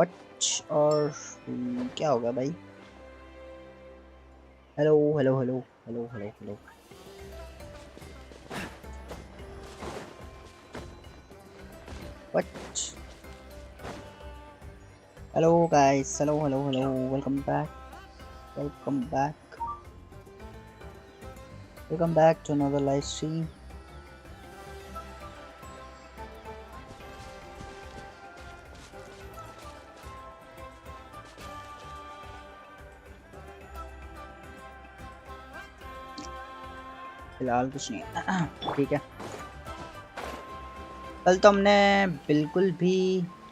What और क्या होगा भाई? Hello hello hello hello hello hello. What? Hello guys, hello hello hello, welcome back, welcome back, welcome back to another live stream. फिलहाल कुछ नहीं है। ठीक है, कल तो हमने बिल्कुल भी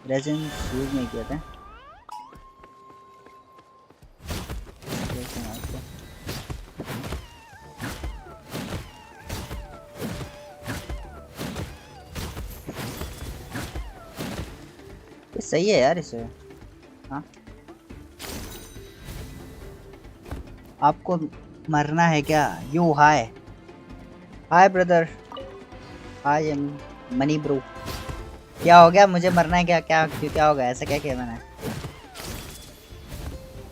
रेजिन यूज नहीं किया था। ये सही है यार इसे। हाँ, आपको मरना है क्या? You hi, hi brother, hi money bro. क्या हो गया? मुझे मरना है क्या? क्या क्यों? क्या हो गया? ऐसा क्या किया मैंने?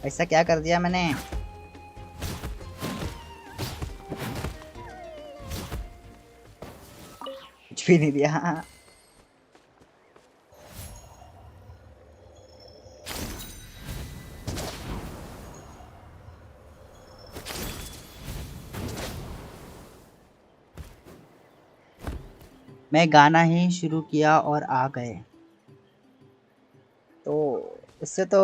ऐसा क्या कर दिया मैंने? कुछ भी नहीं दिया। मैं गाना ही शुरू किया और आ गए, तो इससे तो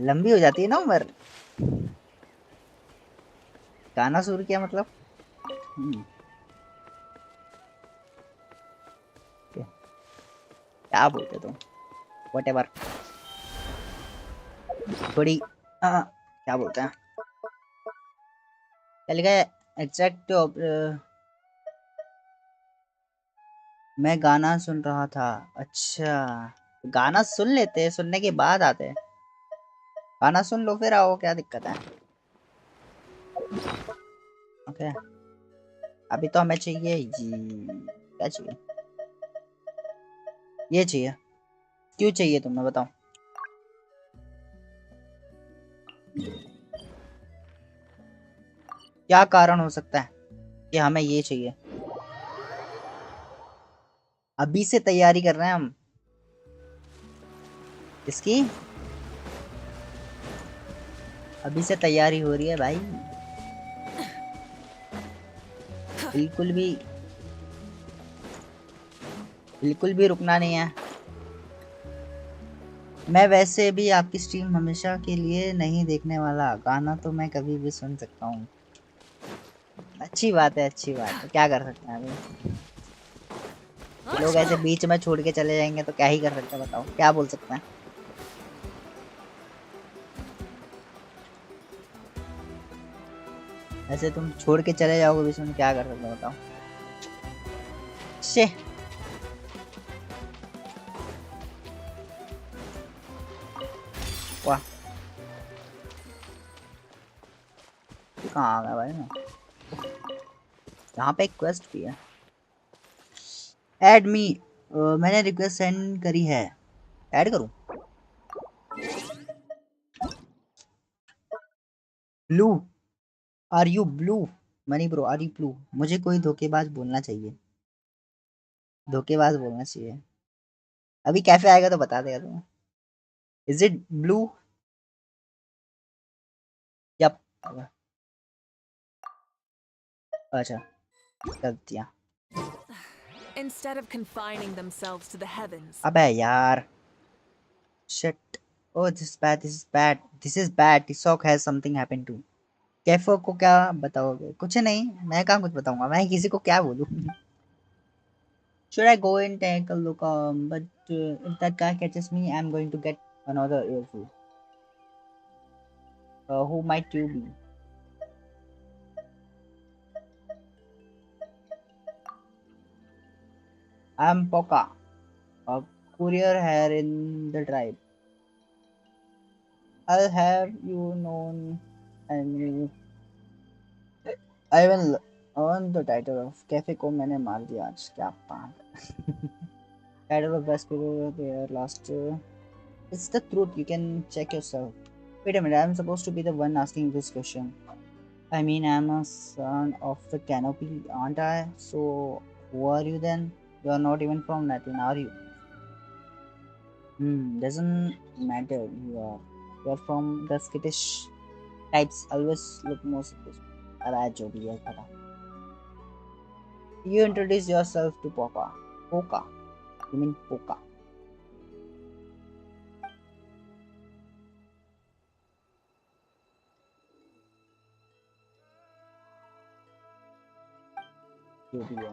लंबी हो जाती है ना उम्र। गाना शुरू किया मतलब क्या बोलते तुम? वट एवर, थोड़ी क्या बोलते हैं, क्या लिखा है एग्जैक्ट? मैं गाना सुन रहा था। अच्छा, गाना सुन लेते हैं, सुनने के बाद आते हैं। गाना सुन लो फिर आओ, क्या दिक्कत है? ओके, अभी तो हमें चाहिए जी, क्या चाहिए? ये चाहिए। क्यों चाहिए तुम्हें बताओ? क्या कारण हो सकता है कि हमें ये चाहिए? अभी से तैयारी कर रहे हैं हम इसकी, अभी से तैयारी हो रही है भाई, बिल्कुल भी, बिल्कुल भी रुकना नहीं है। मैं वैसे भी आपकी स्ट्रीम हमेशा के लिए नहीं देखने वाला, गाना तो मैं कभी भी सुन सकता हूँ। अच्छी बात है, अच्छी बात है, क्या कर सकते हैं अभी? लोग ऐसे बीच में छोड़ के चले जाएंगे तो क्या ही कर सकते हैं बताओ, क्या बोल सकते हैं? ऐसे तुम छोड़ के चले जाओगे बीच में, क्या कर सकते हो बताओ? शे, वाह, कहाँ आ गया भाई मैं? यहाँ पे एक क्वेस्ट भी है, ऐड मी। मैंने रिक्वेस्ट सेंड करी है, ऐड करूँ? Blue, are you blue? Money bro, are you blue? मुझे कोई धोखेबाज बोलना चाहिए, धोखेबाज बोलना चाहिए। अभी कैफे आएगा तो बता देगा तुम्हें। Is it blew? यप। अच्छा, कर दिया। Instead of confining themselves to the heavens. अबे यार, shit, oh this is bad, this is bad, this is bad, टिसॉक has something happened to. Cafe को क्या बताओगे? कुछ नहीं, मैं कहाँ कुछ बताऊंगा, मैं किसी को क्या बोलूँ? Should I go and take a look? But if that guy catches me, I'm going to get another earful. Who might you be? I'm Poka, a courier here in the tribe. I'll have you known, and I will earn the title of cafe को मैंने मार दिया आज, क्या पागल। Title of best people there last year. It's the truth. You can check yourself. Wait a minute. I'm supposed to be the one asking this question. I mean, I'm a son of the canopy, aren't I? So, who are you then? You're not even from Latin, are you? Doesn't matter. You're from the skittish types. Always look more suspicious. अरे जो भी है खड़ा. You introduce yourself to Poka. Poka. You mean Poka? जो भी है.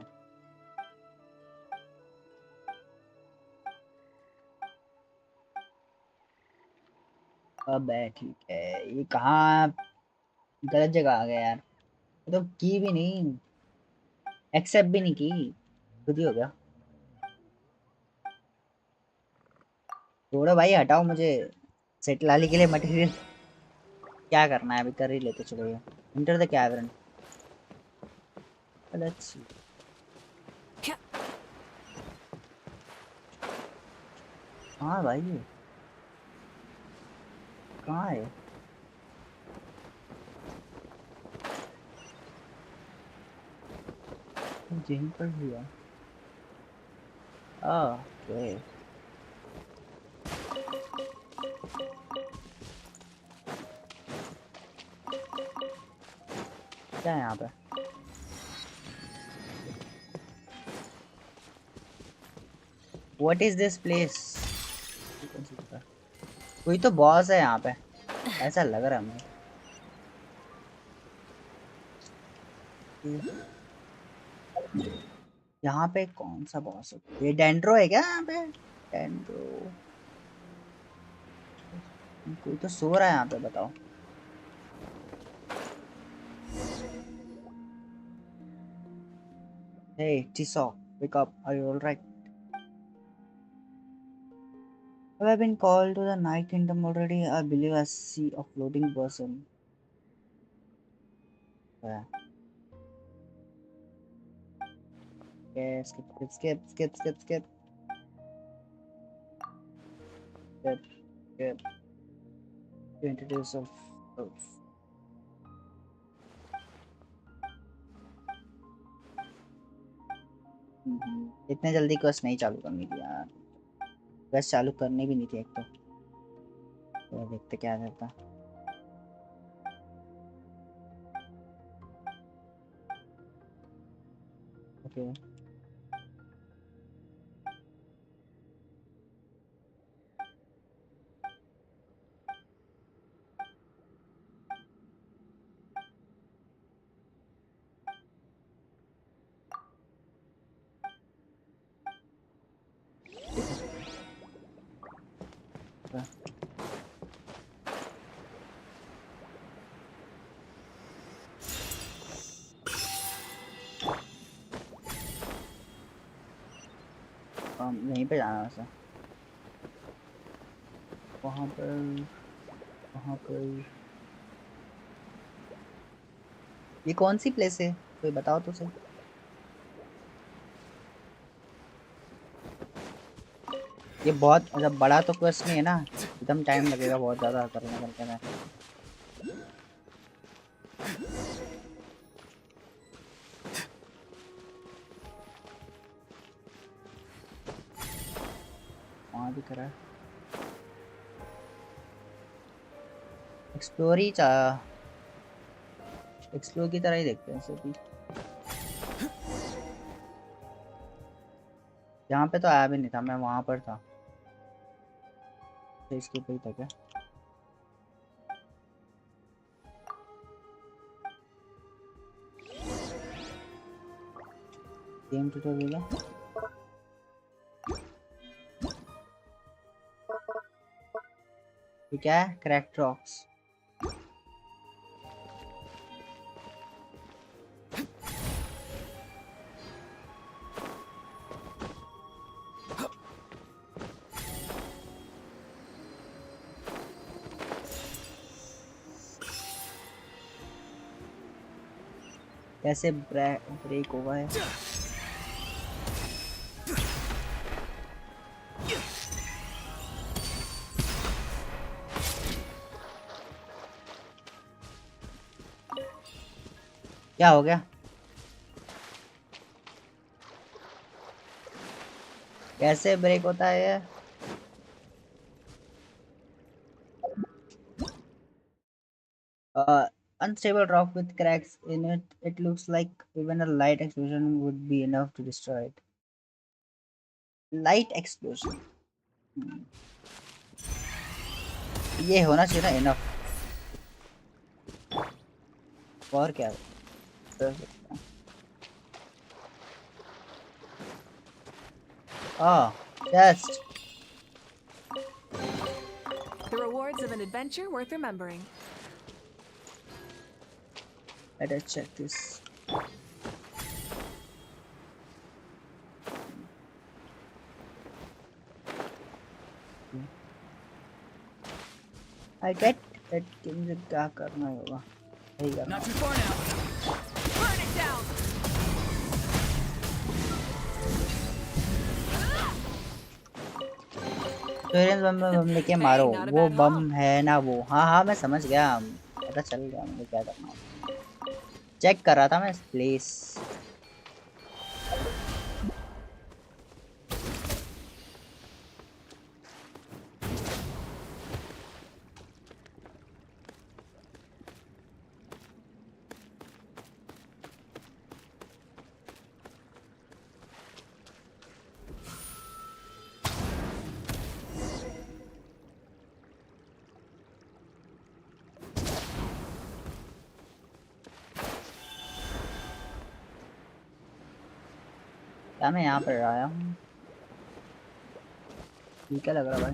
अब है ठीक है. ये कहाँ गलत जगह आ गया यार. ये तो की भी नहीं. एक्सेप्ट भी नहीं की. खुद ही हो गया. छोड़ो भाई हटाओ मुझे. सेट लाली के लिए मटेरियल क्या करना है अभी कर ही लेते चलो ये. Enter the cavern. Let's see. हाँ भाई ये कहाँ है. यहीं पर हुआ. ओके. क्या है यहाँ पे. What is this place. कोई तो बॉस है यहाँ पे. ऐसा लग रहा है मुझे. यहाँ पे कौन सा बॉस है. ये डेंड्रो है क्या यहाँ पे. डेंड्रो. कोई तो सो रहा है यहाँ पे बताओ. Hey, Tiso, wake up. Are you alright? Have I been called to the Night Kingdom already? I believe I see a floating person. Yeah. Okay, skip. Skip. To introduce yourself. इतने जल्दी quest नहीं चालू करनी थी यार. Quest चालू करनी भी नहीं थी एक तो देखते क्या रहता. ओके. यहीं पे जाना वैसे. वहाँ पर ये कौन सी प्लेस है कोई बताओ तो सही. ये बहुत मतलब बड़ा तो क्वेस्ट नहीं है ना. एकदम टाइम लगेगा बहुत ज़्यादा करने में. वहाँ भी करा. एक्सप्लोर की तरह ही देखते हैं इसे भी. यहाँ पे तो आया भी नहीं था. मैं वहाँ पर था तो इसके ऊपर ही था क्या. गेम ट्यूटोरियल ये क्या है. Cracked rocks. कैसे ब्रेक हुआ है. क्या हो गया? कैसे ब्रेक होता है ये? Uh, Unstable rock with cracks in it. It looks like even a light explosion would be enough to destroy it. Light explosion. ये होना चाहिए ना इनफ। और क्या कर सकते हैं? Chest. The rewards of an adventure worth remembering. Let us check this. I get it कि मुझे क्या करना होगा। यही करना Not too होगा। far now. Burn it down! Clearance बम लेके मारो। Hey, not a वो bad बम haul. है ना वो। हाँ हाँ मैं समझ गया। पता चल गया मुझे क्या करना होगा। चेक कर रहा था मैं प्लीज। क्या मैं यहाँ पर आया हूँ? ठीक है लग रहा भाई।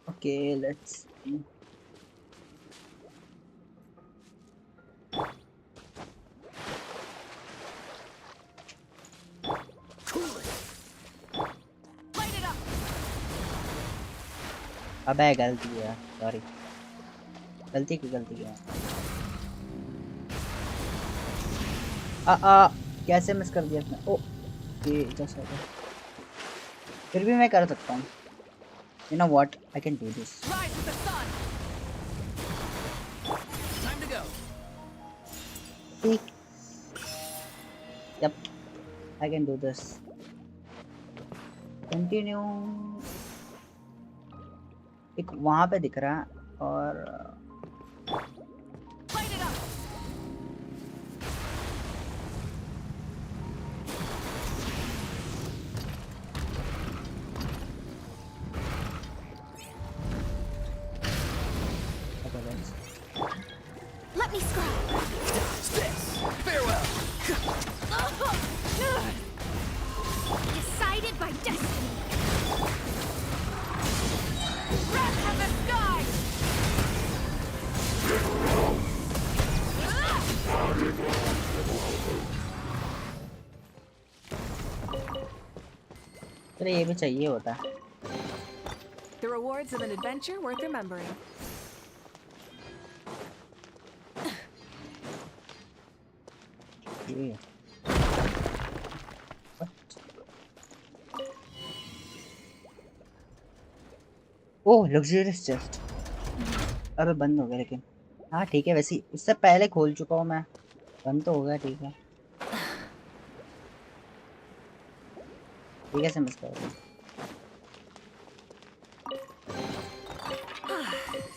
Okay, let's see. Light it up! अबे गलती है, सॉरी। गलती की गलती है। कैसे मिस कर दिया इसने? ओ ये जस्ट फिर भी मैं कर सकता हूँ। You know what? I can do this. Rise with the sun! Time to go. ठीक। Yep, I can do this. Continue. एक वहाँ पे दिख रहा है और Light it up! Let me scry! This. Farewell. Decided by destiny! Wrath of the sky! चलो ये भी चाहिए होता है। The rewards of an adventure worth remembering. ये ओह लग्जरियस चेस्ट। अबे बंद हो गया लेकिन। हाँ ठीक है, वैसे इससे पहले खोल चुका हूँ मैं। बंद तो हो गया, ठीक है। ठीक है, समझ गया।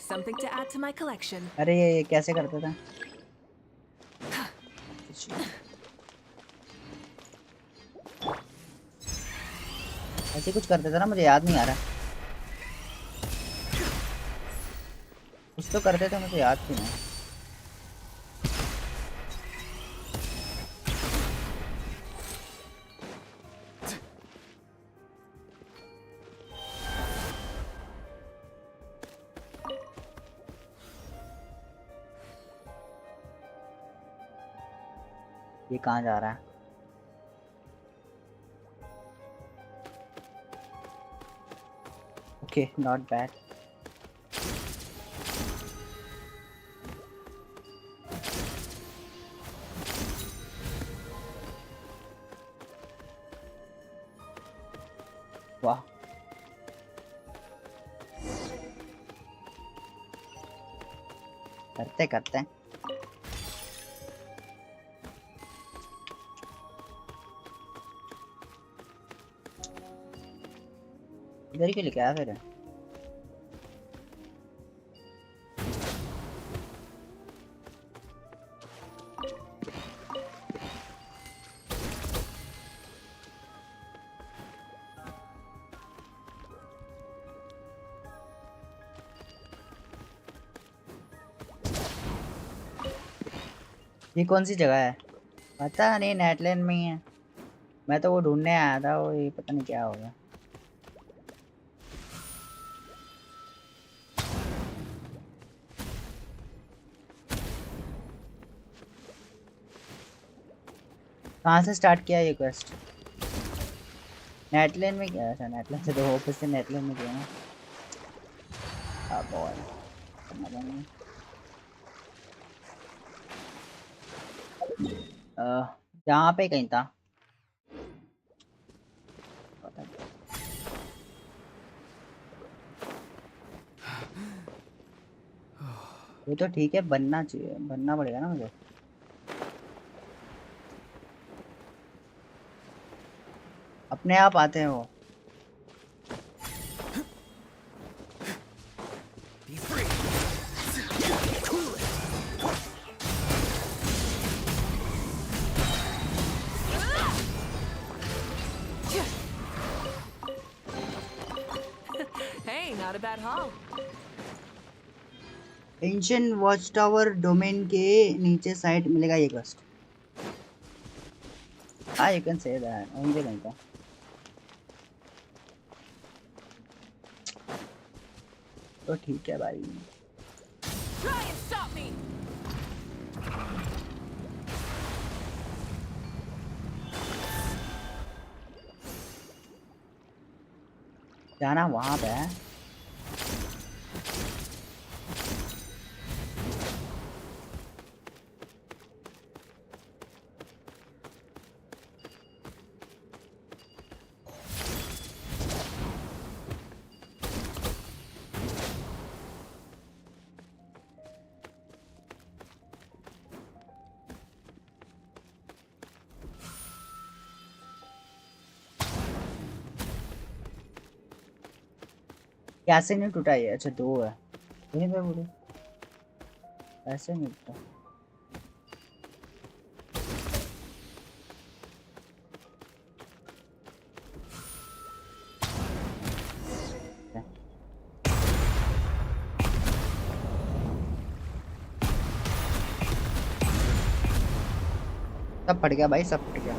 Something to add to my collection. अरे ये कैसे करते थे? ऐसे कुछ करते थे ना, मुझे याद नहीं आ रहा। कुछ तो करते थे, मुझे याद क्यों नहीं। ये कहाँ जा रहा है? Okay, not bad. करते करते। इधर क्यों लेके आया फिर? ये कौन सी जगह है? पता नहीं, नेटलैंड में ही है। मैं तो वो ढूंढने आया था, वो ये पता नहीं क्या हो गया। कहाँ से स्टार्ट किया ये क्वेस्ट? नेटलैंड में क्या था? नेटलैंड से तो वापस से नेटलैंड में गया ना। अब और समझ नहीं। यहाँ पे कहीं था, पता नहीं। वो तो ठीक है, बनना चाहिए, बनना पड़ेगा ना मुझे। अपने आप आते हैं वो। Be free. Cool it. Hey, not a bad haul. Ancient watch tower domain के नीचे साइड मिलेगा ये क्वेस्ट। हाँ, यू कैन से दैट, मुझे नहीं था। तो ठीक है भाई। Try and stop me. जाना वहां पे है। कैसे नहीं टूटा ये? अच्छा, दो है यहीं पे बोले। ऐसे नहीं टूटा। सब फट गया भाई, सब फट गया।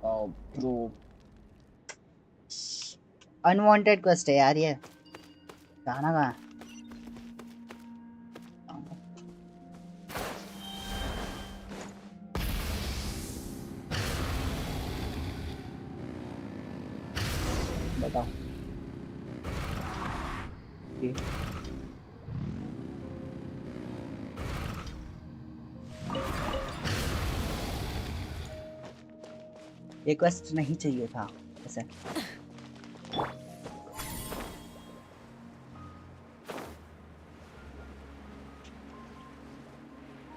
ओ ब्रो, अनवांटेड क्वेस्ट है यार ये। जाना कहाँ है? बताओ। जी। ये क्वेस्ट नहीं चाहिए था ऐसे।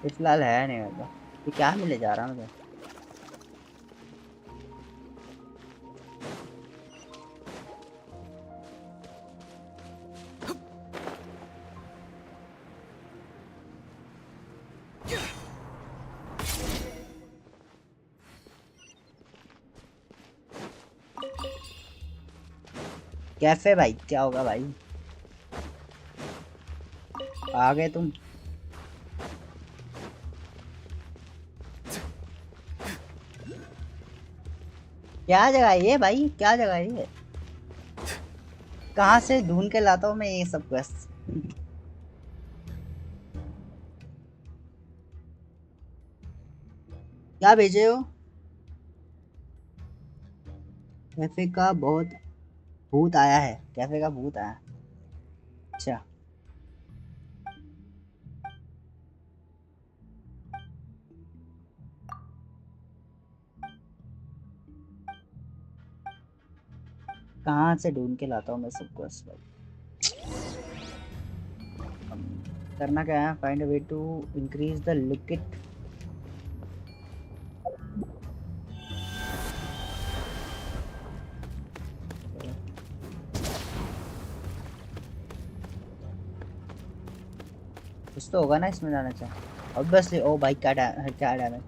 ये फिलहाल है नहीं मतलब। ये क्या मिले जा रहा है मुझे? कैफे भाई, क्या होगा भाई? आ गए तुम? क्या जगह है ये भाई? क्या जगह है ये? कहाँ से ढूंढ के लाता हूँ मैं ये सब क्वेस्ट? क्या भेजे हो? कैफे का बहुत भूत आया है। कैफे का भूत आया। अच्छा। कहाँ से ढूंढ के लाता हूँ मैं सब क्वेस्ट भाई? करना क्या है? Find a way to increase the liquid. कुछ तो होगा ना इसमें जाना चाहिए ऑब्वियसली। ओ भाई क्या डैमेज।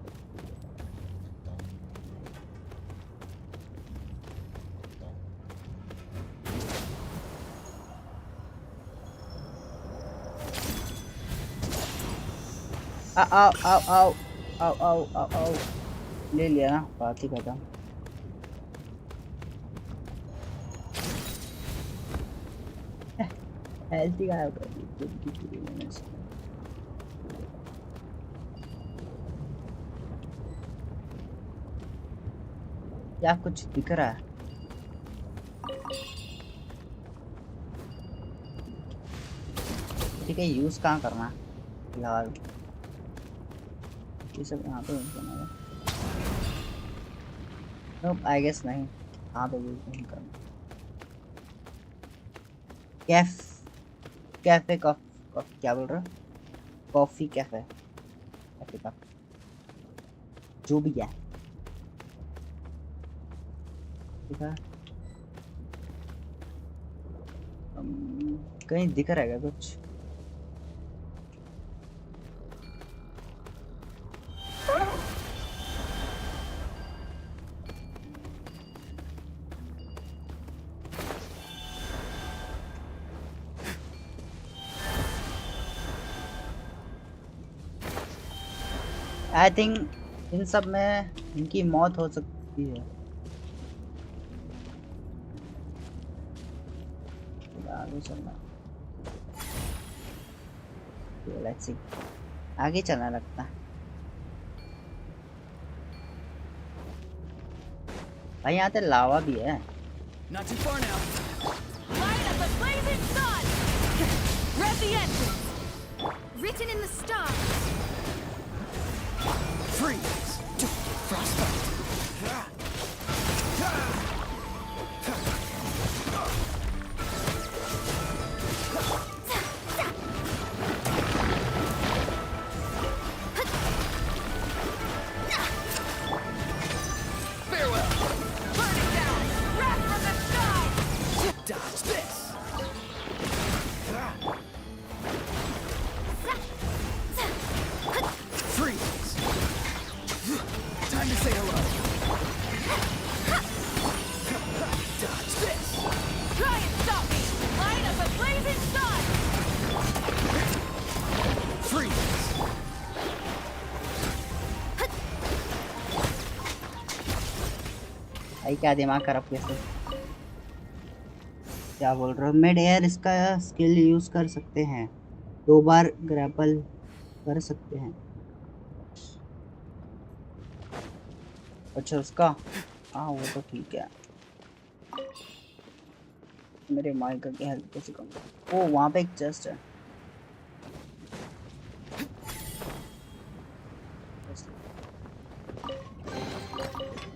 आओ आओ आओ आओ आओ आओ आओ आओ। ले लिया ना, बात ही खत्म। हेल्थ ही गायब कर दी पूरी मैंने इसमें। क्या कुछ दिख रहा है? ठीक है, यूज कहाँ करना है फिलहाल? ये सब यहाँ पे यूज करना है? नोप, आई गेस नहीं, यहाँ पे यूज नहीं करना। कैफ कैफे कॉफी क्या बोल रहा है? कॉफी कैफे कैफे का जो भी है। ठीक है। कहीं दिख रहा है क्या कुछ? आई थिंक इन सब में इनकी मौत हो सकती है। आगे चलना, लेट्स सी, आगे चलना लगता है। भाई यहाँ पे लावा भी है। Not too far now. Light up a blazing sun! Rev the engine! Written in the stars. Freeze. Frostbite. Farewell. Burn it down! Wrath from the sky! Dodge this. Freeze. Time to say hello. Dodge this. Try and stop me! Light up a blazing sun! Freeze. भाई क्या दिमाग खराब कैसे? क्या बोल रहे हो? Mid air इसका स्किल यूज कर सकते हैं, 2 बार ग्रैपल कर सकते हैं। अच्छा उसका, हाँ वो तो ठीक है। मेरे माइक की हेल्थ कैसे कम? ओ वहाँ पे एक चेस्ट है।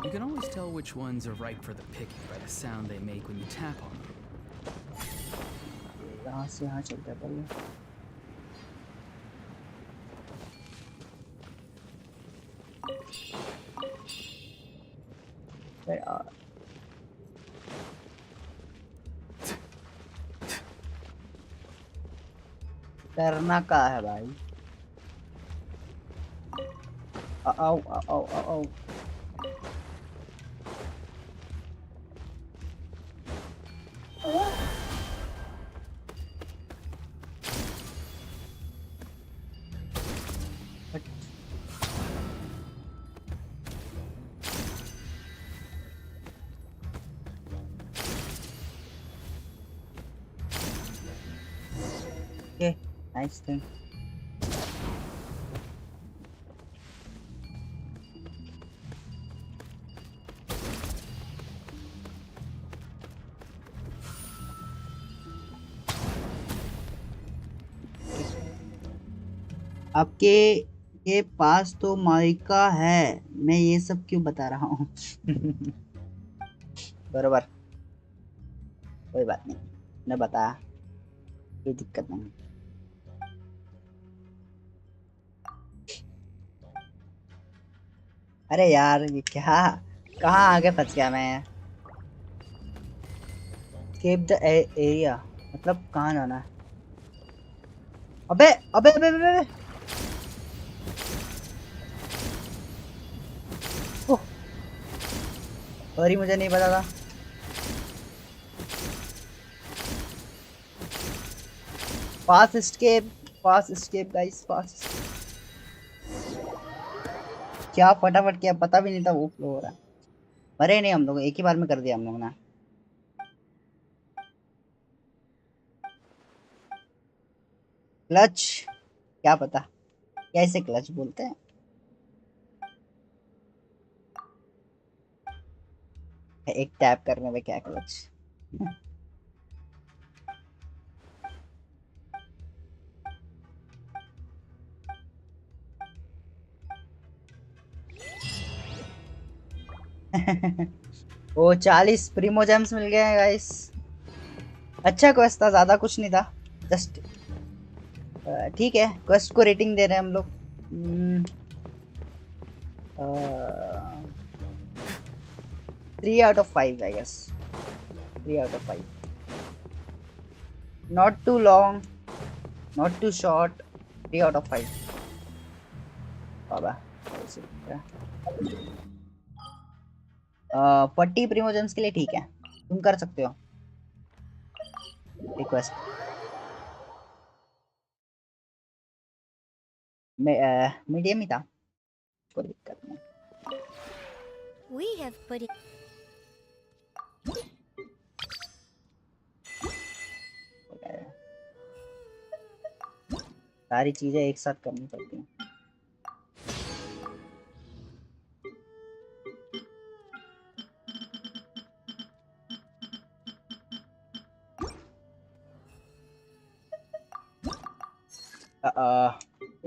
You can always tell which ones are ripe for the picking by the sound they make when you tap on them. यहाँ से यहाँ चलता है पहले। यार करना क्या है भाई? आओ आओ आओ आओ। Okay, nice thing. आपके के पास तो माइका है, मैं ये सब क्यों बता रहा हूँ? बरोबर, कोई बात नहीं, मैं बताया, कोई दिक्कत नहीं। अरे यार ये क्या, कहाँ आगे फंस गया मैं। स्केप द एरिया मतलब कहाँ जाना है? अबे अबे अबे अबे, अबे। ओह, सॉरी मुझे नहीं पता था। Fast escape, fast escape guys, fast. क्या फटाफट किया, पता भी नहीं था वो फ्लो हो रहा है। मरे नहीं हम लोग, एक ही बार में कर दिया हम लोग ने। क्लच, क्या पता कैसे क्लच बोलते हैं। एक टैप करने में क्या क्लच। वो 40 प्रीमो जेम्स मिल गए हैं गाइस। अच्छा क्वेस्ट था, ज्यादा कुछ नहीं था। जस्ट ठीक है, क्वेस्ट को रेटिंग दे रहे हैं हम लोग। 3 out of 5 I guess. 3 out of 5। Not too long, not too short. 3 out of 5। बाबा 40 प्रीमो जेम्स के लिए ठीक है, तुम कर सकते हो रिक्वेस्ट। मीडियम ही था, कोई दिक्कत नहीं। We have put it. सारी चीजें एक साथ करनी पड़ती हैं।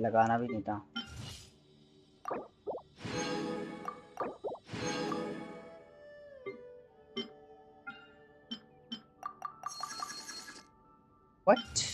लगाना भी नहीं था। What?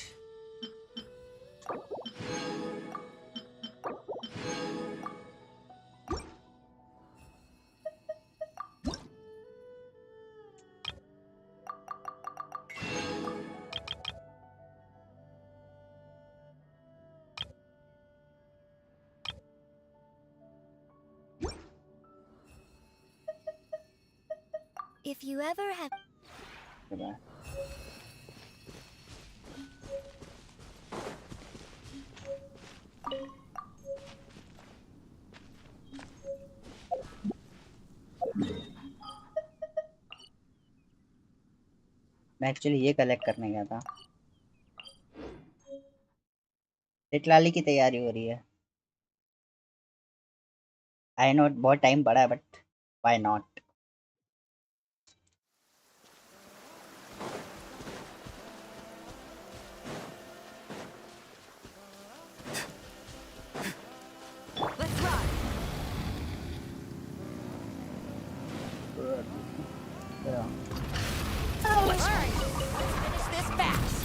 If you ever have. मैं एक्चुअली ये कलेक्ट करने गया था। इटलाली की तैयारी हो रही है। आई नो बहुत टाइम पड़ा है, but why not. Let's ride. All right, let's finish this fast.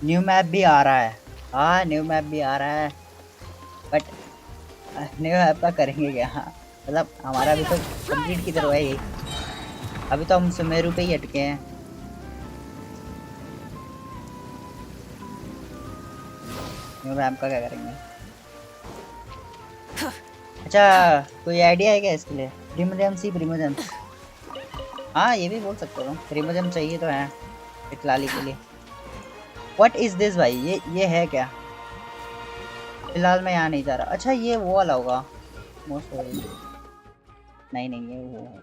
New map भी आ रहा है। हाँ न्यू मैप भी आ रहा है, बट न्यू मैप का करेंगे क्या? मतलब हमारा अभी तो कंप्लीट किधर हुआ है ये। अभी तो हम सुमेरु पे ही अटके हैं। न्यू मैप का क्या करेंगे? अच्छा कोई आइडिया है क्या इसके लिए? प्रीमोजेम्स ही प्रीमोजेम्स। हाँ ये भी बोल सकते हो, प्रीमोजेम चाहिए तो है इटलाली के लिए। व्हाट इज दिस भाई, ये है क्या? फिलहाल मैं यहाँ नहीं जा रहा। अच्छा ये वो वाला होगा मोस्ट। नहीं नहीं ये वो है।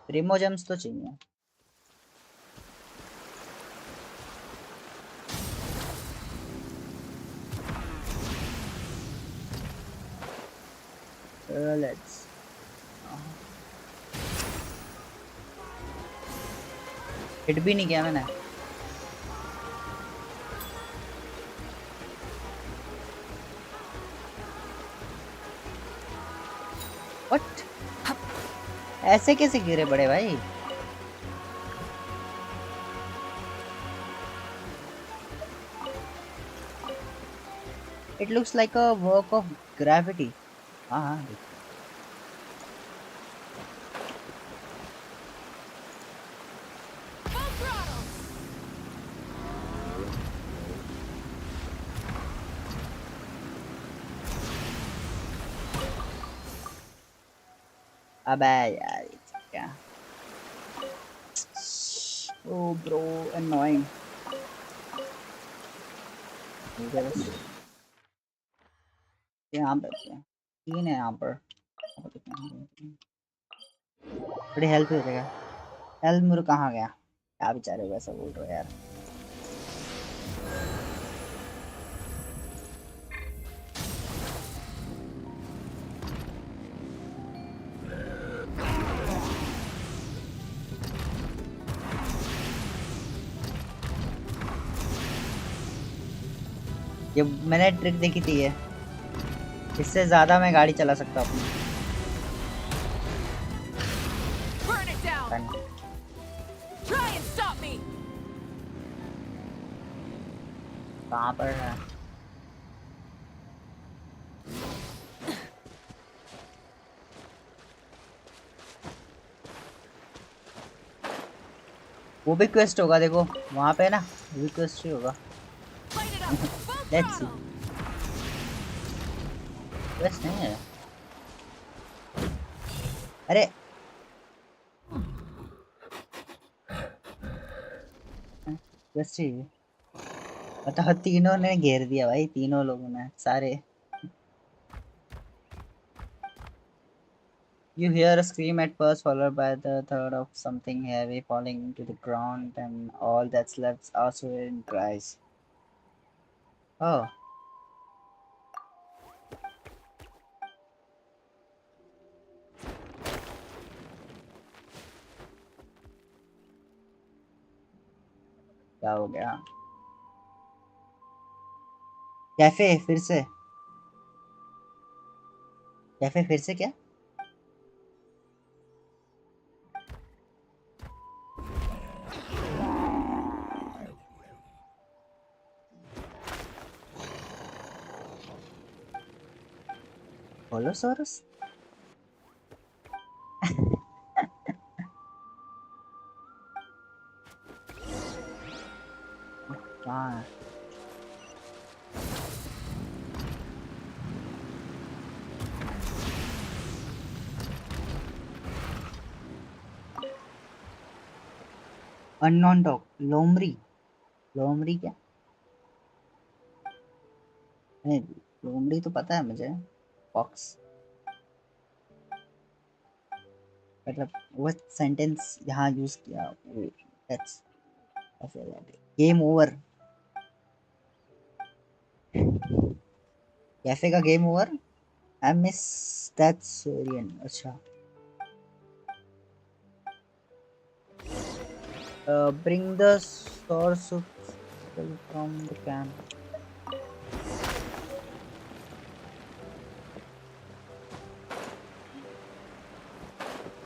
प्रीमोजेम्स तो चाहिए। लेट्स हिट भी नहीं किया मैंने। व्हाट? ऐसे कैसे गिरे बड़े भाई? It looks like a work of gravity. हाँ हाँ देख। Full throttle. अबे यार ये क्या? Oh bro, annoying. हो गया बस। यहाँ पे क्या? 3 है यहाँ पर। यहाँ पर कितना है? बड़ी हेल्प हो जाएगा। हेल्प मेरे कहाँ गया? क्या बेचारे वैसा बोल रहे हो यार? ये मैंने ट्रिक देखी थी ये। इससे ज्यादा मैं गाड़ी चला सकता हूँ अपनी। Burn it down. पता नहीं। Try and stop me. कहाँ पर है? वो भी क्वेस्ट होगा देखो वहाँ पे ना, वो भी क्वेस्ट ही होगा। Light it up. Full let's see. throttle. Quest नहीं है। अरे क्वेस्ट ही है। बताओ तीनों ने घेर दिया भाई, तीनों लोगों ने सारे। You hear a scream at first, followed by the third of something heavy falling to the ground, and all that's left are swirling cries. Oh, क्या हो गया? कैफे फिर से? कैफे फिर से क्या? होलोसोरस? कहाँ है? अननोन डॉग लोमड़ी। लोमड़ी क्या? नहीं, लोमड़ी तो पता है मुझे। फॉक्स मतलब वो सेंटेंस यहाँ यूज किया। That's game over. कैफे का game over. I miss that सोरियन। अच्छा। Bring the source of spell from the camp.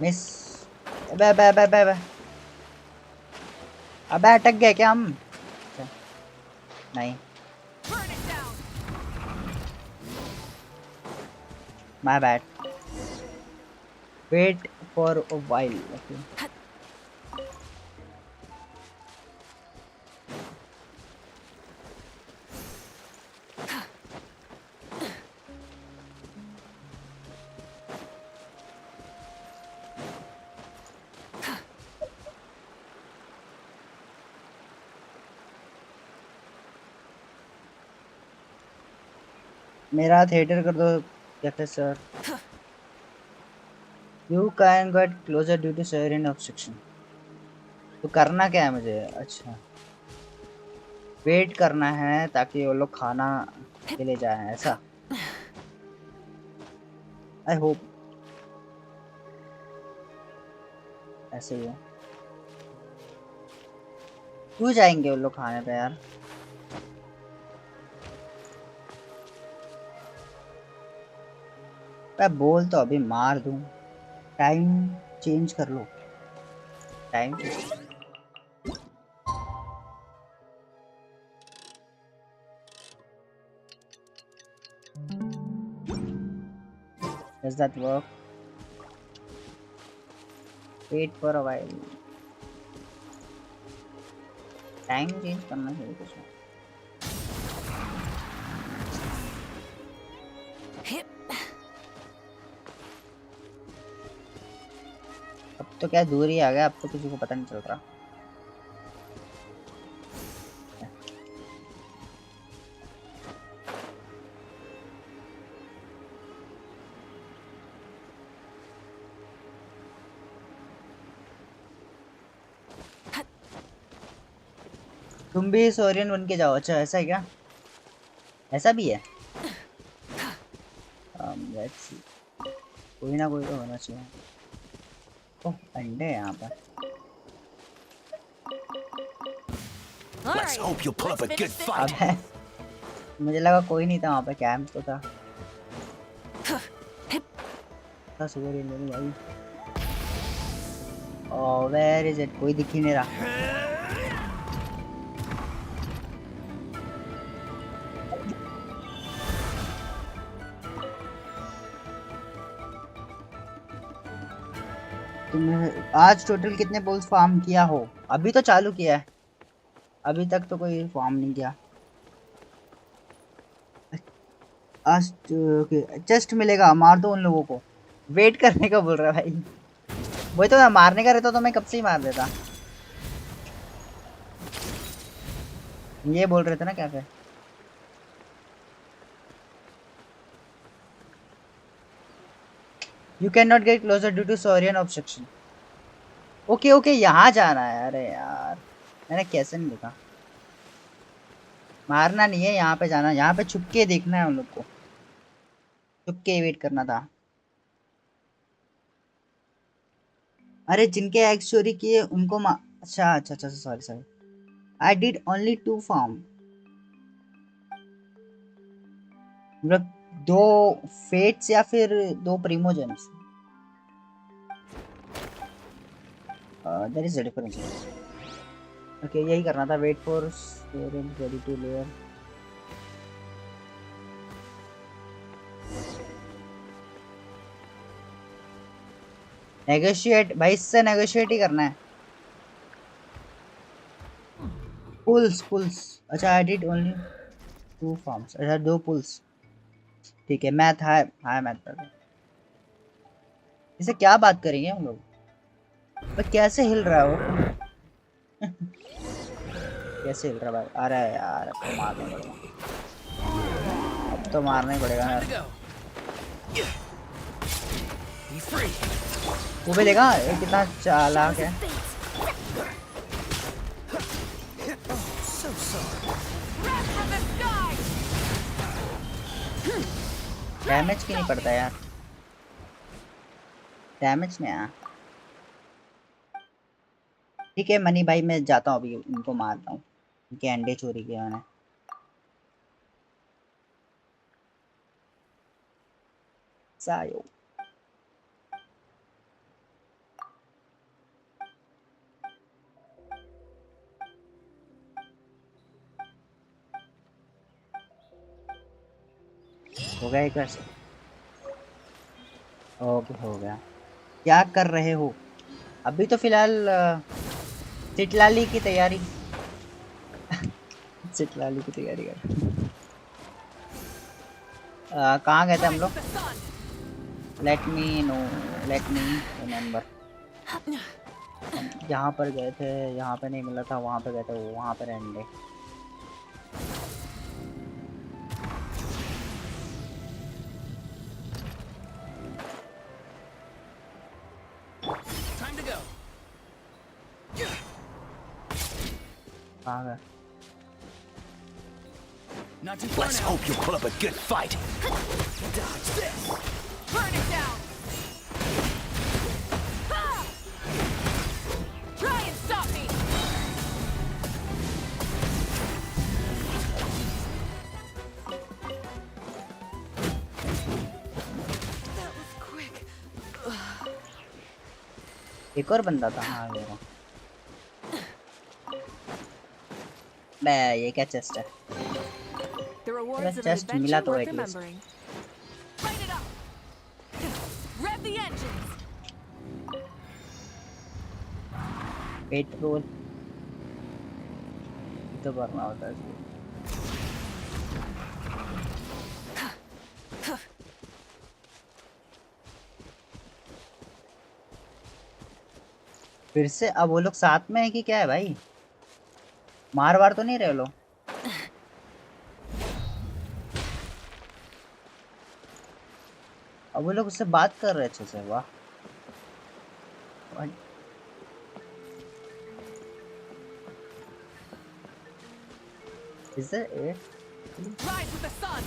Miss. अबे अबे अबे अबे अबे। अबे अटक गए क्या हम? अच्छा, नहीं। Burn it down. My bad. Wait for a while. Okay. मेरा थिएटर कर दो cafe sir. You can get closer due to Syrian obstruction. तो करना क्या है मुझे? अच्छा, वेट करना है ताकि वो लोग खाना के लिए जाए, ऐसा? आई होप ऐसे ही है। क्यों जाएंगे वो लोग खाने पे यार? मैं बोल तो अभी मार दूं। टाइम चेंज कर लो। Time does that work? Wait for a while. Time change करना चाहिए कुछ। अब तो क्या दूर ही आ गया, अब तो किसी को पता नहीं चल रहा। तुम भी सोरियन बन के जाओ। अच्छा ऐसा है क्या? ऐसा भी है। लेट्स सी, कोई ना कोई तो होना चाहिए। ओह अंडे हैं यहाँ पर। Let's hope you'll put up a good fight. अबे मुझे लगा कोई नहीं था वहाँ पे, कैंप तो था। सोरियन बन भाई। ओह वेयर इज इट? कोई दिख ही नहीं रहा। तुमने आज टोटल कितने बॉल्स फार्म किया हो? अभी तो चालू किया है, अभी तक तो कोई फार्म नहीं किया। आज जस्ट मिलेगा, मार दो उन लोगों को। वेट करने का बोल रहा है भाई। वही तो, मैं मारने का रहता तो मैं कब से ही मार देता। ये बोल रहे थे ना क्या फिर? You can not get closer due to सॉरियन ऑब्स्ट्रक्शन। ओके ओके, यहाँ जाना है। अरे यार मैंने कैसे नहीं देखा। मारना नहीं है, यहाँ पे जाना, यहाँ पे छुप के देखना है उन लोग को, छुप के वेट करना था। अरे जिनके एक्स चोरी किए उनको अच्छा अच्छा अच्छा, sorry sorry. I did only 2 farm. मतलब 2 फेट्स या फिर 2 primogems. There is a difference. Okay यही करना था। Wait for ready to layer. Negotiate भाई, इससे नेगोशिएट ही करना है। Pulls pulls. अच्छा आई डिड ओनली 2 फार्म्स। अच्छा 2 पुल्स। ठीक है, मैथ हाय हाय मैथ कर। इसे क्या बात करेंगे हम लोग? पर कैसे हिल रहा है वो? कैसे हिल रहा है भाई? अरे यार अब तो मारना ही पड़ेगा, अब तो मारना ही पड़ेगा यार। वो भी देखा ये कितना चालाक है। डैमेज क्यों नहीं पड़ता यार? डैमेज नहीं आया। ठीक है मनी भाई, मैं जाता हूँ अभी, उनको मारता हूँ। उनके अंडे चोरी किए मैंने। सायो हो गया एक वैसे। ओके हो गया। क्या कर रहे हो अभी? तो फिलहाल चिटलाली की तैयारी। चिटलाली की तैयारी कर। कहाँ गए थे हम लोग? Let me know, let me remember. यहाँ पर गए थे, यहाँ पे नहीं मिला था, वहाँ पे गए थे, वहाँ पे अंडे। कहाँ गए? Let's hope you pull up a good fight. Dodge this. Burn it down. Ha! Try and stop me. एक और बंदा था, हाँ ये रहा। बे ये क्या चेस्ट है? The अरे rewards of an चेस्ट मिला adventure तो worth at least. remembering. Light it up! Rev the engines! Petrol तो भरना होता है इसको। फिर से अब वो लोग साथ में है कि क्या है भाई? मार वार तो नहीं रहे लोग? अब वो लोग उससे बात कर रहे अच्छे से, वाह। Is it it? Rise with the sun!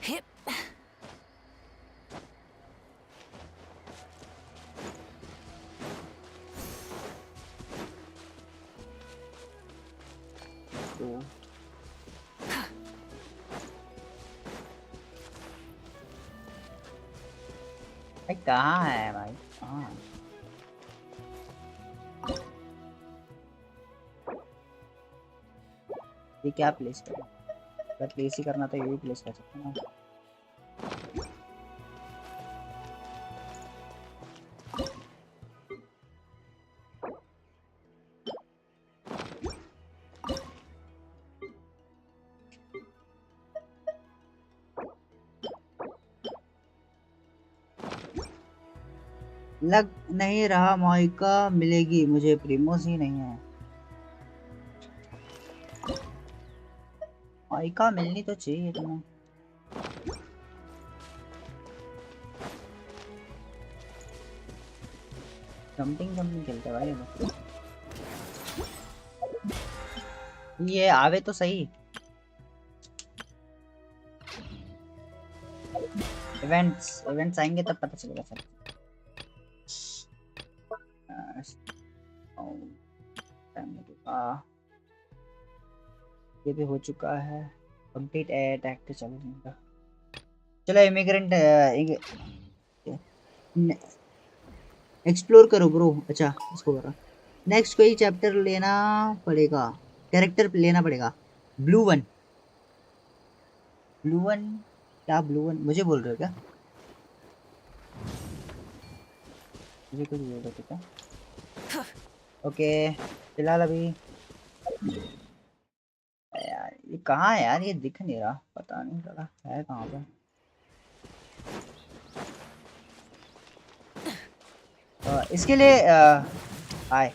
Hip. तो भाई कहाँ है भाई? कहाँ है? ये क्या प्लेस करें? अगर प्लेस ही करना तो ये भी प्लेस कर सकते हैं ना। लग नहीं रहा माइका मिलेगी मुझे, प्रीमोस ही नहीं है। माइका मिलनी तो चाहिए तुम्हें। जंपिंग जंपिंग खेलते हैं भाई ये लोग। ये आवे तो सही। इवेंट्स इवेंट्स आएंगे तब पता चलेगा सर। ये भी हो चुका है कंप्लीट। अटैक चल रहा। चलो इमिग्रेंट एक्सप्लोर करो ब्रो। अच्छा इसको करो। नेक्स्ट कोई चैप्टर लेना पड़ेगा, कैरेक्टर लेना पड़ेगा। ब्लू वन, ब्लू वन क्या? ब्लू वन मुझे बोल रहे हो क्या? मुझे कुछ बोल रहे थे क्या? ओके फिलहाल अभी यार ये कहाँ है यार? ये दिख नहीं रहा, पता नहीं चला है कहाँ पे। इसके लिए हाय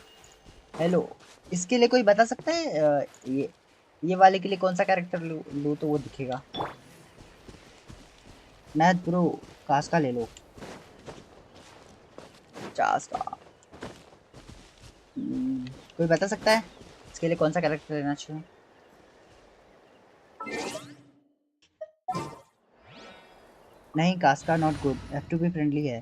हेलो, इसके लिए कोई बता सकता है? ये वाले के लिए कौन सा कैरेक्टर लूँ तो वो दिखेगा? मैं प्रो कास का ले लो, 50 का। कोई बता सकता है इसके लिए कौन सा कैरेक्टर लेना चाहिए? नहीं कास का not good, have to be friendly है।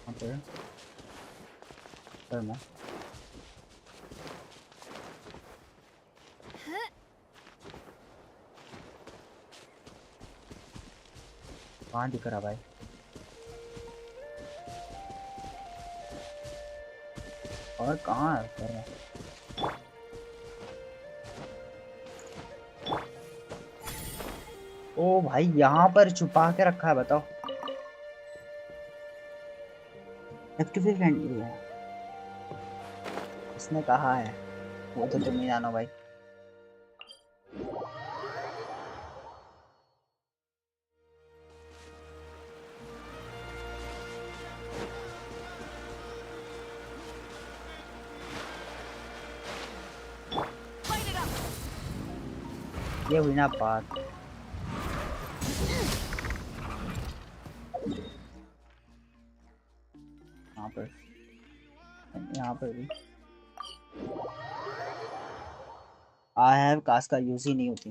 ओके करना। कहाँ दिख रहा भाई? और कहाँ है कर रहा? ओ भाई यहाँ पर छुपा के रखा है, बताओ। एक्टिव फ्रेंडली है इसने कहा है, वो तो तुम ही जानो भाई। ये हुई ना बात। यहाँ पर भी आई हैव कास्ट का यूज ही नहीं होती।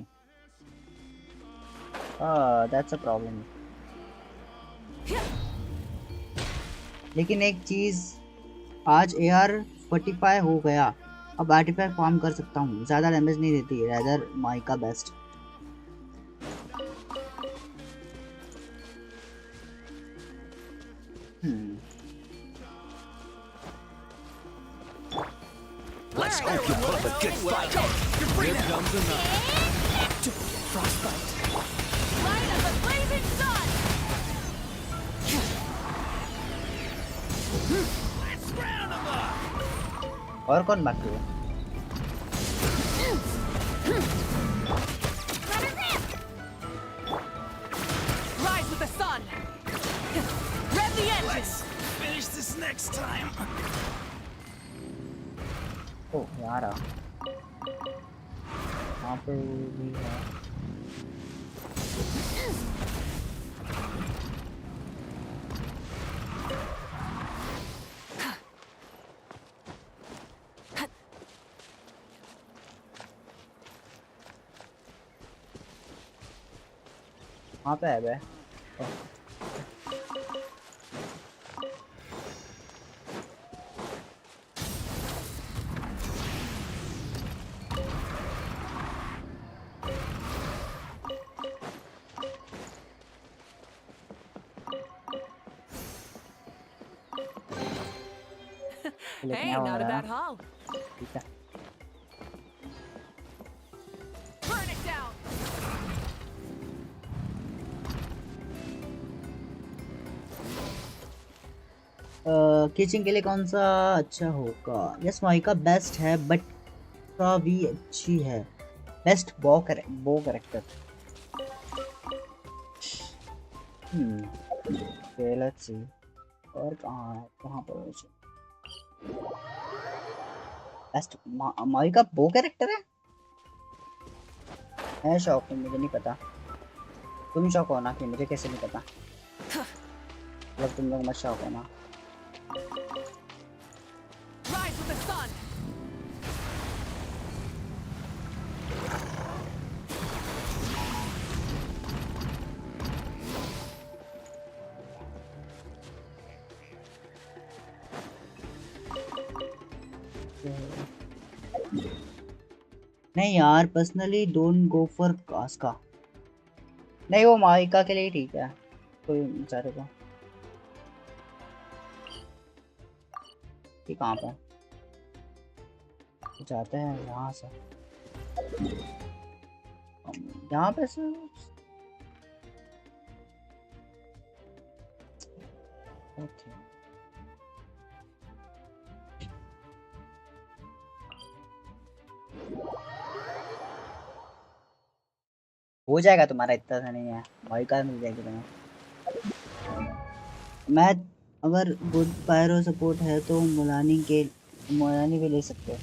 That's a problem. लेकिन एक चीज, आज AR 45 हो गया अब आर्टिफैक्ट फार्म कर सकता हूँ, ज्यादा डैमेज नहीं देती, rather mica best. Let's hope you put up a good fight. You're free now. Comes enough. Don't get frostbite. Light of the blazing sun! Let's round 'em up. और कौन बाकी है? Rise with the sun! Rev the engines! Let's finish this next time. ओ यार वहाँ पे भी है। वहाँ पे है बे। Hey, not a bad haul. ठीक है। Burn it down! किचिंग के लिए कौन सा अच्छा होगा? यस माइका बेस्ट है बट का भी अच्छी है। बेस्ट बो करेक्टर। ओके लेट्स सी और कहाँ पर बेस्ट माइका बो करेक्टर है। मैं शौक हूँ, मुझे नहीं पता। तुम शौक हो ना कि मुझे कैसे नहीं पता? मतलब तुम लोग मत शौक हो ना। Rise with the sun! नहीं यार पर्सनली डोंट गो फॉर कास्का। नहीं वो माइका के लिए ठीक है कोई बेचारे को। ये कहाँ पे जाते हैं? यहाँ से यहाँ पे से ओके। हो जाएगा तुम्हारा, इतना सा नहीं है। माइका मिल जाएगी तुम्हें। मैं अगर गुड पायरो सपोर्ट है तो मुलानी भी ले सकते हो।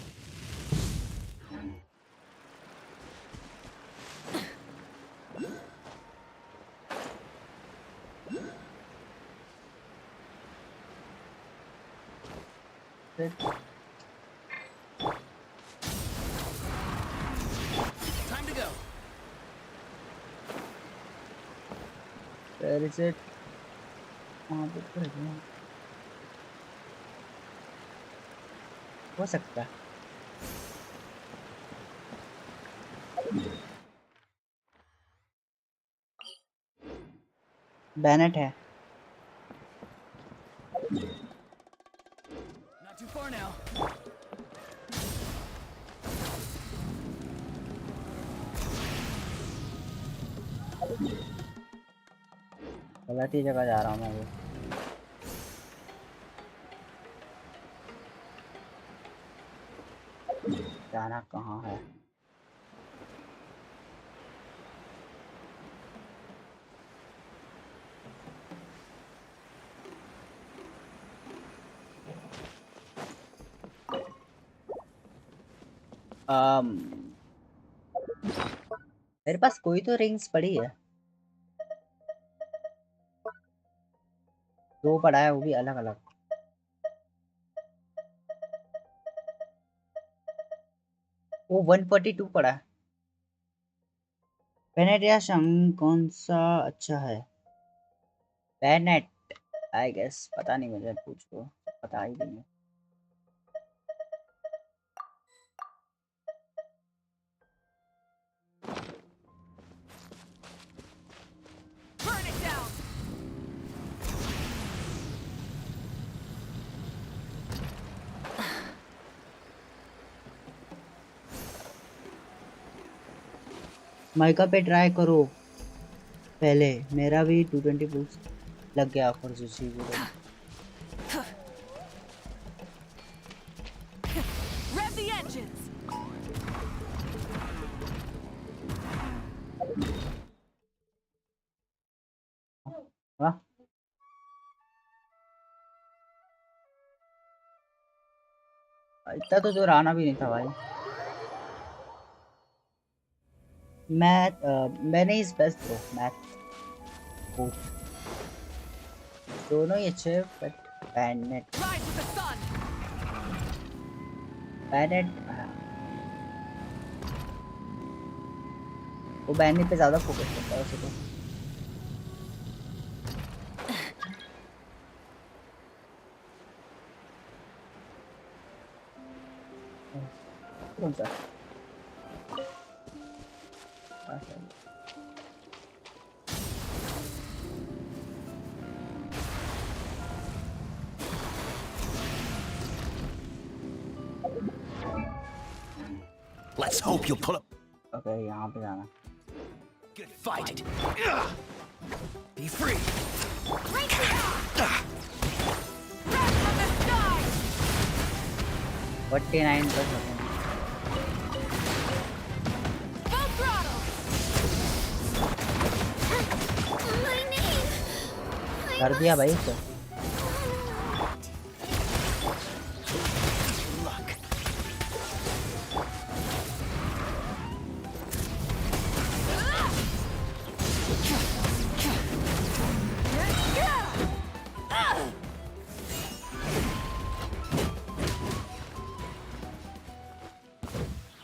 Time to go. Where is it? हाँ बिल्कुल है। हो सकता है। बैनेट है। Not too far now. गलत ही जगह जा रहा हूँ मैं भी। जाना कहाँ है? मेरे पास कोई तो रिंग्स पड़ी है। दो पड़ा है वो भी अलग अलग। वो 142 पड़ा है। बेनेट या शंग कौन सा अच्छा है? बेनेट आई गेस, पता नहीं मुझे, पूछ लो पता ही नहीं है। माइका पे ट्राई करो पहले, मेरा भी 220 बुक्स लग गया ऑफर से वो। Rev the engines. वाह, इतना तो जोर आना भी नहीं था भाई। मैथ मैंने इस बेस्ट ब्रो, मैथ बोथ दोनों ही अच्छे, but Bennett Rise with the sun. Bennett वो बैनेट पे ज्यादा फोकस करता है वैसे तो। कौन सा? अच्छा। Let's hope you'll pull up okay, यहाँ पे जाना। a good fight. Be free. Break the Red from the sky. 49 पर खत्म। Full throttle. My name. कर दिया भाई इसे। Luck.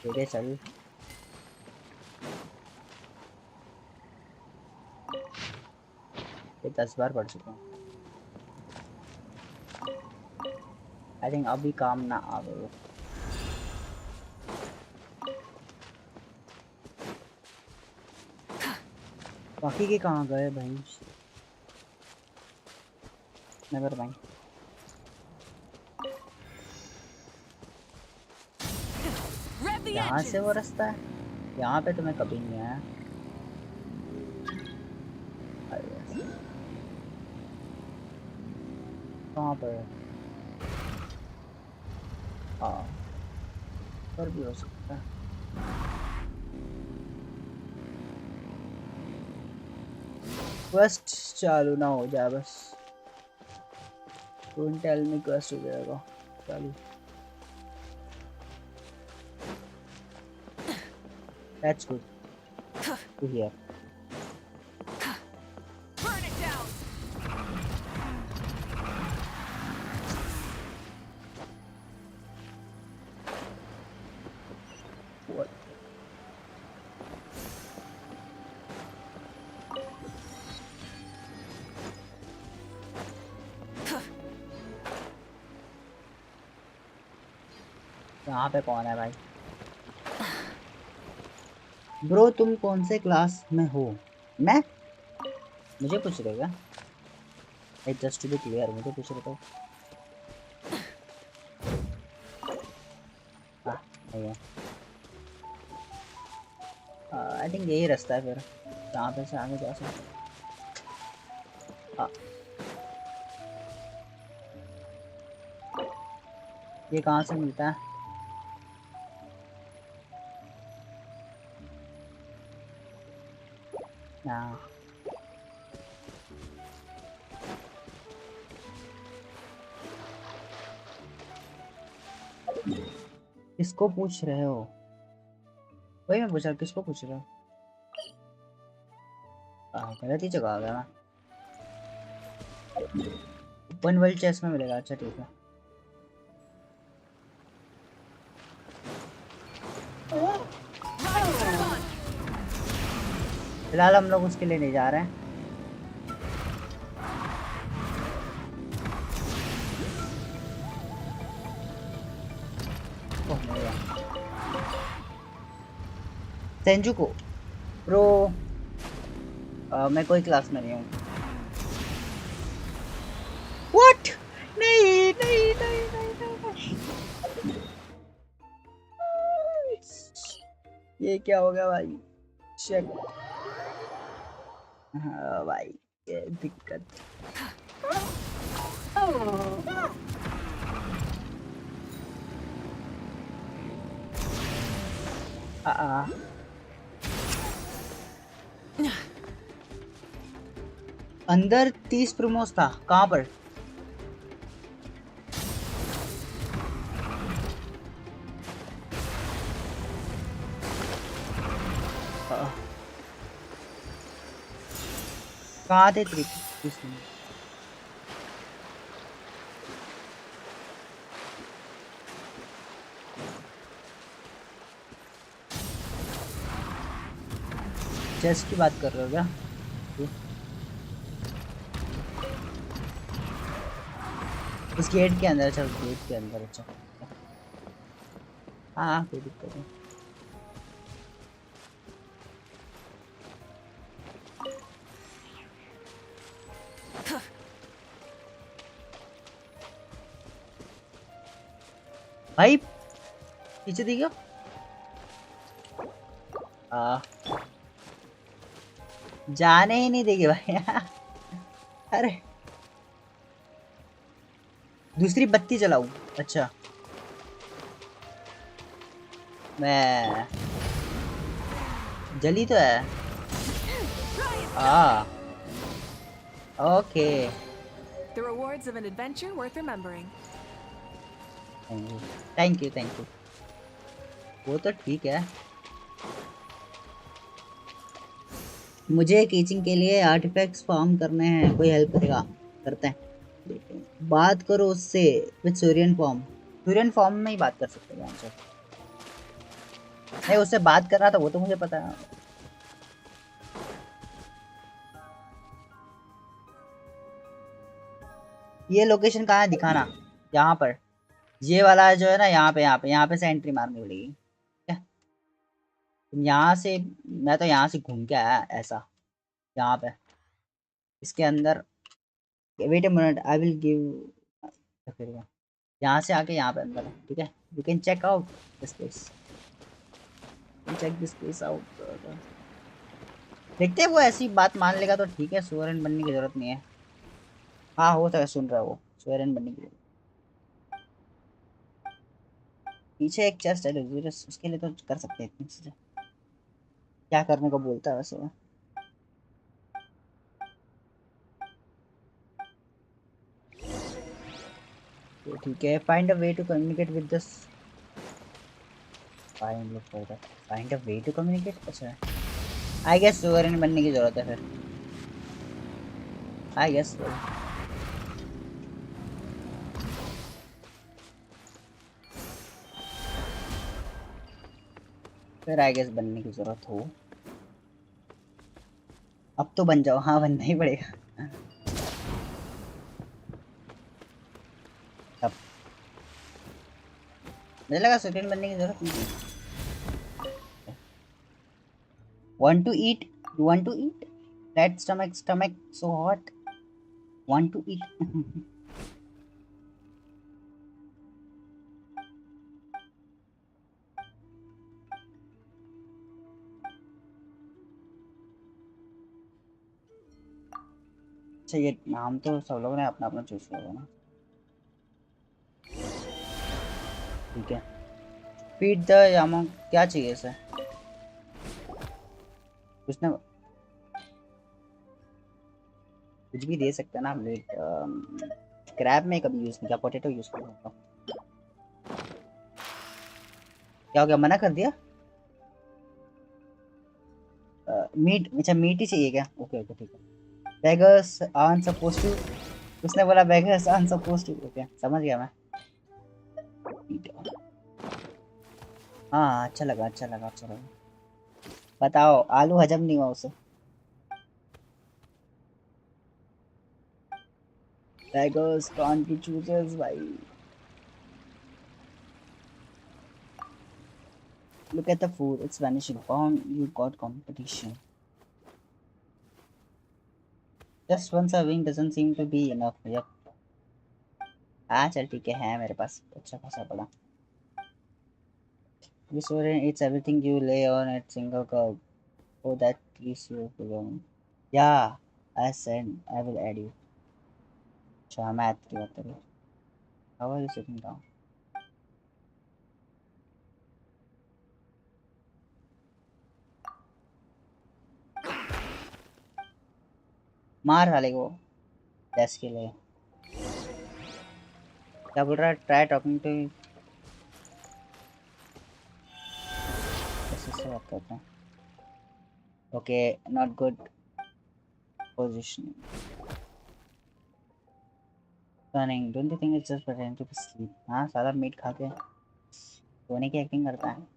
तेरे चल। ये 10 बार पढ़ चुका हूँ। आई थिंक अभी काम ना आवे वो। बाकी के कहाँ गए भाई? Never mind. Rev the यहाँ से engines. वो रास्ता है, यहाँ पे तो मैं कभी नहीं आया। कहाँ पर है? हाँ, पर भी हो सकता है। क्वेस्ट चालू ना हो जाए बस। डोंट टेल मी क्वेस्ट हो जाएगा चालू। That's good to hear. Burn it down. What? यहाँ पे कौन है भाई? ब्रो तुम कौन से क्लास में हो? मैं? मुझे पूछ रहे क्या? जस्ट टू बी क्लियर, मुझे पूछ रहे तो। हाँ, नहीं है। आई थिंक यही रास्ता है फिर, जहाँ पे से आगे जा सकते। हाँ, ये कहाँ से मिलता है? हाँ, किसको पूछ रहे हो? वही मैं पूछ रहा, किसको पूछ रहे हो? गलत ही जगह आ गया मैं। ओपन वर्ल्ड चेस में मिलेगा, अच्छा ठीक है। Rise with the sun. फिलहाल हम लोग उसके लिए नहीं जा रहे हैं। ओह, नहीं है। सेंजू को प्रो मैं कोई क्लास में नहीं हूँ। What? नहीं नहीं नहीं नहीं नहीं, नहीं। ये क्या हो गया भाई? शिट। हाँ भाई, ये दिक्कत। आ अंदर 30 प्रोमोस था, कहाँ पर? आ, कहाँ थे 30? चेस्ट की बात कर रहे हो क्या? उस गेट के अंदर? अच्छा, उस गेट के अंदर। अच्छा हाँ, कोई दिक्कत नहीं। भाई पीछे देखियो। आ जाने ही नहीं देंगे भाई। अरे दूसरी बत्ती जलाऊं? अच्छा मैं जली तो है। आ okay. The rewards of an adventure worth remembering. Thank you thank you thank you. वो तो ठीक है। मुझे कीचिंग के लिए आर्टिफैक्ट्स फार्म करने हैं, कोई हेल्प करेगा? करते हैं, देखते हैं। बात करो उससे with Suryan form. Suryan form में ही बात कर सकते हैं हमसे। नहीं, उससे बात कर रहा था वो तो मुझे पता है। ये लोकेशन कहाँ है दिखाना? यहाँ पर ये वाला जो है ना, यहाँ पे से एंट्री मारनी पड़ेगी। क्या तुम यहाँ से? मैं तो यहाँ से घूम के आया ऐसा। यहाँ पे इसके अंदर wait a minute, I will give. फिर यहाँ से आके यहाँ पे अंदर है, ठीक है। You can check out this place, check this place out. देखते हैं, वो ऐसी बात मान लेगा तो ठीक है, सुवरेन बनने की जरूरत नहीं है। हाँ हो सकता है सुन रहा है वो, सुवरेन बनने की जरूरत। पीछे एक चेस्ट है लग्जूरियस, उसके लिए तो कर सकते हैं इतनी चीजें। क्या करने को बोलता है वैसे वो? तो ठीक है, find a way to communicate with this. Find a way to communicate. अच्छा आई गेस सुवरेन बनने की जरूरत है फिर, आई गेस। फिर आई गेस बनने की जरूरत हो। अब तो बन जाओ। हाँ बनना ही पड़ेगा। अब मुझे लगा सुवरेन बनने की जरूरत नहीं है। Want to eat? You want to eat? That stomach so hot. Want to eat? अच्छा ये नाम तो सब लोगों ने अपना अपना चूज किया होगा ना। ठीक है, फीड द यामो। क्या चाहिए इसे? उसने कुछ भी दे सकता है ना। क्रैब में कभी यूज नहीं किया, पोटैटो यूज कर सकता हूँ। क्या हो गया, मना कर दिया? मीट? अच्छा मीट ही चाहिए क्या? ओके ओके ठीक है। Beggars are supposed to. उसने बोला beggars are supposed to. Okay समझ गया मैं। हाँ अच्छा लगा अच्छा लगा अच्छा लगा। बताओ आलू हजम नहीं हुआ उसे? beggars can't be choosers भाई। Look at the food, it's vanishing. Found you got competition. Just one serving doesn't seem to be enough. Yep. हाँ चल ठीक है मेरे पास अच्छा खासा पड़ा। This one eats everything you lay on at single curve. Oh, that is your belong. Yeah, I send. I will add you. अच्छा मैं add की बात कर रही हूँ. How are you sitting down? मार वाले को डेस्क के लिए. क्या बोल रहा है? Try talking to. इससे बात करते हैं. Okay, not good position. Stunning. Don't you think it's just pretending to sleep? हाँ सारा मीट खा के सोने की एक्टिंग करता है.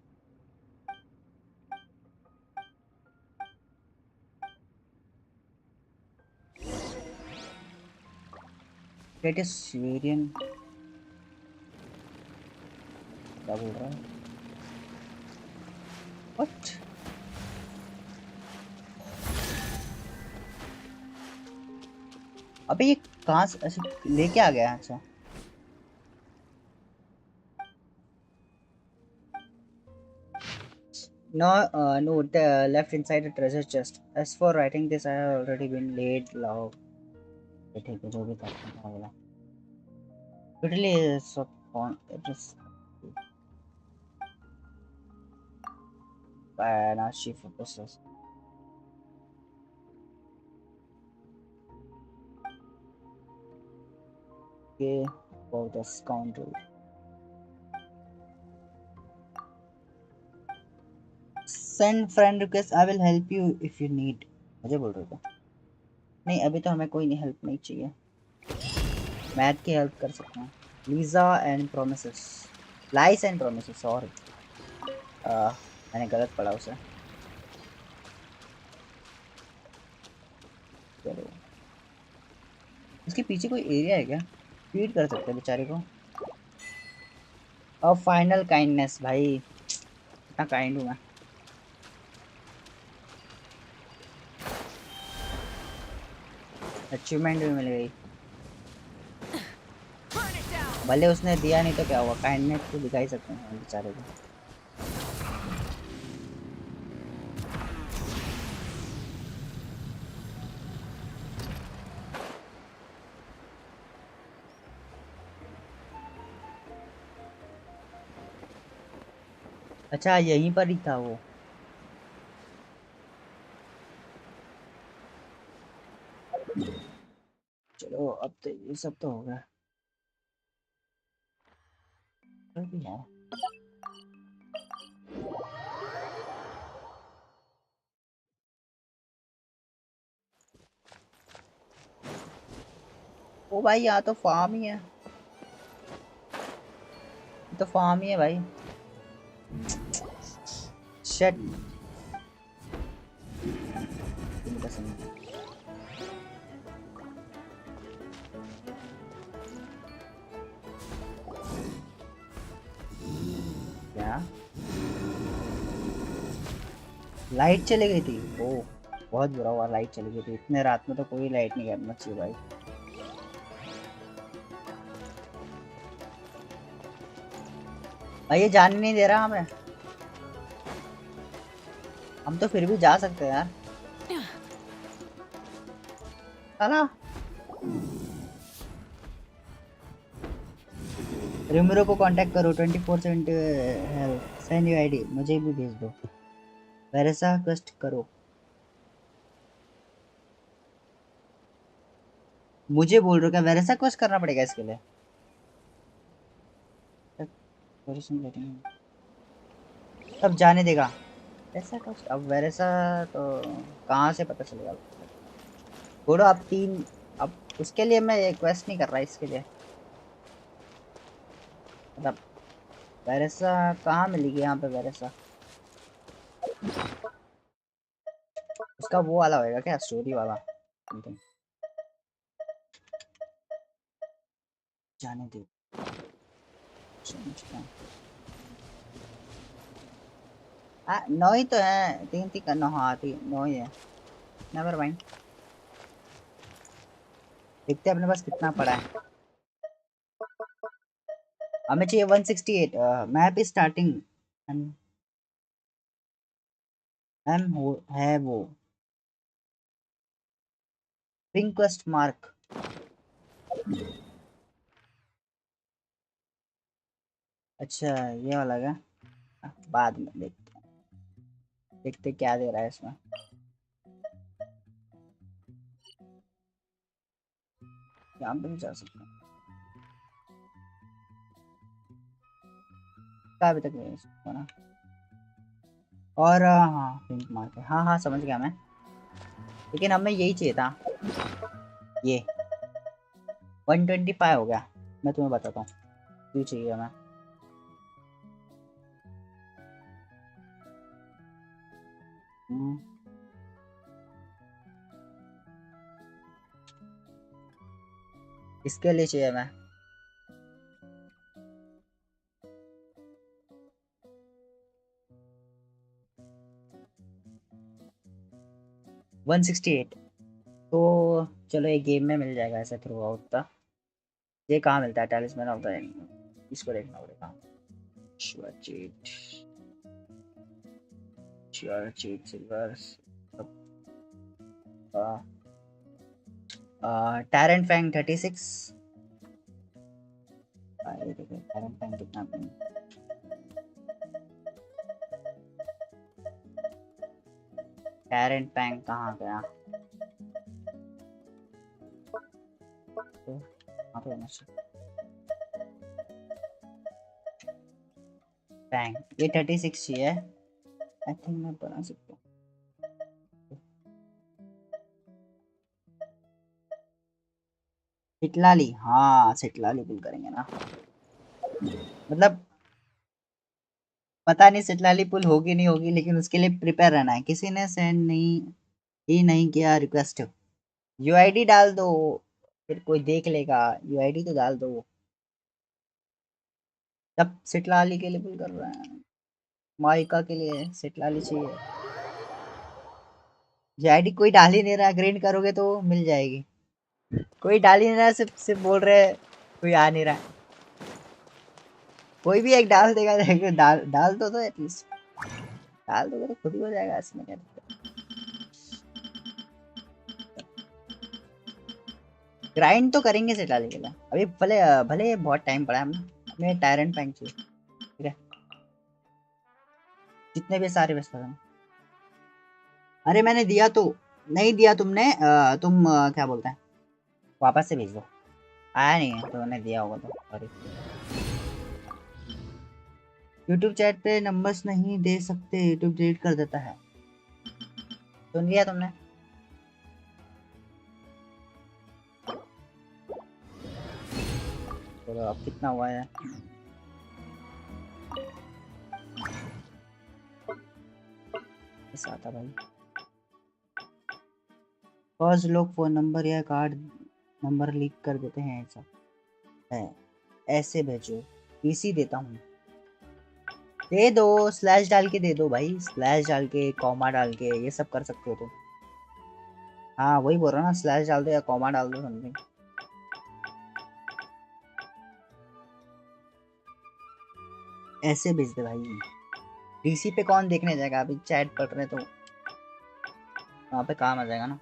Get a Syrian. क्या बोल रहा है? What? अबे ये कहाँ से ऐसे लेके आ गया? अच्छा no, no, left inside the treasure chest. As for writing this, I have already been laid low. ठीक है जो भी था मैं बोला. Literally so on it is now she focuses. Okay, for the scoundrel. Send friend request. I will help you if you need. मुझे बोल रहे थे. नहीं अभी तो हमें कोई नहीं हेल्प नहीं चाहिए. मैथ की हेल्प कर सकते हैं. Lisa and promises. Lies and promises. Sorry मैंने गलत पढ़ा उसे. चलो इसके पीछे कोई एरिया है क्या? फीड कर सकते हैं बेचारे को. और फाइनल काइंडनेस. भाई कितना काइंड हूँ मैं. अचीवमेंट भी मिल गई. भले उसने दिया नहीं तो क्या हुआ. काइंडनेस तो दिखा ही सकते हैं बेचारे को. अच्छा यहीं पर ही था वो. चलो अब तो ये सब तो हो गया. ओ भाई यहाँ तो फार्म ही है. तो फार्म ही है भाई. शिट. क्या लाइट चली गई थी? ओ बहुत बुरा हुआ. लाइट चली गई थी. इतने रात में तो कोई लाइट नहीं करना चाहिए भाई. भाई ये जाने नहीं दे रहा हमें. हम तो फिर भी जा सकते हैं यार. साला रिमरो को कांटेक्ट करो. 24/7 हेल्प. Send you ID. मुझे भी भेज दो. वैसा क्वेस्ट करो. मुझे बोल रहे हो क्या? वैसा क्वेस्ट करना पड़ेगा इसके लिए? अब जाने देगा ऐसा क्वेस्ट. अब वैसा तो कहाँ से पता चलेगा? बोलो अब 3. अब उसके लिए मैं क्वेस्ट नहीं कर रहा. इसके लिए मतलब वैसा कहाँ मिलेगी यहाँ पे? वैसा उसका वो वाला होएगा क्या? स्टोरी वाला समथिंग. जाने दे. नौ ही तो है. 3 करना. हाँ 9 ही है. Never mind. देखते हैं अपने पास कितना पड़ा है. हमें चाहिए 168. Map starting. एम हो है वो रिक्वेस्ट मार्क। अच्छा ये वाला क्या? बाद में देखते क्या दे रहा है इसमें। यहाँ पे नहीं जा सकते क्या अभी तक नहीं है ना। और हाँ पिंक मार्क है, हाँ हाँ समझ गया मैं, लेकिन हमें यही चाहिए था। ये 125 हो गया। मैं तुम्हें बताता हूँ क्यों चाहिए हमें। हम्म, इसके लिए चाहिए हमें। वन 168। तो चलो ये गेम में मिल जाएगा ऐसा थ्रू आउट था। ये कहाँ मिलता है टैलिस्मैन ऑफ द एंड, इसको देखना पड़ेगा। Sure cheat, sure cheat silver torrent fang 36। Torrent fang कितना? टैरेंट फैंग कहाँ गया? तो यहाँ पे होना चाहिए। फैंग ये 36 ही है। आई थिंक मैं बना सकता हूँ। सिटलाली, हाँ सिटलाली पुल करेंगे ना। मतलब पता नहीं सिटलाली पुल होगी नहीं होगी, लेकिन उसके लिए प्रिपेयर रहना है। किसी ने सेंड नहीं ही नहीं किया रिक्वेस्ट। यूआईडी डाल दो, फिर कोई देख लेगा। यूआईडी तो डाल दो। तब सिटलाली के लिए पुल कर रहे हैं, माइका के लिए सिटलाली चाहिए। यूआईडी कोई डाल ही नहीं रहा, ग्रीन करोगे तो मिल जाएगी। कोई डाल ही नहीं रहा, सिर्फ सिर्फ बोल रहे हैं कोई आ नहीं रहा। कोई भी एक डाल देगा, डाल डाल दो एटलीस्ट। डाल दोगे तो खुद ही हो जाएगा इसमें क्या दिक्कत। ग्राइंड तो करेंगे सिटलाली के लिए अभी, भले भले बहुत टाइम पड़ा है हमें टायरेंट पैंक चाहिए। ठीक है जितने भी सारे व्यस्त हैं। अरे मैंने दिया तो नहीं दिया तुमने, तुम क्या बोलते हैं, वापस से भेज दो। आया नहीं है तो मैंने दिया होगा तो सॉरी। यूट्यूब चैट पे नंबर्स नहीं दे सकते, यूट्यूब डिलीट कर देता है। सुन लिया तुमने? चलो अब कितना हुआ है? ऐसा आता भाई, फर्स्ट लोग फोन नंबर या कार्ड नंबर लीक कर देते हैं, ऐसा है। ऐसे भेजो, पीसी देता हूँ। दे दो, स्लैश डाल के दे दो भाई, स्लैश डाल के कॉमा डाल के ये सब कर सकते हो तुम। हाँ वही बोल रहा ना, स्लैश डाल दो या कॉमा डाल दो समथिंग। ऐसे भेज दे भाई। डीसी पे कौन देखने जाएगा, अभी चैट पढ़ रहे तो वहाँ पे काम आ जाएगा ना।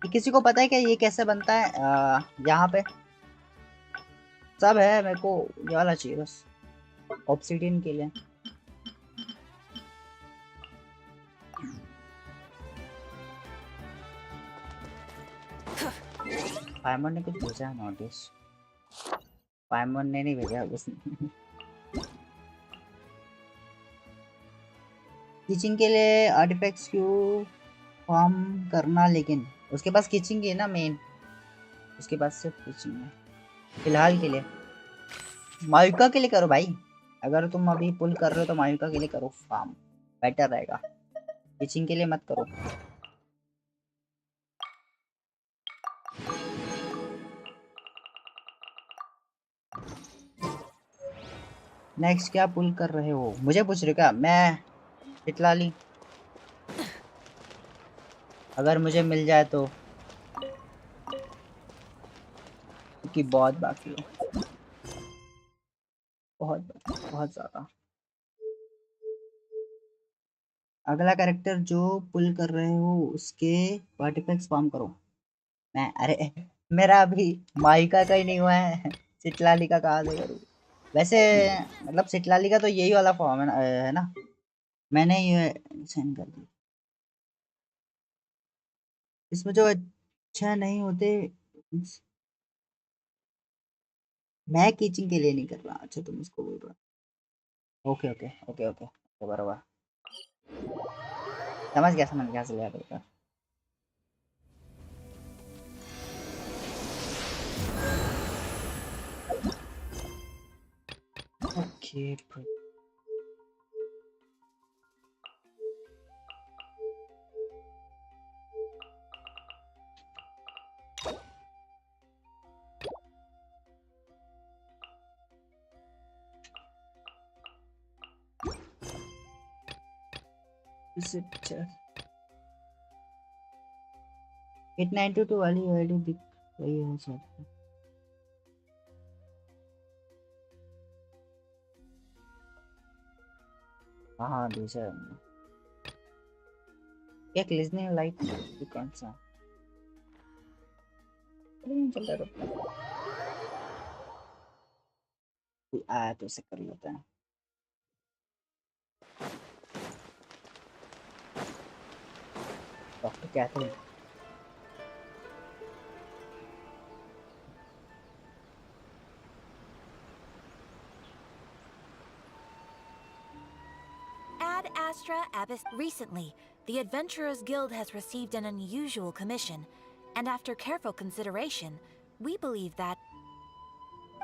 किसी को पता है क्या ये कैसे बनता है? यहाँ पे सब है, मेरे को ये वाला चाहिए बस ऑब्सिडियन के लिए। फाइमन ने कुछ भेजा है नोटिस। फाइमन ने नहीं भेजा उसने। किचिंग के लिए आर्टिफैक्ट्स क्यों फॉर्म करना, लेकिन उसके पास किचिंग है ना मेन, उसके पास सिर्फ किचिंग है फिलहाल के लिए। मायुका के लिए करो भाई, अगर तुम अभी पुल कर रहे हो तो मायुका के लिए करो फार्म, बेटर रहेगा। किचिंग के लिए मत करो। नेक्स्ट क्या पुल कर रहे हो? मुझे पूछ रहे हो क्या? मैं चितलाली, अगर मुझे मिल जाए तो, क्योंकि बहुत बाकी है, बहुत बाकी, बहुत ज्यादा। अगला कैरेक्टर जो पुल कर रहे हो उसके आर्टिफैक्ट स्पैम करो। मैं अरे मेरा अभी माइका का ही नहीं हुआ है, चितलाली का कहाँ से करूँ? वैसे मतलब चितलाली का तो यही वाला फॉर्म है ना? मैंने ये सेंड कर दी। इसमें जो अच्छा नहीं होते, मैं कीचिंग के लिए नहीं कर रहा। अच्छा तुम इसको बोल रहा। ओके ओके ओके ओके, बराबर। समझ गया चल यार। ओके अच्छा, 892 वाली आईडी दिख रही है शायद। हाँ हाँ दूसरा एक लिजनिंग लाइट कौन सा नहीं चल रहा, रुक कोई आया तो उसे कर लेते हैं। Doctor Katherine, Ad Astra Abyss. Recently, the Adventurers Guild has received an unusual commission, and after careful consideration, we believe that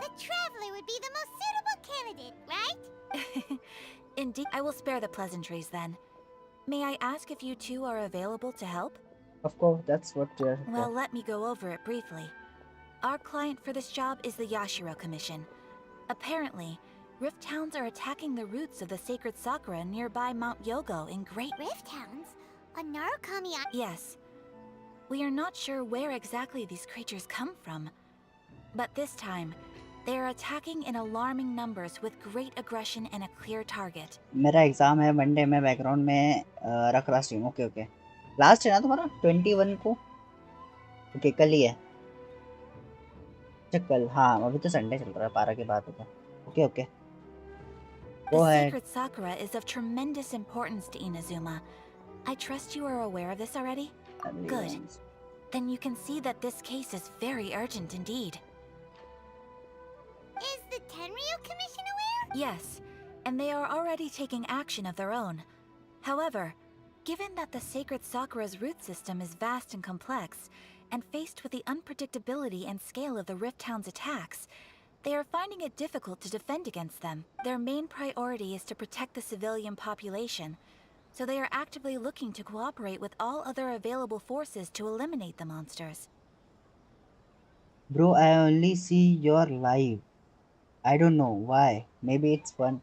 The Traveler would be the most suitable candidate, right? indeed. I will spare the pleasantries then. May I ask if you two are available to help? of course that's what we are Well, let me go over it briefly. Our client for this job is the Yashiro Commission. Apparently, Rift Towns are attacking the roots of the sacred sakura nearby Mount Yogo in Great... Rift Hounds? On Narukami Island? Yes. We are not sure where exactly these creatures come from. But this time, they are attacking in alarming numbers with great aggression and a clear target. मेरा exam है Monday में, background में रख रहा stream. Okay okay, last है ना तुम्हारा 21 को? ओके कल ही है। अच्छा कल, हाँ अभी तो संडे चल रहा है, 12 के बाद होगा। Okay okay The go ahead। sacred sakura is of tremendous importance to Inazuma. I trust you are aware of this already? Good. Then you can see that this case is very urgent indeed. Is the Tenryu Commission aware? Yes, and they are already taking action of their own. However, given that the sacred sakura's root system is vast and complex, and faced with the unpredictability and scale of the Rift Town's attacks, they are finding it difficult to defend against them. Their main priority is to protect the civilian population, so they are actively looking to cooperate with all other available forces to eliminate the monsters. Bro, I only see your live. I don't know why. Maybe it's fun.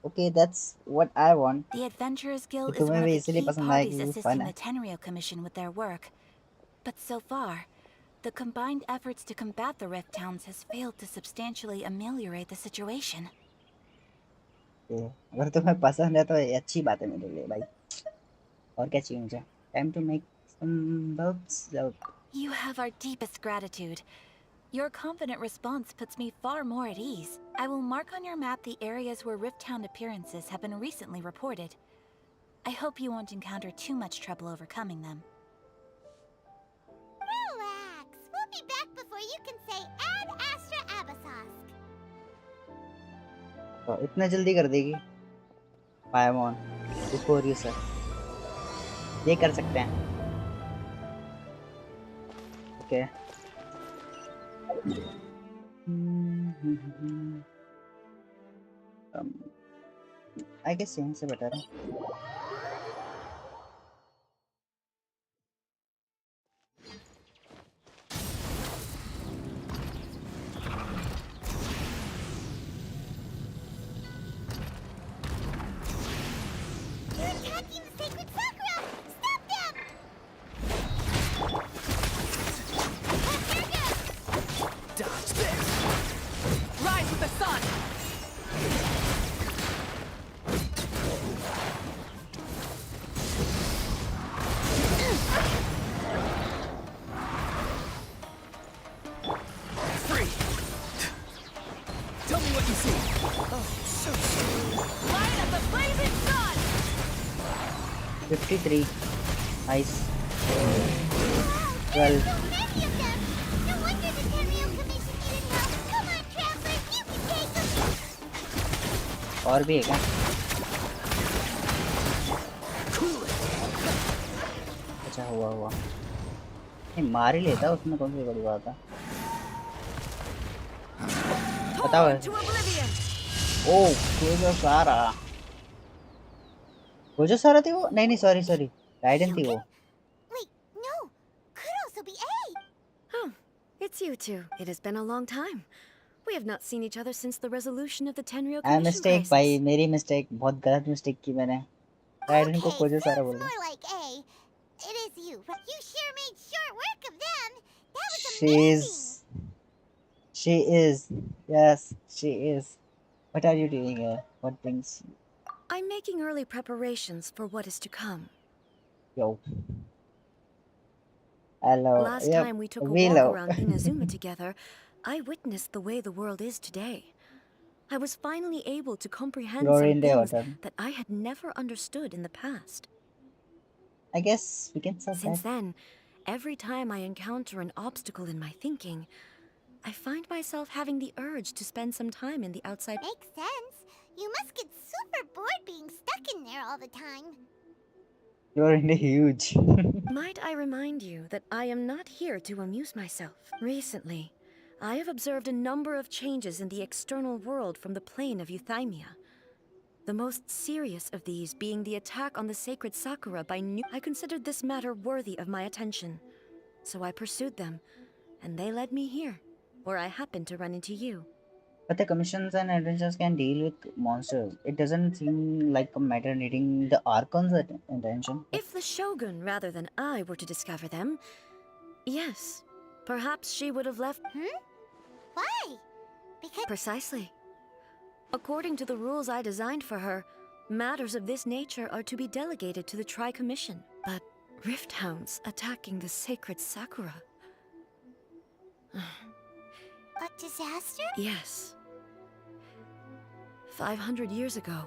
Okay, that's what I want. The Adventurers कि Guild is तुम्हें one of भी the इसलिए key पसंद आया parties क्योंकि fun assisting है। the Tenryu Commission with their work. But so far, the combined efforts to combat the Rift Towns has failed to substantially ameliorate the situation. Okay, अगर तुम्हें पसंद है तो ये अच्छी बात है मेरे लिए भाई। और क्या चाहिए मुझे? Time to make some bulbs out. You have our deepest gratitude. Your confident response puts me far more at ease. I will mark on your map the areas where Rift Town appearances have been recently reported. I hope you won't encounter too much trouble overcoming them. Relax. We'll be back before you can say Ad Astra Abyssosque. तो इतना जल्दी कर देगी? Paimon, before you sir. ये कर सकते हैं। Okay. I guess यहाँ से better है। with the sun. Free! Tell me what you see. Oh, so sorry. Light of the blazing sun. 53. Nice. Wow, 12. so many of them! No wonder the Tenryou Commission needed help. Come on, travelers, you can take them! और भी है क्या? अच्छा हुआ नहीं मार ही लेता उसमें कौन सी बड़ी बात है बताओ To oblivion. ओ वो जो सारा थी वो नहीं सॉरी राइडन थी वो Wait, no! Could also be A! Oh, it's you two. It has been a long time. We have not seen each other since the resolution of the Tenryou I Commission mistake crisis. भाई मेरी mistake बहुत गलत mistake की मैंने ridden को Okay, खोजो सारा sounds बोला more like A. It is you. You sure made short work of them. That was she amazing. is yes she is what are you doing here what brings I'm making early preparations for what is to come. yo hello Last yep time we took a we walk love around Inazuma together, I witnessed the way the world is today. I was finally able to comprehend You're some in the things water. that I had never understood in the past. I guess we can say Since that then, every time I encounter an obstacle in my thinking, I find myself having the urge to spend some time in the outside. Makes sense. You must get super bored being stuck in there all the time. you're in the huge Might I remind you that I am not here to amuse myself. Recently, I have observed a number of changes in the external world from the plane of Euthymia. The most serious of these being the attack on the sacred Sakura by I considered this matter worthy of my attention. So I pursued them, and they led me here, where I happened to run into you. but the commissions and adventures can deal with monsters it doesn't seem like a matter needing the archon's attention If the Shogun rather than I were to discover them, yes, perhaps she would have left. Why? Because Precisely. According to the rules I designed for her, matters of this nature are to be delegated to the Tri-Commission. But Rift Hounds attacking the sacred Sakura. a disaster? Yes. 500 years ago,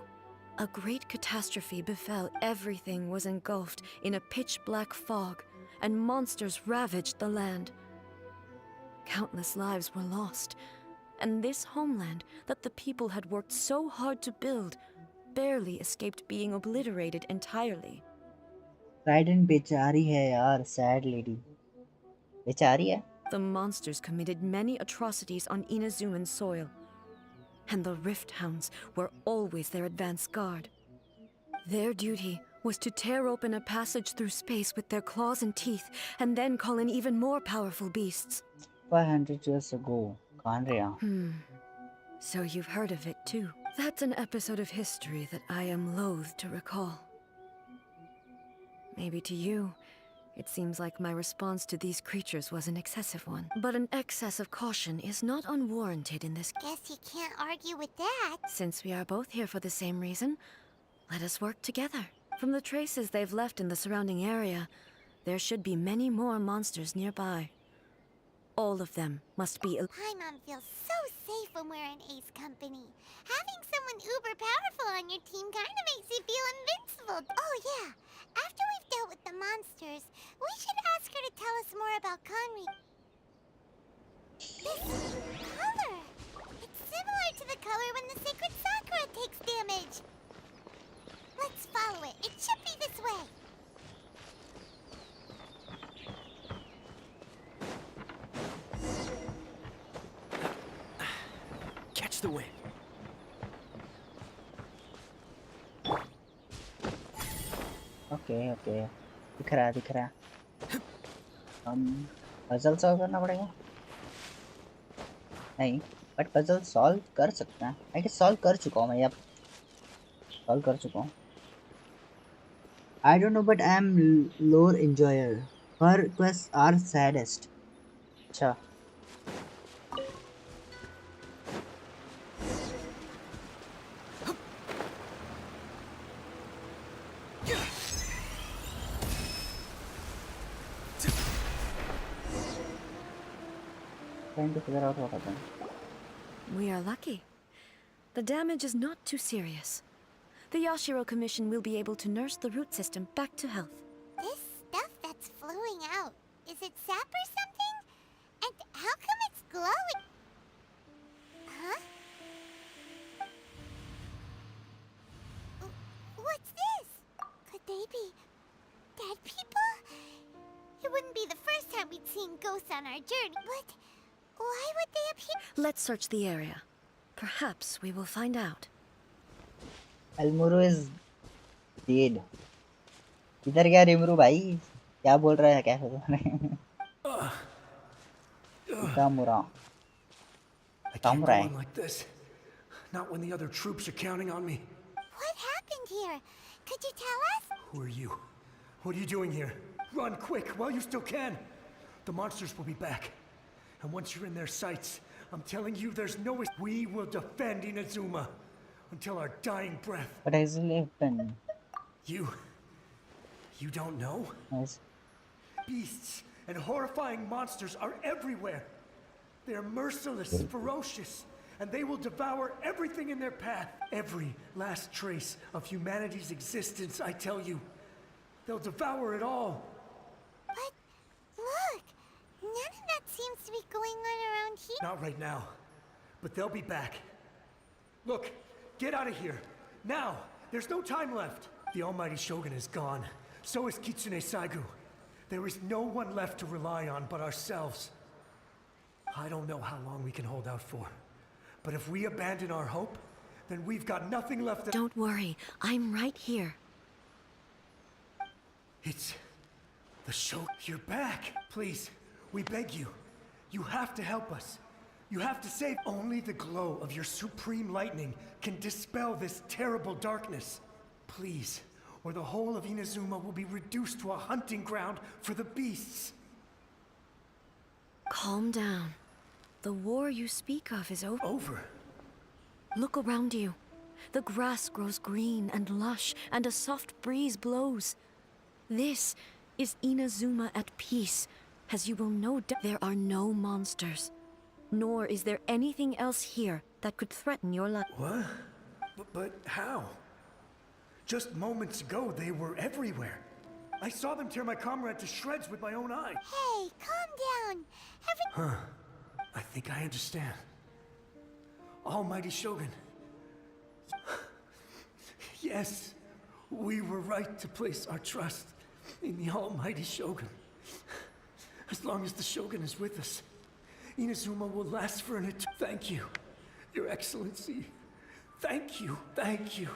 a great catastrophe befell. Everything was engulfed in a pitch-black fog, and monsters ravaged the land. Countless lives were lost, and this homeland that the people had worked so hard to build barely escaped being obliterated entirely. Ridden बेचारी है यार sad lady बेचारी है The monsters committed many atrocities on Inazuman soil, and the Rift Hounds were always their advance guard. Their duty was to tear open a passage through space with their claws and teeth, and then call in even more powerful beasts. 500 years ago कहाँ रहा So you've heard of it too. That's an episode of history that I am loath to recall. Maybe to you, it seems like my response to these creatures was an excessive one. But an excess of caution is not unwarranted in this. Guess you can't argue with that. Since we are both here for the same reason, let us work together. From the traces they've left in the surrounding area, there should be many more monsters nearby. All of them must be. Paimon feels so safe when we're in Ace company. Having someone uber powerful on your team kind of makes you feel invincible. Oh yeah, after we've dealt with the monsters, we should ask her to tell us more about Conry. This color! It's similar to the color when the sacred Sakura takes damage. Let's follow it. It should be this way. Catch the wind. Okay दिख रहा हम puzzle solve करना पड़ेगा नहीं but puzzle solve कर सकते हैं I guess solve कर चुका हूँ मैं अब सॉल्व कर चुका हूँ I don't know but I am lore enjoyer her quest are saddest अच्छा trying to figure out what happened. We are lucky. The damage is not too serious. The Yashiro Commission will be able to nurse the root system back to health. This stuff that's flowing out, is it sap or something? And how come it's glowing? Huh? What's this? Could they be dead people? It wouldn't be the first time we'd seen ghosts on our journey, but why would they appear? Let's search the area. Perhaps we will find out. Almuro is dead. इधर क्या रिमरू भाई क्या बोल रहा है क्या Ikamura. I can't go on like this. Not when the other troops are counting on me. What happened here? Could you tell us? Who are you? What are you doing here? Run quick while you still can. The monsters will be back. And once you're in their sights, I'm telling you there's no way we will defend Inazuma until our dying breath. What has happened? You don't know? Yes. Beasts and horrifying monsters are everywhere. They're merciless, ferocious, and they will devour everything in their path. Every last trace of humanity's existence, I tell you. They'll devour it all. But look, none of that seems to be going on around here. Not right now, but they'll be back. Look, get out of here. Now! There's no time left. The almighty Shogun is gone. So is Kitsune Saigu. There is no one left to rely on but ourselves. I don't know how long we can hold out for. But if we abandon our hope, then we've got nothing left to— Don't worry, I'm right here. It's the show. You're back. Please, we beg you. You have to help us. You have to save. Only the glow of your supreme lightning can dispel this terrible darkness. Please, or the whole of Inazuma will be reduced to a hunting ground for the beasts. Calm down. The war you speak of is over. Over? Look around you. The grass grows green and lush, and a soft breeze blows. This is Inazuma at peace, as you will no doubt. There are no monsters, nor is there anything else here that could threaten your life. What? But how? Just moments ago, they were everywhere. I saw them tear my comrade to shreds with my own eyes. Hey, calm down. I think I understand. Almighty Shogun. Yes, we were right to place our trust in the Almighty Shogun. As long as the Shogun is with us, Inazuma will last for an eternity. Thank you, Your Excellency. Thank you, thank you.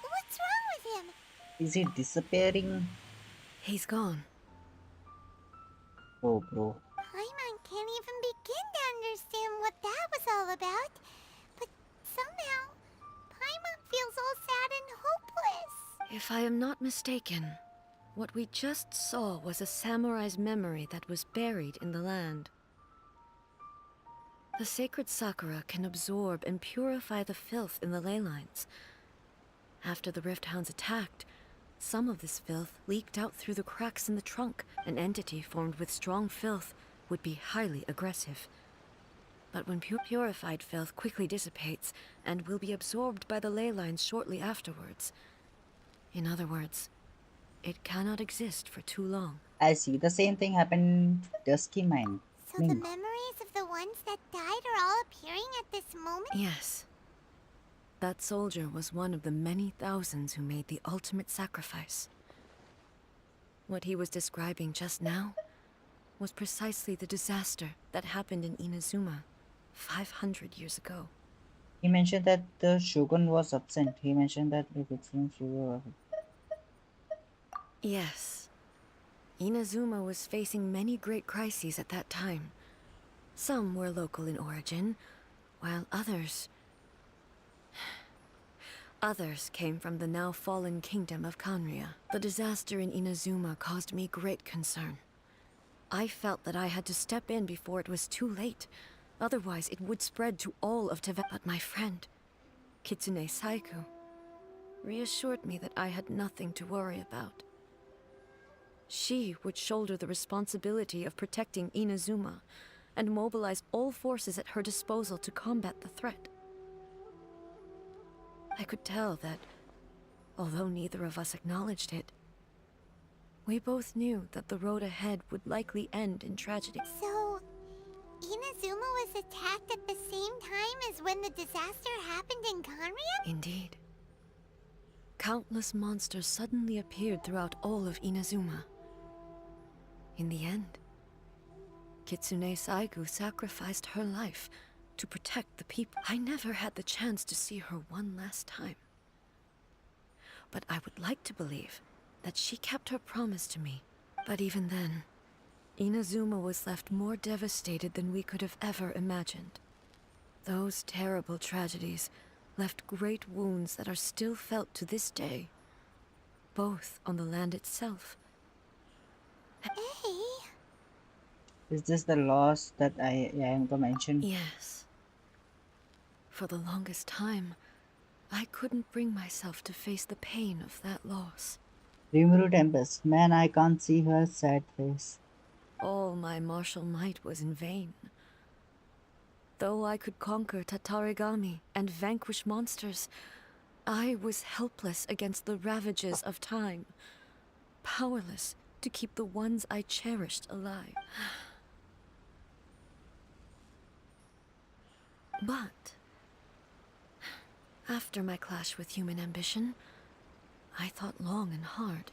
What's wrong with him? Is he disappearing? He's gone. Oh, bro. Paimon can't even begin to understand what that was all about. But somehow, Paimon feels all sad and hopeless. If I am not mistaken, what we just saw was a samurai's memory that was buried in the land. The sacred sakura can absorb and purify the filth in the ley lines. After the Rift Hounds attacked, some of this filth leaked out through the cracks in the trunk. An entity formed with strong filth would be highly aggressive. But when purified filth quickly dissipates and will be absorbed by the ley lines shortly afterwards. In other words, it cannot exist for too long. I see. The same thing happened to Dusky Mine. So the memories of the ones that died are all appearing at this moment? Yes. That soldier was one of the many thousands who made the ultimate sacrifice. What he was describing just now was precisely the disaster that happened in Inazuma 500 years ago. He mentioned that the Shogun was absent. He mentioned that the Shogun. Yes. Inazuma was facing many great crises at that time. Some were local in origin, while others came from the now fallen kingdom of Kanria. The disaster in Inazuma caused me great concern. I felt that I had to step in before it was too late. Otherwise, it would spread to all of Teyvat. But my friend, Kitsune Saigu, reassured me that I had nothing to worry about. She would shoulder the responsibility of protecting Inazuma, and mobilize all forces at her disposal to combat the threat. I could tell that, although neither of us acknowledged it, we both knew that the road ahead would likely end in tragedy. So, Inazuma was attacked at the same time as when the disaster happened in Conria? Indeed. Countless monsters suddenly appeared throughout all of Inazuma. In the end, Kitsune Saigu sacrificed her life to protect the people. I never had the chance to see her one last time. But I would like to believe that she kept her promise to me. But even then, Inazuma was left more devastated than we could have ever imagined. Those terrible tragedies left great wounds that are still felt to this day, both on the land itself. Hey, Is this the loss that I am to mention? Yes. For the longest time, I couldn't bring myself to face the pain of that loss. Rimuru Tempest. Man, I can't see her sad face. All my martial might was in vain. Though I could conquer Tatarigami and vanquish monsters, I was helpless against the ravages of time, powerless to keep the ones I cherished alive. But after my clash with human ambition, I thought long and hard.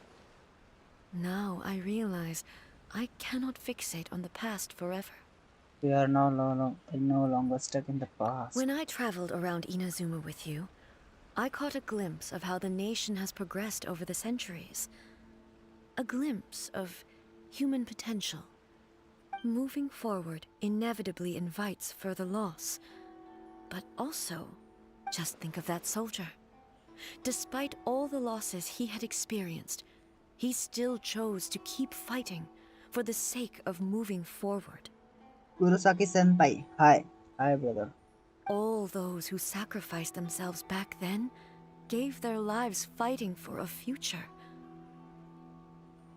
Now I realize I cannot fixate on the past forever. We are no longer stuck in the past. When I traveled around Inazuma with you, I caught a glimpse of how the nation has progressed over the centuries. A glimpse of human potential. Moving forward inevitably invites further loss. But also, just think of that soldier. Despite all the losses he had experienced, he still chose to keep fighting for the sake of moving forward. Kurosaki Senpai. Hi. Hi, brother. All those who sacrificed themselves back then gave their lives fighting for a future.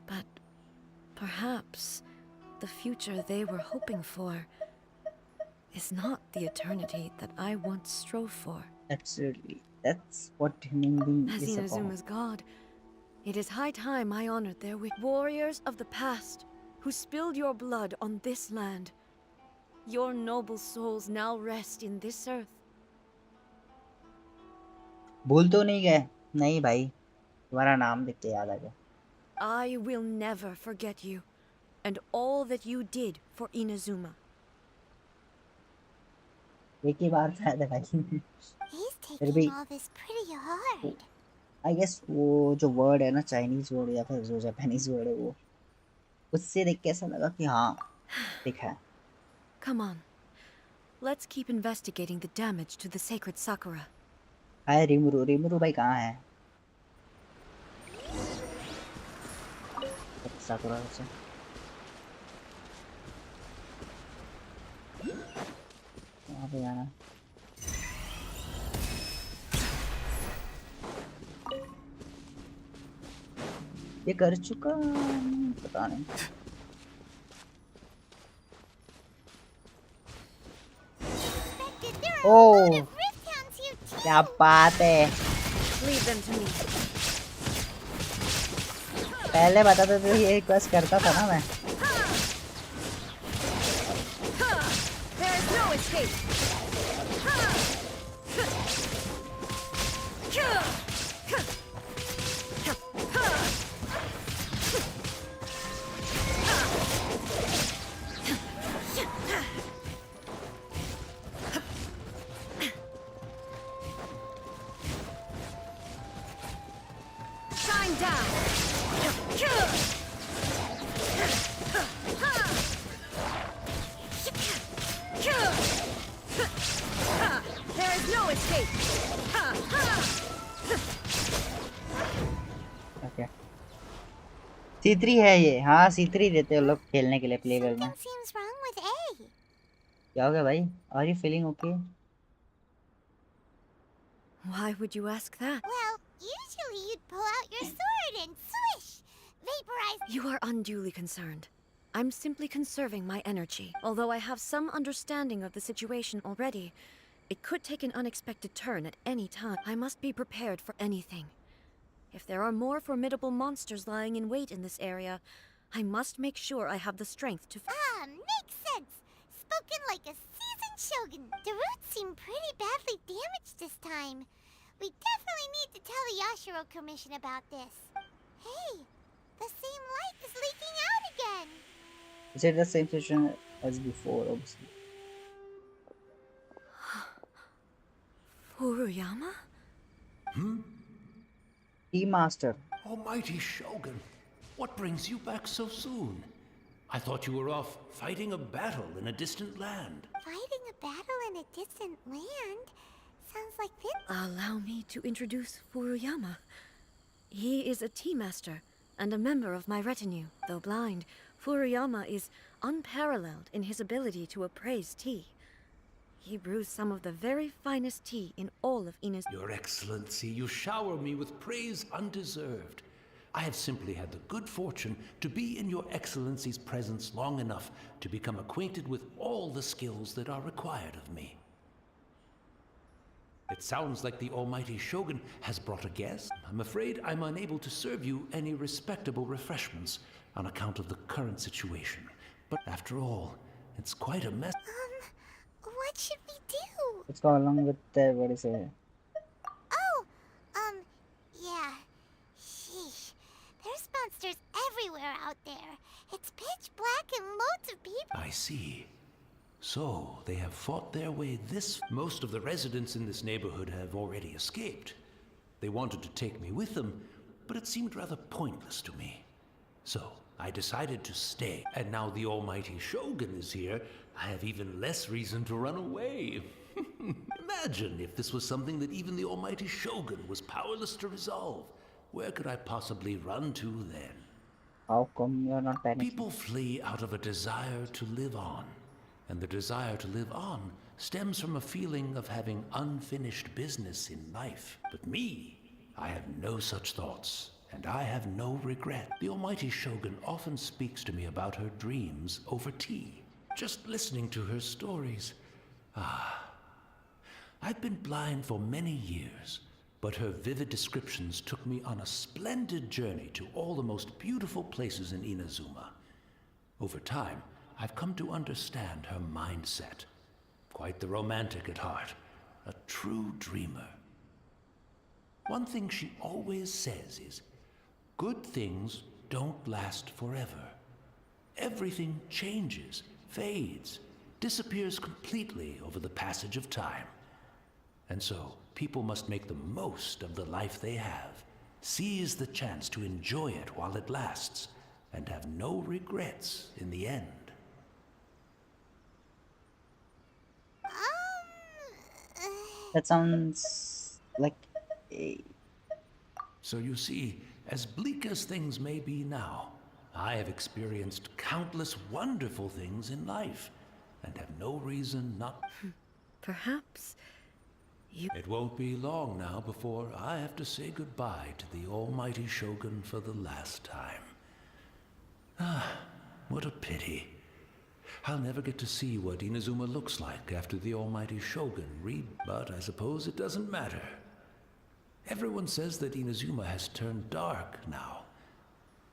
But perhaps the future they were hoping for is not the eternity that I once strove for. Absolutely. That's what human being As is about. Inazuma's god, it is high time I honored their warriors of the past who spilled your blood on this land. Your noble souls now rest in this earth. भूल तो नहीं गए? नहीं भाई, तुम्हारा नाम देख के याद आ गया. I will never forget you and all that you did for Inazuma. एक ही बार शायद है भाई. he's फिर भी taking all this pretty hard. I guess वो जो वर्ड है ना, चाइनीज वर्ड या फिर जो जापानीज वर्ड है, वो उससे देख के ऐसा लगा कि हाँ दिखा है. Come on. Let's keep investigating the damage to the sacred Sakura. हाय रिमुरू. रिमुरू भाई कहाँ है? साकुरा से वहाँ पे जाना. ये कर चुका पता नहीं. ओह क्या बात है. Leave them to me. पहले बताते तो ये रिक्वेस्ट करता था ना मैं. There is no escape. Shine down. There is no escape. Okay. C3 है ये. हाँ C3 देते हो लोग खेलने के लिए प्लेबल में. Something seems wrong with A. क्या हो गया भाई? Are you feeling okay? Why would you ask that? Well, usually you'd pull out your sword and swish! Vaporize. You are unduly concerned. I'm simply conserving my energy. Although I have some understanding of the situation already, it could take an unexpected turn at any time. I must be prepared for anything. If there are more formidable monsters lying in wait in this area, I must make sure I have the strength to... Makes sense. Spoken like a seasoned shogun. The roots seem pretty badly damaged this time. We definitely need to tell the Yashiro Commission about this. Hey, the same light is leaking out again. Is it the same situation as before, obviously? Furuyama? Tea Master. Almighty Shogun, what brings you back so soon? I thought you were off fighting a battle in a distant land. Fighting a battle in a distant land? Sounds like this. Allow me to introduce Furuyama. He is a tea master and a member of my retinue. Though blind, Furuyama is unparalleled in his ability to appraise tea. He brews some of the very finest tea in all of Inazuma. Your Excellency, you shower me with praise undeserved. I have simply had the good fortune to be in your Excellency's presence long enough to become acquainted with all the skills that are required of me. It sounds like the Almighty Shogun has brought a guest. I'm afraid I'm unable to serve you any respectable refreshments on account of the current situation. But after all, it's quite a mess. What should we do? Let's go along with the, what is it? Oh, yeah. Sheesh. There's monsters everywhere out there. It's pitch black and loads of people. I see. So, they have fought their way this... Most of the residents in this neighborhood have already escaped. They wanted to take me with them, but it seemed rather pointless to me. So, I decided to stay. And now the Almighty Shogun is here, I have even less reason to run away. Imagine if this was something that even the Almighty Shogun was powerless to resolve. Where could I possibly run to then? How come you're not panicking? People flee out of a desire to live on. And the desire to live on stems from a feeling of having unfinished business in life. But me, I have no such thoughts, and I have no regret. The Almighty Shogun often speaks to me about her dreams over tea. Just listening to her stories. I've been blind for many years, but her vivid descriptions took me on a splendid journey to all the most beautiful places in Inazuma. Over time, I've come to understand her mindset. Quite the romantic at heart, a true dreamer. One thing she always says is, good things don't last forever. Everything changes, fades, disappears completely over the passage of time. And so, people must make the most of the life they have, seize the chance to enjoy it while it lasts, and have no regrets in the end. That sounds like a... So you see, as bleak as things may be now, I have experienced countless wonderful things in life, and have no reason not... Perhaps you... It won't be long now before I have to say goodbye to the Almighty Shogun for the last time. What a pity. I'll never get to see what Inazuma looks like after the Almighty Shogun but I suppose it doesn't matter. Everyone says that Inazuma has turned dark now.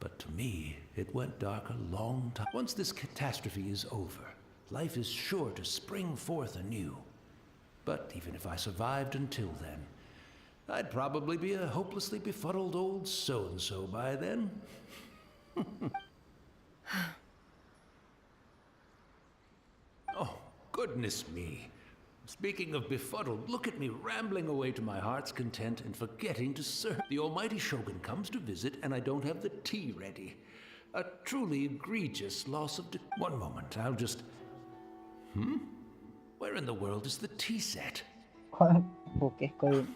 But to me, it went dark a long time. Once this catastrophe is over, life is sure to spring forth anew. But even if I survived until then, I'd probably be a hopelessly befuddled old so-and-so by then. Oh, goodness me. Speaking of befuddled, look at me rambling away to my heart's content and forgetting to serve. The Almighty Shogun comes to visit and I don't have the tea ready. A truly egregious loss of... One moment, I'll just... Where in the world is the tea set? Okay, कोई...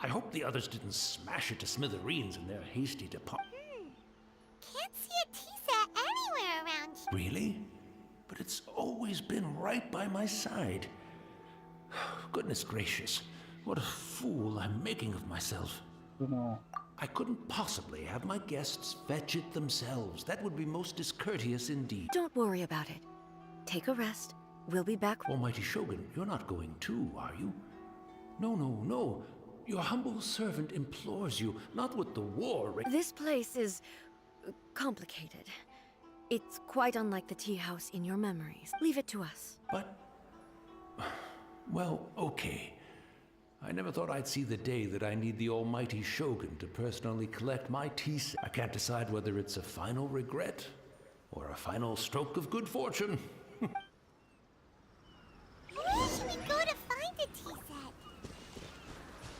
I hope the others didn't smash it to smithereens in their hasty departure. Can't see a tea set anywhere around here. Really? But it's always been right by my side. Goodness gracious, what a fool I'm making of myself. You know, I couldn't possibly have my guests fetch it themselves. That would be most discourteous indeed. Don't worry about it. Take a rest. We'll be back. Almighty Shogun, you're not going too, are you? No, no, no. Your humble servant implores you, not with the war. This place is complicated. It's quite unlike the tea house in your memories. Leave it to us. But, well, okay. I never thought I'd see the day that I need the almighty Shogun to personally collect my tea set. I can't decide whether it's a final regret or a final stroke of good fortune. Where should we go to find a tea set?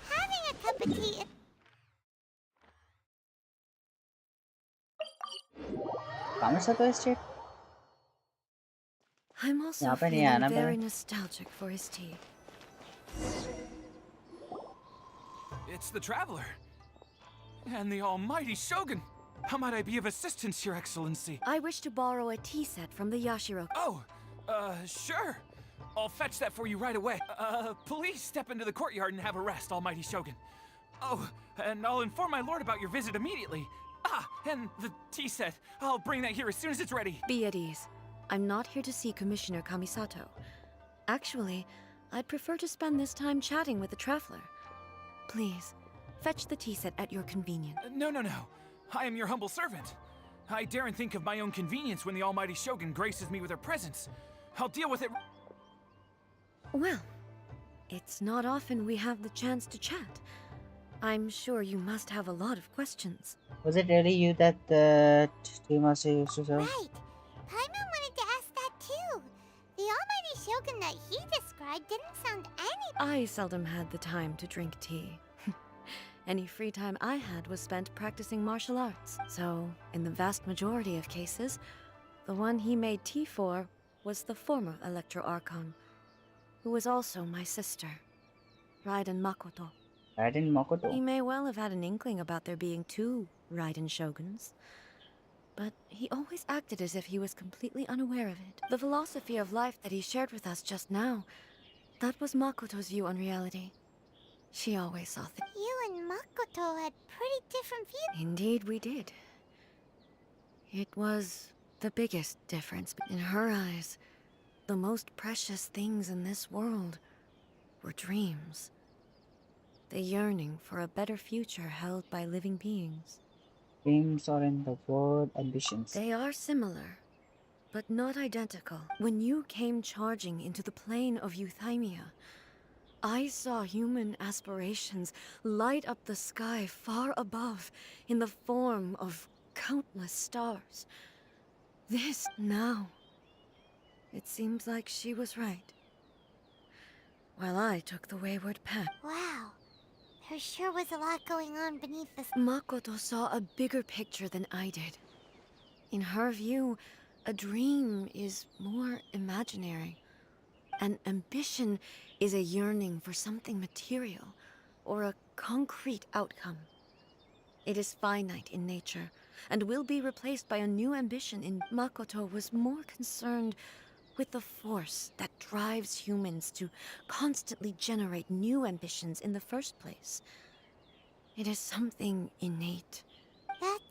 Having a cup of tea. कहाँ से तो state I'm also यहाँ पे नहीं feeling आना very पड़ा nostalgic for his tea. It's the Traveler. And the almighty Shogun. How might I be of assistance, Your Excellency? I wish to borrow a tea set from the Yashiro. Oh, sure. I'll fetch that for you right away. Please step into the courtyard and have a rest, almighty Shogun. Oh, and I'll inform my lord about your visit immediately. Ah, and the tea set. I'll bring that here as soon as it's ready. Be at ease. I'm not here to see Commissioner Kamisato. Actually, I'd prefer to spend this time chatting with the Traveler. Please, fetch the tea set at your convenience. No. I am your humble servant. I daren't think of my own convenience when the almighty Shogun graces me with her presence. I'll deal with it. Well, it's not often we have the chance to chat. I'm sure you must have a lot of questions. Was it really you that tea master used to serve? Right. Paimon wanted to ask that too. The almighty Shogun that he described didn't sound any... I seldom had the time to drink tea. Any free time I had was spent practicing martial arts. So, in the vast majority of cases, the one he made tea for was the former Electro Archon, who was also my sister, Raiden Makoto. Raiden Makoto. He may well have had an inkling about there being two Raiden Shoguns, but he always acted as if he was completely unaware of it. The philosophy of life that he shared with us just now, that was Makoto's view on reality. She always saw things. You and Makoto had pretty different views. Indeed we did. It was the biggest difference. In her eyes, the most precious things in this world were dreams. The yearning for a better future held by living beings. Dreams are in the word ambitions. They are similar, but not identical. When you came charging into the plane of Euthymia, I saw human aspirations light up the sky far above in the form of countless stars. This now, it seems like she was right, while I took the wayward path. Wow. There sure was a lot going on beneath the... Makoto saw a bigger picture than I did. In her view, a dream is more imaginary. An ambition is a yearning for something material, or a concrete outcome. It is finite in nature, and will be replaced by a new ambition. Makoto was more concerned with the force that drives humans to constantly generate new ambitions in the first place. It is something innate. That's...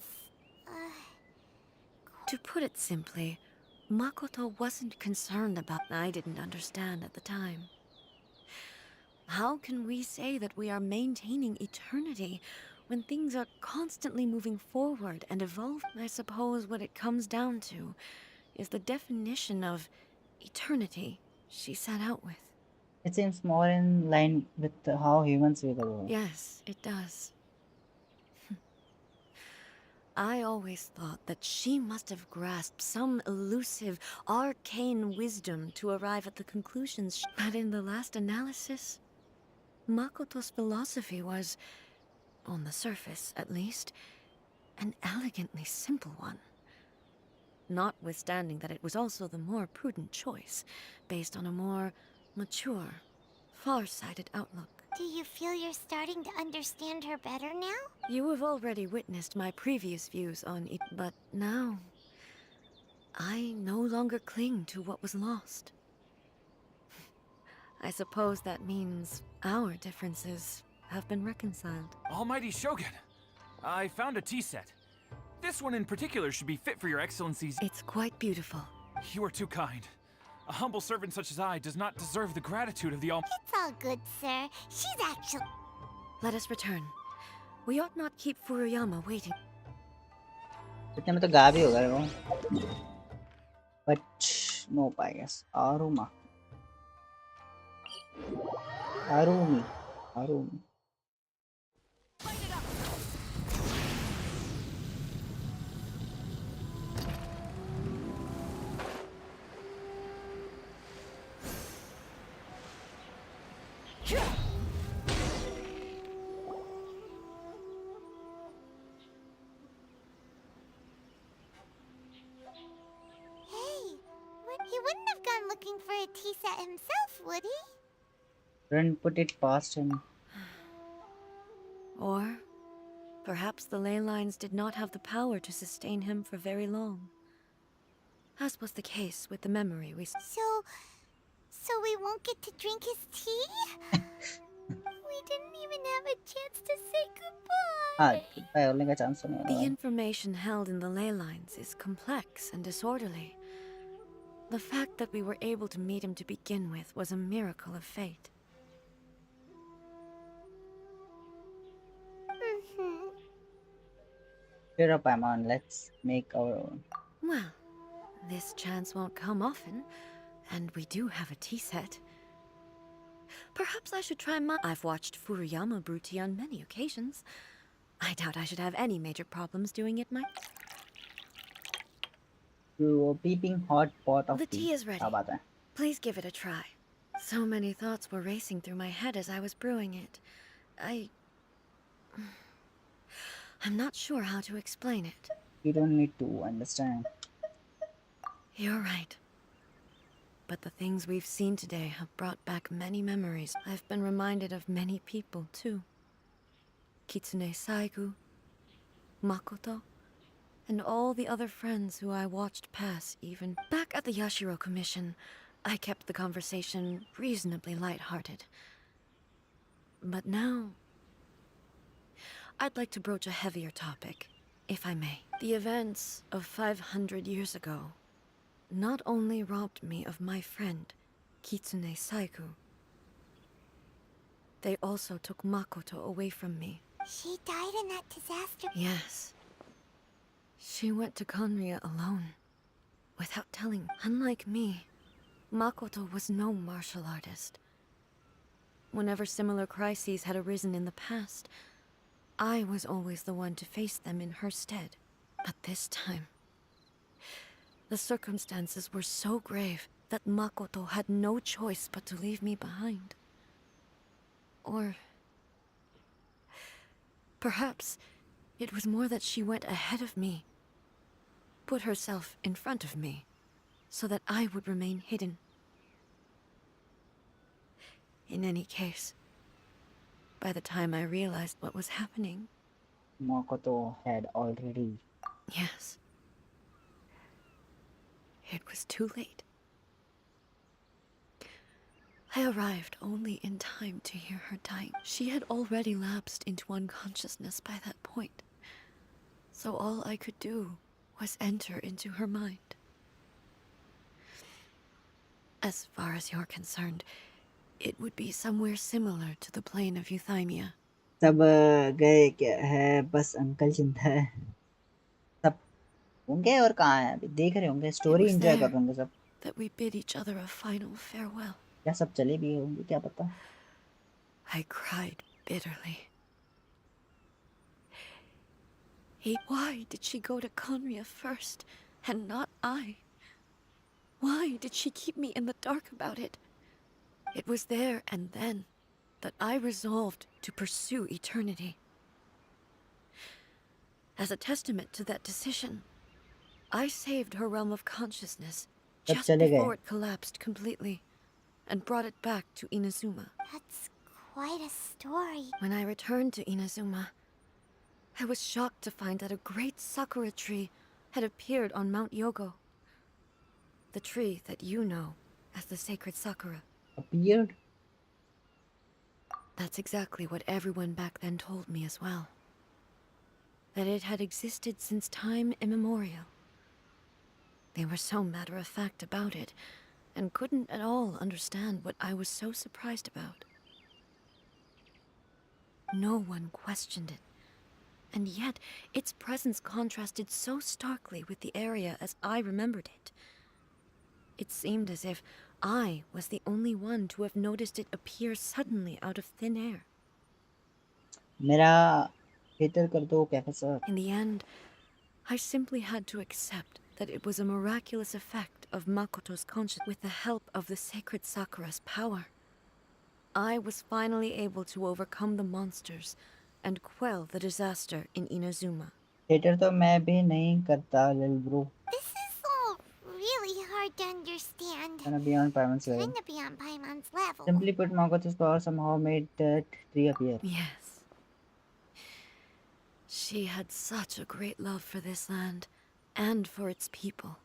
To put it simply, Makoto wasn't concerned about... I didn't understand at the time. How can we say that we are maintaining eternity when things are constantly moving forward and evolving? I suppose what it comes down to is the definition of eternity she set out with. It seems more in line with how humans view the world. Yes, it does. I always thought that she must have grasped some elusive, arcane wisdom to arrive at the conclusions. But in the last analysis, Makoto's philosophy was, on the surface at least, an elegantly simple one. Notwithstanding that it was also the more prudent choice, based on a more mature, far-sighted outlook. Do you feel you're starting to understand her better now? You have already witnessed my previous views on it, but now I no longer cling to what was lost. I suppose that means our differences have been reconciled. Almighty Shogun, I found a tea set. This one in particular should be fit for your excellencies. It's quite beautiful. You are too kind. A humble servant such as I does not deserve the gratitude of the It's all good, sir. She's actually... Let us return. We ought not keep Furuyama waiting. इतने में तो गा भी होगा वो. But nope, I guess. Arumi. He wouldn't have gone looking for a tea set himself, would he? Don't put it past him. Or perhaps the ley lines did not have the power to sustain him for very long. As was the case with the memory we... So we won't get to drink his tea? We didn't even have a chance to say goodbye. Goodbye only का chance नहीं The information held in the ley lines is complex and disorderly. The fact that we were able to meet him to begin with was a miracle of fate. Cheer up, Paimon. Let's make our own. Well, this chance won't come often, and we do have a tea set. Perhaps I should try my... I've watched Furuyama brew tea on many occasions. I doubt I should have any major problems doing it To a peeping hot pot of The tea is ready. क्या बात है? Please give it a try. So many thoughts were racing through my head as I was brewing it. I'm not sure how to explain it. You don't need to understand. You're right. But the things we've seen today have brought back many memories. I've been reminded of many people, too. Kitsune Saigu, Makoto, and all the other friends who I watched pass even. Back at the Yashiro Commission, I kept the conversation reasonably lighthearted. But now, I'd like to broach a heavier topic, if I may. The events of 500 years ago not only robbed me of my friend, Kitsune Saigu, they also took Makoto away from me. She died in that disaster? Yes. She went to Conria alone, without telling. Unlike me, Makoto was no martial artist. Whenever similar crises had arisen in the past, I was always the one to face them in her stead. But this time, the circumstances were so grave that Makoto had no choice but to leave me behind. Or perhaps it was more that she went ahead of me, put herself in front of me, so that I would remain hidden. In any case, by the time I realized what was happening... Makoto had already... Yes. It was too late. I arrived only in time to hear her dying. She had already lapsed into unconsciousness by that point, so all I could do was enter into her mind. As far as you're concerned, it would be somewhere similar to the plane of Euthymia. सब गए क्या है बस uncle चिंता है सब होंगे और कहाँ हैं अभी देख रहे होंगे स्टोरी एंजॉय कर रहे होंगे सब that we bid each other a final farewell. क्या सब चले भी होंगे क्या पता I cried bitterly. Why did she go to Conria first, and not I? Why did she keep me in the dark about it? It was there and then that I resolved to pursue eternity. As a testament to that decision, I saved her realm of consciousness just before it collapsed completely, and brought it back to Inazuma. That's quite a story. When I returned to Inazuma, I was shocked to find that a great sakura tree had appeared on Mount Yogo. The tree that you know as the sacred sakura. Appeared? That's exactly what everyone back then told me as well. that it had existed since time immemorial. They were so matter-of-fact about it, and couldn't at all understand what I was so surprised about. No one questioned it, and yet its presence contrasted so starkly with the area as I remembered it. It seemed as if I was the only one to have noticed it appear suddenly out of thin air. मेरा बेहतर कर दो professor. In the end, I simply had to accept that it was a miraculous effect of Makoto's conscience with the help of the sacred Sakura's power. I was finally able to overcome the monsters and quell the disaster in Inazuma. Theatre तो मैं भी नहीं करता लिल bro. This is all really hard to understand. Gonna be on Paimon's level. Kinda be on Paimon's level. Simply put, Makoto's power somehow made that tree appear. Yes. She had such a great love for this land, and for its people.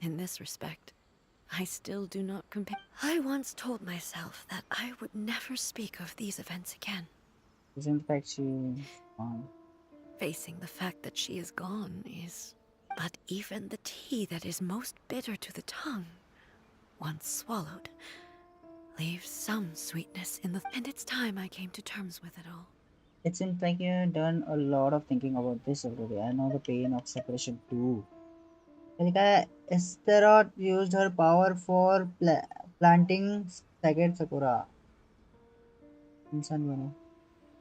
In this respect, I still do not compare. I once told myself that I would never speak of these events again. In fact, she gone. Facing the fact that she is gone is... But even the tea that is most bitter to the tongue, once swallowed, leaves some sweetness in the... And it's time I came to terms with it all. It seems like you've done a lot of thinking about this already. I know the pain of separation too. Astaroth used her power for planting sacred sakura. इंसान बनो.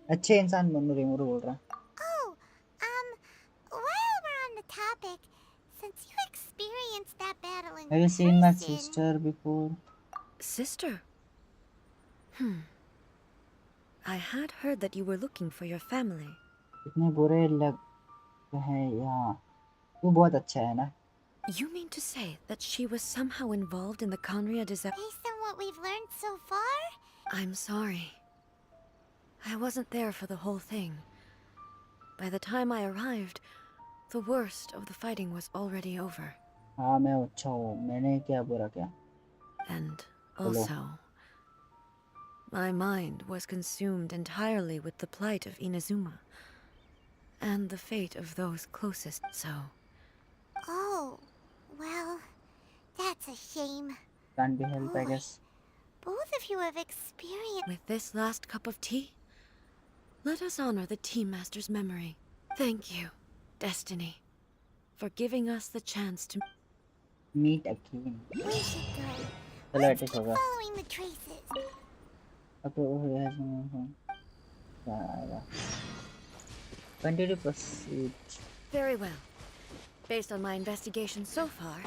अच्छे इंसान बनो रेमोरो बोल रहा. Oh, while we're on the topic, since you experienced that battle in Have you seen my person- sister before? Sister? I had heard that you were looking for your family. इतने बुरे लग हैं यहाँ. तू बहुत अच्छा है ना. You mean to say that she was somehow involved in the Conria disaster? Based on what we've learned so far? I'm sorry. I wasn't there for the whole thing. By the time I arrived, the worst of the fighting was already over. हाँ मैं अच्छा हूँ. मैंने क्या बुरा किया? And also, my mind was consumed entirely with the plight of Inazuma and the fate of those closest, so... Oh, well, that's a shame. Can't be helped, I guess. Both of you have experienced... With this last cup of tea, let us honor the Tea Master's memory. Thank you, Destiny, for giving us the chance to... Meet again. We should go. चलो Let's एटिस keep होगा. following the traces. अब तो वो है क्या आएगा? Continue to proceed. Very well. Based on my investigation so far,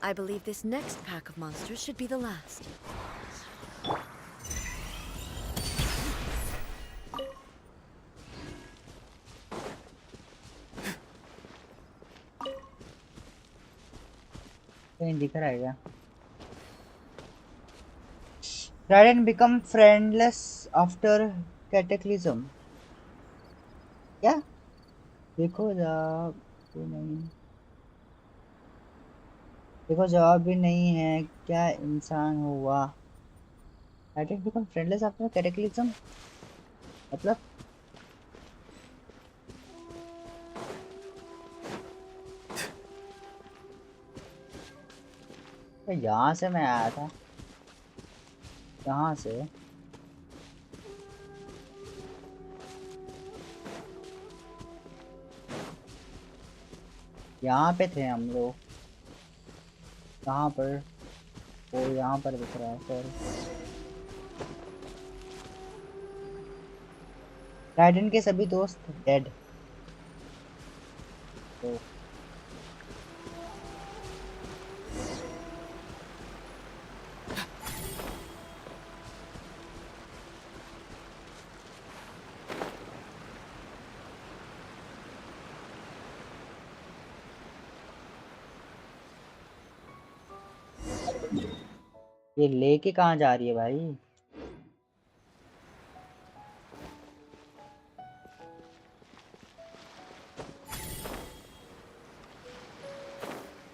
I believe this next pack of monsters should be the last. कहीं दिख रहा है क्या? Raiden become friendless after cataclysm. क्या? देखो जवाब भी नहीं. देखो जवाब भी नहीं है. क्या इंसान हुआ? Raiden become friendless after cataclysm. मतलब? यहाँ से मैं आया था. यहाँ से यहाँ पे थे हम लोग. कहाँ पर? वो यहाँ पर दिख रहा है सर. राइडन के सभी दोस्त डेड. तो ये लेके कहाँ जा रही है भाई?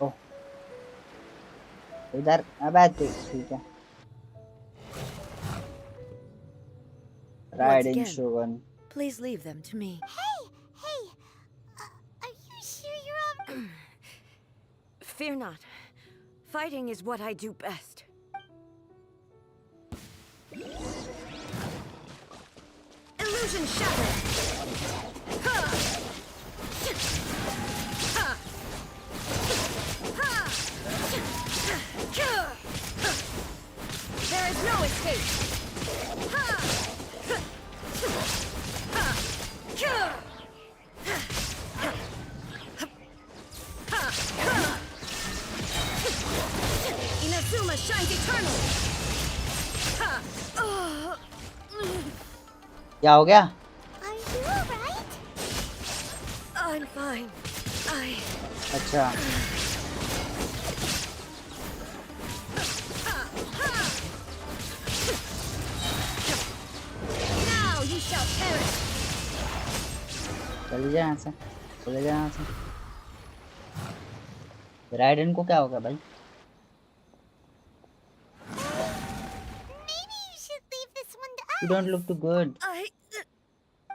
ओह इधर. अब ठीक है. Once ridden again, शोगन. please leave them to me. Hey, Fear not. Fighting is what I do best. Illusion shattered! Ha! Ha! Ha! There is no escape! Ha! Inazuma shines eternally! क्या हो गया? Are you alright? I'm fine. अच्छा Now you shall perish! चले जाए यहाँ से, चले जाए यहाँ से। राइडन को क्या हो गया भाई? Maybe you should leave this one to You us. don't look too good.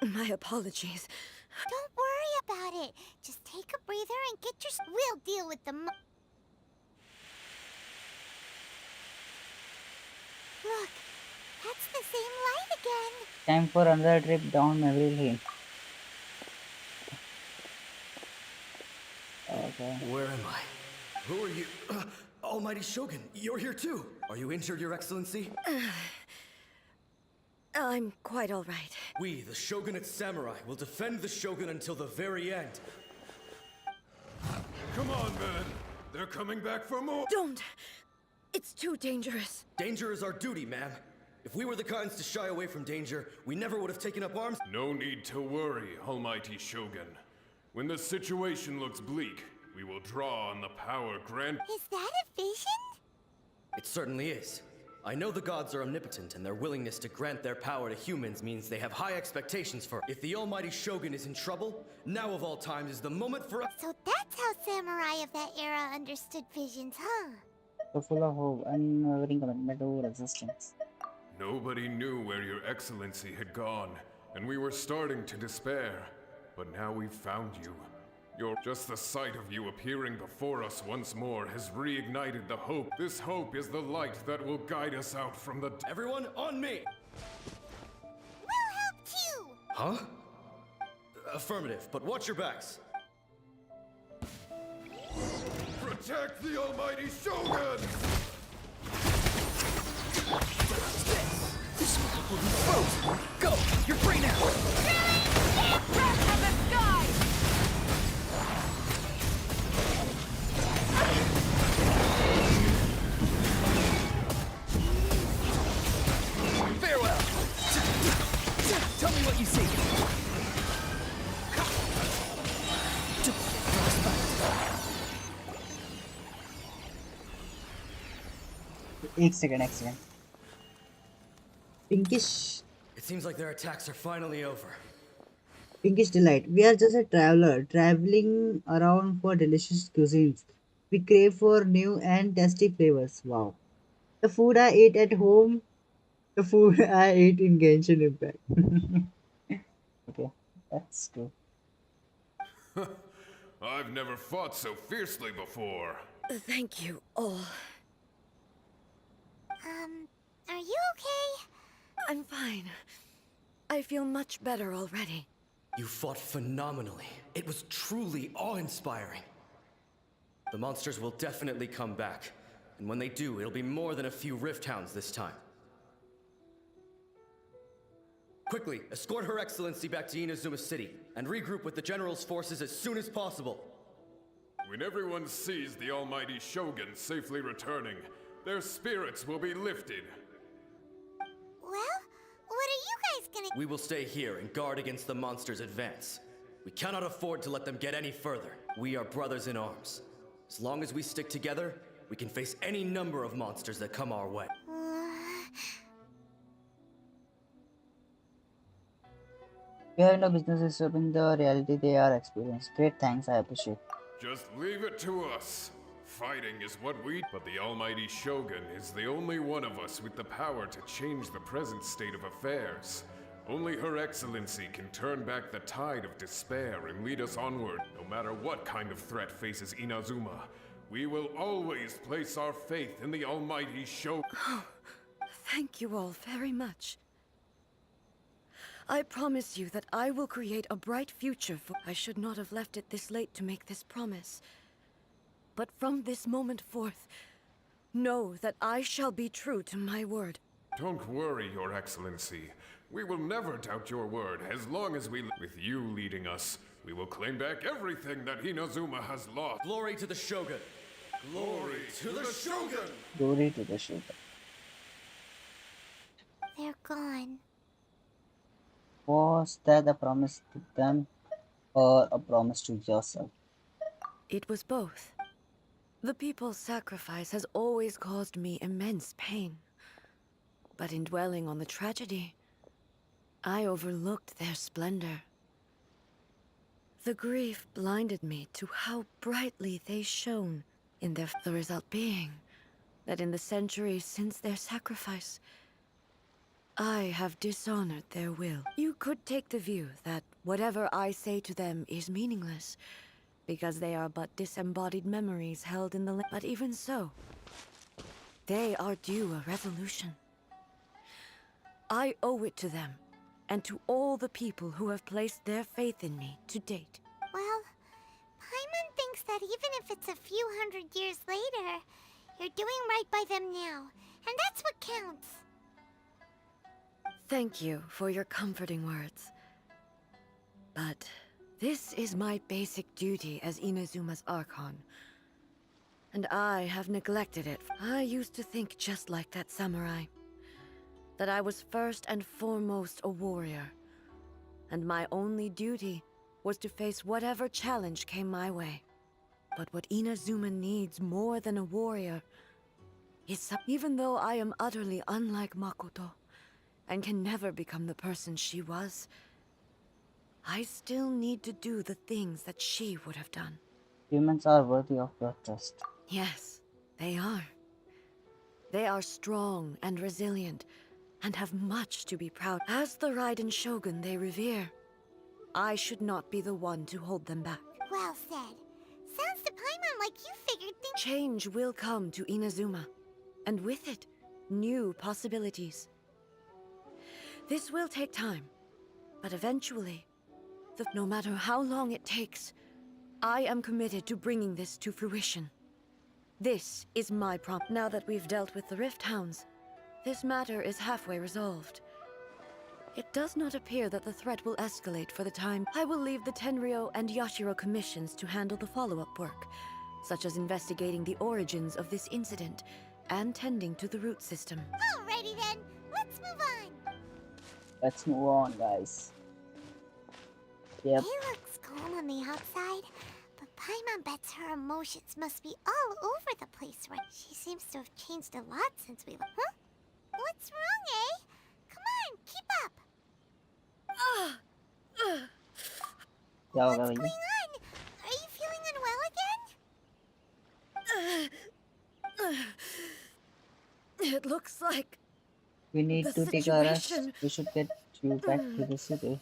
My apologies. Don't worry about it. Just take a breather and get your... We'll deal with the... Look, that's the same light again. Time for another trip down memory lane. Okay. Where am I? Who are you? Almighty Shogun, you're here too. Are you injured, Your Excellency? I'm quite all right. We, the Shogunate Samurai, will defend the Shogun until the very end. Come on, man. They're coming back for more. Don't! It's too dangerous. Danger is our duty, ma'am. If we were the kinds to shy away from danger, we never would have taken up arms. No need to worry, Almighty Shogun. When the situation looks bleak, we will draw on the power granted. Is that a vision? It certainly is. I know the gods are omnipotent, and their willingness to grant their power to humans means they have high expectations for. If the Almighty Shogun is in trouble, now of all times is the moment for us. So that's how samurai of that era understood visions, huh? So full of hope, unwavering commitment to resistance. Nobody knew where Your Excellency had gone, and we were starting to despair. But now we've found you. Just the sight of you appearing before us once more has reignited the hope. This hope is the light that will guide us out from the... Everyone, on me! We'll help too! Huh? Affirmative, but watch your backs. Protect the Almighty Shogun! This will be frozen. Go! You're free now! Breath of the sky! Farewell! Tell me what you see. एक second Pinkish It seems like their attacks are finally over. delight. We are just a traveler traveling around for delicious cuisines. We crave for new and tasty flavors. Wow. The food I ate at home, the food I ate in Genshin Impact. Okay, that's true. I've never fought so fiercely before. Thank you all. Are you okay? I'm fine. I feel much better already. You fought phenomenally. It was truly awe-inspiring. The monsters will definitely come back. And when they do, it'll be more than a few Rift Hounds this time. Quickly, escort Her Excellency back to Inazuma City, and regroup with the General's forces as soon as possible. When everyone sees the Almighty Shogun safely returning, their spirits will be lifted. Well, what are you guys gonna... We will stay here and guard against the monsters' advance. We cannot afford to let them get any further. We are brothers in arms. As long as we stick together, we can face any number of monsters that come our way. We have no business disturbing the reality they are experiencing. Great, thanks, I appreciate. Just leave it to us. Fighting is what we... But the Almighty Shogun is the only one of us with the power to change the present state of affairs. Only Her Excellency can turn back the tide of despair and lead us onward. No matter what kind of threat faces Inazuma, We will always place our faith in the almighty Shogun. Oh, thank you all very much. I promise you that I will create a bright future for— I should not have left it this late to make this promise. But from this moment forth, know that I shall be true to my word. Don't worry, Your Excellency. We will never doubt your word as long as we— With you leading us, we will claim back everything that Inazuma has lost. Glory to the Shogun! Glory to the Shogun! Glory to the Shogun. They're gone. Was that a promise to them or a promise to yourself? It was both. The people's sacrifice has always caused me immense pain. But in dwelling on the tragedy, I overlooked their splendor. The grief blinded me to how brightly they shone in their— the result being that in the centuries since their sacrifice, I have dishonored their will. You could take the view that whatever I say to them is meaningless, because they are but disembodied memories held in the— But even so, they are due a resolution. I owe it to them, and to all the people who have placed their faith in me to date. Well, Paimon thinks that even if it's a few hundred years later, you're doing right by them now, and that's what counts. Thank you for your comforting words. But this is my basic duty as Inazuma's Archon. And I have neglected it. I used to think just like that samurai. That I was first and foremost a warrior. And my only duty was to face whatever challenge came my way. But what Inazuma needs more than a warrior is even though I am utterly unlike Makoto, and can never become the person she was, I still need to do the things that she would have done. Humans are worthy of your trust. Yes, they are. They are strong and resilient, and have much to be proud. As the Raiden Shogun they revere, I should not be the one to hold them back. Well said. Sounds to Paimon like you figured things— Change will come to Inazuma, and with it, new possibilities. This will take time, but eventually, no matter how long it takes, I am committed to bringing this to fruition. This is my prompt. Now that we've dealt with the Rift Hounds, this matter is halfway resolved. It does not appear that the threat will escalate for the time. I will leave the Tenryo and Yashiro commissions to handle the follow-up work, such as investigating the origins of this incident and tending to the root system. Alrighty then, let's move on. Let's move on, guys. Yep. He looks calm on the outside, but Paimon bets her emotions must be all over the place right. She seems to have changed a lot since we— Huh? What's wrong, eh? Come on, keep up. क्या होगा What's भैया? going on? Are you feeling unwell again? It looks like We need the to take a rest. situation— We should get you back to the city.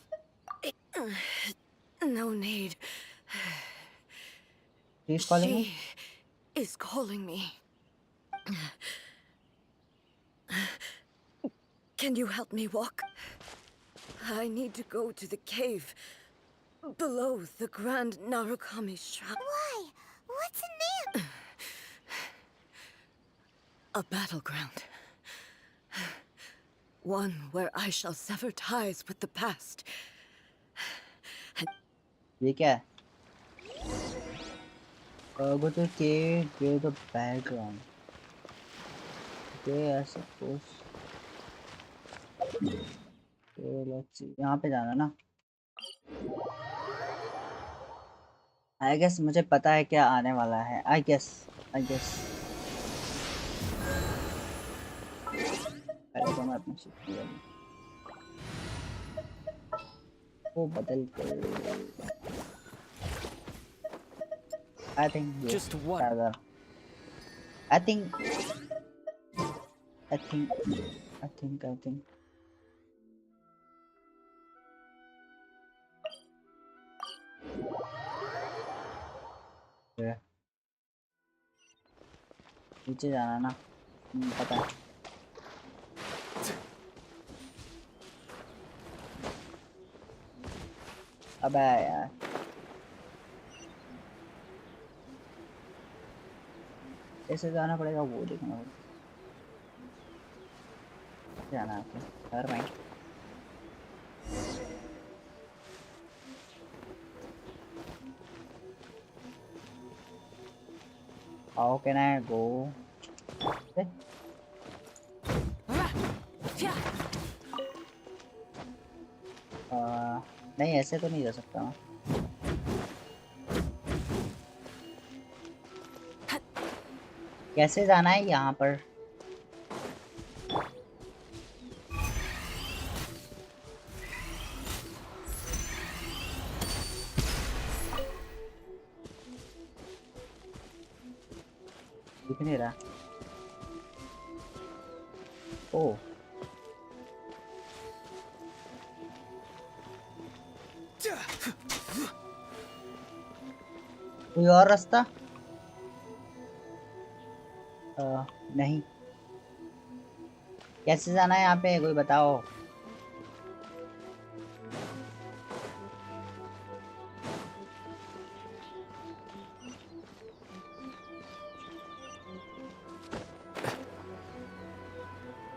No need. She's calling She me. is calling me. Can you help me walk? I need to go to the cave below the Grand Narukami Shrine. Why? What's in there? A battleground. One where I shall sever ties with the past. ये क्या है? Go to the cave near the background. Okay, I suppose. Okay, let's see. यहाँ पे जाना ना? I guess मुझे पता है क्या आने वाला है. I guess. पहले तो मैं अपना शिफ्ट किया. वो बदल कर. I think yes, Just what? rather. I think. Yeah. नीचे जाना ना। पता है। अबे यार कैसे जाना पड़ेगा वो देखना होगा। जाना है her mind. How can I go? नहीं ऐसे तो नहीं जा सकता मैं। कैसे जाना है यहाँ पर? दिख नहीं रहा। ओ कोई और रास्ता? नहीं। कैसे जाना है यहाँ पे कोई बताओ।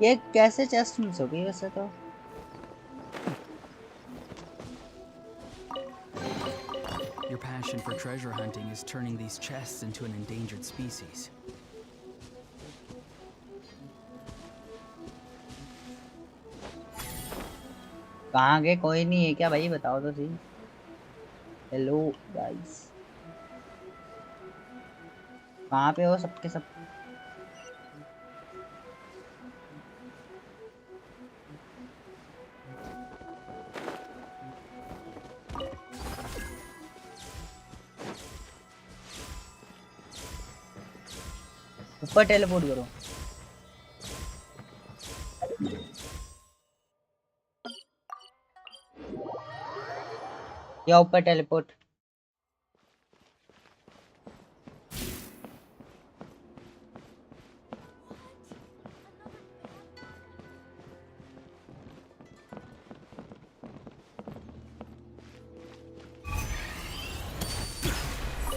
ये कैसे चेस्ट मिस हो गई वैसे तो। Your passion for treasure hunting is turning these chests into an endangered species. कहाँ गए? कोई नहीं है क्या भाई? बताओ तो सही। हेलो गाइस कहाँ पे हो सबके सब? ऊपर टेलीपोर्ट करो। या ऊपर टेलीपोर्ट।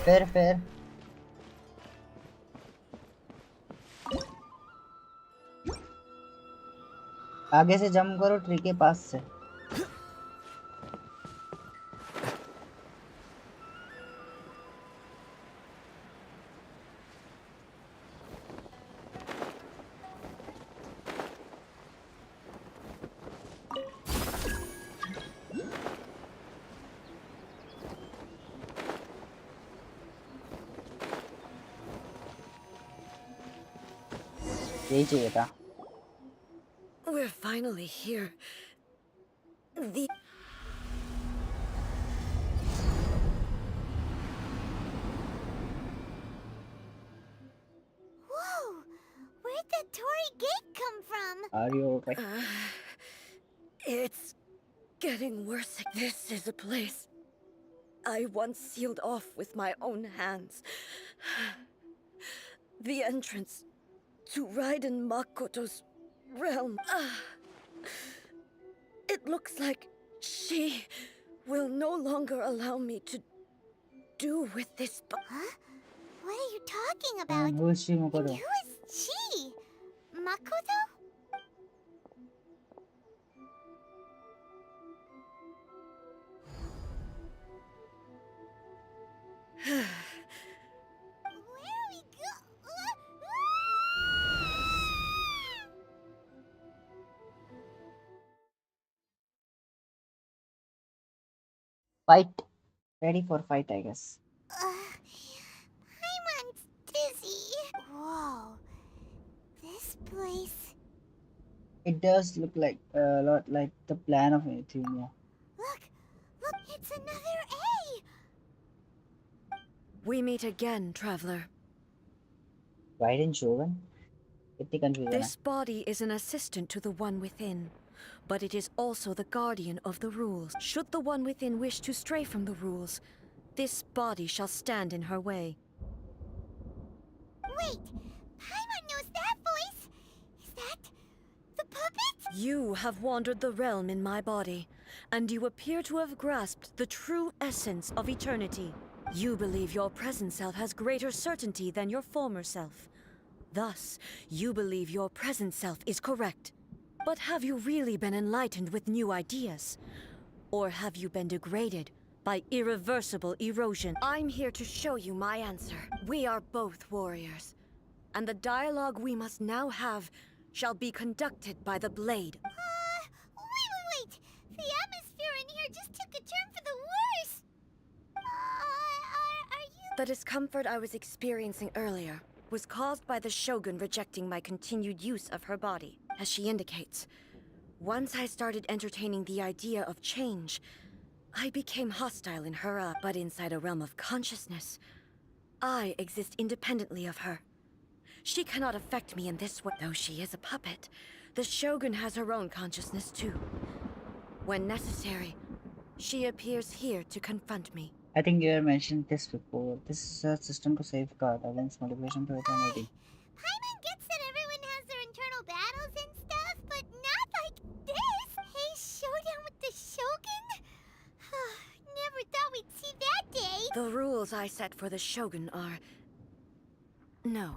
फिर आगे से जंप करो ट्री के पास से। यही चाहिए था। We're finally here. The Whoa! Where'd that Torii gate come from? Are you okay? It's getting worse. This is a place I once sealed off with my own hands. The entrance to Raiden Makoto's realm. It looks like she will no longer allow me to do with this. Huh? What are you talking about? Who is she, And Makoto? who is she? Makoto? Where are we go? Fight. Ready for fight, I guess. I'm dizzy. Whoa. This place. It does look like a lot like the plan of Euthymia. Look, it's another A. We meet again, traveler. Raiden Shogun? कितनी confusion है. This body is an assistant to the one within, but it is also the guardian of the rules. Should the one within wish to stray from the rules, this body shall stand in her way. Wait, that the puppet? You have wandered the realm in my body, and you appear to have grasped the true essence of eternity. You believe your present self has greater certainty than your former self. Thus, you believe your present self is correct. But have you really been enlightened with new ideas? Or have you been degraded by irreversible erosion? I'm here to show you my answer. We are both warriors, and the dialogue we must now have shall be conducted by the blade. Wait. The atmosphere in here just took a turn for the worse. Are you... The discomfort I was experiencing earlier was caused by the Shogun rejecting my continued use of her body. As she indicates, once I started entertaining the idea of change, I became hostile in her eyes. But inside a realm of consciousness, I exist independently of her. She cannot affect me in this way. Though she is a puppet, the Shogun has her own consciousness too. When necessary, she appears here to confront me. I think you have mentioned this before. This is a system to safeguard against manipulation to eternity. Paimon gets that everyone has their internal battles and stuff, but not like this. Hey, showdown with the Shogun? Never thought we'd see that day. The rules I set for the Shogun are... No.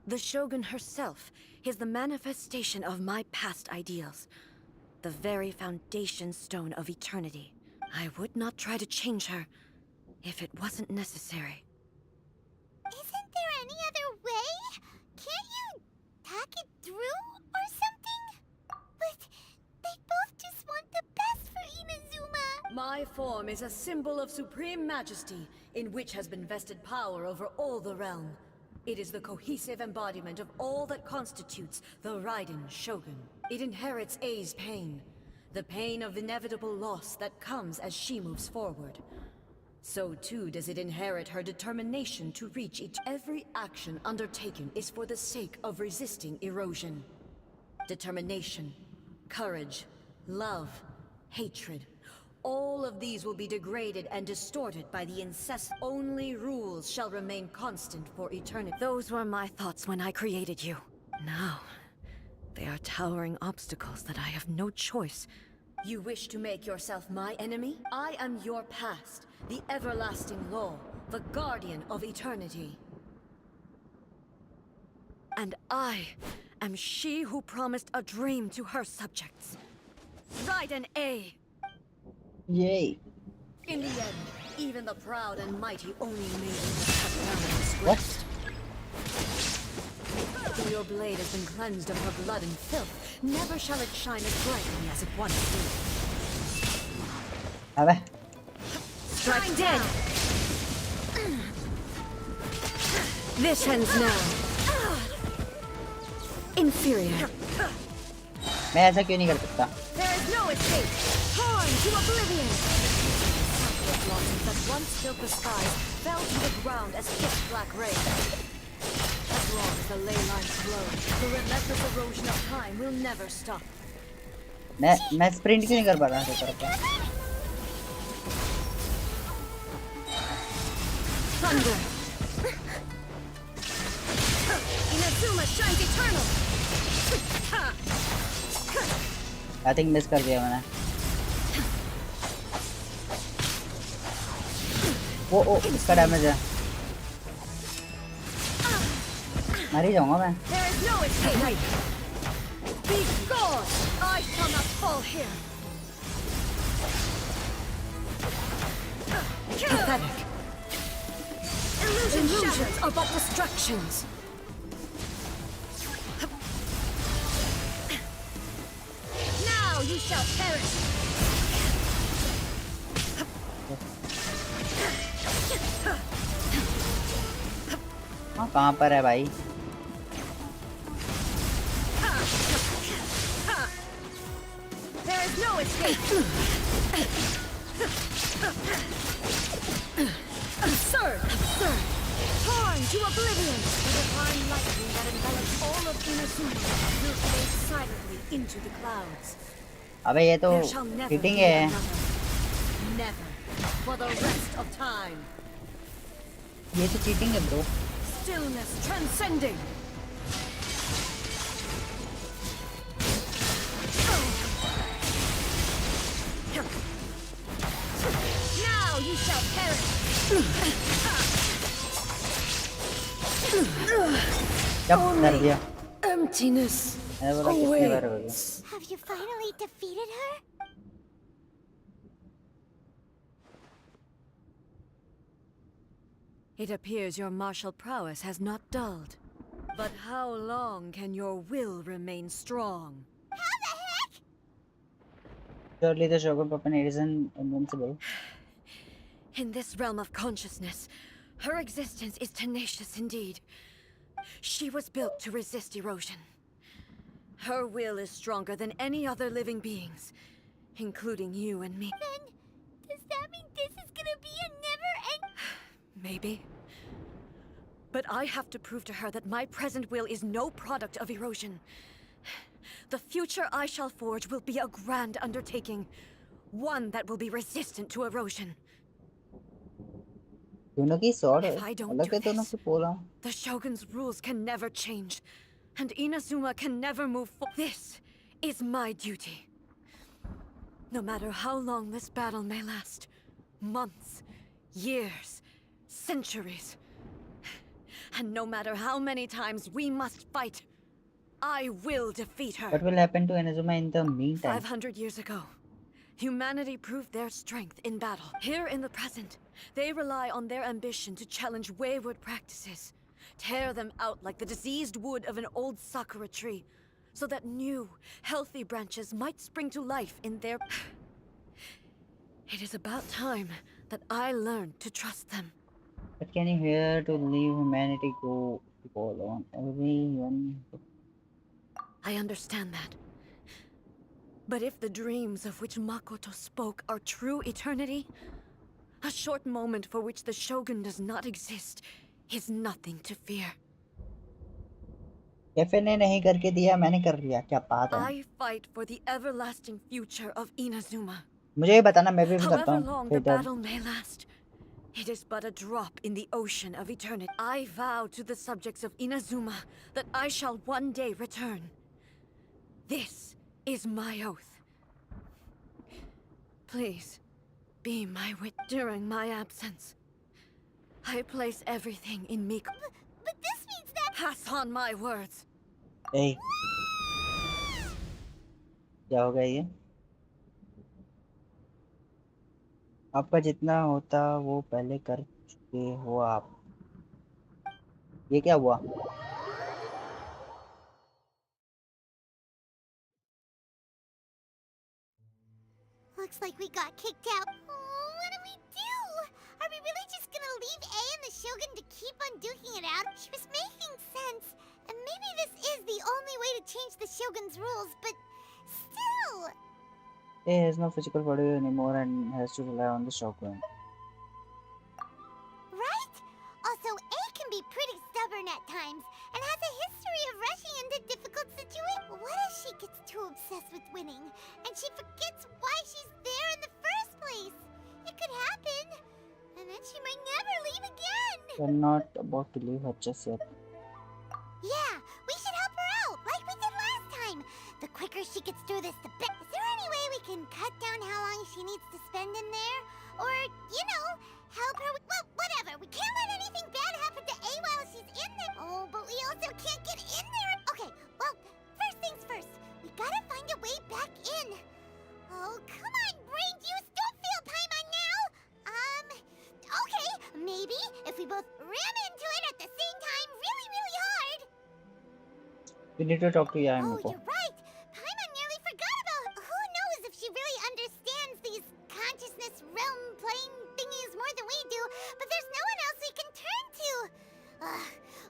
The Shogun herself is the manifestation of my past ideals. The very foundation stone of eternity. I would not try to change her if it wasn't necessary. Isn't there any other way? Can't you talk it through or something? But they both just want the best for Inazuma. My form is a symbol of supreme majesty, in which has been vested power over all the realm. It is the cohesive embodiment of all that constitutes the Raiden Shogun. It inherits Ei's pain, the pain of inevitable loss that comes as she moves forward. So too does it inherit her determination to reach it. Every action undertaken is for the sake of resisting erosion. Determination, courage, love, hatred. All of these will be degraded and distorted by the incessant. Only rules shall remain constant for eternity. Those were my thoughts when I created you. Now, they are towering obstacles that I have no choice. You wish to make yourself my enemy? I am your past, the everlasting law, the guardian of eternity. And I am she who promised a dream to her subjects. Raiden A. Yay! In the end, even the proud and mighty only made it cut down and disgraced. Till your blade has been cleansed of her blood and filth, never shall it shine as brightly as it once did. Abeh, Strike dead! This ends now. Inferior. मैं ऐसा क्यों नहीं कर सकता? There is no escape! Torn to oblivion! Sakura blossoms that once filled the skies fell to the ground as pitch black rain. As long as the ley lines flow, the relentless erosion of time will never stop. मैं sprint क्यों नहीं कर पा रहा हूँ तरफ? Thunder! Inazuma shines eternal! I think miss कर दिया मैंने. ओ इसका डैमेज है. मर ही जाऊंगा मैं. There is no escape! Be gone! I shall not fall here! Pathetic! Illusions are but distractions! Now you shall perish! हाँ कहाँ पर है भाई? There is no escape! Absurd! Absurd! Torn to oblivion! The divine lightning that envelops all of Inazuma will fade silently into the clouds. अबे ये तो There shall never cheating be है. another. Never. For the rest of time. ये तो cheating है bro. Stillness transcending. shall perish. जब कर दिया Emptiness मैंने बोला कितनी बार हो गया awaits. Have you finally defeated her? It appears your martial prowess has not dulled. But how long can your will remain strong? How the heck? surely the shogun puppet isn't invincible. In this realm of consciousness, her existence is tenacious indeed. She was built to resist erosion. Her will is stronger than any other living beings, including you and me. Then, does that mean this is gonna be a never-end? Maybe. But I have to prove to her that my present will is no product of erosion. The future I shall forge will be a grand undertaking, one that will be resistant to erosion. दोनों की sword If I don't अलग do है दोनों this, की पोला the Shogun's rules can never change, and Inazuma can never move forward. This is my duty. No matter how long this battle may last, months, years, centuries, and no matter how many times we must fight, I will defeat her. what will happen to Inazuma in the meantime 500 years ago, humanity proved their strength in battle. Here in the present, they rely on their ambition to challenge wayward practices, tear them out like the diseased wood of an old sakura tree, so that new, healthy branches might spring to life in their... It is about time that I learned to trust them. but can you hear to leave humanity go alone everyone I understand that. But if the dreams of which Makoto spoke are true eternity, a short moment for which the Shogun does not exist is nothing to fear. Cafe ने नहीं करके दिया मैंने कर लिया क्या बात है I fight for the everlasting future of Inazuma. मुझे भी बताना मैं भी करता However हूँ long फिर the battle may last, it is but a drop in the ocean of eternity. I vow to the subjects of Inazuma that I shall one day return. This is my oath. Please, be my witness during my absence. I place everything in Miko. But this means that... Pass on my words. ए क्या हो गया ये आपका जितना होता वो पहले कर चुके हो आप ये क्या हुआ Looks like we got kicked out. Oh, what do we do? Are we really just gonna leave A and the Shogun to keep on duking it out? She was making sense. And maybe this is the only way to change the Shogun's rules, but still... A has no physical body anymore and has to rely on the shogun Right? Also, A can be pretty stubborn at times, and has a history of rushing into difficult situations. What if she gets too obsessed with winning, and she forgets why she's there in the first place? It could happen, and then she might never leave again. we're not about to leave her just yet Yeah, we should help her out, like we did last time. The quicker she gets through this, the better. Is there any way we can cut down how long she needs to spend in there? Or, you know, help her with... Well, whatever. We can't let anything bad happen to A while she's in there. Oh, but we also can't get in there. Okay, well, first things first. We gotta find a way back in. Oh, come on, brain juice. Don't feel Paimon now. Okay. Maybe if we both ram into it at the same time really, really hard. we need to talk to Oh, Yamiko you're right. Paimon nearly forgot about... Who knows if she really understands these consciousness realm playing thingies more than we do, but there's no one else we can turn to.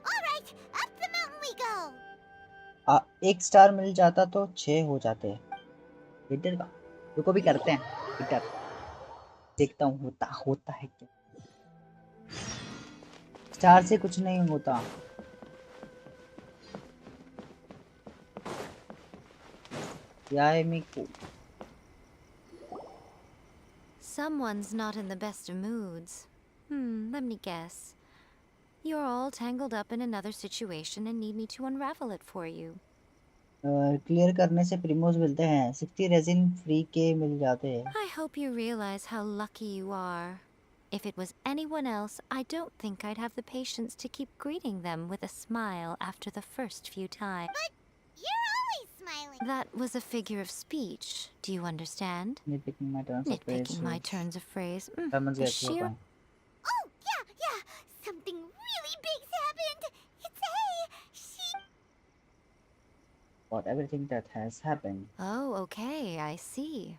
All right, up the mountain we go. एक star मिल जाता तो 6 हो जाते winter का रुको भी करते हैं विंटर देखता हूँ होता है क्या स्टार से कुछ नहीं होता Yamiko Someone's not in the best of moods. Let me guess. You're all tangled up in another situation and need me to unravel it for you. Clear करने से प्रीमोस मिलते हैं 60 रेजिन फ्री के मिल जाते हैं I hope you realize how lucky you are. If it was anyone else, I don't think I'd have the patience to keep greeting them with a smile after the first few times. But you're always smiling. That was a figure of speech. Do you understand? Nitpicking my turns of praise. Nitpicking my turns of phrase. समझ The गया अच्छी sheer बात. Oh, yeah. Something really big's happened. It's A. She... About everything that has happened. Oh, okay, I see.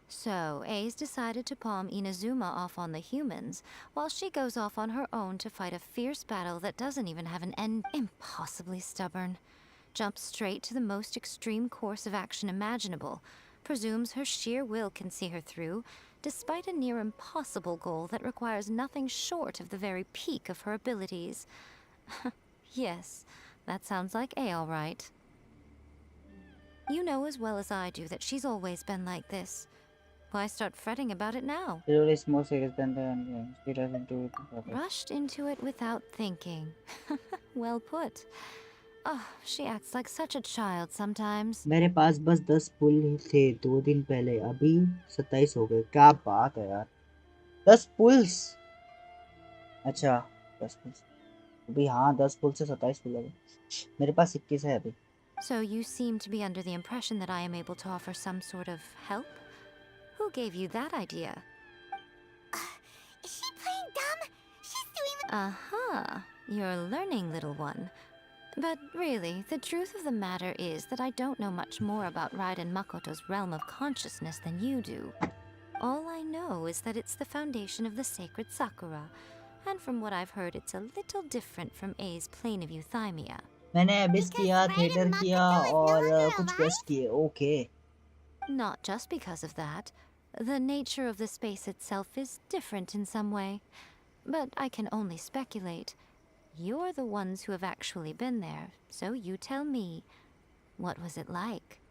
So, Ace decided to palm Inazuma off on the humans, while she goes off on her own to fight a fierce battle that doesn't even have an end. Impossibly stubborn. Jumps straight to the most extreme course of action imaginable, presumes her sheer will can see her through, despite a near impossible goal that requires nothing short of the very peak of her abilities. Yes, that sounds like A all right. You know as well as I do that she's always been like this. Why start fretting about it now? It is more serious than the she doesn't do it properly. Rushed into it without thinking. Well put. Oh, she acts like such a child sometimes. मेरे पास बस 10 पुल ही थे 2 दिन पहले, अभी 27 हो गए. क्या बात है यार. 10 पुल्स. अच्छा 10 पुल्स. अभी हाँ 10 पुल से 27 पुल हो गए. मेरे पास 21 है अभी. So you seem to be under the impression that I am able to offer some sort of help? Who gave you that idea? Is she playing dumb? She's doing the... Uh-huh. You're learning, little one. But really, the truth of the matter is that I don't know much more about Raiden Makoto's realm of consciousness than you do. All I know is that it's the foundation of the sacred Sakura, and from what I've heard, it's a little different from A's plane of euthymia. मैंने अबिस किया, theatre किया और कुछ quest किए. Okay. Not just because of that. The nature of the space itself is different in some way. But I can only speculate. You're the ones who have actually been there, so you tell me, what was it like?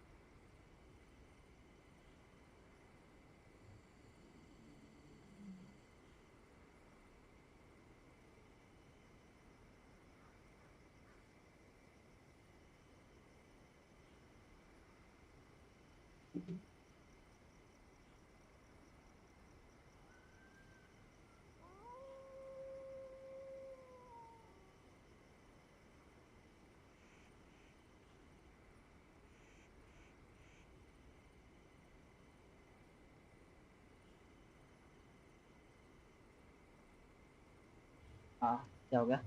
हाँ क्या हो गया?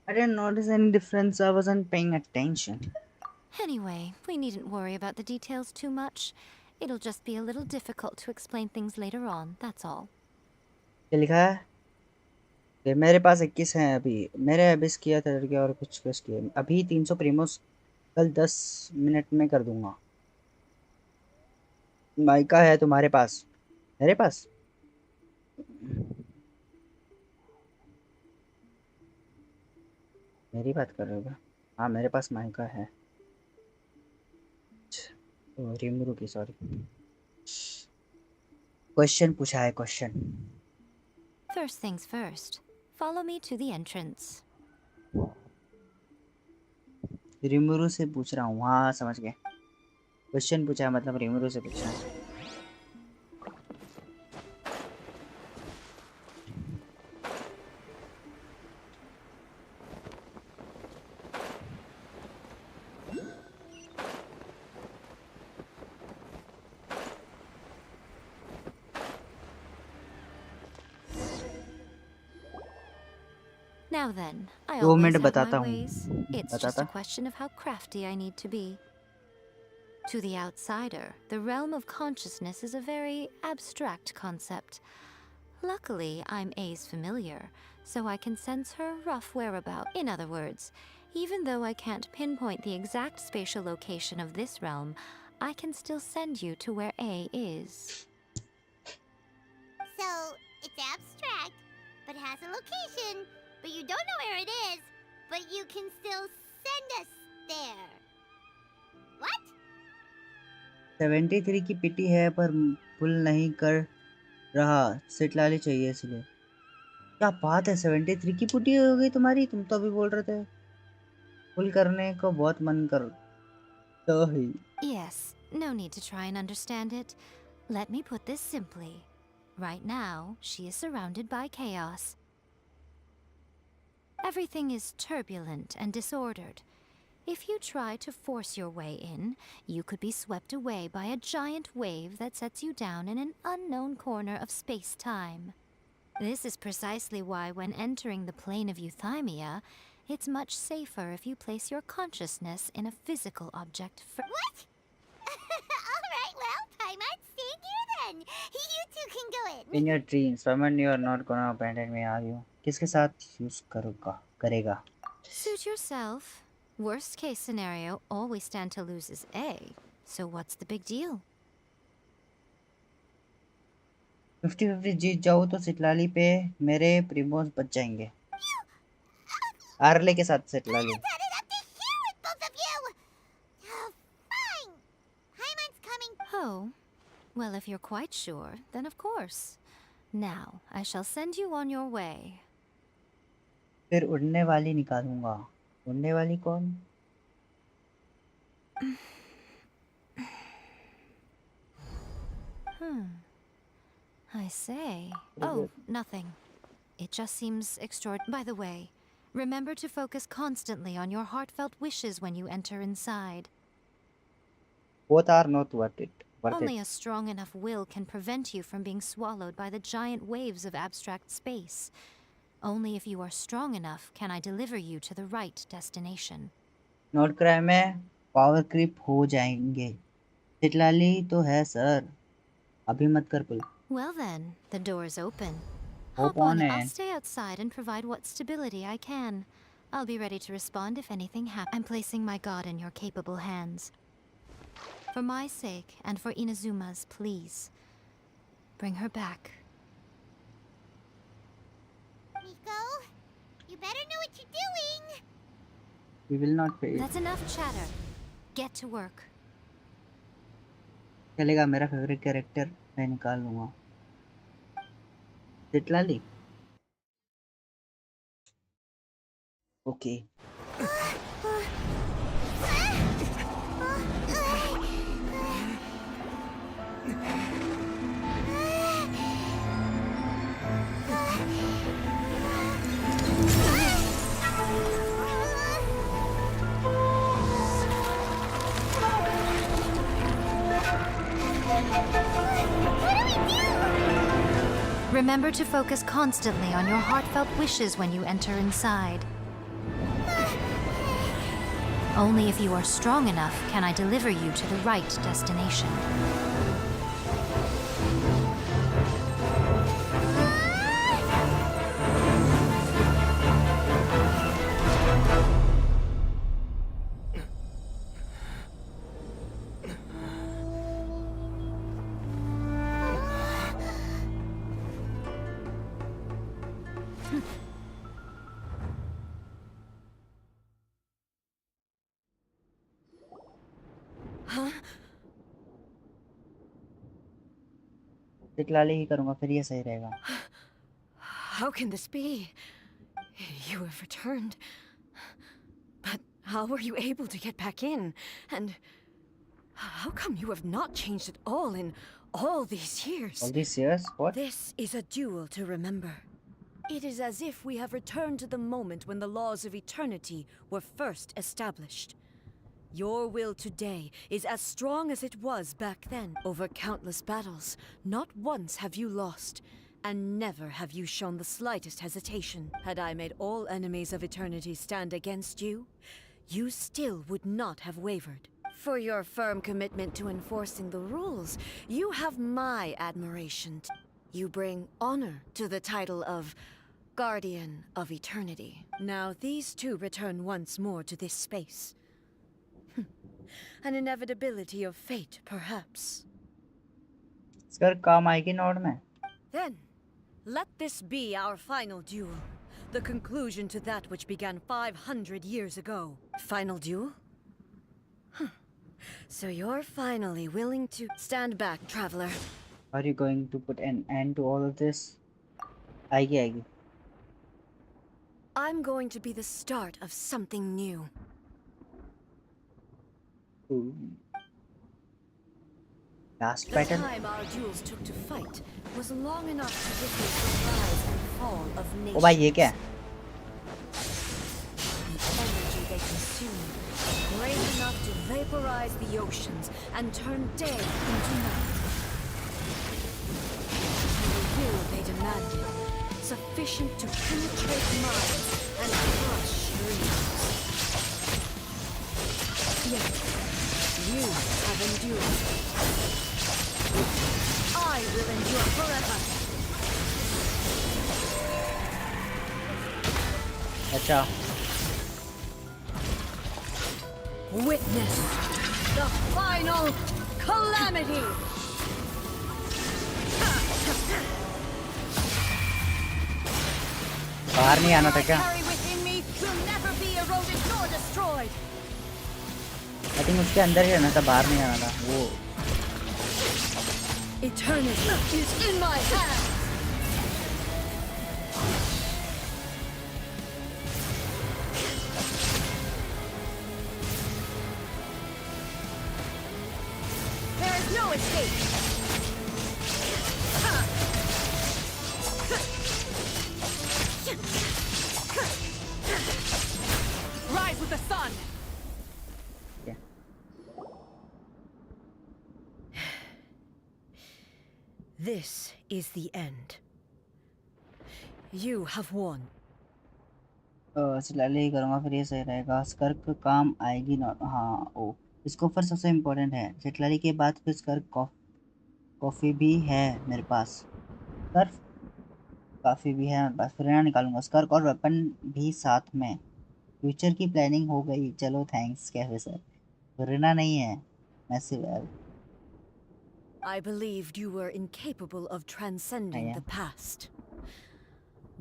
I didn't notice any difference. I wasn't paying attention. Anyway, we needn't worry about the details too much. It'll just be a little difficult to explain things later on, that's all. क्या लिखा है? कि मेरे पास 21 हैं अभी. मेरे अबिस किया theatre किया और कुछ क्वेस्ट किए. अभी 300 प्रीमोस कल 10 मिनट में कर दूंगा. माइका है तुम्हारे पास? मेरे पास? मेरी बात कर रहे हो क्या? हाँ मेरे पास माइका है. रिमरू की सॉरी. क्वेश्चन पूछा है question. First things first. Follow me to the entrance. रिमरू से पूछ रहा हूँ. हाँ समझ गए. क्वेश्चन पूछा है मतलब रिमरू से पूछ रहा है. Now then, I 2 always minute have बताता my हूँ. ways. It's just बताता. a question of how crafty I need to be. To the outsider, the realm of consciousness is a very abstract concept. Luckily, I'm A's familiar, so I can sense her rough whereabouts. In other words, even though I can't pinpoint the exact spatial location of this realm, I can still send you to where A is. So, it's abstract, but has a location. But you don't know where it is, but you can still send us there. What? 73 की पिटी है पर पुल नहीं कर रहा. Seat लाली चाहिए इसलिए. क्या बात है? 73 की पुटी हो गई तुम्हारी? तुम तो अभी बोल रहे थे पुल करने को बहुत मन कर तो ही. Yes, no need to try and understand it. Let me put this simply. Right now, she is surrounded by chaos. Everything is turbulent and disordered. If you try to force your way in, you could be swept away by a giant wave that sets you down in an unknown corner of space-time. This is precisely why when entering the plane of Euthymia, it's much safer if you place your consciousness in a physical object first. What? Alright, well, Paimon, stay here then. You two can go in. In your dreams, Paimon, you are not gonna abandon me, are you? किसके साथ use करेगा? Suit yourself. Worst case scenario, all we stand to lose is A. So what's the big deal? 50-50 जीत जाओ तो सिटलाली पे मेरे प्रीमोस बच जाएंगे। Early के साथ सिटलाली। Oh, well, if you're quite sure, then of course. Now, I shall send you on your way. फिर उड़ने वाली निकालूंगा। उड़ने वाली कौन? I say. Oh, nothing. It just seems extraordinary. By the way, remember to focus constantly on your heartfelt wishes when you enter inside. Both are not worth it. Only a strong enough will can prevent you from being swallowed by the giant waves of abstract space. Only if you are strong enough can I deliver you to the right destination. Note crime में power creep हो जाएंगे। सिटलाली तो है sir. अभी मत कर पुल। Well then, the door's open. Hop Hop on, on I'll in. stay outside and provide what stability I can. I'll be ready to respond if anything happens. I'm placing my god in your capable hands. For my sake, and for Inazuma's, please. Bring her back. Miko, you better know what you're doing. We will not pay. That's enough chatter. Get to work. चलेगा मेरा favourite character मैं निकाल लूँगा। सिटलाली। Okay. Remember to focus constantly on your heartfelt wishes when you enter inside. Only if you are strong enough can I deliver you to the right destination. सिटलाली ही करूँगा फिर ये सही रहेगा। How can this be? You have returned. But how were you able to get back in? And how come you have not changed at all in all these years? All these years? What? This is a duel to remember. It is as if we have returned to the moment when the laws of eternity were first established. Your will today is as strong as it was back then. Over countless battles, not once have you lost, and never have you shown the slightest hesitation. Had I made all enemies of eternity stand against you, you still would not have wavered. For your firm commitment to enforcing the rules, you have my admiration. You bring honor to the title of Guardian of Eternity. Now these two return once more to this space. An inevitability of fate, perhaps. Sir काम आएगी node में। Then, let this be our final duel. The conclusion to that which began 500 years ago. Final duel? So you're finally willing to stand back, traveler. Are you going to put an end to all of this? आएगी। I'm going to be the start of something new. Last The battle time our duels took to fight was long enough to witness the rise and fall of oh nations. भाई ये क्या है? The energy they consumed, great enough to vaporize the oceans and turn day into night. And the will they demanded, sufficient to penetrate minds and crush dreams. Yet, you have endured. I will endure forever. अच्छा Witness the final calamity. बाहर नहीं आना था I क्या? carry within me will never be eroded nor destroyed. I think उसके अंदर ही रहना था, बाहर नहीं आना था वो. Eternity is in my hands. There is no escape. Rise with the sun! This is the end. You have won. सिलाले ही करूँगा फिर ये सही रहेगा. स्कर्क काम आएगी ना? हाँ ओ इसको फिर सबसे इम्पोर्टेंट है. सिलाले के बाद फिर स्कर्क कॉफ़ी भी है मेरे पास. स्कर्फ काफ़ी भी है मेरे पास. फिर ना निकालूंगा स्कर्क और वेपन भी साथ में. फ्यूचर की प्लानिंग हो गई. चलो थैंक्स कैफे सर. फिरना नहीं है मैसिव है. I believed you were incapable of transcending Yeah. the past.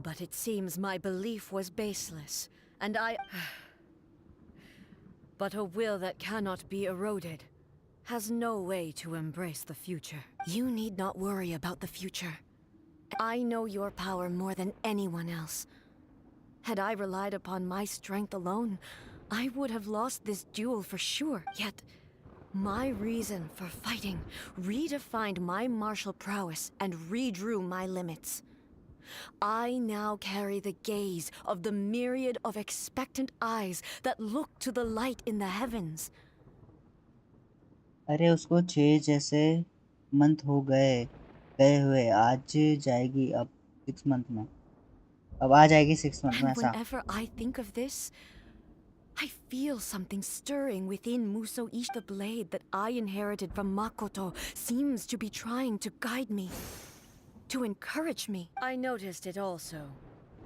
But it seems my belief was baseless, and I... But a will that cannot be eroded has no way to embrace the future. You need not worry about the future. I know your power more than anyone else. Had I relied upon my strength alone, I would have lost this duel for sure. Yet, my reason for fighting redefined my martial prowess and redrew my limits. I now carry the gaze of the myriad of expectant eyes that look to the light in the heavens. अरे उसको 6 जैसे month हो गए हुए. आज जाएगी अब 6 month में. अब आ जाएगी 6 मंथ में And ऐसा. whenever I think of this, I feel something stirring within Musoichi. The blade that I inherited from Makoto seems to be trying to guide me, to encourage me. I noticed it also.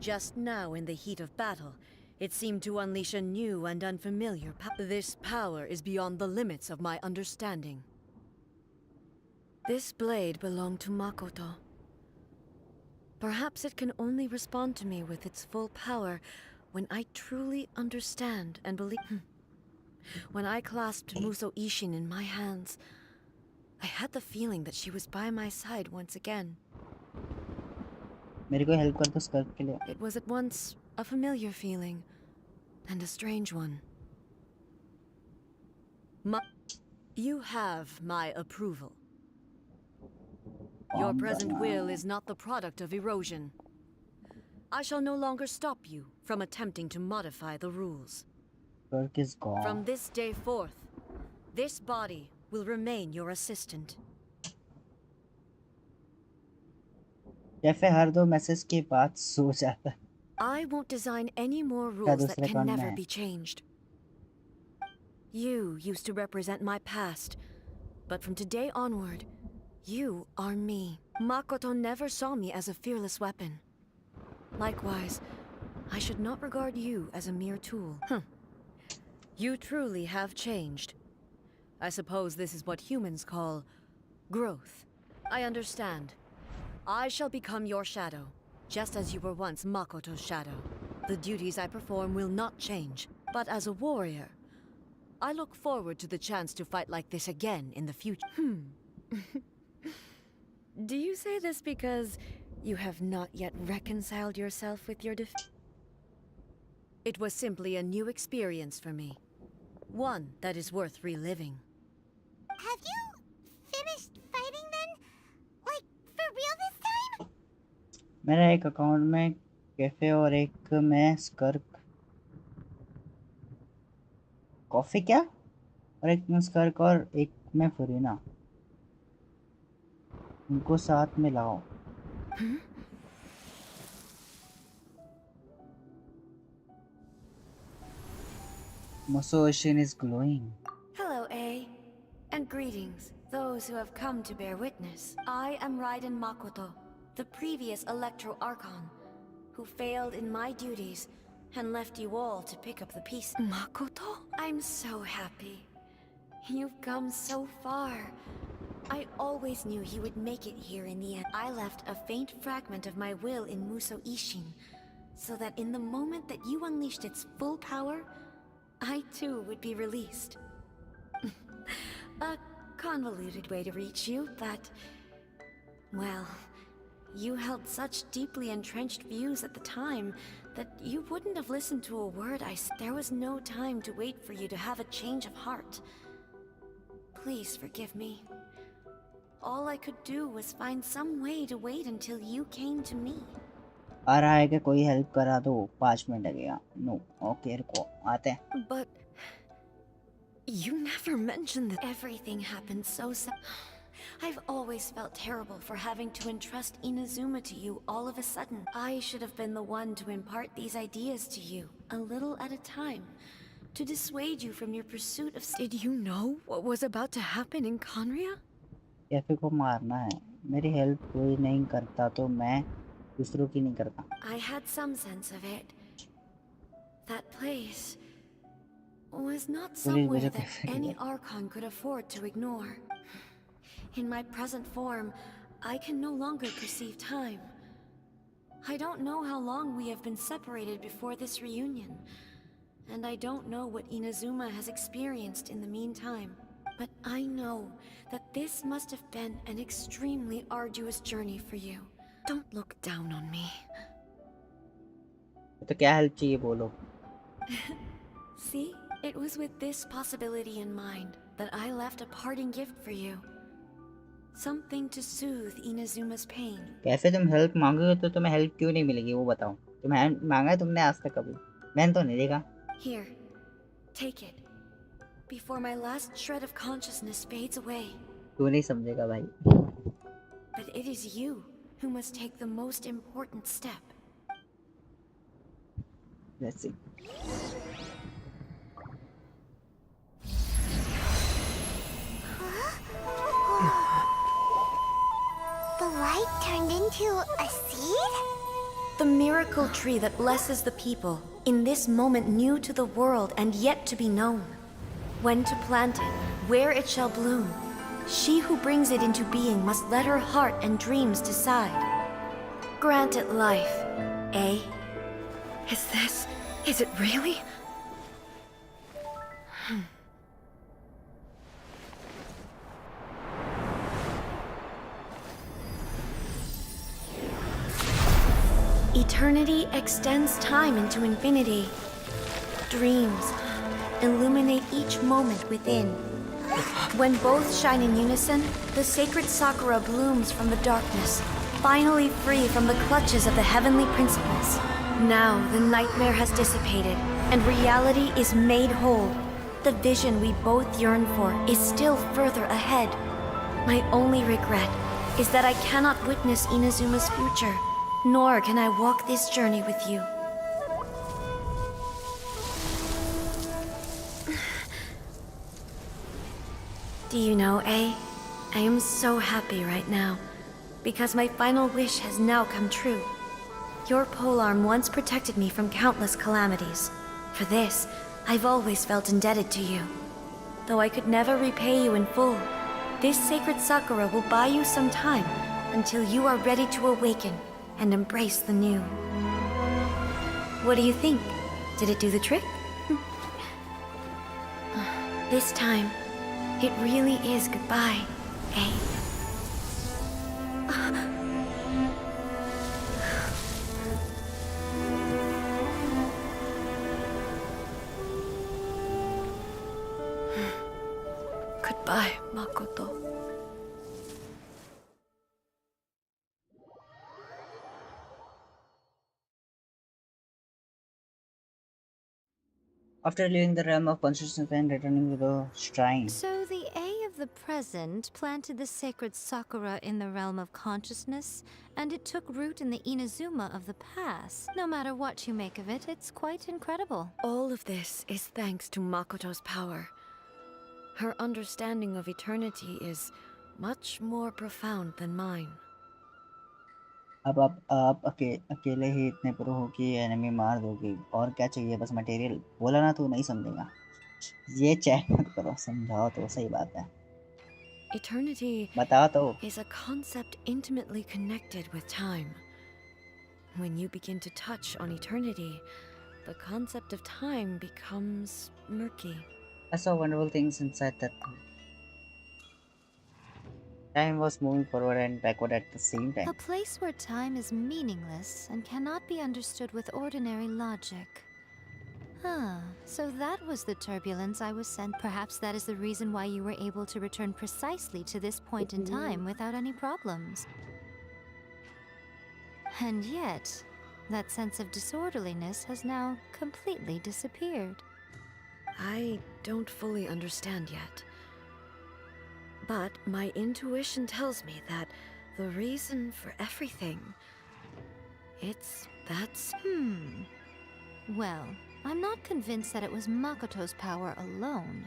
Just now in the heat of battle, it seemed to unleash a new and unfamiliar power. This power is beyond the limits of my understanding. This blade belonged to Makoto. Perhaps it can only respond to me with its full power when I truly understand and believe. When I clasped Muso Ishin in my hands, I had the feeling that she was by my side once again. मेरे को help कर दो scarf के लिए. It was at once a familiar feeling and a strange one. You have my approval. Your present will is not the product of erosion. I shall no longer stop you from attempting to modify the rules. Scarf is gone. From this day forth, this body will remain your assistant. Cafe her 2 message के बाद सो जाता है. I won't design any more rules that दूसरे can can't never में. be changed. You used to represent my past, but from today onward, you are me. Makoto never saw me as a fearless weapon. Likewise, I should not regard you as a mere tool. You truly have changed. I suppose this is what humans call growth. I understand. I shall become your shadow, just as you were once Makoto's shadow. The duties I perform will not change, but as a warrior, I look forward to the chance to fight like this again in the future. Do you say this because you have not yet reconciled yourself with your defeat? It was simply a new experience for me. One that is worth reliving. Have you finished मेरा एक account में cafe और एक में स्कर्क coffee क्या और एक में स्कर्क और एक में फरीना उनको साथ में लाओ Moso Ocean is glowing. Hello, A. And greetings, those who have come to bear witness. I am Raiden Makoto, the previous Electro Archon, who failed in my duties and left you all to pick up the pieces. Makoto? I'm so happy. You've come so far. I always knew you would make it here in the end. I left a faint fragment of my will in Muso Ishin, so that in the moment that you unleashed its full power, I too would be released. A convoluted way to reach you, but... well, you held such deeply entrenched views at the time that you wouldn't have listened to a word I said. There was no time to wait for you to have a change of heart. Please forgive me. All I could do was find some way to wait until you came to me. आ रहा है कि कोई help करा दो 5 minute लगेगा no okay रुको आते हैं But you never mentioned that everything happened so I've always felt terrible for having to entrust Inazuma to you all of a sudden. I should have been the one to impart these ideas to you, a little at a time, to dissuade you from your pursuit of... Did you know what was about to happen in Conria? Cafe को मारना है मेरी help कोई नहीं करता तो मैं दूसरों की नहीं करता I had some sense of it. That place was not somewhere that any Archon could afford to ignore. In my present form, I can no longer perceive time. I don't know how long we have been separated before this reunion, and I don't know what Inazuma has experienced in the meantime. But I know that this must have been an extremely arduous journey for you. Don't look down on me. तो क्या help चाहिए बोलो See, it was with this possibility in mind that I left a parting gift for you. Something to soothe Inazuma's pain. Cafe तुम help मांगोगे तो तुम्हें help क्यों नहीं मिलेगी वो बताओ तुम्हें मांगा है तुमने आज तक कभी मैंने तो नहीं देखा Here, take it. Before my last shred of consciousness fades away. तू नहीं समझेगा भाई But it is you who must take the most important step. Let's see. The light turned into a seed? The miracle tree that blesses the people, in this moment new to the world and yet to be known. When to plant it, where it shall bloom, she who brings it into being must let her heart and dreams decide. Grant it life, eh? Is it really? Eternity extends time into infinity. Dreams illuminate each moment within. When both shine in unison, the sacred Sakura blooms from the darkness, finally free from the clutches of the heavenly principles. Now the nightmare has dissipated, and reality is made whole. The vision we both yearn for is still further ahead. My only regret is that I cannot witness Inazuma's future, nor can I walk this journey with you. Do you know, A? I am so happy right now, because my final wish has now come true. Your polearm once protected me from countless calamities. For this, I've always felt indebted to you. Though I could never repay you in full, this sacred Sakura will buy you some time until you are ready to awaken and embrace the new. What do you think? Did it do the trick? This time, it really is goodbye, eh? Goodbye, Makoto. After leaving the realm of consciousness and returning to the shrine. So the A of the present planted the sacred Sakura in the realm of consciousness, and it took root in the Inazuma of the past. No matter what you make of it, it's quite incredible. All of this is thanks to Makoto's power. Her understanding of eternity is much more profound than mine. अब आप अकेले ही इतने pro हो कि enemy मार दोगे और क्या चाहिए बस मटेरियल बोला ना तू नहीं समझेगा ये चैट मत करो समझाओ तो सही बात है Eternity बताओ तो is a concept intimately connected with time. When you begin to touch on eternity, the concept of time becomes murky. I saw wonderful things inside that book. Time was moving forward and backward at the same time. A place where time is meaningless and cannot be understood with ordinary logic. So that was the turbulence I was sent. Perhaps that is the reason why you were able to return precisely to this point in time without any problems. And yet, that sense of disorderliness has now completely disappeared. I don't fully understand yet. But my intuition tells me that the reason for everything, that's... Well, I'm not convinced that it was Makoto's power alone.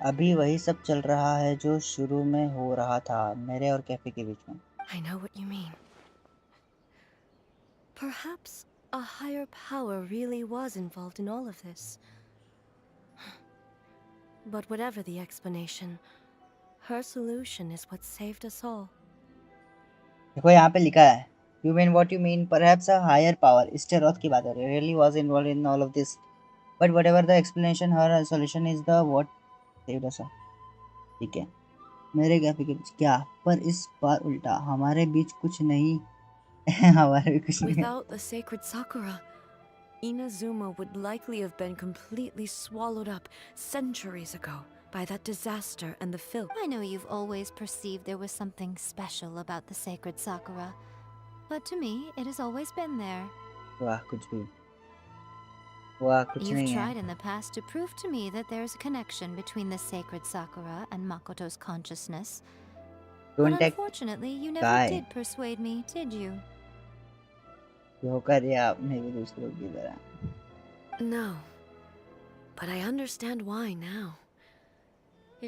अभी वही सब चल रहा है जो शुरू में हो रहा था मेरे और कैफे के बीच में I know what you mean. Perhaps a higher power really was involved in all of this. But whatever the explanation, her solution is what saved us all. देखो यहाँ पे लिखा है You mean what you mean? Perhaps a higher power. Isteroth की बात हो रही है. Really was involved in all of this. But whatever the explanation, her solution is the what saved us all. ठीक है. मेरे कैफे के बीच क्या? पर इस बार उल्टा हमारे बीच कुछ नहीं हमारे बीच कुछ नहीं. Without the sacred Sakura, Inazuma would likely have been completely swallowed up centuries ago by that disaster and the filth. I know you've always perceived there was something special about the sacred Sakura, but to me, it has always been there. वाह कुछ भी. वाह कुछ You've नहीं tried है. in the past to prove to me that there's a connection between the sacred Sakura and Makoto's consciousness. Don't But take unfortunately, you never guy. did persuade me, did you? धोखा दिया आपने भी दूसरों की तरह. No, but I understand why now.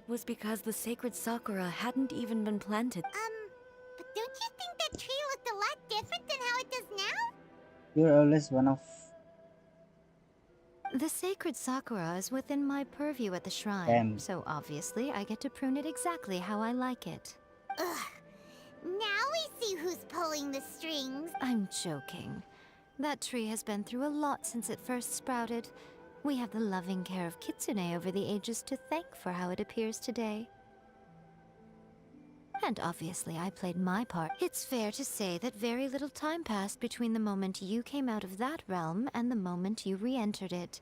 It was because the sacred Sakura hadn't even been planted. But don't you think that tree looked a lot different than how it does now? You're always one of. The sacred Sakura is within my purview at the shrine, Damn. so obviously I get to prune it exactly how I like it. Ugh. Now we see who's pulling the strings. I'm joking. That tree has been through a lot since it first sprouted. We have the loving care of Kitsune over the ages to thank for how it appears today. And obviously I played my part. It's fair to say that very little time passed between the moment you came out of that realm and the moment you re-entered it.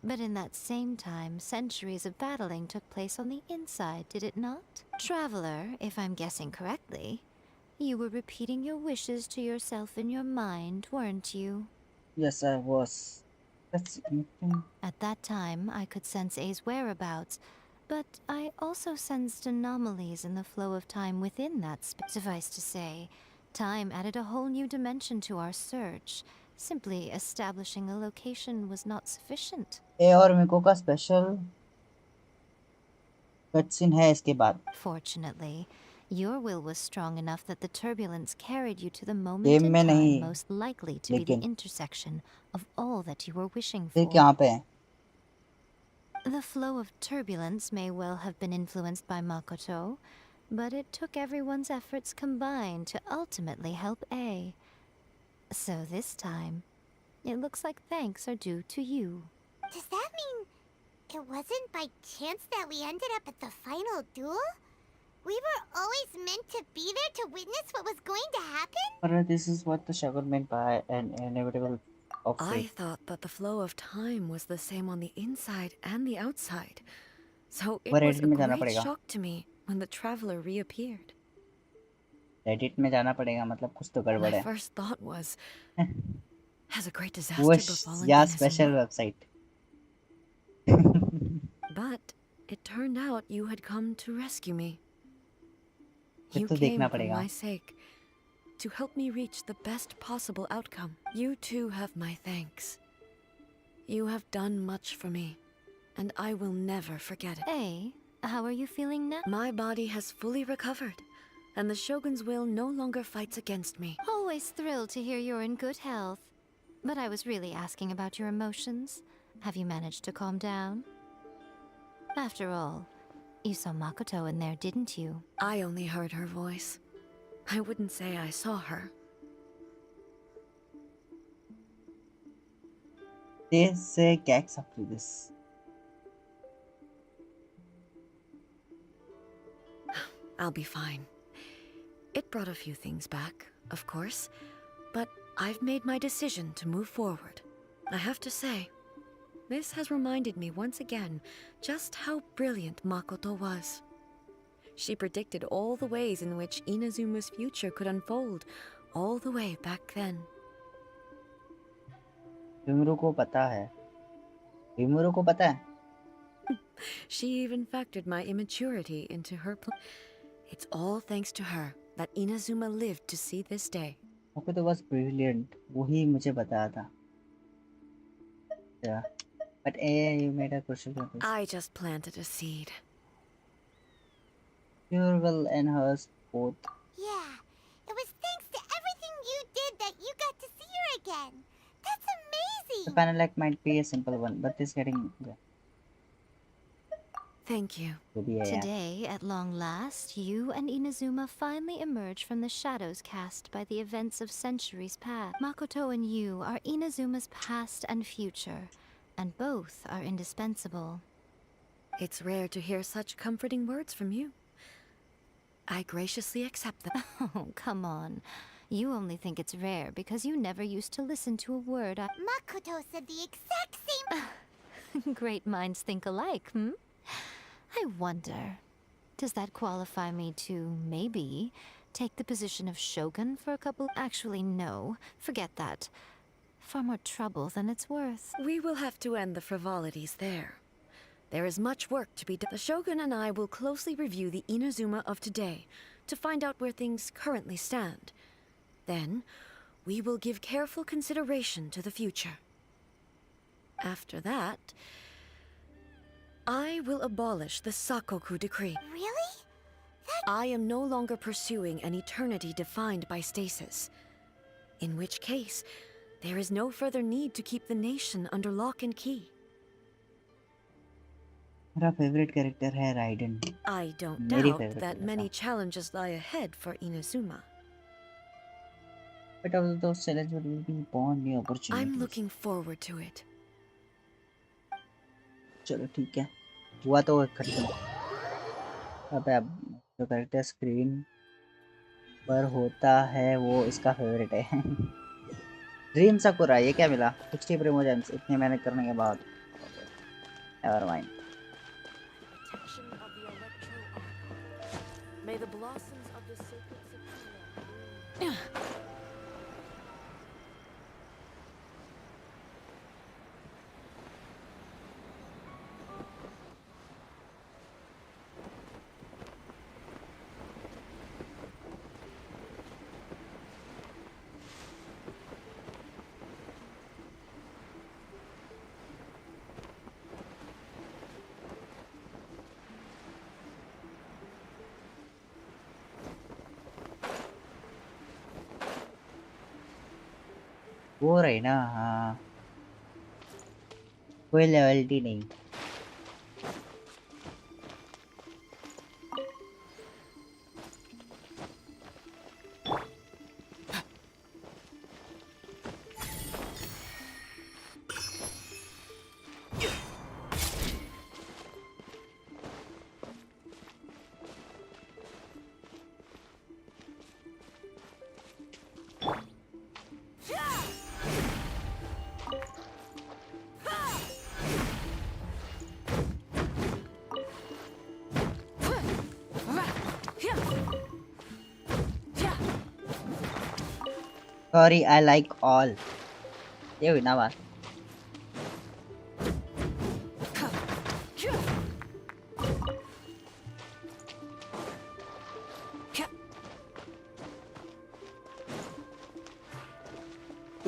But in that same time, centuries of battling took place on the inside, did it not? Traveler, if I'm guessing correctly, you were repeating your wishes to yourself in your mind, weren't you? Yes, I was. That's significant. At that time, I could sense A's whereabouts, but I also sensed anomalies in the flow of time within that space. Suffice to say, time added a whole new dimension to our search. Simply establishing a location was not sufficient. ए और मेको का special cutscene है इसके बाद. Fortunately, your will was strong enough that the turbulence carried you to the moment game in में time नहीं most likely to be the लेकिन intersection of all that you were wishing फिर for. कहाँ पे है? The flow of turbulence may well have been influenced by Makoto, but it took everyone's efforts combined to ultimately help A. So this time, it looks like thanks are due to you. Does that mean it wasn't by chance that we ended up at the final duel? We were always meant to be there to witness what was going to happen? But this is what the Shagun meant by an inevitable of I fate. thought that the flow of time was the same on the inside and the outside. So it पर was Reddit a में जाना great पड़ेगा. shock to me when the traveler reappeared. Reddit में जाना पड़ेगा मतलब कुछ तो गड़बड़ My है. first thought was, Has a great वो disaster befallen या special Inazuma? Website But it turned out you had come to rescue me. फिर You तो came देखना for पड़ेगा. my sake, to help me reach the best possible outcome. You too have my thanks. You have done much for me, and I will never forget it. Hey, how are you feeling now? My body has fully recovered, and the Shogun's will no longer fights against me. Always thrilled to hear you're in good health. But I was really asking about your emotions. Have you managed to calm down? After all, you saw Makoto in there, didn't you? I only heard her voice. I wouldn't say I saw her. This gets up to this. I'll be fine. It brought a few things back, of course, but I've made my decision to move forward. I have to say, this has reminded me once again just how brilliant Makoto was. She predicted all the ways in which Inazuma's future could unfold, all the way back then. Rimuru को पता है. Rimuru को पता है. She even factored my immaturity into her plan. It's all thanks to her that Inazuma lived to see this day. Makoto was brilliant. वही मुझे बताया था. Yeah. But you made a crucial difference. I just planted a seed. Your will and hers both. Yeah, it was thanks to everything you did that you got to see her again. That's The amazing! final act might be a simple one, but this getting Thank you. to be a Today, at long last, you and Inazuma finally emerge from the shadows cast by the events of centuries past. Makoto and you are Inazuma's past and future, and both are indispensable. It's rare to hear such comforting words from you. I graciously accept them. Oh, come on. You only think it's rare because you never used to listen to a word Makoto said the exact same. Great minds think alike, hmm? I wonder, does that qualify me to, maybe, take the position of Shogun for a couple? Actually, no. Forget that. Far more trouble than it's worth. We will have to end the frivolities there. There is much work to be done. The Shogun and I will closely review the Inazuma of today to find out where things currently stand. Then, we will give careful consideration to the future. After that, I will abolish the Sakoku decree. Really? I am no longer pursuing an eternity defined by stasis. In which case, there is no further need to keep the nation under lock and key. मेरा favorite character है Raiden. I don't मेरी doubt favorite that character many challenges lie ahead for Inazuma. But of those challenges will be born new opportunities. I'm looking forward to it. चलो ठीक है. हुआ तो करते हैं. अब जो character screen पर होता है वो इसका favorite है. ड्रीम साकुरा ये क्या मिला? 60 प्रोमोशंस इतने मेहनत करने के बाद. Never mind. May the blossoms of the sacred Sakura. वो रही ना हाँ कोई लॉयल्टी नहीं Sorry, I like all. ये हुई ना बात।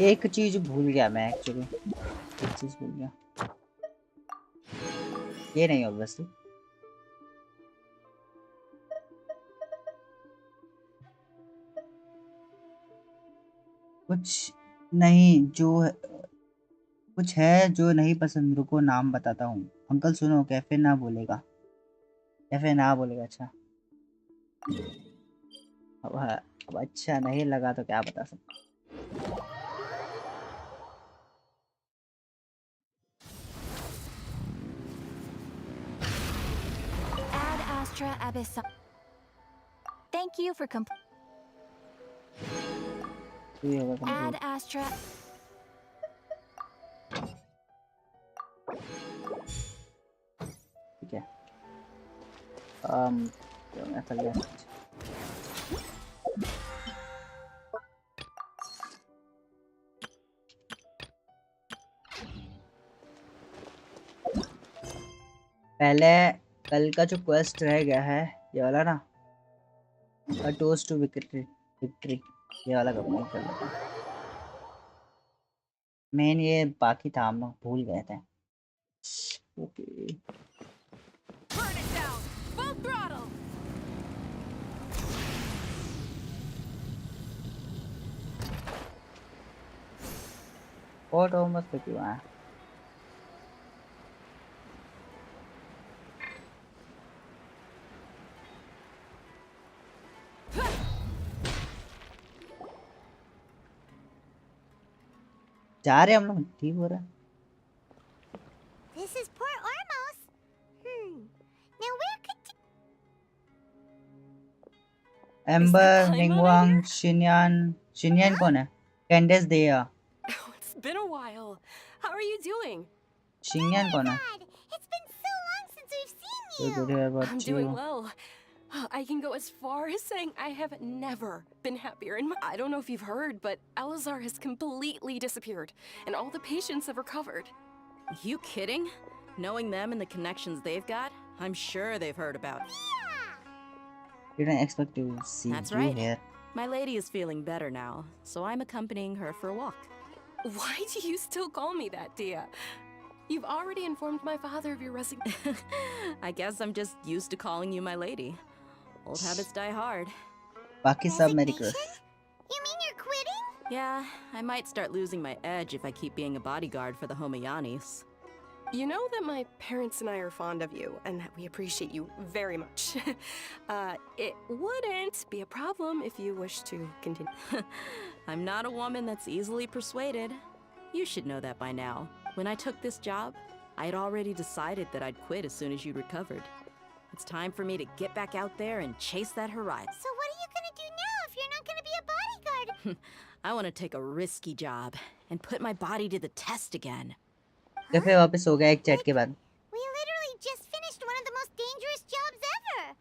एक चीज भूल गया मैं एक्चुअली, एक चीज भूल गया। ये नहीं ऑब्वियसली। कुछ नहीं जो है, कुछ है जो नहीं पसंद, रुको नाम बताता हूँ। अंकल सुनो, कैफे ना बोलेगा, कैफे ना बोलेगा। अच्छा अब अच्छा नहीं लगा तो क्या बता सकता। Ad Astra Abyssal. Thank you for ये होगा Ad complete। Astra. ठीक है। तो मैं थक गया। पहले कल का जो क्वेस्ट रह गया है ये वाला ना, a toast to victory, victory, ये वाला कंप्लीट कर लेता हूँ। मेन ये बाकी था, हम लोग भूल गए थे। Okay Burn it down! Full throttle! और मस्त क्यों है। जा रहे हम लोग, ठीक हो रहा है। This is Port Ormos. Now where could... amber, Paimon निंगवांग, शिनयान। शिनयान कौन है? कैंडेस देया। Oh, it's been a while. How are you doing? शिनयान कौन है? God, it's been so long since we've seen So good you. here about I'm you. doing well. I can go as far as saying I have never been happier. And I don't know if you've heard, but Alizar has completely disappeared, and all the patients have recovered. You kidding? Knowing them and the connections they've got, I'm sure they've heard about it. Didn't expect to see That's you right. here. My lady is feeling better now, so I'm accompanying her for a walk. Why do you still call me that, Dia? You've already informed my father of your resignation. I guess I'm just used to calling you my lady. Old habits die hard. बाकी सब मेरी crush. You mean you're quitting? Yeah, I might start losing my edge if I keep being a bodyguard for the Homayanis. You know that my parents and I are fond of you, and that we appreciate you very much. It wouldn't be a problem if you wish to continue. I'm not a woman that's easily persuaded. You should know that by now. When I took this job, I had already decided that I'd quit as soon as you recovered. It's time for me to get back out there and chase that horizon. So what are you gonna do now if you're not gonna be a bodyguard? I want to take a risky job and put my body to the test again. Cafe वापस हो गया एक chat के बाद। We literally just finished one of the most dangerous jobs ever.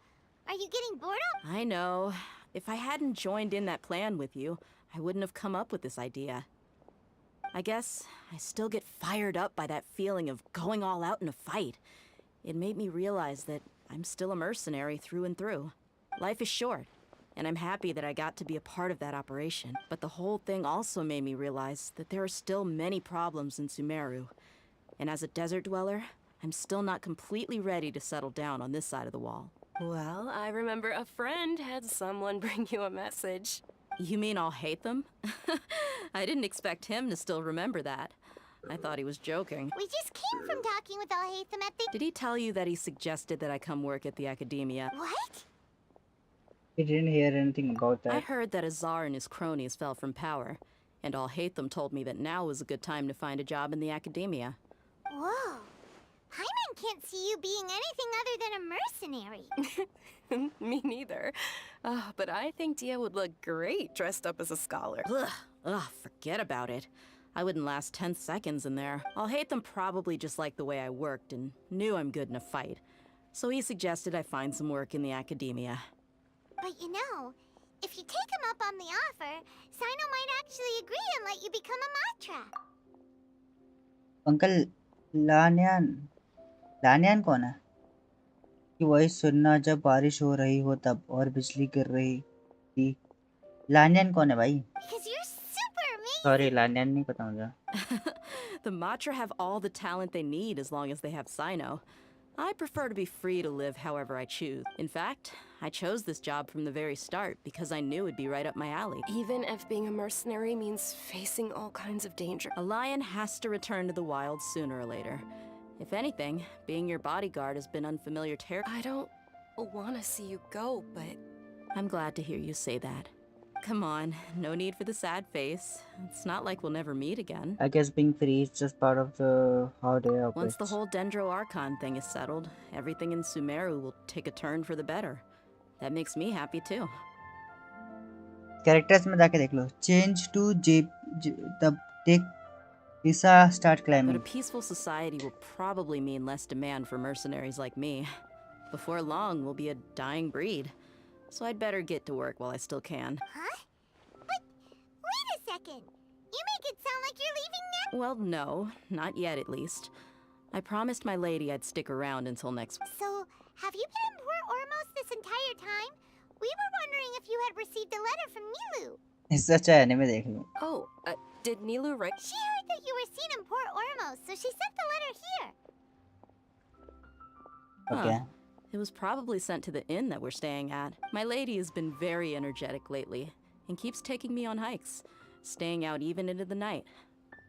Are you getting bored of... I know. If I hadn't joined in that plan with you, I wouldn't have come up with this idea. I guess I still get fired up by that feeling of going all out in a fight. It made me realize that I'm still a mercenary through and through. Life is short, and I'm happy that I got to be a part of that operation. But the whole thing also made me realize that there are still many problems in Sumeru. And as a desert dweller, I'm still not completely ready to settle down on this side of the wall. Well, I remember a friend had someone bring you a message. You mean I'll hate them? I didn't expect him to still remember that. I thought he was joking. We just came from talking with Alhaitham at the... Did he tell you that he suggested that I come work at the academia? What? We didn't hear anything about I that. heard that Azar and his cronies fell from power, and Alhaitham told me that now was a good time to find a job in the academia. Whoa. Paimon can't see you being anything other than a mercenary. Me neither. But I think Dia would look great dressed up as a scholar. Ugh, forget about it. I wouldn't last 10 seconds in there. Alhaitham probably just liked the way I worked and knew I'm good in a fight. So he suggested I find some work in the academia. But you know, if you take him up on the offer, Sino might actually agree and let you become a Matra. Uncle Lanyan Lanyan कौन है कि वही सुनना जब बारिश हो रही हो तब और बिजली गिर रही थी लानियान कौन है भाई Because you're super sorry amazing. लानियान नहीं पता मुझे The Matra have all the talent they need as long as they have Sino. I prefer to be free to live however I choose. In fact, I chose this job from the very start because I knew it'd be right up my alley. Even if being a mercenary means facing all kinds of danger. A lion has to return to the wild sooner or later. If anything, being your bodyguard has been unfamiliar territory. I don't want to see you go, but I'm glad to hear you say that. Come on, no need for the sad face. It's not like we'll never meet again. I guess being free is just part of the how they operate. Once the whole Dendro Archon thing is settled, everything in Sumeru will take a turn for the better. That makes me happy too. Characters में जाके देख लो change to तब take Lisa start But climbing a peaceful society will probably mean less demand for mercenaries like me. Before long, we'll be a dying breed. So I'd better get to work while I still can. Huh? But wait a second. You make it sound like you're leaving now. Well, no, not yet at least. I promised my lady I'd stick around until next week. So, have you been in Port Ormos this entire time? We were wondering if you had received a letter from Nilu. इससे अच्छा anime देख लो oh, did Nilu write? She heard that you were seen in Port Ormos, so she sent the letter here. okay Huh. It was probably sent to the inn that we're staying at. My lady has been very energetic lately and keeps taking me on hikes, staying out even into the night.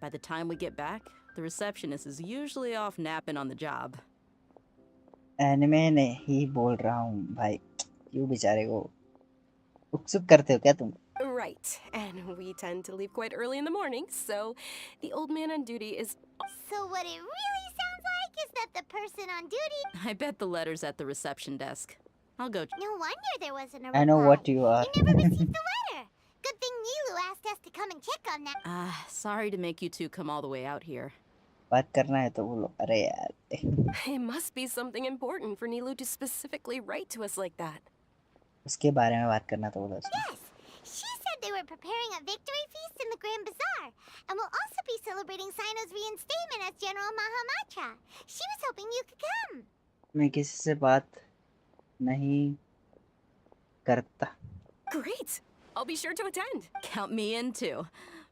By the time we get back, the receptionist is usually off napping on the job. anime नहीं बोल रहा हूँ भाई क्यों बेचारे को उत्सुक करते हो क्या तुम Right, and we tend to leave quite early in the morning, so the old man on duty is... So what it really sounds like is that the person on duty... I bet the letter's at the reception desk. I'll go. No wonder there wasn't a reply. I know what you are You never received the letter. Good thing Nilu asked us to come and check on that. Sorry to make you two come all the way out here. बात करना है तो बोलो अरे यार It must be something important for Nilu to specifically write to us like that. उसके बारे में बात करना तो बोलो Yes, she said they were preparing a victory feast in the Grand Bazaar, and will also be celebrating Sino's reinstatement as General Mahamatra. She was hoping you could come. मैं किसी से बात नहीं करता Great! I'll be sure to attend. Count me in too.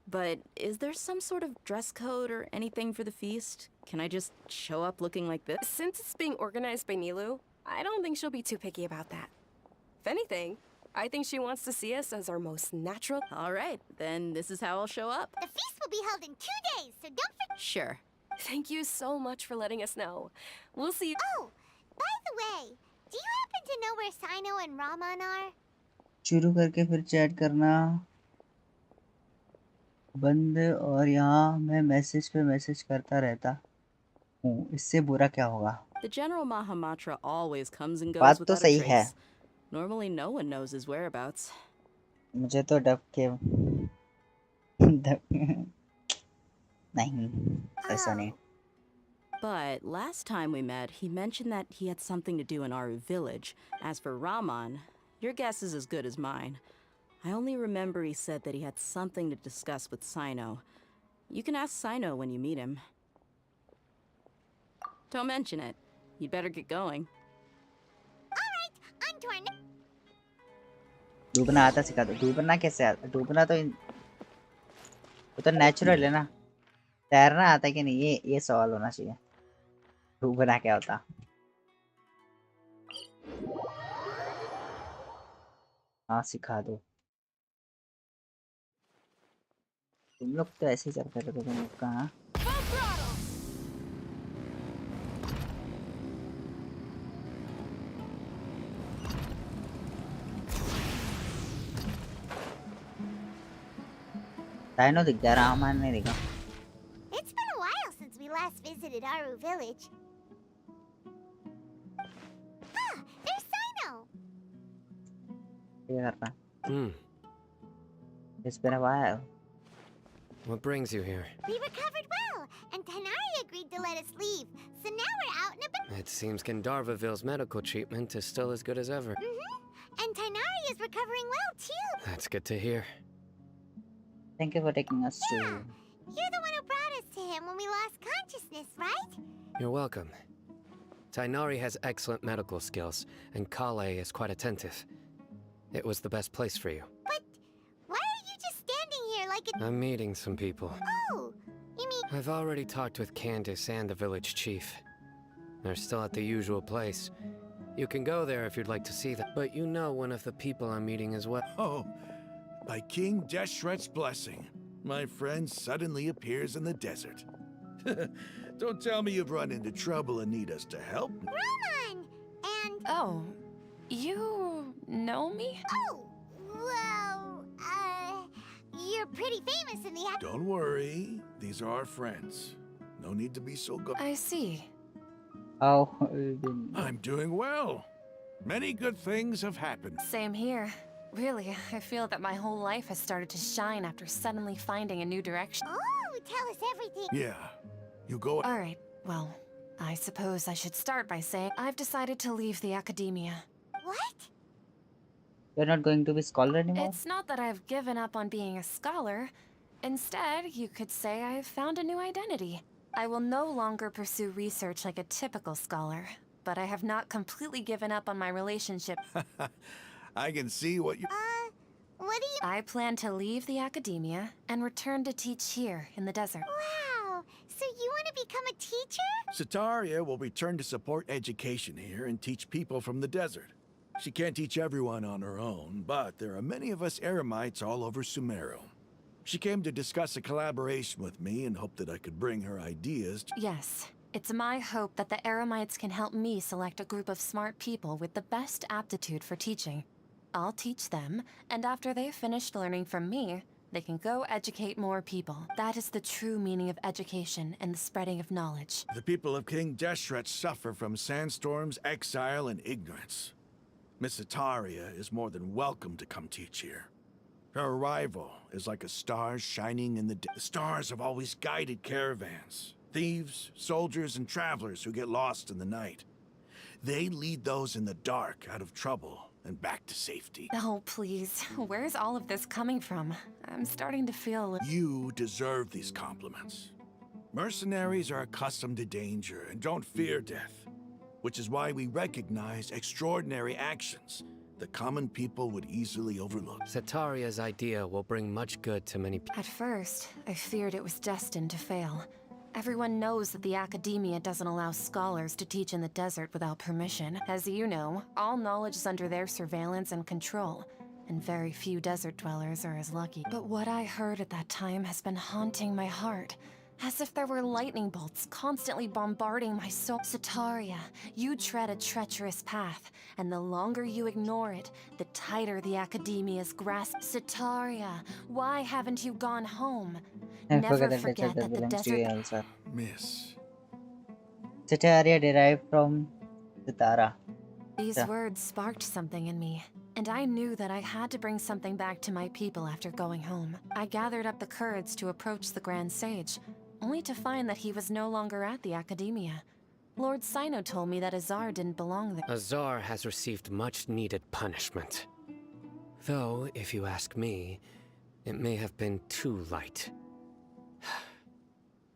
But is there some sort of dress code or anything for the feast? Can I just show up looking like this? Since it's being organized by Nilu, I don't think she'll be too picky about that. If anything, I think she wants to see us as our most natural... All right, then this is how I'll show up. The feast will be held in 2 days, so don't forget. Sure. Thank you so much for letting us know. We'll see you... Oh, by the way, do you happen to know where Sino and Raman are? शुरू करके फिर chat करना बंद और यहाँ मैं message पे message करता रहता हूँ इससे बुरा क्या होगा The General Mahamatra always comes and goes बात तो without a सही है trace. Normally no one knows his whereabouts. मुझे तो डब के नहीं ऐसा नहीं But last time we met, he mentioned that he had something to do in Aru village. As for Raman, your guess is as good as mine. I only remember he said that he had something to discuss with Sino. You can ask Sino when you meet him. Don't mention it. You'd better get going. Alright, on to our next... डूबना आता सिखा दो डूबना कैसे आता डूबना तो वो तो natural है ना तैरना आता कि नहीं ये सवाल होना चाहिए डूबना क्या होता हाँ सिखा दो तुम लोग तो ऐसे ही चलते रहते तुम लोग कहाँ Dino दिख जा रहा हमारे नहीं दिखा It's been a while since we last visited Aru village. Ah, there's Sino. क्या कर रहा It's been a while What brings you here? We recovered well, and Tainari agreed to let us leave. So now we're out and about. It seems Gandharvaville's medical treatment is still as good as ever. And Tainari is recovering well too. That's good to hear. Thank you for taking us to You're the one who brought us to him when we lost consciousness, right? You're welcome. Tainari has excellent medical skills, and Kale is quite attentive. It was the best place for you. But why are you just standing here like a... I'm meeting some people. Oh, you mean... I've already talked with Candace and the village chief. They're still at the usual place. You can go there if you'd like to see them. But you know one of the people I'm meeting as well. Oh, by King Deshret's blessing, my friend suddenly appears in the desert. Don't tell me you've run into trouble and need us to help. Roman! And... Oh, you know me? Oh, well, you're pretty famous in the... Don't worry, these are our friends. No need to be so good. I see. How? I'm doing well. Many good things have happened. Same here. Really, I feel that my whole life has started to shine after suddenly finding a new direction. Oh, tell us everything. Yeah, you go. All right, well, I suppose I should start by saying I've decided to leave the academia. What? You're not going to be scholar anymore? It's not that I've given up on being a scholar. Instead, you could say I've found a new identity. I will no longer pursue research like a typical scholar, but I have not completely given up on my relationship. I can see what you... what do you... I plan to leave the academia and return to teach here in the desert. Wow, so you want to become a teacher? Sataria will return to support education here and teach people from the desert. She can't teach everyone on her own, but there are many of us Eremites all over Sumeru. She came to discuss a collaboration with me and hoped that I could bring her ideas to... Yes. It's my hope that the Eremites can help me select a group of smart people with the best aptitude for teaching. I'll teach them, and after they've finished learning from me, they can go educate more people. That is the true meaning of education and the spreading of knowledge. The people of King Deshret suffer from sandstorms, exile, and ignorance. Miss Sataria is more than welcome to come teach here. Her arrival is like a star shining in the day. The stars have always guided caravans, thieves, soldiers, and travelers who get lost in the night. They lead those in the dark out of trouble and back to safety. Oh, please. Where's all of this coming from? I'm starting to feel... You deserve these compliments. Mercenaries are accustomed to danger and don't fear death, which is why we recognize extraordinary actions that common people would easily overlook. Sataria's idea will bring much good to many people. At first, I feared it was destined to fail. Everyone knows that the academia doesn't allow scholars to teach in the desert without permission. As you know, all knowledge is under their surveillance and control, and very few desert dwellers are as lucky. But what I heard at that time has been haunting my heart, as if there were lightning bolts constantly bombarding my soul. Sataria, you tread a treacherous path, and the longer you ignore it, the tighter the academia's grasp. Sataria, why haven't you gone home? Never forget that the desert... Miss. Sataria derived from Sitara. These words sparked something in me, and I knew that I had to bring something back to my people after going home. I gathered up the courage to approach the Grand Sage, only to find that he was no longer at the academia. Lord Sino told me that Azar didn't belong there. Azar has received much-needed punishment. Though, if you ask me, it may have been too light.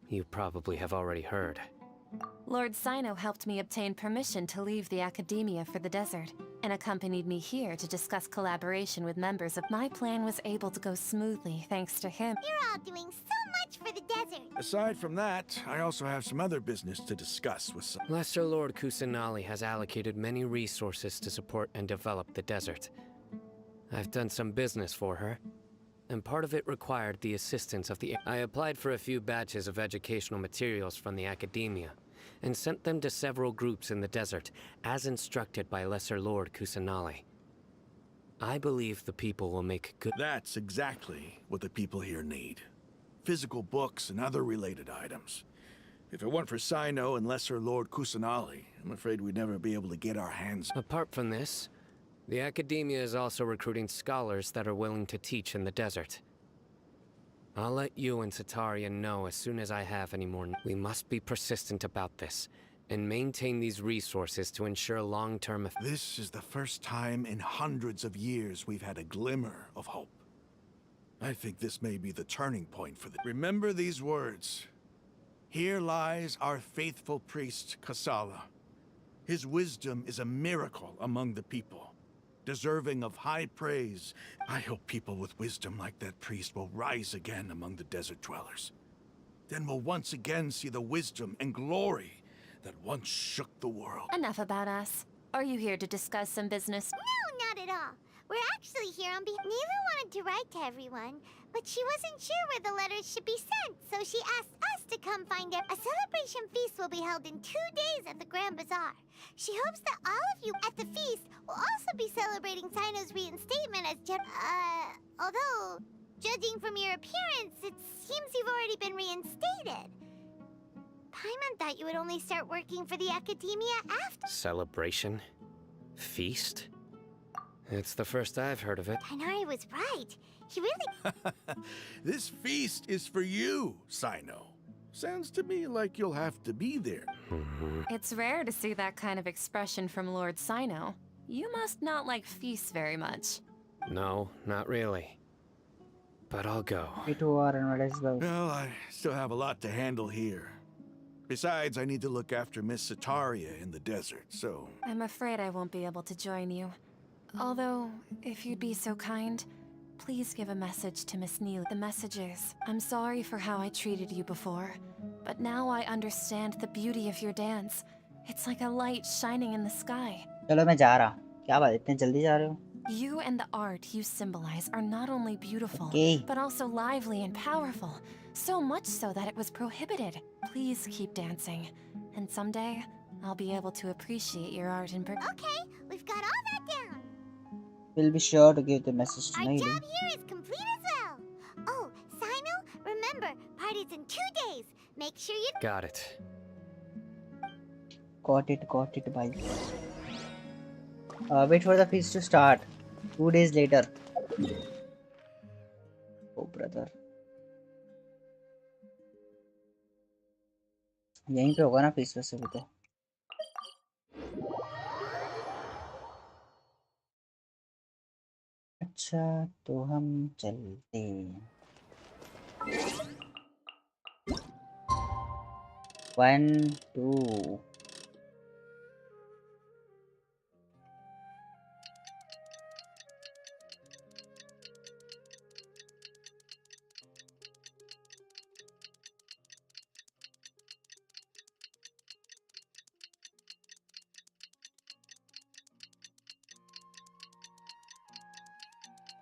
You probably have already heard. Lord Sino helped me obtain permission to leave the academia for the desert, and accompanied me here to discuss collaboration with members of... My plan was able to go smoothly thanks to him. You're all doing so much for the desert. Aside from that, I also have some other business to discuss with some... Lesser Lord Kusanali has allocated many resources to support and develop the desert. I've done some business for her, and part of it required the assistance of the... I applied for a few batches of educational materials from the academia, and sent them to several groups in the desert, as instructed by Lesser Lord Kusanali. I believe the people will make good... That's exactly what the people here need. Physical books and other related items. If it weren't for Sino and Lesser Lord Kusanali, I'm afraid we'd never be able to get our hands... Apart from this, the academia is also recruiting scholars that are willing to teach in the desert. I'll let you and Sataria know as soon as I have any more. We must be persistent about this, and maintain these resources to ensure long-term... This is the first time in hundreds of years we've had a glimmer of hope. I think this may be the turning point for the... Remember these words. Here lies our faithful priest, Kasala. His wisdom is a miracle among the people, deserving of high praise. I hope people with wisdom like that priest will rise again among the desert dwellers. Then we'll once again see the wisdom and glory that once shook the world. Enough about us. Are you here to discuss some business? No, not at all. We're actually here on behalf. Neva wanted to write to everyone, but she wasn't sure where the letters should be sent, so she asked us to come find her. A celebration feast will be held in 2 days at the Grand Bazaar. She hopes that all of you at the feast will also be celebrating Sino's reinstatement as although, judging from your appearance, it seems you've already been reinstated. Paimon thought you would only start working for the Academia after. Celebration? Feast? It's the first I've heard of it. Tighnari was right. He really... This feast is for you, Sino. Sounds to me like you'll have to be there. It's rare to see that kind of expression from Lord Sino. You must not like feasts very much. No, not really. But I'll go. Well, I still have a lot to handle here. Besides, I need to look after Miss Sataria in the desert, so... I'm afraid I won't be able to join you. Although, if you'd be so kind, please give a message to Miss Neely. The message is, I'm sorry for how I treated you before, but now I understand the beauty of your dance. It's like a light shining in the sky. चलो मैं जा रहा. क्या बात इतने जल्दी जा रहे हो? You and the art you symbolize are not only beautiful, Okay. but also lively and powerful. So much so that it was prohibited. Please keep dancing, and someday I'll be able to appreciate your art in person. Okay, we've got all that down. We'll be sure to give the message to Our Neely. job here is complete as well. Oh, Sino, remember, party's in 2 days. Make sure you... Got it. Got it, bye. Wait for the feast to start. 2 days later. Oh, brother. यहीं पे होगा ना feast वैसे भी तो. अच्छा तो हम चलते हैं. 1 2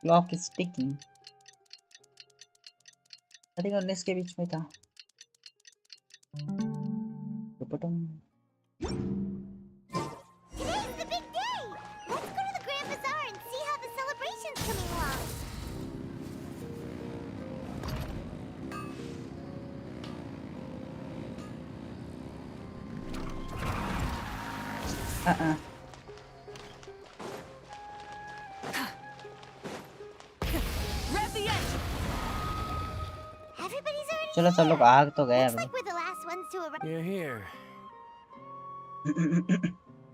Clock is ticking. I think 19 के बीच में था. Today's the big day! Let's go to the Grand Bazaar and see how the celebration's coming along. Rev the engine! Everybody's already चलो सब लोग आ तो गए Looks अभी. like we're the last ones to arrive. You're here.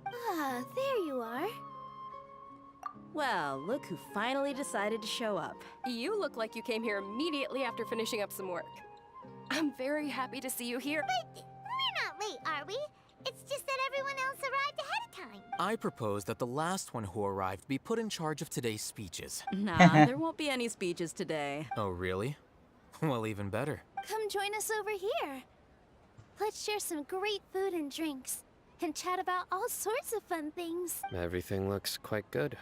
Ah, there you are. Well, look who finally decided to show up. You look like you came here immediately after finishing up some work. I'm very happy to see you here. But we're not late, are we? It's just that everyone else arrived ahead of time. I propose that the last one who arrived be put in charge of today's speeches. Nah, there won't be any speeches today. Oh, really? Well, even better. Come join us over here. Let's share some great food and drinks, and chat about all sorts of fun things. Everything looks quite good.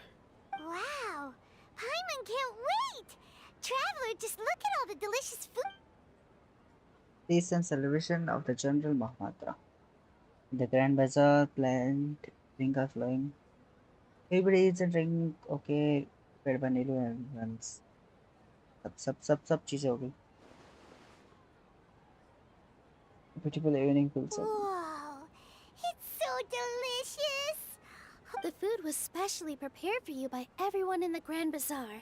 Wow! Paimon can't wait! Traveler, just look at all the delicious food. Recent celebration of the General Mahmatra. The Grand Bazaar planned drink are flowing. Everybody eats and drink. Okay, पेट भर नीलू and runs. सब चीजें हो गई. Beautiful evening fills up. Whoa! It's so delicious! The food was specially prepared for you by everyone in the Grand Bazaar.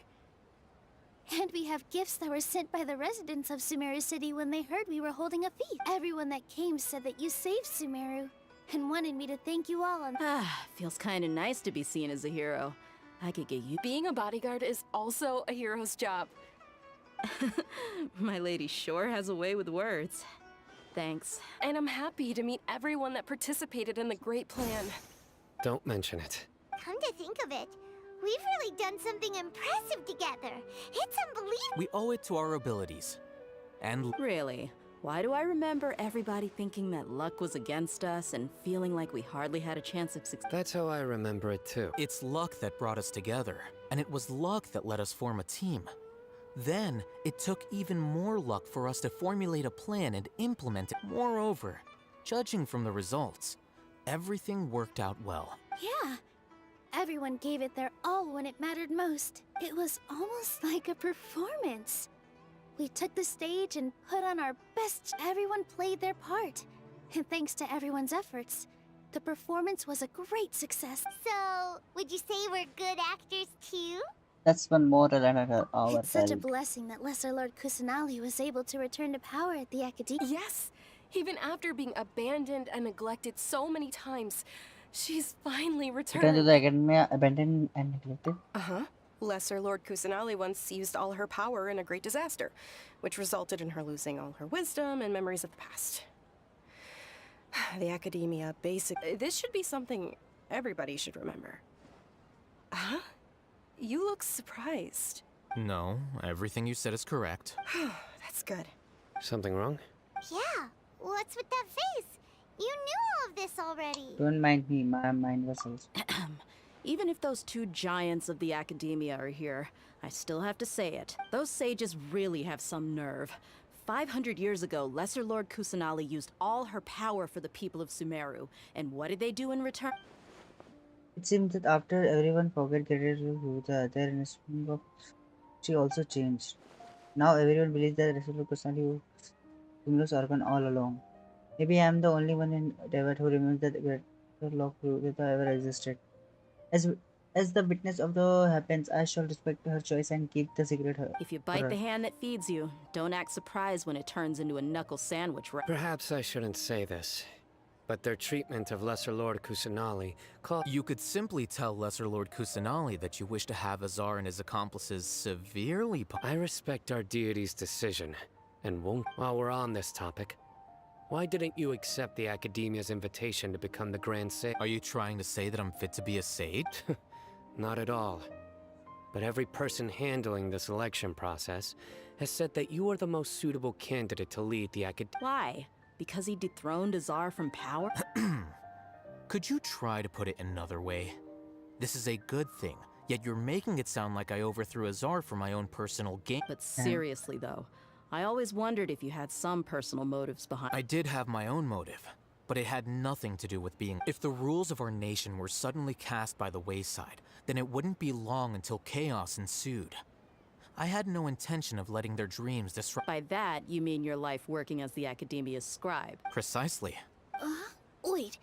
And we have gifts that were sent by the residents of Sumeru City when they heard we were holding a feast. Everyone that came said that you saved Sumeru and wanted me to thank you all on... Ah, feels kinda nice to be seen as a hero. I could get you... Being a bodyguard is also a hero's job. My lady sure has a way with words. thanks. And I'm happy to meet everyone that participated in the great plan. Don't mention it. Come to think of it, we've really done something impressive together. It's unbelievable. We owe it to our abilities. And really, why do I remember everybody thinking that luck was against us and feeling like we hardly had a chance of success? That's how I remember it too. it's luck that brought us together, and it was luck that let us form a team. Then, it took even more luck for us to formulate a plan and implement it. Moreover, judging from the results, everything worked out well. Yeah. Everyone gave it their all when it mattered most. It was almost like a performance. We took the stage and put on our best. Everyone played their part. And thanks to everyone's efforts, the performance was a great success. So, would you say we're good actors too? That's one more than our It's such a talent. blessing that Lesser Lord Kusanali was able to return to power at the Academia. Yes! Even after being abandoned and neglected so many times, she's finally Return to returned. the academy, abandoned and neglected. Uh-huh. Lesser Lord Kusanali once used all her power in a great disaster, which resulted in her losing all her wisdom and memories of the past. The Academia This should be something everybody should remember. Huh? You look surprised. No, everything you said is correct. That's good. Something wrong? Yeah, what's with that face? You knew all of this already. Don't mind me, my mind was also. Even if those two giants of the Academia are here, I still have to say it. Those sages really have some nerve. 500 years ago, Lesser Lord Kusanali used all her power for the people of Sumeru. And what did they do in return? It seems that after everyone forgot Guerrero, the other instrument of she also changed. Now everyone believes that Resolu personally was Cumulus organ all along. Maybe I am the only one in Teyvat who remembers that Greater Lock that ever existed. As as the witness of the happens, I shall respect her choice and keep the secret If you for bite her. the hand that feeds you, don't act surprised when it turns into a knuckle sandwich, right? Perhaps I shouldn't say this, but their treatment of Lesser Lord Kusanali You could simply tell Lesser Lord Kusanali that you wish to have Azar and his accomplices severely I respect our deity's decision, and won't. While we're on this topic, why didn't you accept the Academia's invitation to become the Grand Sage? Are you trying to say that I'm fit to be a sage? Not at all. But every person handling the selection process has said that you are the most suitable candidate to lead the Academia. Why? Because he dethroned Azar from power? Could you try to put it another way? This is a good thing, yet you're making it sound like I overthrew Azar for my own personal gain. But seriously, though, I always wondered if you had some personal motives behind. I did have my own motive, but it had nothing to do with being. If the rules of our nation were suddenly cast by the wayside, then it wouldn't be long until chaos ensued. I had no intention of letting their dreams disrupt. By that, you mean your life working as the Academia's scribe. Precisely. Wait,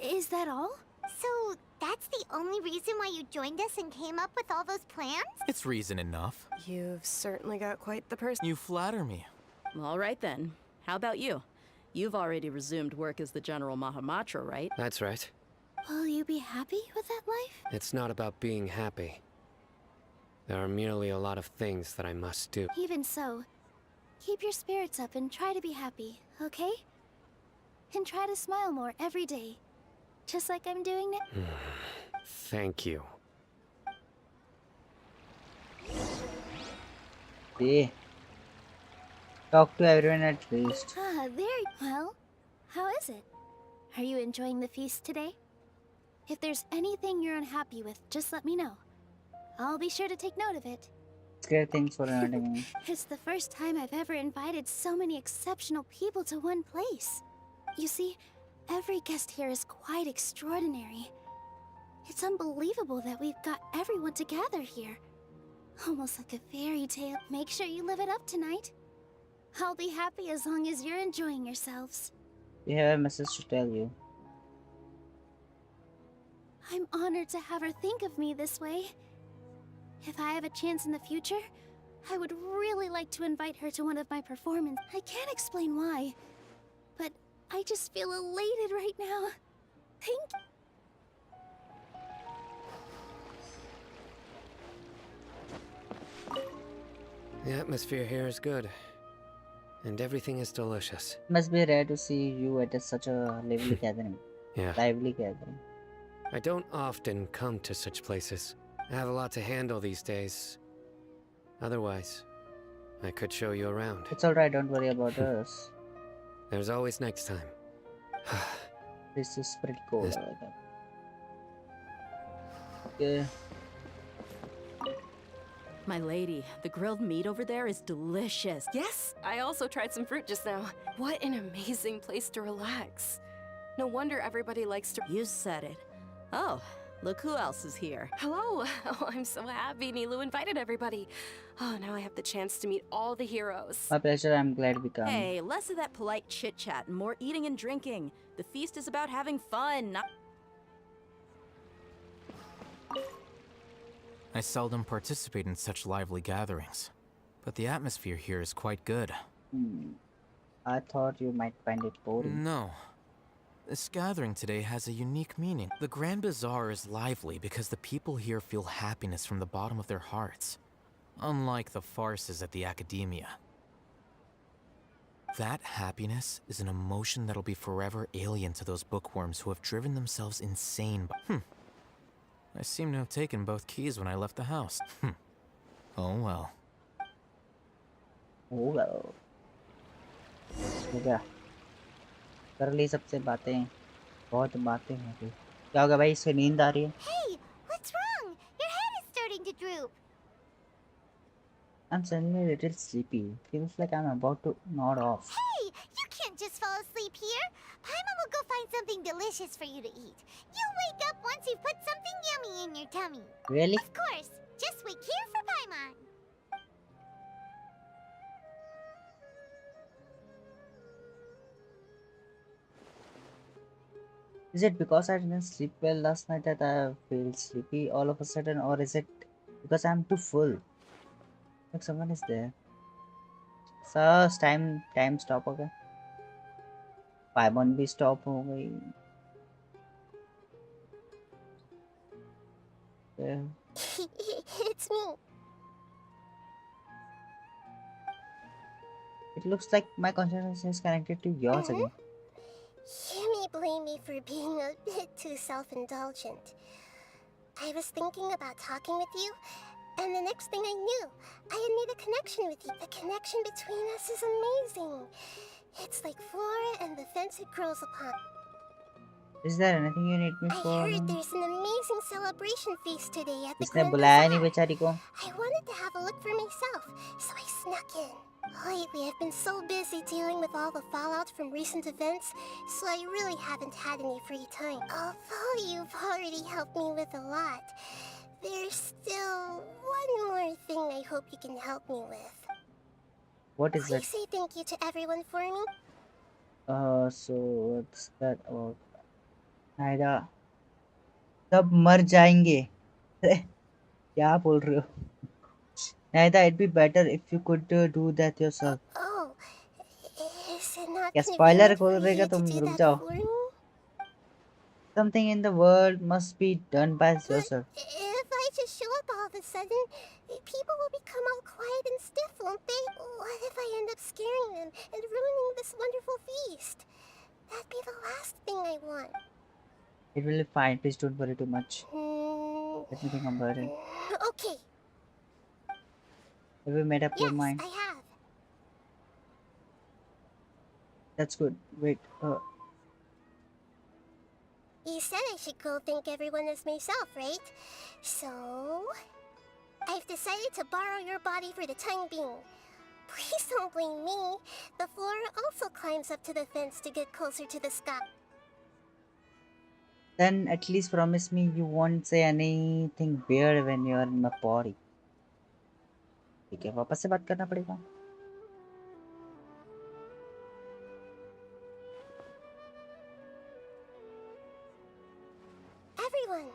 is that all? So, that's the only reason why you joined us and came up with all those plans? It's reason enough. You've certainly got quite the person. You flatter me. All right then. How about you? You've already resumed work as the General Mahamatra, right? That's right. Will you be happy with that life? It's not about being happy. There are merely a lot of things that I must do. Even so, keep your spirits up and try to be happy, okay? And try to smile more every day. Just like I'm doing now. Thank you. Hey. Talk to everyone at least. Well, how is it? Are you enjoying the feast today? If there's anything you're unhappy with, just let me know. I'll be sure to take note of it. It's great, thanks for inviting me. It's the first time I've ever invited so many exceptional people to one place. You see, every guest here is quite extraordinary. It's unbelievable that we've got everyone together here. Almost like a fairy tale. Make sure you live it up tonight. I'll be happy as long as you're enjoying yourselves. We have a message to tell you. I'm honored to have her think of me this way. If I have a chance in the future, I would really like to invite her to one of my performances. I can't explain why, but I just feel elated right now. Thank you. The atmosphere here is good. and everything is delicious. Must be rare to see you at such a lively gathering. Yeah. Lively gathering. I don't often come to such places. I have a lot to handle these days. Otherwise, I could show you around. It's alright, don't worry about us. There's always next time. This is pretty cool. I like that. Okay. My lady, the grilled meat over there is delicious. Yes, I also tried some fruit just now. What an amazing place to relax. No wonder everybody likes to— You said it. Oh, look who else is here. Hello! Oh, I'm so happy Nilu invited everybody. Oh, now I have the chance to meet all the heroes. My pleasure, I'm glad we come. Hey, less of that polite chit-chat and more eating and drinking. The feast is about having fun, not— I seldom participate in such lively gatherings, but the atmosphere here is quite good. I thought you might find it boring. No. This gathering today has a unique meaning. The Grand Bazaar is lively because the people here feel happiness from the bottom of their hearts, unlike the farces at the Academia. That happiness is an emotion that'll be forever alien to those bookworms who have driven themselves insane by— I seem to have taken both keys when I left the house. Oh well. Oh well. हो गया कर ली सबसे बातें बहुत बातें हो गई क्या होगा भाई इससे नींद आ रही है Hey, what's wrong? Your head is starting to droop. I'm suddenly a little sleepy. Feels like I'm about to nod off. Hey, you can't just fall asleep here. Paimon will go find something delicious for you to eat. You'll wake up once you've put something yummy in your tummy. Really? Of course. Just wait here for Paimon. Is it because I didn't sleep well last night that I feel sleepy all of a sudden, or is it because I'm too full? Look, someone is there. So time stop हो गया. Paimon भी stop हो गई. Yeah. It's me. It looks like my consciousness is connected to yours again. You may blame me for being a bit too self-indulgent. I was thinking about talking with you, and the next thing I knew, I had made a connection with you. The connection between us is amazing. It's like flora and the fence it grows upon. Is there anything you need me I for? heard there's an amazing celebration feast today at the इसने Grand बुलाया नहीं Bazaar. बेचारी को. I wanted to have a look for myself, so I snuck in. Lately, I've been so busy dealing with all the fallout from recent events, so I really haven't had any free time. Although you've already helped me with a lot, there's still one more thing I hope you can help me with. What is Please it? say thank you to everyone for me. So what's that about? नायदा सब मर जाएंगे. क्या बोल रहे हो? नायदा, it'd be better if you could do that yourself. Oh, is it not क्या convenient spoiler for खोल रहेगा you to तुम do रुक that जाओ. for me? Something in the world must be done by yourself. If I just show up all of a sudden, people will become all quiet and stiff, won't they? What if I end up scaring them and ruining this wonderful feast? That'd be the last thing I want. It will be fine. Please don't worry too much. Let me think about it. Okay. Have you made up your Yes, mind? I have. That's good. Wait. You said I should go thank everyone as myself, right? So, I've decided to borrow your body for the time being. Please don't blame me. The flora also climbs up to the fence to get closer to the sky. Then at least promise me you won't say anything weird when you are in my body. ठीक है, वापस से बात करना पड़ेगा. Everyone,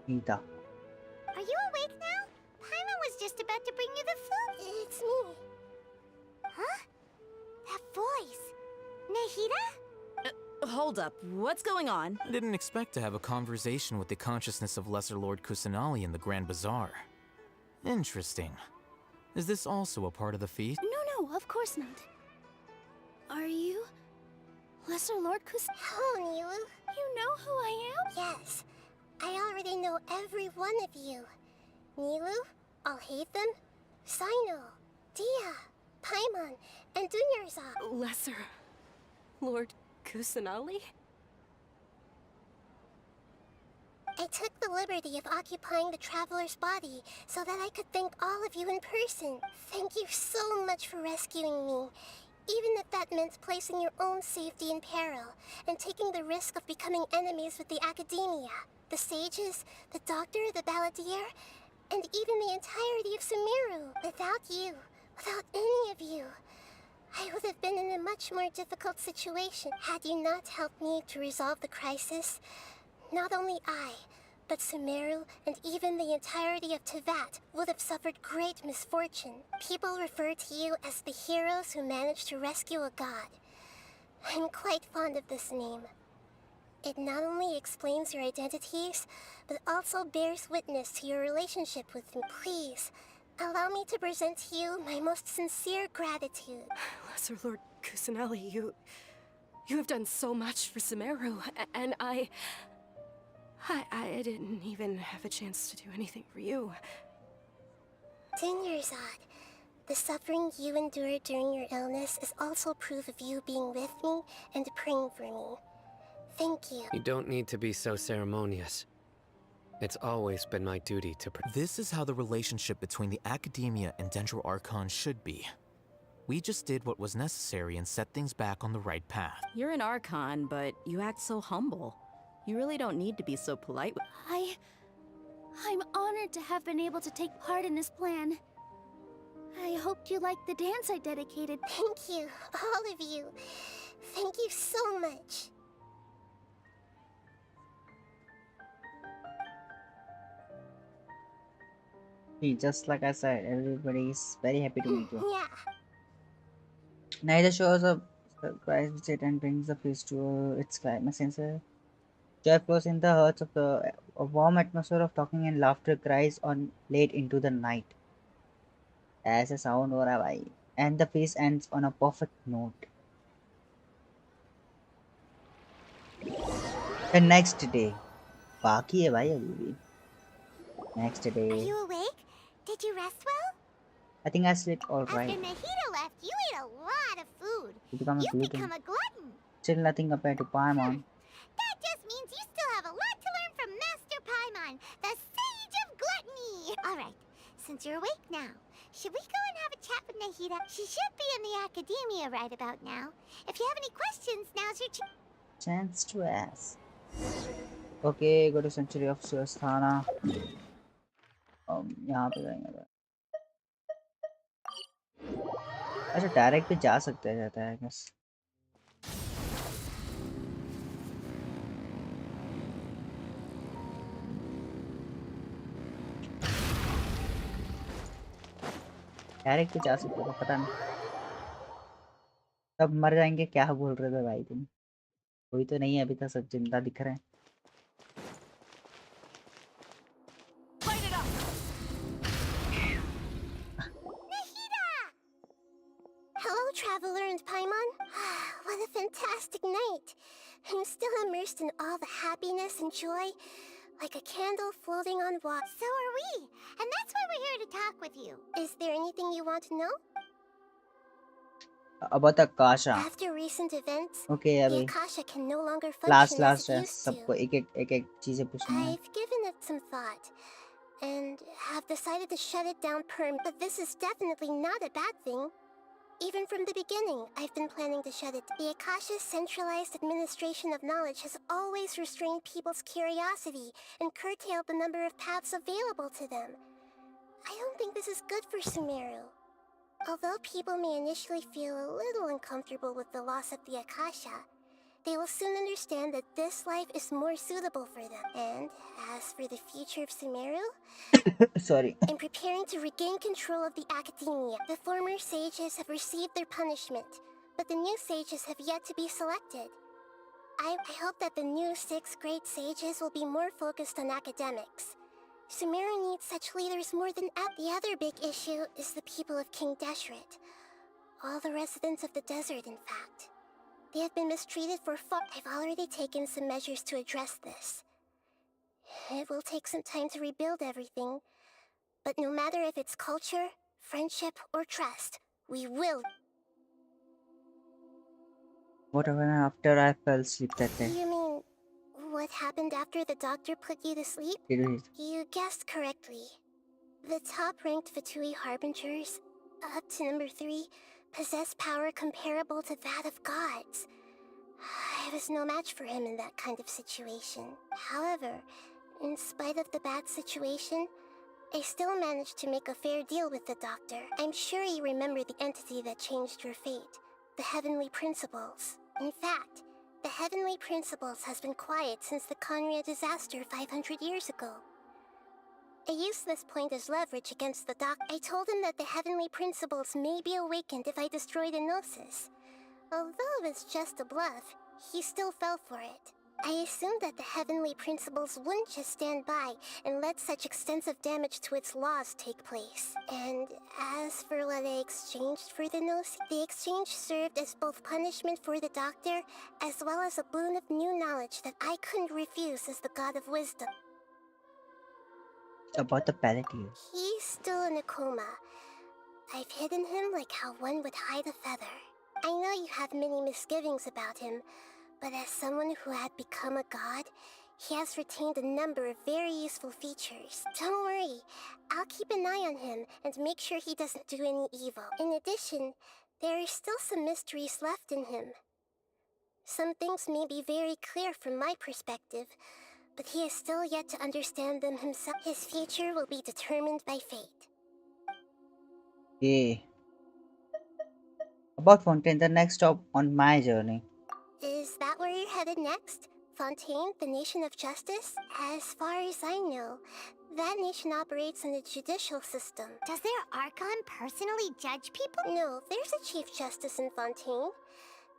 Nita. are you awake now? Paimon was just about to bring you the food. It's me. Huh? That voice. Nahida? Hold up, what's going on? I didn't expect to have a conversation with the consciousness of Lesser Lord Kusanali in the Grand Bazaar. Interesting. Is this also a part of the feast? No, No, of course not. Are you Lesser Lord Oh, Nilu. You know who I am? Yes. I already know every one of you. Nilu, Alhaitham, Sino, Dia, Paimon, and Dunyarzad. Lesser Lord Kusanali? I took the liberty of occupying the Traveler's body so that I could thank all of you in person. Thank you so much for rescuing me, even if that meant placing your own safety in peril and taking the risk of becoming enemies with the Academia, the sages, the doctor, the balladeer, and even the entirety of Sumeru. Without you, without any of you, I would have been in a much more difficult situation. Had you not helped me to resolve the crisis, not only I, but Sumeru and even the entirety of Teyvat would have suffered great misfortune. People refer to you as the heroes who managed to rescue a god. I'm quite fond of this name. It not only explains your identities, but also bears witness to your relationship with me. Please, allow me to present to you my most sincere gratitude. Lesser Lord Kusanali, you have done so much for Sumeru, and I didn't even have a chance to do anything for you. Dunyarzad, the suffering you endured during your illness is also proof of you being with me and praying for me. Thank you. You don't need to be so ceremonious. It's always been my duty to This is how the relationship between the Academia and Dendro Archon should be. We just did what was necessary and set things back on the right path. You're an Archon, but you act so humble. You really don't need to be so polite. I'm honored to have been able to take part in this plan. I hoped you liked the dance I dedicated. Thank you, all of you. Thank you so much. Just like I said, everybody is very happy to meet you. Yeah. Neither shows a surprise visit and brings the feast to its climax. Joy flows in the hearts of a warm atmosphere of talking and laughter cries on late into the night. As a sound or a vibe. And the feast ends on a perfect note. The next day. बाकी है भाई अभी भी. Next Are day. you awake? Did you rest well? I think I slept alright. After Nahida left, you ate a lot of food. You become a You've gluten. become a glutton. Still nothing compared to Paimon. That just means you still have a lot to learn from Master Paimon, the Sage of Gluttony. Alright, since you're awake now, should we go and have a chat with Nahida? She should be in the Academia right about now. If you have any questions, now's your Chance to ask. Okay, go to Century of Suasthana. यहाँ पे जाएंगे. अच्छा direct भी जा सकते हैं जाता है बस. डायरेक्ट भी जा सकते हैं पता नहीं. तब मर जाएंगे क्या बोल रहे थे भाई तुम. कोई तो नहीं है अभी तक सब जिंदा दिख रहे हैं. Hello, Traveler and Paimon. What a fantastic night. I'm still immersed in all the happiness and joy, like a candle floating on water. So are we, and that's why we're here to talk with you. Is there anything you want to know? About the Akasha. After recent events, Okay, the अभी Akasha can no longer function as last it है. used to. सबको एक चीजें पूछनी है. I've given it some thought, and have decided to shut it down but this is definitely not a bad thing. Even from the beginning, I've been planning to shut it. The Akasha's centralized administration of knowledge has always restrained people's curiosity and curtailed the number of paths available to them. I don't think this is good for Sumeru. Although people may initially feel a little uncomfortable with the loss of the Akasha, they will soon understand that this life is more suitable for them. And as for the future of Sumeru, Sorry. in preparing to regain control of the Academia, the former sages have received their punishment, but the new sages have yet to be selected. I hope that the new 6 great sages will be more focused on academics. Sumeru needs such leaders more than ever. The other big issue is the people of King Deshret. All the residents of the desert, in fact. They have been mistreated for far. I've already taken some measures to address this. It will take some time to rebuild everything, but no matter if it's culture, friendship, or trust, we will. What happened after I fell asleep that day? You mean, what happened after the doctor put you to sleep? Did you? You guessed correctly. The top-ranked Fatui Harbingers, up to number 3, possess power comparable to that of gods. I was no match for him in that kind of situation. However, in spite of the bad situation, I still managed to make a fair deal with the doctor. I'm sure you remember the entity that changed your fate, the Heavenly Principles. In fact, the Heavenly Principles has been quiet since the Conria disaster 500 years ago. I used this point as leverage against the doc. I told him that the Heavenly Principles may be awakened if I destroy the Gnosis. Although it's just a bluff, he still fell for it. I assumed that the Heavenly Principles wouldn't just stand by and let such extensive damage to its laws take place. And as for what I exchanged for the Gnosis, the exchange served as both punishment for the doctor, as well as a boon of new knowledge that I couldn't refuse as the God of Wisdom. About the palliative. He's still in a coma. I've hidden him like how one would hide a feather. I know you have many misgivings about him, but as someone who had become a god, he has retained a number of very useful features. Don't worry, I'll keep an eye on him and make sure he doesn't do any evil. In addition, there are still some mysteries left in him. Some things may be very clear from my perspective, but he is still yet to understand them himself. His future will be determined by fate. Yeah. About Fontaine, the next stop on my journey. Is that where you're headed next? Fontaine, the nation of justice? As far as I know, that nation operates in a judicial system. Does their Archon personally judge people? No, there's a Chief Justice in Fontaine.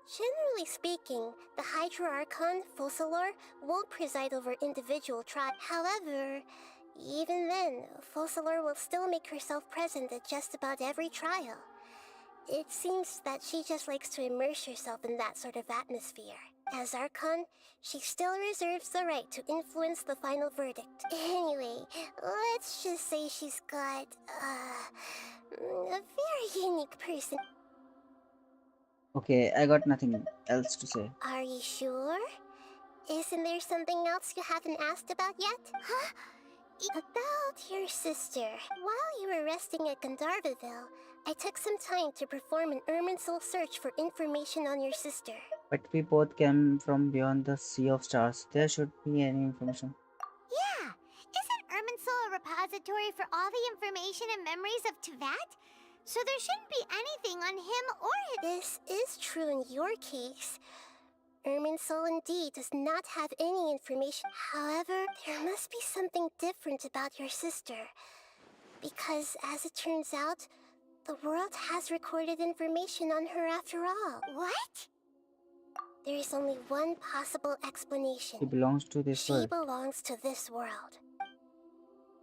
Generally speaking, the Hydra Archon, Focalor, won't preside over individual trials. However, even then, Focalor will still make herself present at just about every trial. It seems that she just likes to immerse herself in that sort of atmosphere. As Archon, she still reserves the right to influence the final verdict. Anyway, let's just say she's got, a very unique person. Okay, I got nothing else to say. Are you sure? Isn't there something else you haven't asked about yet? Huh? About your sister. While you were resting at Gandharvaville, I took some time to perform an Irminsul search for information on your sister. But we both came from beyond the Sea of Stars. There should be any information. Yeah! Isn't Irminsul a repository for all the information and memories of Teyvat? So there shouldn't be anything on him or This is true in your case. Irminsul indeed does not have any information. However, there must be something different about your sister. Because, as it turns out, the world has recorded information on her after all. What? There is only one possible explanation. She belongs to this She world. belongs to this world.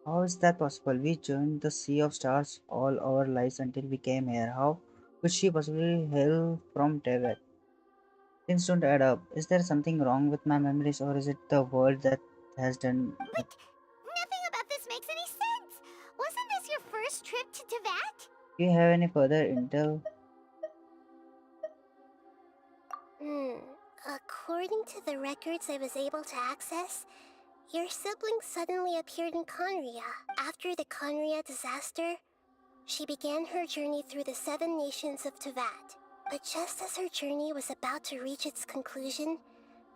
How is that possible? We joined the Sea of Stars all our lives until we came here. How could she possibly hail from Teyvat? Things don't add up. Is there something wrong with my memories, or is it the world that has done But nothing about this makes any sense! Wasn't this your first trip to Teyvat? Do you have any further intel? According to the records I was able to access, your sibling suddenly appeared in Conria. After the Conria disaster, she began her journey through the 7 nations of Teyvat. But just as her journey was about to reach its conclusion,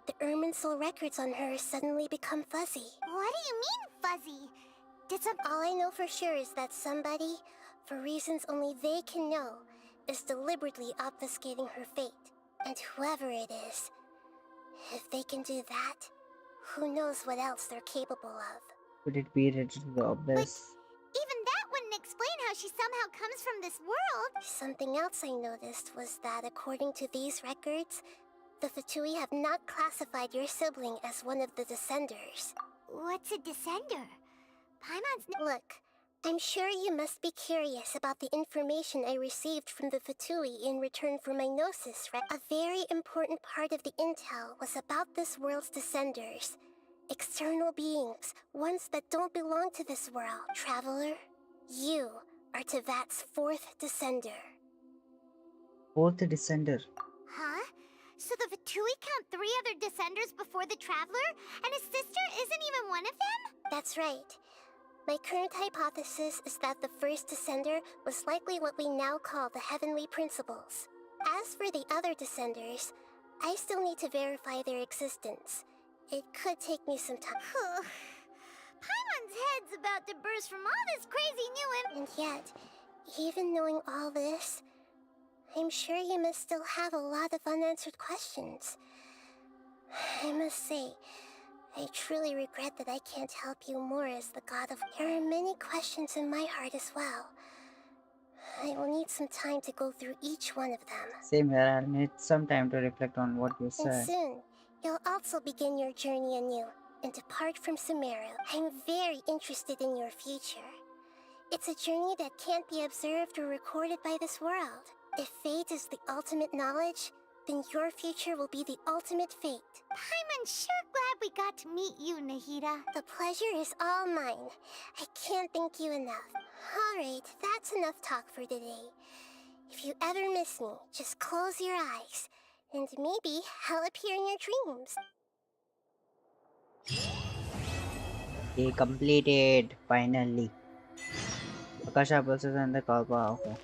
the Irminsul records on her suddenly become fuzzy. What do you mean, fuzzy? All I know for sure is that somebody, for reasons only they can know, is deliberately obfuscating her fate. And whoever it is, if they can do that, who knows what else they're capable of. Could it be related to the obvious? Even that wouldn't explain how she somehow comes from this world. Something else I noticed was that according to these records, the Fatui have not classified your sibling as one of the Descenders. What's a Descender? Paimon's Look, I'm sure you must be curious about the information I received from the Fatui in return for my gnosis, right? A very important part of the intel was about this world's descenders. External beings, ones that don't belong to this world. Traveler, you are Teyvat's fourth descender. Fourth descender. Huh? So the Fatui count 3 other descenders before the Traveler? And his sister isn't even one of them? That's right. My current hypothesis is that the first descender was likely what we now call the Heavenly Principles. As for the other descenders, I still need to verify their existence. It could take me some time. Paimon's head's about to burst from all this crazy new And yet, even knowing all this, I'm sure you must still have a lot of unanswered questions. I must say, I truly regret that I can't help you more as the god of... There are many questions in my heart as well. I will need some time to go through each one of them. Same here. I'll need some time to reflect on what you And said. soon, you'll also begin your journey anew and depart from Sumeru. I'm very interested in your future. It's a journey that can't be observed or recorded by this world. If fate is the ultimate knowledge, then your future will be the ultimate fate. I'm sure glad we got to meet you, Nahida. The pleasure is all mine. I can't thank you enough. Alright, that's enough talk for today. If you ever miss me, just close your eyes, and maybe I'll appear in your dreams. Okay, completed. Finally. Akasha pulses and the Kalpa. Okay.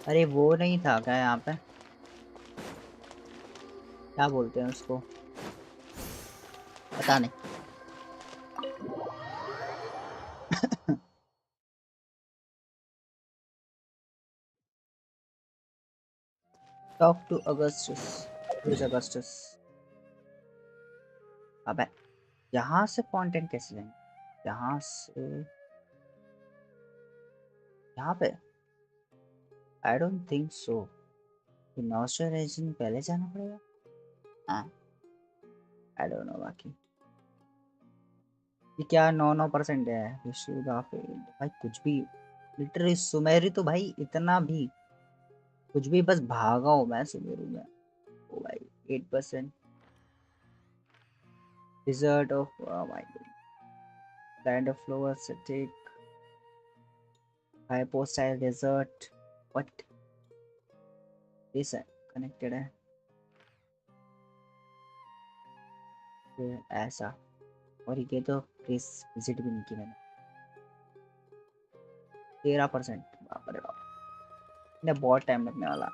अरे वो नहीं था क्या यहाँ पे? क्या बोलते हैं उसको? पता नहीं. Talk to Augustus. Who's Augustus? अबे यहाँ से फाउंटेन कैसे लेंगे? यहाँ से यहाँ पे? I don't think so. नॉस्टर रीजन पहले जाना पड़ेगा? हाँ. I don't know बाकी. ये क्या 9% है? भाई कुछ भी. लिटरली सुमेरी तो भाई इतना भी कुछ भी बस भागा हूँ मैं सुमेरू में. ओ भाई 8%. Desert of oh my god. Land of flowers take hypostyle desert. What? This है connected है. ये ऐसा और ये तो प्लेस विजिट भी नहीं की मैंने. 13%. बाप रे बाप. इन्हें बहुत टाइम लगने वाला.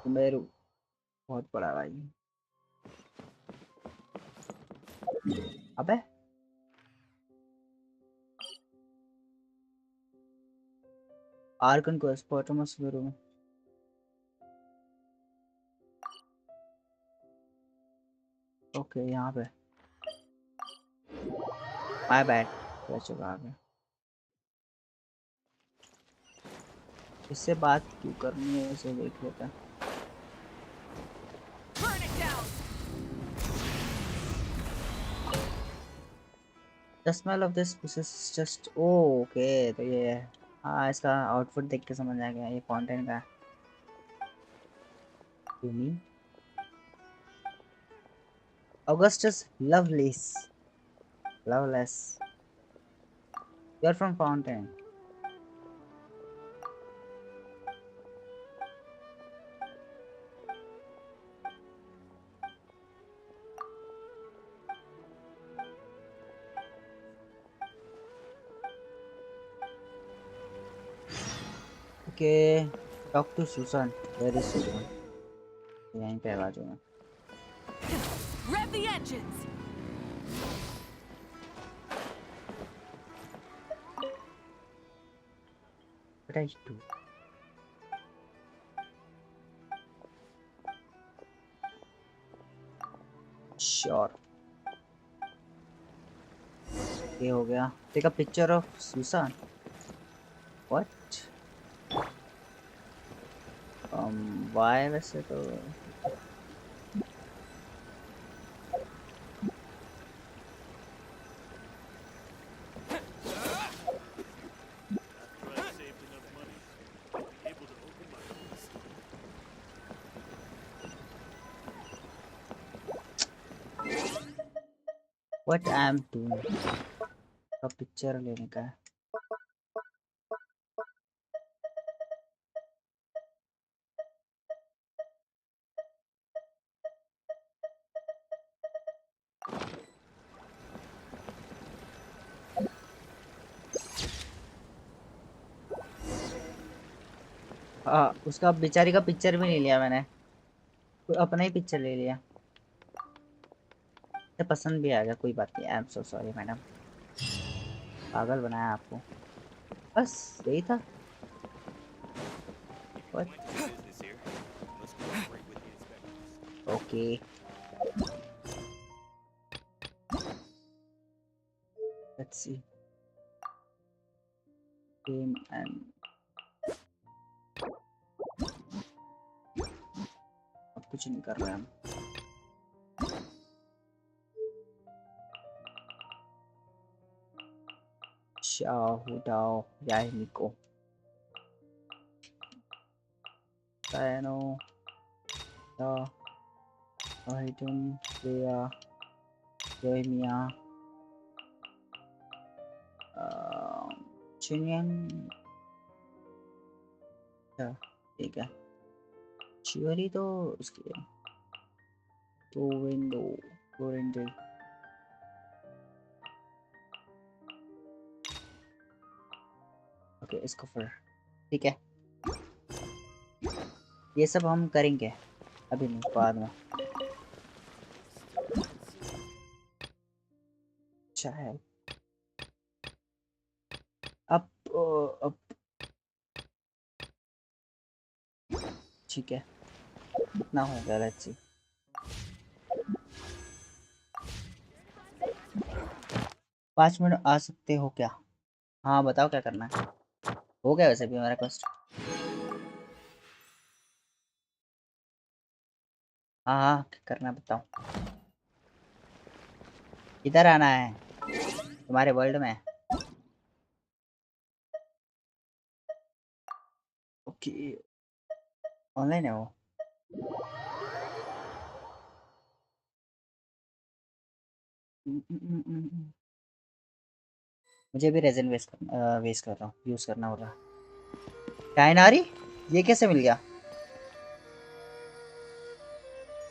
सुमेरू बहुत बड़ा भाई. अबे आर्कन को स्पॉटमस सुमेरू में. ओके यहाँ पे. My bad. क्या चुका है? इससे बात क्यों करनी है? इसे देख लेता है. The smell of this is just oh okay. तो ये हाँ इसका आउटफिट देख के समझ आ गया ये फाउंटेन का. You mean Augustus Loveless. You're from Fountain. Okay, talk to Susan. Where is Susan? यहीं पे आवाज है. Rev the engines. What I do? Sure. ये हो गया. Take a picture of Susan. What? Why वैसे तो व्हाट आई एम डूइंग का पिक्चर लेने का है। हाँ उसका बेचारी का पिक्चर भी नहीं लिया मैंने, अपना ही पिक्चर ले लिया। तो पसंद भी आ गया, कोई बात नहीं। I am so sorry madam, पागल बनाया आपको, बस यही था। Okay let's see game and अब कुछ नहीं कर रहे हम। शाहुडाओ यामिको Tano the item Rhea Yoimiya Chunyan ठीक है। चिवरी तो उसकी है, तो विंडो विंडो ओके इसको फिर ठीक है। ये सब हम करेंगे अभी नहीं, बाद में। अच्छा है अब ठीक है इतना हो गया। लेट्स सी 5 मिनट आ सकते हो क्या? हाँ बताओ क्या करना है। हो गया वैसे भी हमारा क्वेस्ट। हाँ हाँ क्या करना है बताओ। किधर आना है तुम्हारे वर्ल्ड में? ओके ऑनलाइन है वो। मुझे भी रेजन वेस्ट कर रहा हूँ, यूज करना हो रहा। टाइनारी ये कैसे मिल गया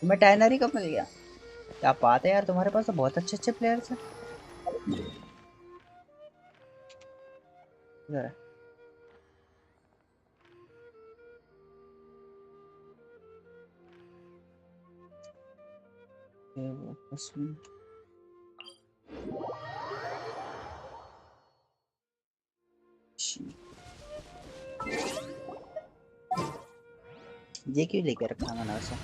तुम्हें? टाइनारी कब मिल गया? क्या बात है यार, तुम्हारे पास तो बहुत अच्छे अच्छे प्लेयर्स हैं। इधर है। ये वो उसमें ये क्यों लेके रखा मैंने वैसे?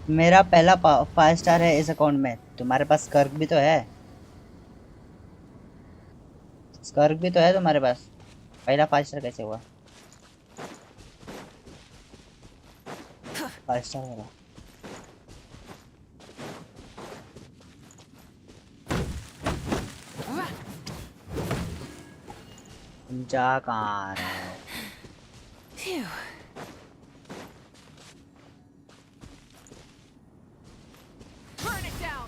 मेरा पहला 5 स्टार है इस अकाउंट में। तुम्हारे पास स्कर्क भी तो है, स्कर्क भी तो है तुम्हारे पास। पहला 5 स्टार कैसे हुआ? 5 स्टार वाला तुम जा कहाँ आ रहे हो? Burn it down.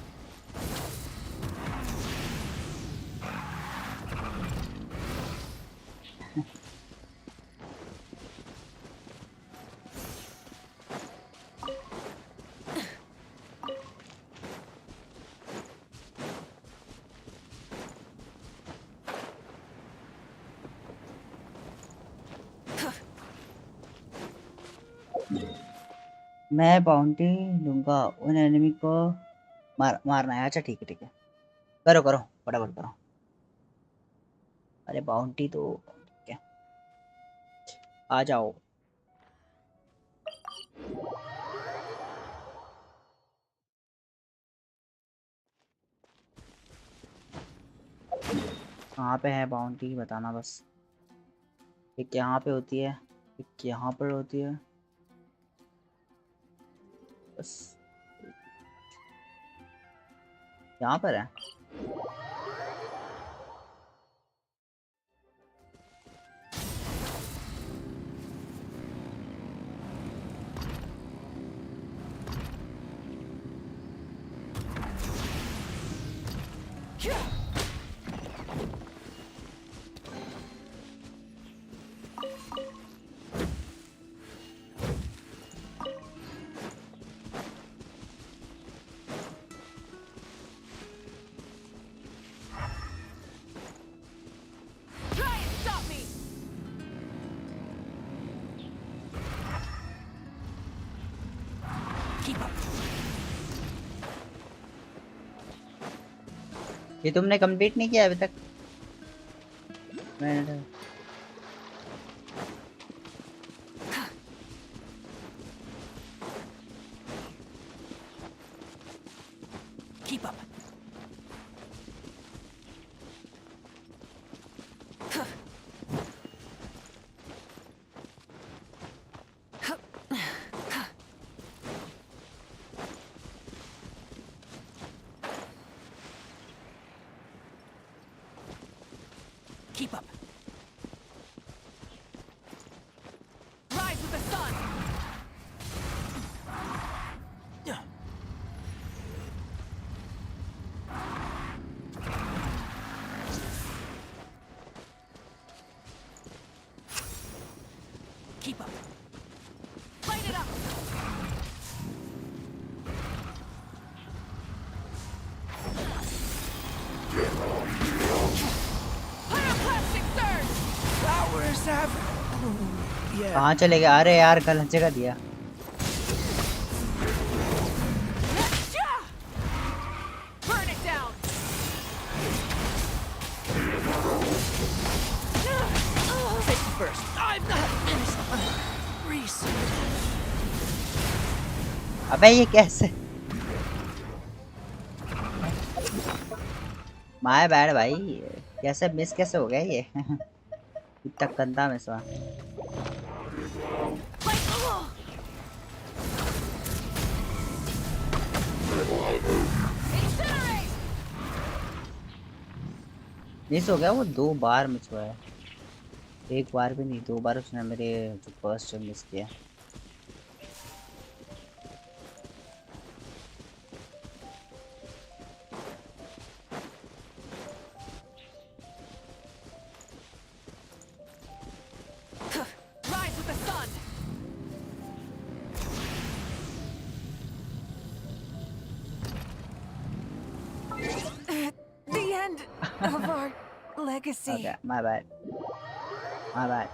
मैं बाउंटी लूंगा उन एनिमी को मारना है। अच्छा ठीक है ठीक है, करो करो फटाफट करो। अरे बाउंटी तो ठीक है, आ जाओ। कहाँ पे है बाउंटी बताना बस। एक यहाँ पे होती है, एक यहाँ पर होती है, बस यहाँ पर है। Try and stop me! Keep up. ये तुमने कंप्लीट नहीं किया अभी तक? मैंने Keep up. Keep up. Rise with the sun! Keep up. Light it up! Pyroclastic surge! Powers have. Yeah. कहाँ चले गए? अरे यार गलत जगह दिया। Burn it down! Safety first. I'm not finished. Research. अबे ये कैसे? माय बैड भाई, कैसे मिस कैसे हो गया ये? इतना गंदा मिस हुआ। मिस हो गया वो, 2 बार मिस हुआ है। 1 बार भी नहीं, 2 बार उसने मेरे जो फर्स्ट मिस किया। Rise with the sun! The end of our legacy. Okay, my bad. My bad.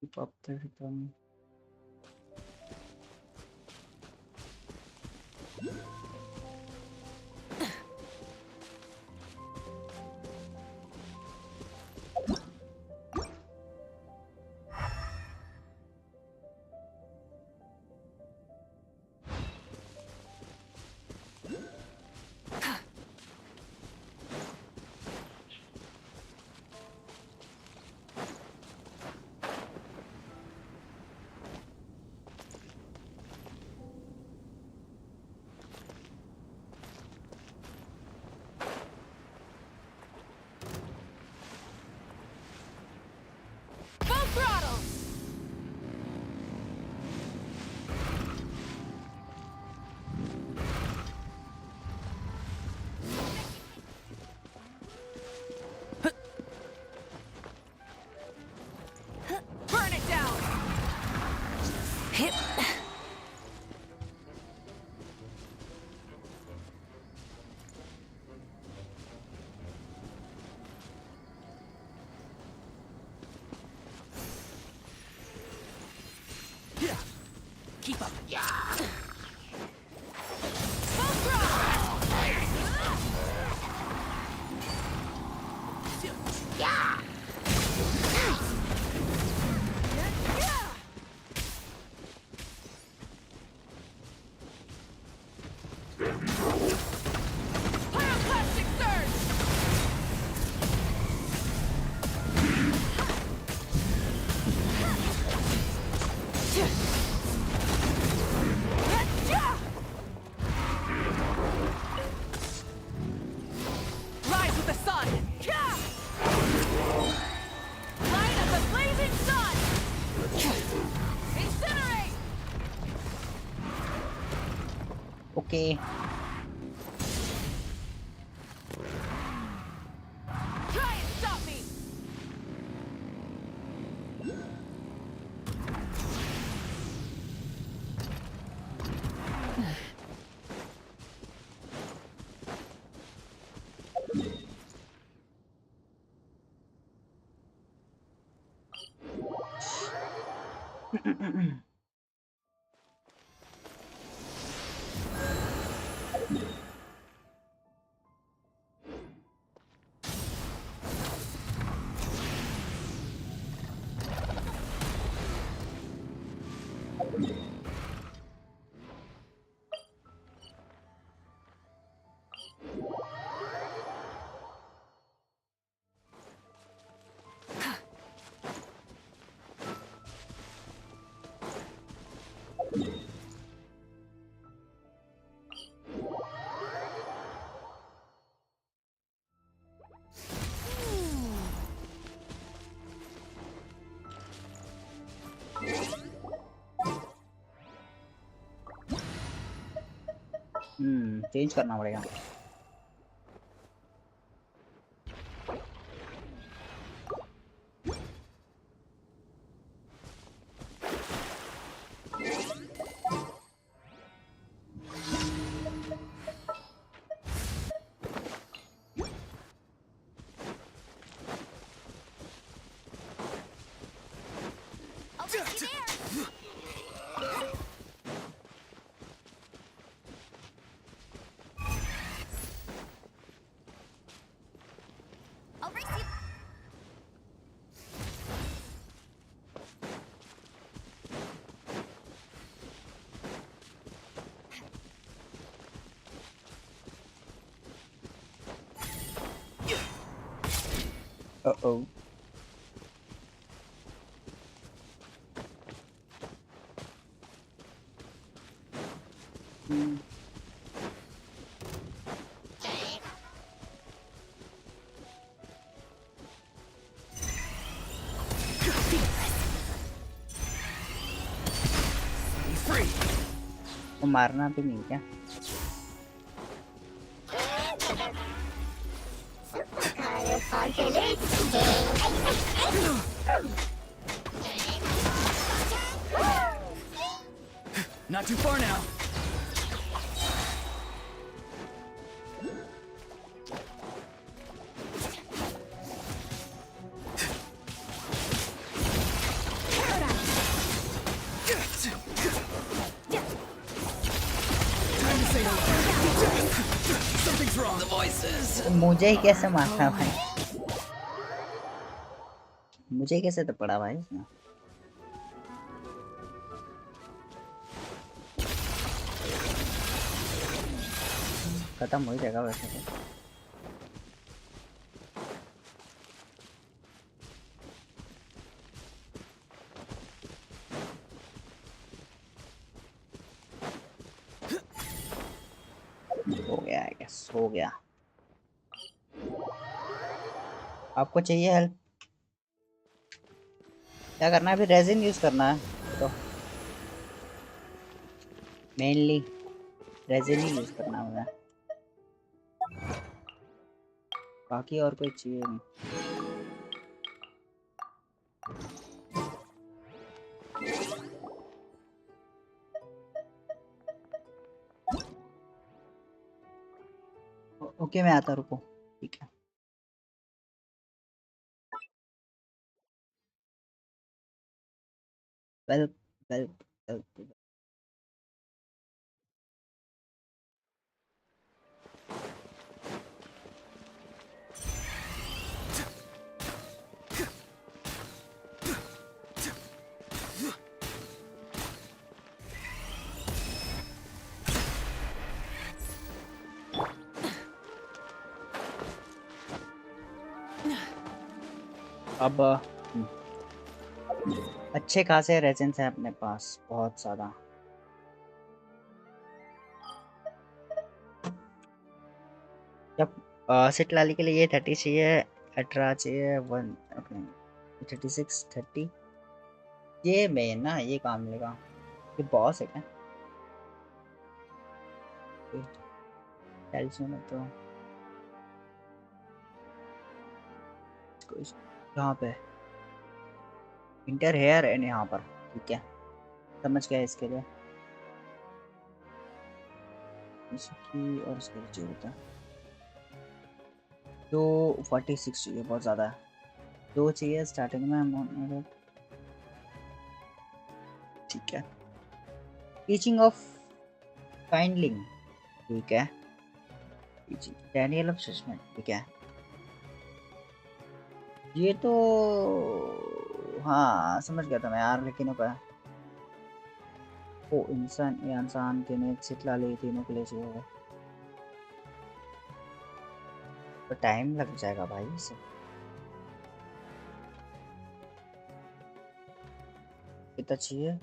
Keep up the rhythm. Full throttle! Burn it down! Hit. Keep up. Full throttle! Rise with the sun! Light of the blazing sun! Incinerate! Okay. Try and stop me! Change करना पड़ेगा। Uh-oh. वो मारना भी नहीं क्या? Not too far now. Something's wrong. The voices. मुझे ही कैसे मारना भाई? मुझे कैसे तो पड़ा भाई इसमें? खत्म हो ही जाएगा वैसे तो। हो गया है, यस हो गया। आपको चाहिए हेल्प? क्या करना है अभी? रेजिन यूज करना है तो मेनली रेजिन ही यूज करना होगा, बाकी और कोई चाहिए नहीं। ओके मैं आता, रुको। ठीक है वेल वेल वेल। अब अच्छे खासे रेजेंस हैं अपने पास, बहुत ज़्यादा। जब सिटलाली के लिए 30 चाहिए, 18 चाहिए, 1 अपने 36 30। ये मेन ना, ये काम मिलेगा। ये बॉस है क्या? कैल्शियम है तो यहाँ पे इंटर हेयर एंड यहाँ पर, ठीक है, समझ गया। इसके लिए इसकी और इसके लिए चाहिए होता है तो 46 चाहिए, बहुत ज़्यादा है। 2 चाहिए स्टार्टिंग में, ठीक है। टीचिंग ऑफ काइंडलिंग, ठीक है। डैनियल ऑफ जजमेंट, ठीक है। ये तो हाँ समझ गया था मैं यार, लेकिन वो इंसान के ने सिटला ले, तीनों के लिए चाहिए होगा तो टाइम लग जाएगा भाई इसे। कितना चाहिए?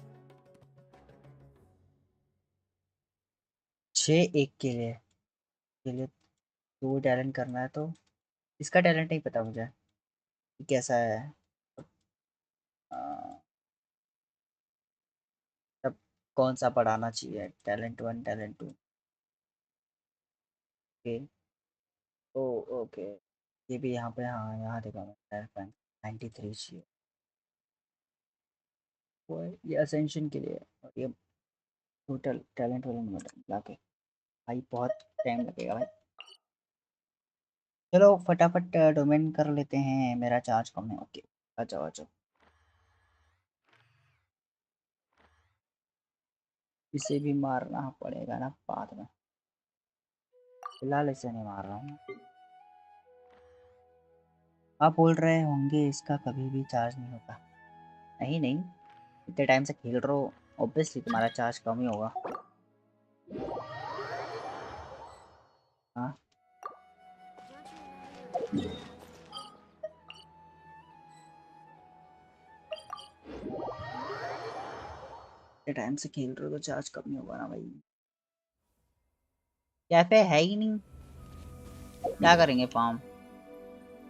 6 एक के लिए 2 टैलेंट करना है, तो इसका टैलेंट नहीं पता मुझे कि कैसा है। अ, तब कौन सा पढ़ाना चाहिए? Talent 1, talent 2, okay. Oh okay, ये भी यहाँ पे, हाँ यहाँ देखा मैं, 93 चाहिए वो है, ये असेंशन के लिए। और ये टोटल टैलेंट वाले मिला के भाई बहुत टाइम लगेगा भाई। चलो फटाफट डोमेन कर लेते हैं, मेरा चार्ज कम है। ओके, आ जाओ आ जाओ। इसे भी मारना पड़ेगा ना बाद में, फिलहाल इसे नहीं मार रहा हूँ। आप बोल रहे होंगे इसका कभी भी चार्ज नहीं होगा। नहीं नहीं, इतने टाइम से खेल रहे हो, ऑब्वियसली तुम्हारा चार्ज कम ही होगा। हाँ इतने टाइम से खेल रहे हो तो चार्ज कम ही होगा ना भाई। कैफे है ही नहीं, क्या करेंगे फार्म?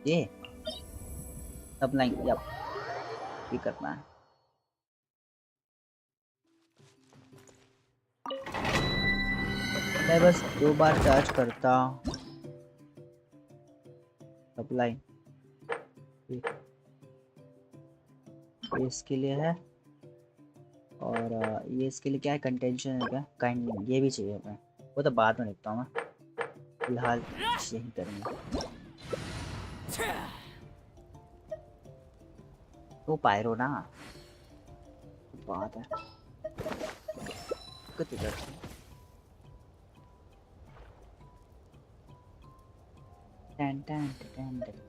ये सब लाइन ये करना है। मैं बस 2 बार चार्ज करता। सप्लाई ये इसके लिए है, और ये इसके लिए क्या है, कंटेंशन है क्या? काइंड ये भी चाहिए हमें, वो तो बाद में लिखता हूँ मैं, फिलहाल यही करेंगे। तो पायरो ना बात है किधर। टन टन टन टन।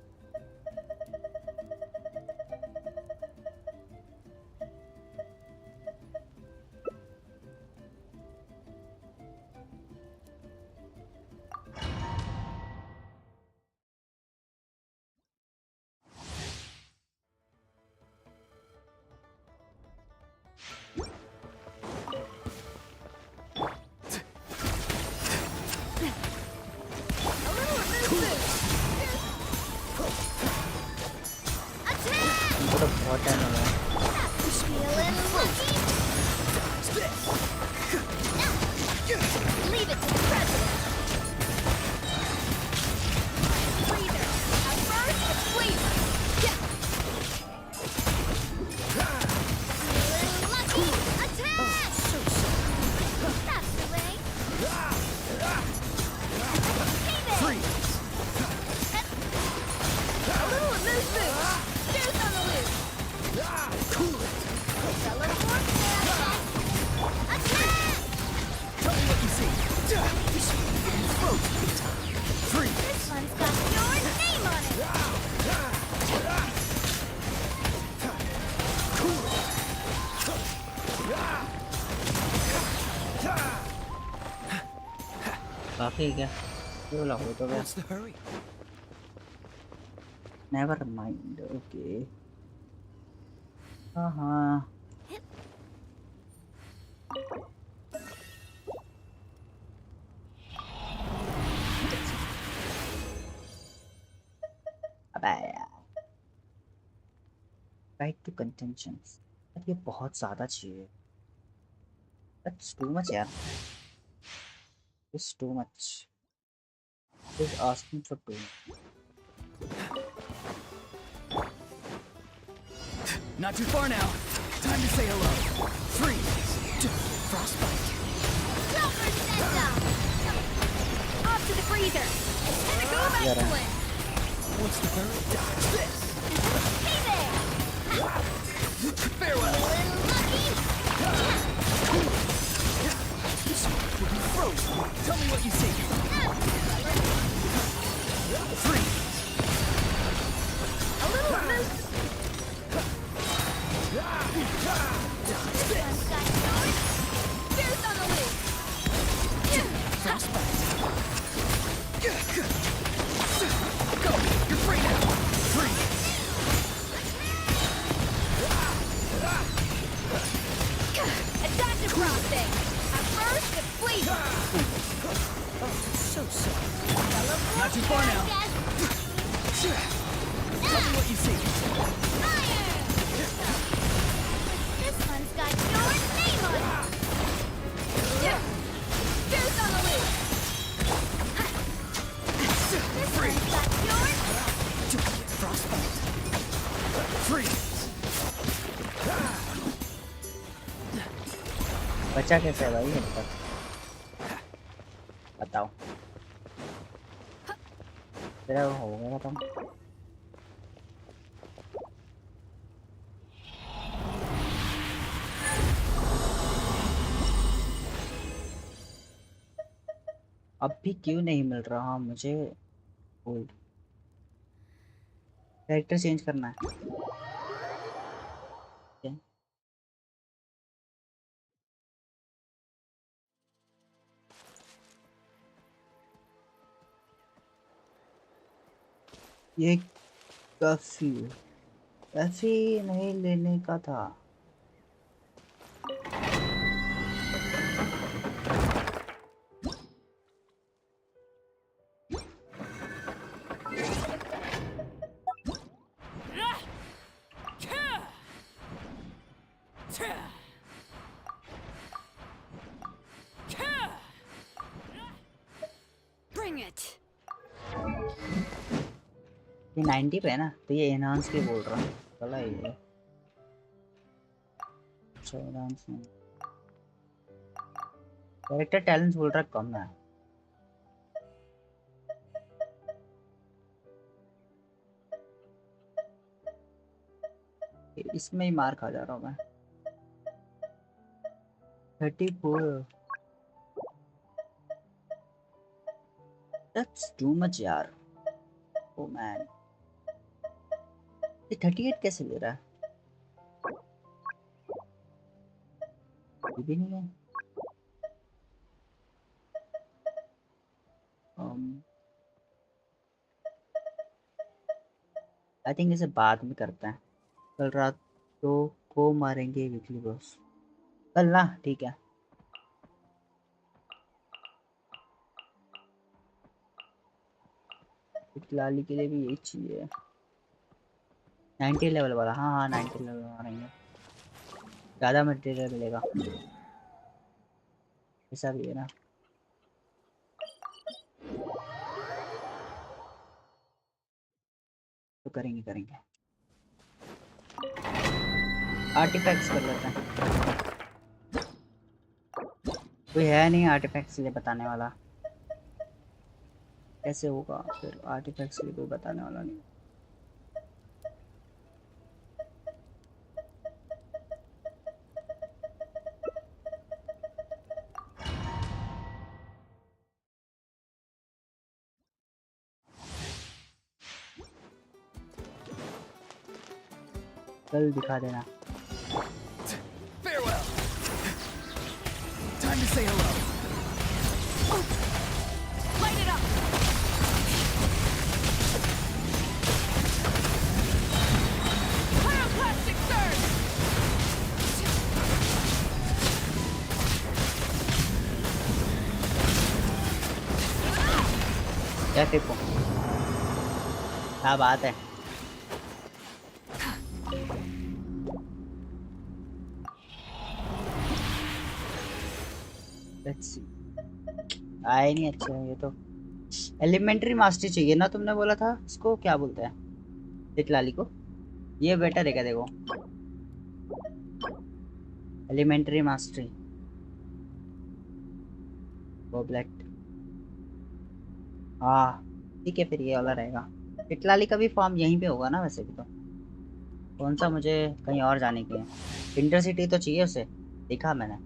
ठीक है, क्यों लगो तो नेवर माइंड। ओके हाँ अबे यार राइट टू कंटेंशंस ये बहुत ज़्यादा चाहिए दैट्स टू मच यार it's too much is asking for to Not too far now. Time to say hello. Freeze. Frostbite. Super Senza! Off to the freezer! Pinnacle of excellence! What's the hurry? Dodge this. Hey there! Farewell. Little lucky! This will be frozen. Tell me what you see. Freeze. A little moose! Dodge this. Got yours! Fierce on the loose! Frostbite. Go. You're free now. Freeze. A dodge of frosting! At first, it's fleeting! So soft. Not too far now. Tell me what you see. Fire! This one's got your name on it! Fierce on the loose! This one's got yours! Frostbite. Freeze. बचा कैसे है भाई अब तक बताओ तेरा हो गया तुम अब भी क्यों नहीं मिल रहा मुझे गोल्ड कैरेक्टर चेंज करना है क्या? ये काफी नहीं लेने का था Bring it! ये 90 पे है ना तो ये एनहांस के बोल रहा हूँ चला ये अच्छा एनहांस में कैरेक्टर टैलेंट बोल रहा है कम है इसमें ही मार खा जा रहा हूँ मैं 34 That's too much यार oh man ये 38 कैसे ले रहा है ये भी नहीं है आई थिंक इसे बाद में करते हैं कल रात को मारेंगे वीकली बॉस कल ना ठीक है लाली के लिए भी यही चाहिए 90 लेवल वाला हाँ 90 लेवल मारेंगे ज़्यादा मटेरियल मिलेगा ऐसा भी है ना तो करेंगे आर्टिफैक्ट्स कर लेते हैं कोई है नहीं आर्टिफैक्ट्स के लिए बताने वाला कैसे होगा फिर आर्टिफैक्ट्स के लिए कोई बताने वाला नहीं कल दिखा देना Farewell. Time to say hello. Light it up! Pyroclastic surge! Cafe को, क्या बात है। लेट्स सी, आए नहीं अच्छे ये तो। एलिमेंट्री मास्टरी चाहिए ना, तुमने बोला था इसको क्या बोलते हैं चिटलाली को। ये बेटर है क्या, देखो एलिमेंट्री मास्टरी गॉबलेट। हाँ ठीक है, फिर ये वाला रहेगा। चिटलाली का भी फॉर्म यहीं पे होगा ना वैसे भी तो। कौन सा मुझे कहीं और जाने के हैं, इंटरसिटी तो चाहिए उसे, देखा मैंने।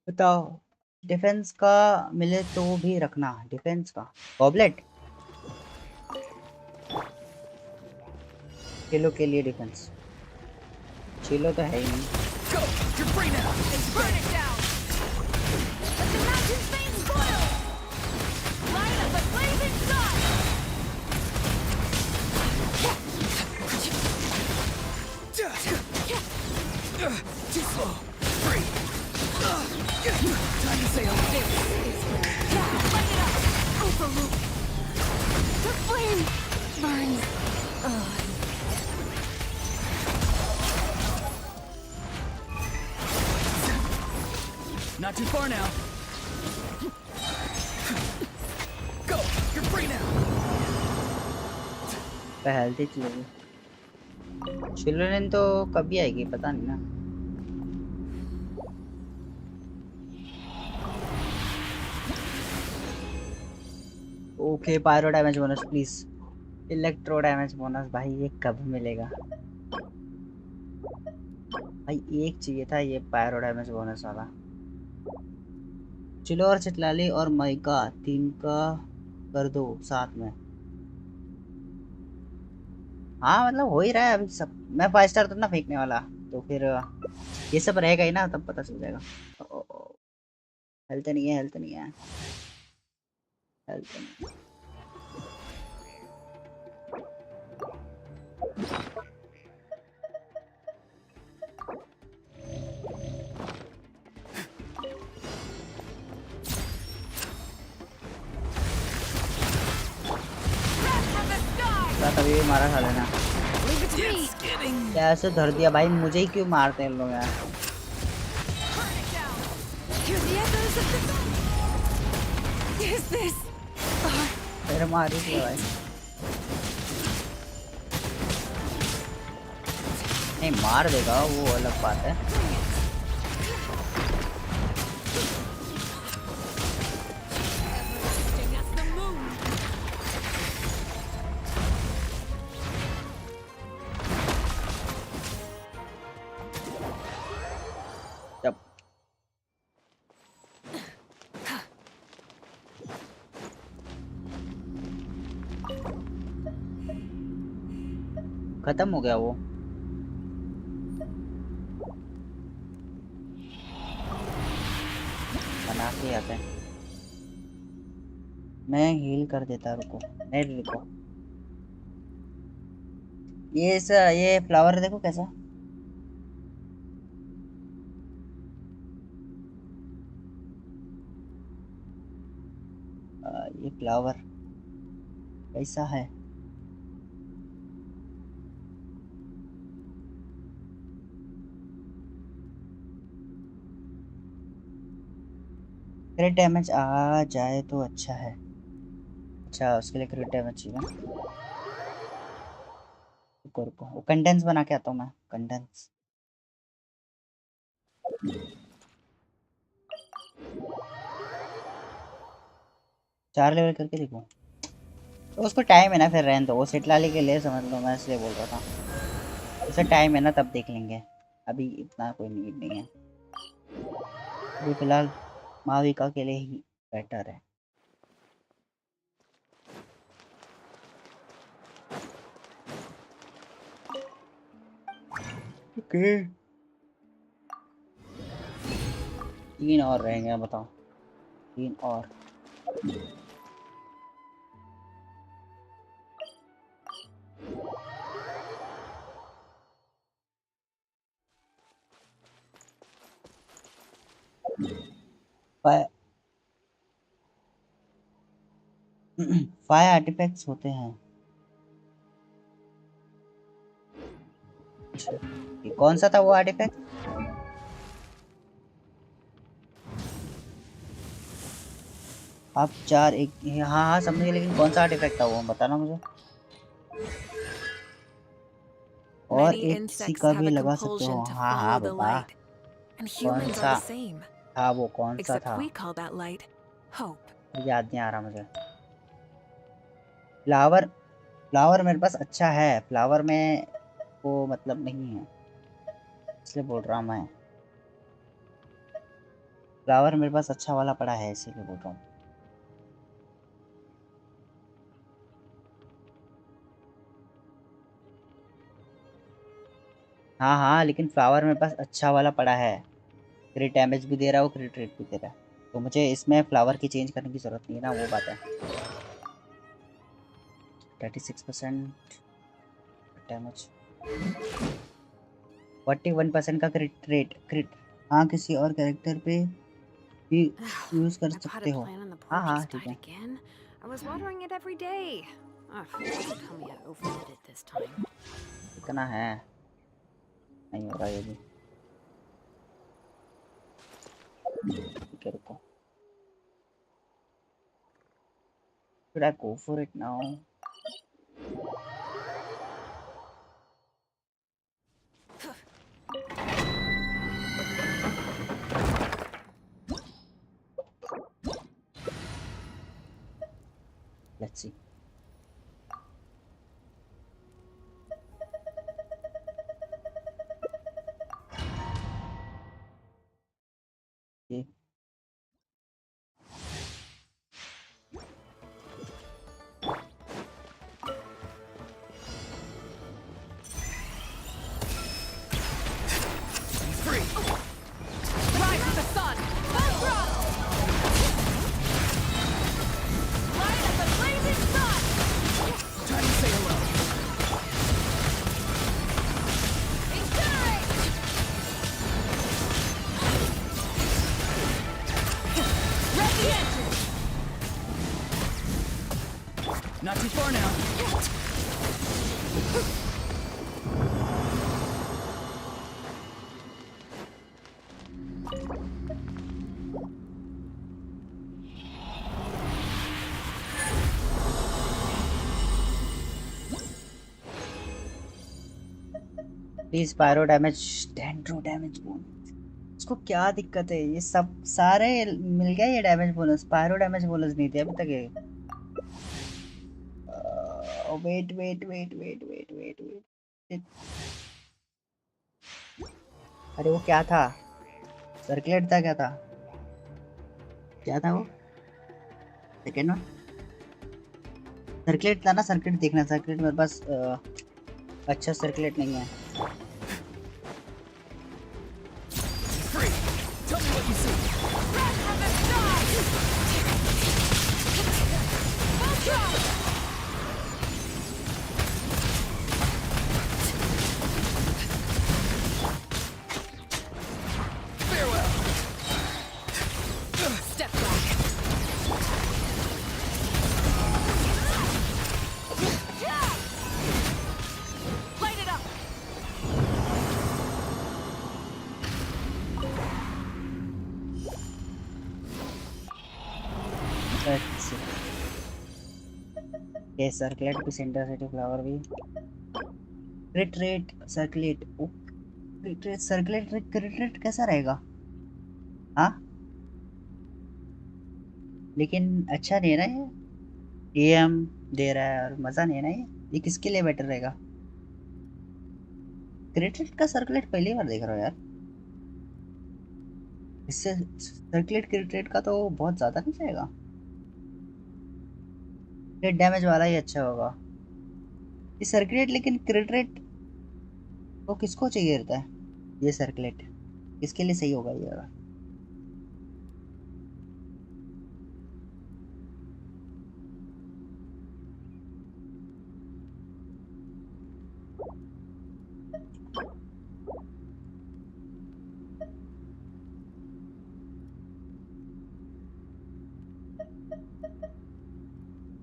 बताओ, डिफेंस का मिले तो भी रखना, डिफेंस का गॉबलेट किलो के लिए डिफेंस। चिलो तो है ही नहीं। Go! You're free now! And burn it down! Let the mountain's veins boil! Light up the blazing sun! Too slow. Free. Time to say hello. Light it up! Overlook! The flame burns! Not too far now. Go! You're free now. Healthy children, children तो कभी आएगी पता नहीं ना। Okay pyro damage bonus please, electro damage bonus भाई ये कब मिलेगा भाई, एक चाहिए था ये पायरो डैमेज बोनस वाला। चिलो और चिटलाली और माइका तीन का कर दो साथ में। हाँ मतलब हो ही रहा है अभी सब, मैं 5 स्टार तो ना फेंकने वाला, तो फिर ये सब रहेगा ही ना, तब पता चल जाएगा। हेल्थ नहीं है, हेल्थ नहीं है, हेल्थ नहीं है। तभी भी मारा खा लेना। कैसे धर दिया भाई, मुझे ही क्यों मारते हैं लोग यार। फिर मार ही दिया भाई। नहीं मार देगा वो अलग बात है। खत्म हो गया वो। बना के आते हैं, मैं हील कर देता, रुको नहीं रुको। ये फ्लावर देखो कैसा, ये फ्लावर कैसा है। क्रिट डैमेज आ जाए तो अच्छा है। अच्छा उसके लिए क्रिट डैमेज चाहिए। रुको रुको, वो कंडेंस बना के आता हूँ मैं, कंडेंस। 4 लेवल करके देखो, तो उसको टाइम है ना, फिर रहने दो, वो सेट लाने के लिए समझ लो, मैं इसलिए बोल रहा था उसे टाइम है ना तब देख लेंगे, अभी इतना कोई नीड नहीं है। अभी फिलहाल माविका के लिए ही बेटर है। ओके 3 और रहेंगे, बताओ 3 और। फायर आर्टिफैक्ट्स होते हैं। अच्छा, ये कौन सा था वो आर्टिफैक्ट? आप 4 एक, हाँ हाँ समझ गए, लेकिन कौन सा आर्टिफैक्ट था वो बताना मुझे। और Many एक किसी insects का have भी a लगा सकते हो। compulsion to हाँ हाँ follow the Baba, light, and कौन humans are सा the same. था वो, कौन सा Except था? we call that light hope. याद नहीं आ रहा मुझे। फ्लावर, फ्लावर मेरे पास अच्छा है, फ्लावर में वो मतलब नहीं है, इसलिए बोल रहा हूँ मैं। फ्लावर मेरे पास अच्छा वाला पड़ा है, इसीलिए बोल रहा हूँ। हाँ हाँ, लेकिन फ्लावर मेरे पास अच्छा वाला पड़ा है, क्रिट डैमेज भी दे रहा है वो, क्रिट रेट भी दे रहा है, तो मुझे इसमें फ्लावर की चेंज करने की जरूरत नहीं है ना, वो बात है। 36% डैमेज, 41% का क्रिट रेट, क्रिट। हाँ, किसी और कैरेक्टर पे भी यूज कर My सकते potted हो। plant on the हाँ porch हाँ has ठीक died है। again. I was watering it every day. Ugh, don't tell me I overdid it this time. इतना है, नहीं होगा ये भी। ठीक है रुको, should I go for it now? Let's see. ये Free! Rise with the sun! Full throttle! Light up the blazing sun! Time to say hello. Incinerate! Rev the engine! Not too far now. Please pyro damage, dendro damage bonus. इसको क्या दिक्कत है, ये सब सारे मिल गया ये damage bonus, pyro damage bonus नहीं थे अभी तक ये। Wait wait wait wait wait wait wait, अरे वो क्या था, सर्कुलेट था, क्या था, क्या था वो सेकेंड में? सर्कुलेट था ना, सर्कुलेट देखना, सर्कुलेट मेरे पास अच्छा सर्कुलेट नहीं है। Free! Tell me what you see. Red from the sky! Full throttle! Farewell! Step back! Light it up! ये सर्कुलेट भी, सेंटर सिटी फ्लावर भी, crit rate circlet, oh crit rate circlet, crit rate कैसा रहेगा? हाँ लेकिन अच्छा नहीं है ना ये, एम दे रहा है और मजा नहीं है ना ये किसके लिए बेटर रहेगा? क्रिट रेट का सर्कुलेट पहली बार देख रहा हूँ यार, इससे सर्कुलेट क्रिट रेट का तो बहुत ज्यादा नहीं जाएगा, क्रिट डैमेज वाला ही अच्छा होगा ये सर्कुलेट, लेकिन क्रिट रेट वो किसको चाहिए रहता है, ये सर्कुलेट किसके लिए सही होगा ये?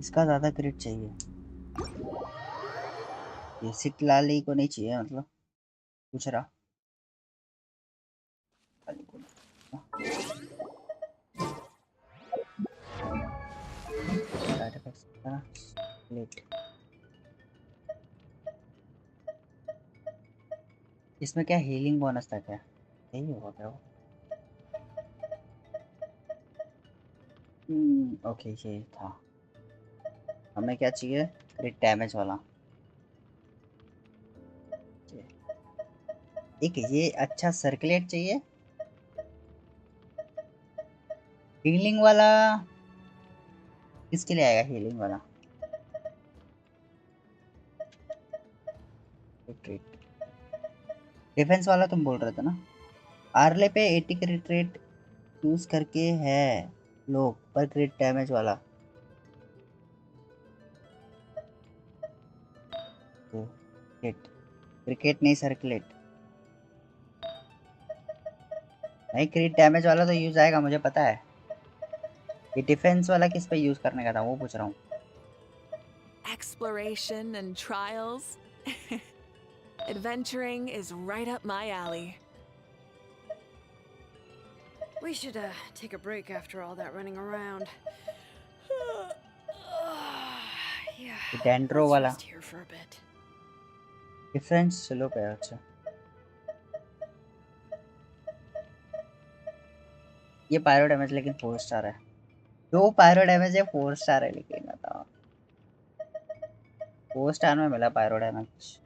इसका ज्यादा क्रेडिट चाहिए। ये सिट लाली को नहीं चाहिए, मतलब पूछ रहा। लाली को लेट। इसमें क्या हीलिंग बोनस था क्या? यही होगा क्या वो? ओके ये था। हमें क्या चाहिए? क्रिट डैमेज वाला। एक ये अच्छा सर्कुलेट चाहिए। हीलिंग वाला किसके लिए आएगा? हीलिंग वाला डिफेंस वाला तुम बोल रहे थे ना? आर्ले पे 80 क्रिट रेट यूज करके है लोग, पर क्रिट डैमेज वाला। क्रिकेट क्रिकेट नहीं, सर्कुलेट नहीं। क्रिट डैमेज वाला तो यूज आएगा, मुझे पता है। ये डिफेंस वाला किस पे यूज करने का था वो पूछ रहा हूँ। Exploration and trials. Adventuring is right up my alley. We should take a break after all that running around. Yeah. Dendro Let's वाला rest here for a bit. Difference slow पे है, अच्छा। ये पायरो डैमेज लेकिन 4 star है। 2 pyro damage है, 4 star है, लेकिन बताओ 4 स्टार में मिला पायरो डैमेज।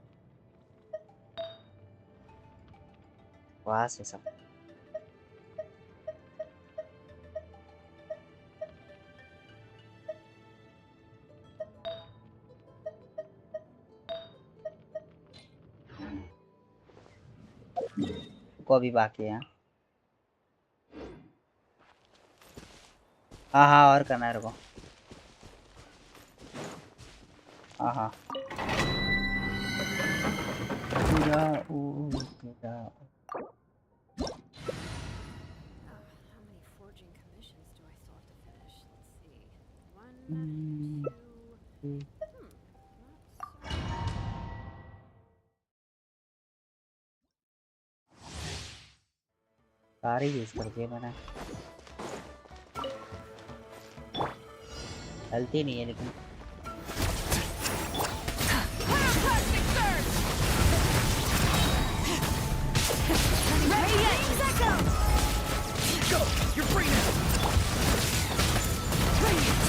वहां से सब को अभी बाकी है। हाँ हाँ, और करना है रुको। हाँ हाँ पूरा पूरा। How many forging commissions do I still have to finish? Let's see. 1, 2. सारे यूज कर दिए मैंने। हेल्थी नहीं है लेकिन। Go! You're free now! Radiant!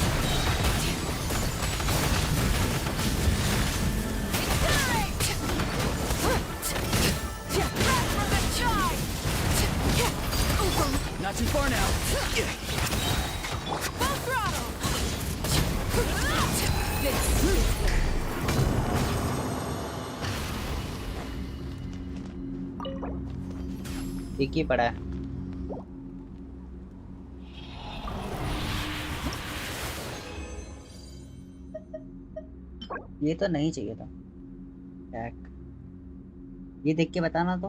Not too far now. Full throttle! एक ही पड़ा है। ये तो नहीं चाहिए था। अटैक ये देख के बताना तो।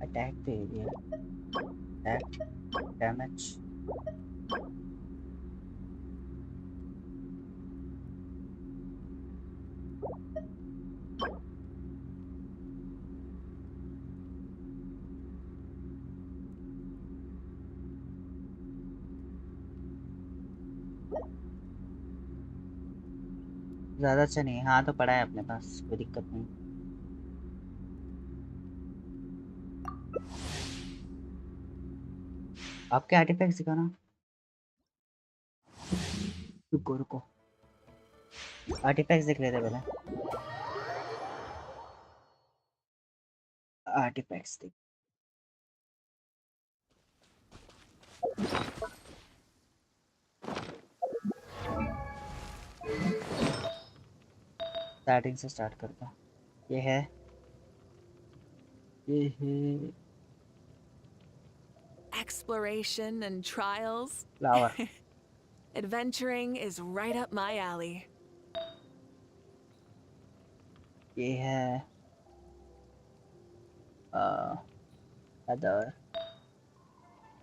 अटैक तो ये है। अटैक डैमेज ज्यादा अच्छा नहीं। हाँ तो पड़ा है अपने पास, कोई दिक्कत नहीं। आपके आर्टिफैक्ट्स दिखाना। रुको रुको, आर्टिफैक्ट्स देख लेते पहले। आर्टिफैक्ट्स देख। स्टार्टिंग से स्टार्ट करता हूँ। ये है, ये है Exploration and trials. Flower. Adventuring is right up my alley. ये है अदर।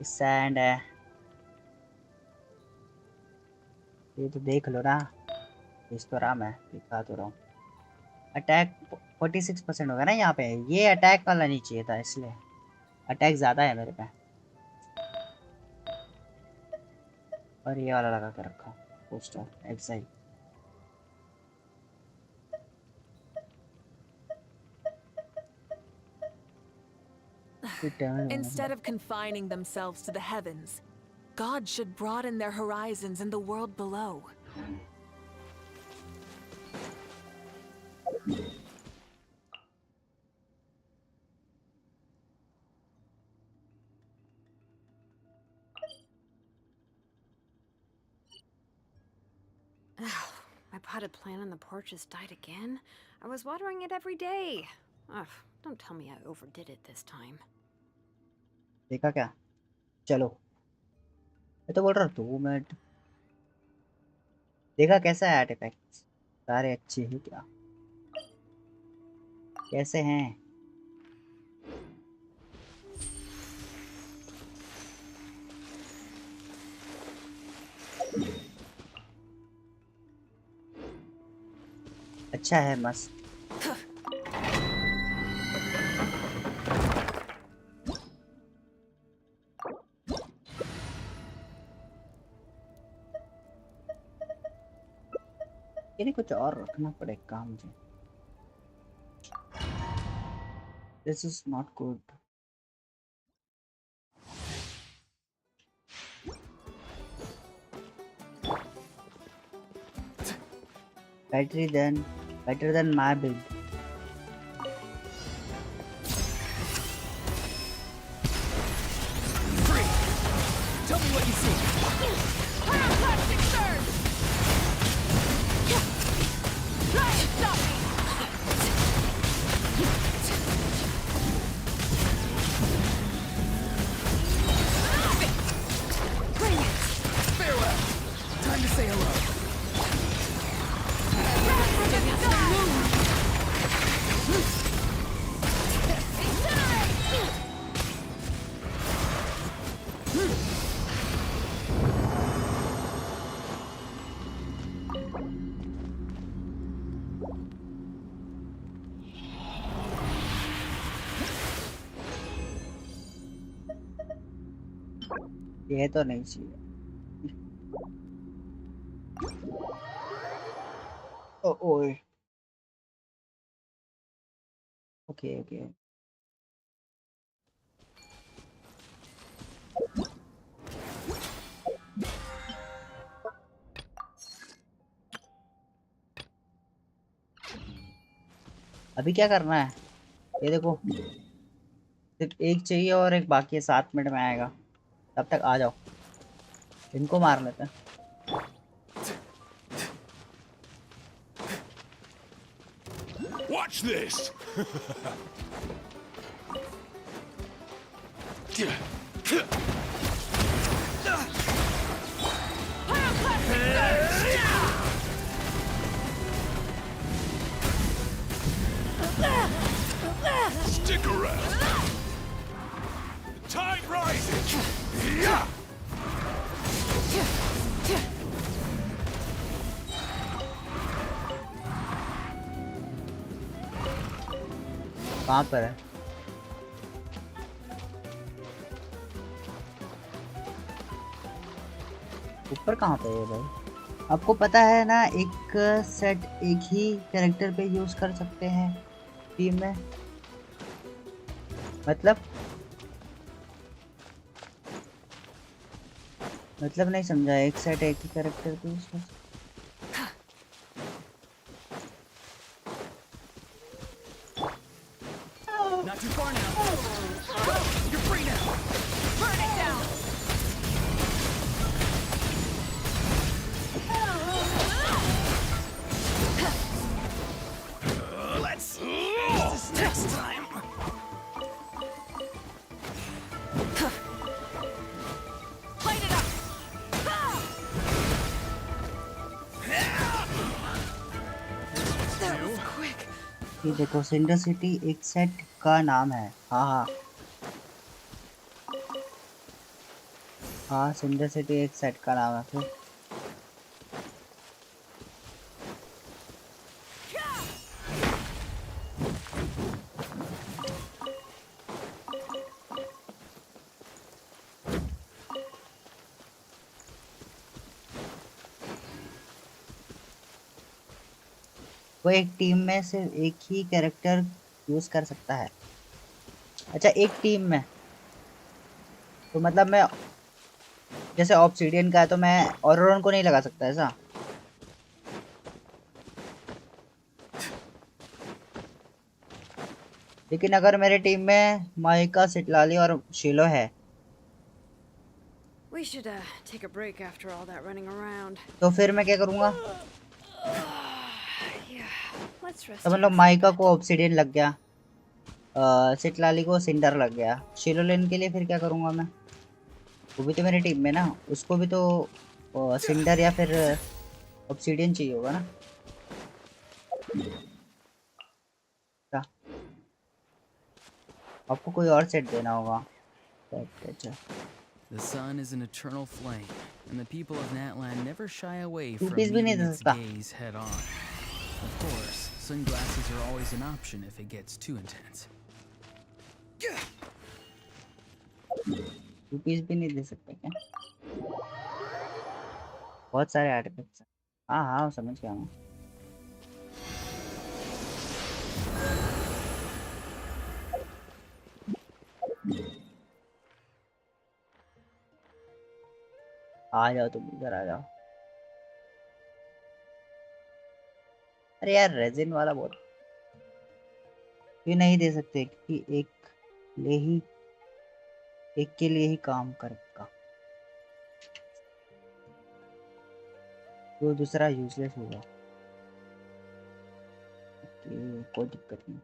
सैंड है। ये तो देख लो ना, इस तो रहा मैं दिखा तो रहा हूँ। अटैक 46% होगा ना यहाँ पे, ये अटैक वाला नहीं चाहिए था इसलिए, अटैक ज़्यादा है मेरे पे। और ये वाला लगा के रखा poster exile. Instead of confining themselves to the heavens, God should broaden their horizons in the world below. My potted plant on the porch has died again. I was watering it every day. Ugh, don't tell me I overdid it this time. देखा क्या? चलो, मैं तो बोल रहा हूँ 2 minute. देखा कैसा है आर्टिफैक्ट? सारे अच्छे हैं क्या? कैसे हैं? अच्छा है, मस्त। ये नहीं कुछ और रखना पड़ेगा मुझे। This is not good. Better than my build. Free! Tell me what you see! Pyroclastic surge! Try and stop me! Bring it! Farewell! Time to say hello. ये तो नहीं चाहिए। ओए ओके ओके। अभी क्या करना है? ये देखो, सिर्फ एक चाहिए और एक बाकी है, 7 मिनट में आएगा। तब तक आ जाओ, इनको मार लेते हैं। Watch this! Stick around! Tide rising! Yeah! कहाँ पर है? ऊपर कहाँ पे है भाई? आपको पता है ना, एक सेट एक ही कैरेक्टर पे यूज कर सकते हैं टीम में। मतलब नहीं समझा, एक सेट एक ही कैरेक्टर पे यूज कर सकते। Not too far now. You're free now. Burn it down! Let's use this next time. Light it up! That was quick. ये देखो, सिंडर सिटी एक सेट का नाम है। हाँ, सिंडर सिटी एक सेट का नाम है। फिर वो एक टीम में सिर्फ एक ही कैरेक्टर यूज कर सकता है। अच्छा, एक टीम में, तो मतलब मैं जैसे ऑब्सीडियन का है तो मैं ऑरोरन को नहीं लगा सकता ऐसा? लेकिन अगर मेरे टीम में माइका, सिटलाली और शिलो है We should take a break after all that running around. तो फिर मैं क्या करूँगा? Yeah, let's rest तो here मतलब for a माइका bit. को ऑब्सीडियन लग गया, सिटलाली को सिंडर लग गया, शिलोलेन के लिए फिर क्या करूँगा मैं? वो भी तो मेरी टीम में ना, उसको भी तो सिंडर या फिर ऑब्सीडियन चाहिए होगा ना? क्या? आपको कोई और सेट देना होगा। अच्छा, The sun is an eternal flame, and the people of Natlan never shy away two from piece भी नहीं meeting दे its सकता। gaze head on. Of course, sunglasses are always an option if it gets too intense. Two piece भी नहीं दे सकते क्या? बहुत सारे आर्टिफैक्ट्स हैं। हाँ हाँ, समझ गया मैं। आ जाओ, तुम इधर आ जाओ। अरे यार, रेजिन वाला बहुत ये नहीं दे सकते क्योंकि एक के लिए ही काम करेगा, तो दूसरा यूजलेस होगा। कोई दिक्कत नहीं।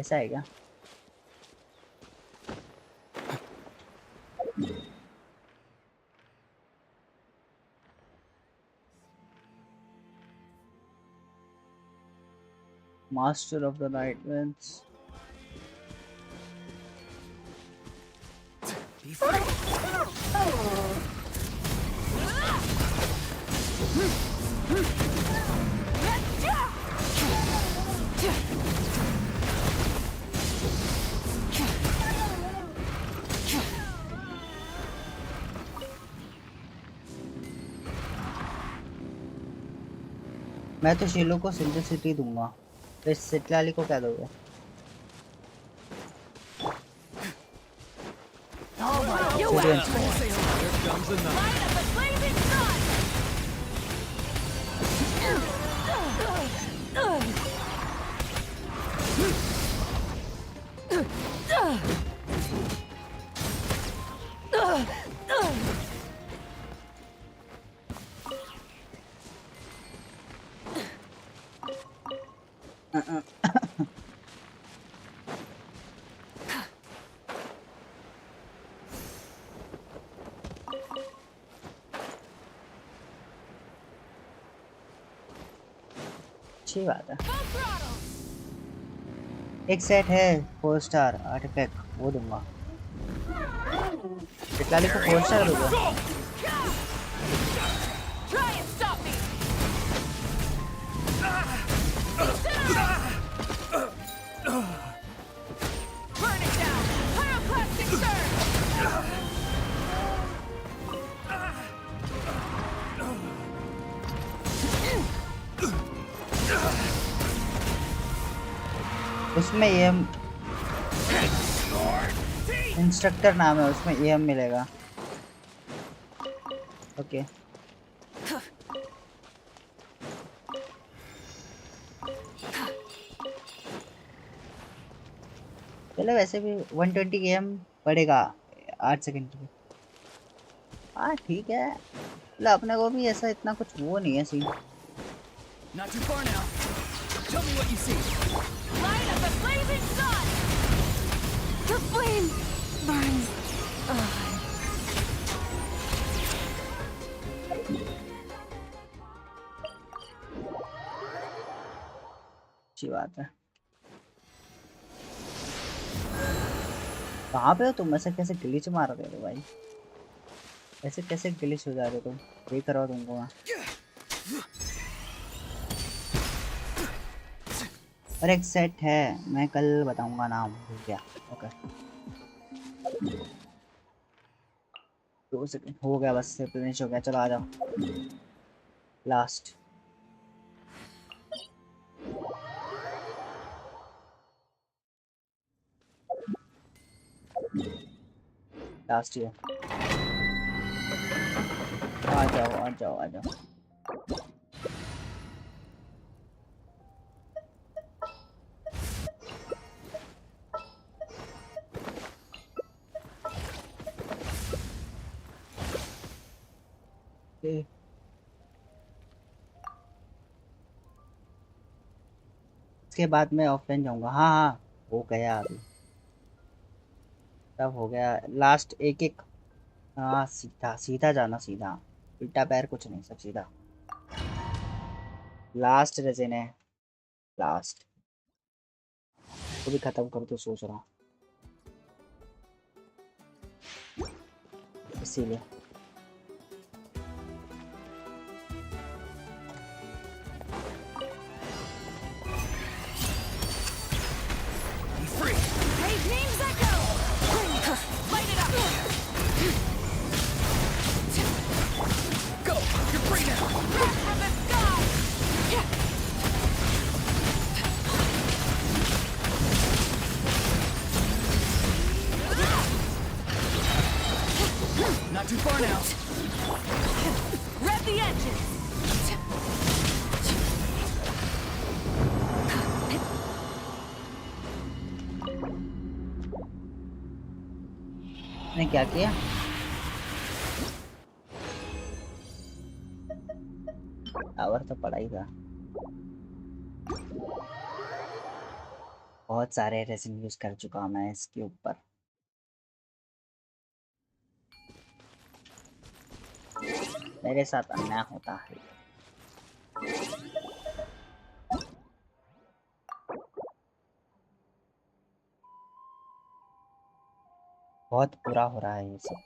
ऐसा है क्या? Master of the night winds. मैं तो शीलो को सिंपलिसिटी दूंगा, तो इस सिटलाली को क्या दोगे? अच्छी बात है। एक सेट है 4 स्टार आर्टिफैक्ट, वो दूंगा। सिटलाली को 4 स्टार दूंगा। Try and stop me! Burn it down! Pyroclastic surge! उसमें एम इंस्ट्रक्टर नाम है, उसमें एम मिलेगा। ओके, चलो वैसे भी 120 एम पड़ेगा 8 सेकंड की। हाँ ठीक है, मतलब अपने को भी ऐसा इतना कुछ वो नहीं है scene. Not too far now. Tell me what you see. Light of the blazing sun! The flame burns. अच्छी बात है। कहाँ पे हो तुम? ऐसे कैसे ग्लिच मार रहे हो भाई? ऐसे कैसे ग्लिच हो जा रहे हो तुम? देख रहा हो तुमको मैं। और एक सेट है, मैं कल बताऊंगा नाम, भूल गया। ओके, 2 सेकंड हो गया, बस से फिनिश हो गया। चलो आ जाओ लास्ट। लास्ट ईयर आ जाओ आ जाओ आ जाओ। ए, इसके बाद मैं ऑफलाइन जाऊंगा। हाँ हाँ हो गया अभी, तब हो गया लास्ट एक एक। हाँ सीधा सीधा जाना, सीधा उल्टा पैर कुछ नहीं, सब सीधा। लास्ट रजन है, लास्ट को भी खत्म कर तो सोच रहा हूँ इसीलिए। Free. Brave names echo. Light it up. Go! You're free now! Wrath from the sky. Not too far now. Rev the engines. मैंने क्या किया? आवर तो पड़ा ही था। बहुत सारे रेसिन यूज कर चुका हूं मैं इसके ऊपर। मेरे साथ अन्याय होता है। बहुत बुरा हो रहा है ये सब।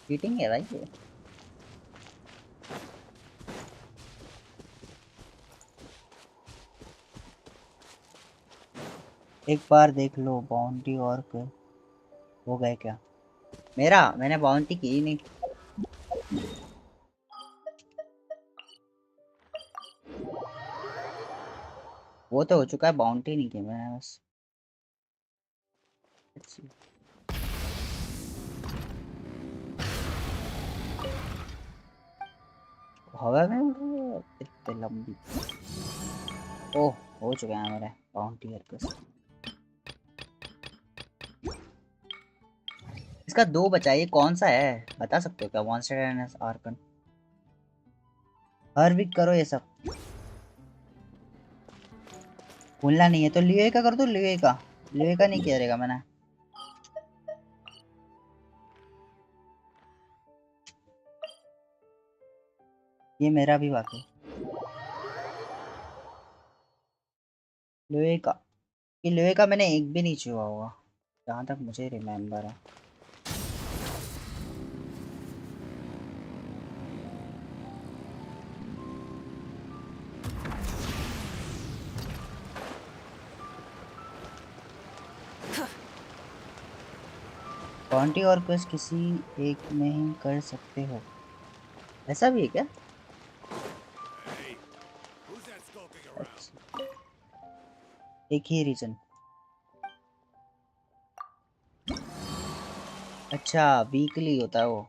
चीटिंग है भाई ये। एक बार देख लो बाउंटी और हो गए क्या? मैंने बाउंटी की ही नहीं। वो तो हो चुका है, बाउंटी नहीं की मैंने बस। हवा में इतनी लंबी। ओह हो चुका है मेरे बाउंटी हरकत। इसका 2 बचा, ये कौन सा है बता सकते हो क्या? Monster and Archon. हर वीक करो ये सब, भूलना नहीं है। तो लियो का कर दो, लियो का नहीं किया रहेगा मैंने। ये मेरा भी बाकी लियो का। ये लियो का मैंने एक भी नहीं छुआ हुआ जहाँ तक मुझे रिमेम्बर है। बाउंटी और क्वेस्ट किसी एक में ही कर सकते हो, ऐसा भी है क्या? अच्छा। एक ही रीजन। अच्छा वीकली होता है वो।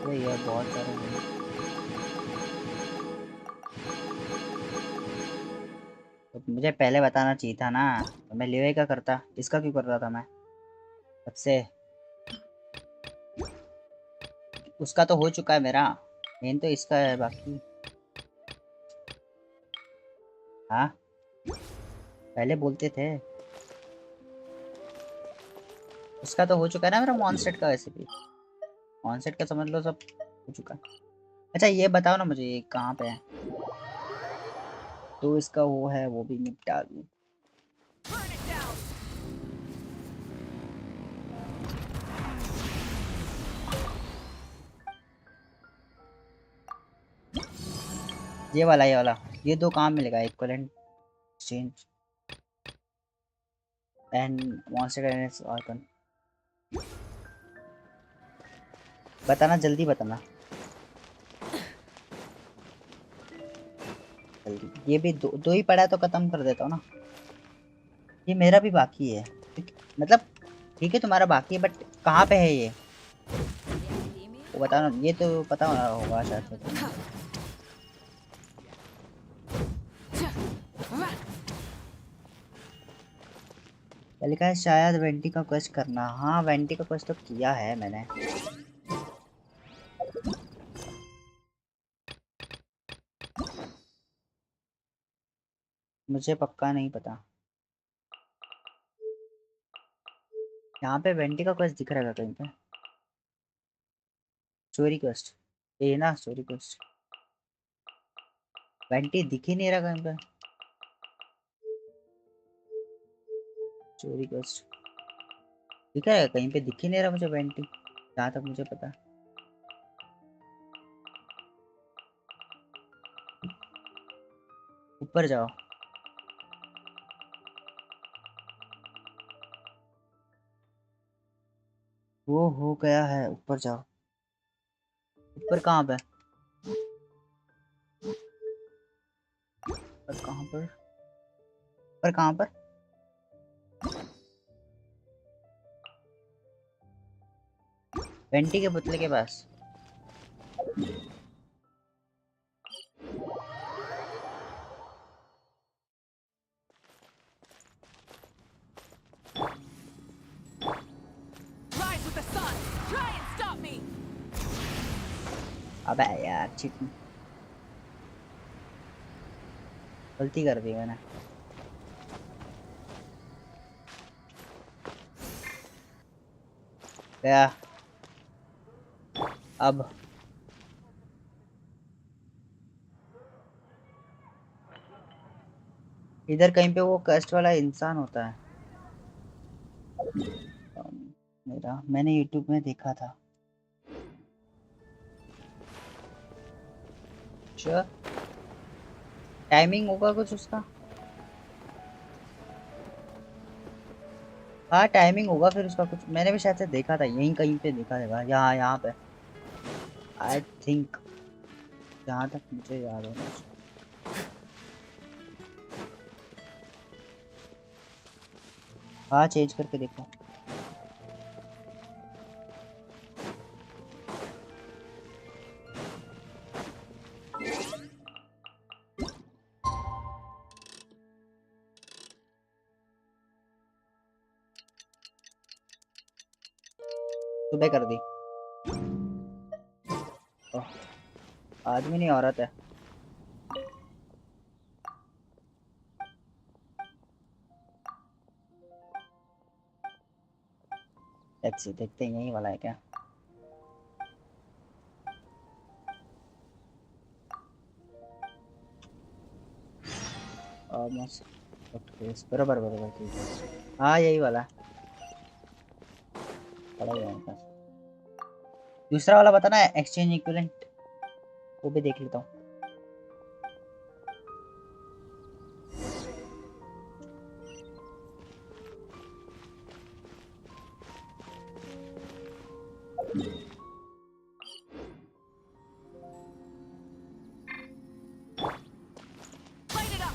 अरे यार बहुत सारे हैं। तो मुझे पहले बताना चाहिए था ना, तो मैं लियो का करता। इसका क्यों कर रहा था मैं सबसे? उसका तो हो चुका है मेरा, मेन तो इसका है बाकी। हाँ पहले बोलते थे। उसका तो हो चुका है ना मेरा मॉन्स्टर का। वैसे भी मॉन्स्टर का समझ लो सब हो चुका है। अच्छा ये बताओ ना मुझे, ये कहाँ पे है? तो इसका वो है, वो भी निपटा दूँ। ये वाला ये 2 काम मिलेगा, equivalent exchange. And monster icon बताना, जल्दी बताना जल्दी। ये भी दो ही पड़ा है तो खत्म कर देता हूँ ना। ये मेरा भी बाकी है, मतलब ठीक है तुम्हारा बाकी है, बट कहाँ पे है ये वो बताना। ये तो पता होगा शायद से तुम्हें। क्या लिखा है? शायद वेंटी का क्वेस्ट करना। हाँ वेंटी का क्वेस्ट तो किया है मैंने। मुझे पक्का नहीं पता। यहाँ पे वेंटी का क्वेस्ट दिख रहा है कहीं पे? स्टोरी क्वेस्ट ये ना, स्टोरी क्वेस्ट वेंटी दिख ही नहीं रहा कहीं पे। स्टोरी क्वेस्ट दिख रहा है कहीं पे? दिख ही नहीं रहा मुझे वेंटी, जहाँ तक मुझे पता है। ऊपर जाओ। वो हो गया है, ऊपर जाओ। ऊपर कहाँ पे? ऊपर कहाँ पर? ऊपर कहाँ पर? वेंटी के पुतले के पास। Rise with the sun. Try and stop me. अबे यार चिट, गलती कर दी मैंने। गया अब। इधर कहीं पे वो कस्ट वाला इंसान होता है। मेरा मैंने यूट्यूब में देखा था। श्योर टाइमिंग होगा कुछ उसका। हाँ टाइमिंग होगा फिर उसका कुछ। मैंने भी शायद से देखा था, यहीं कहीं पे देखा था, यहाँ यहाँ पे आई थिंक, जहाँ तक मुझे याद है। हाँ चेंज करके देखो। सुबह कर दी। ओह, आदमी नहीं औरत है। टैक्सी देखते हैं, यही वाला है क्या? ऑलमोस्ट ओके, बराबर बराबर ठीक है। हाँ यही वाला पड़ा हुआ है मेरे पास। दूसरा वाला बताना है, एक्सचेंज इक्विवेलेंट, वो भी देख लेता हूँ। Light it up.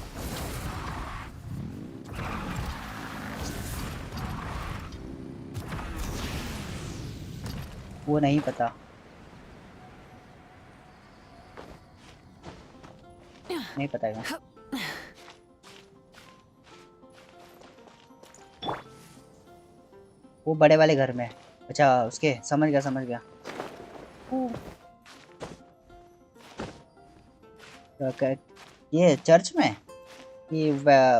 वो नहीं पता, नहीं पता है। वो बड़े वाले घर में। अच्छा उसके, समझ गया समझ गया। ये चर्च में, ये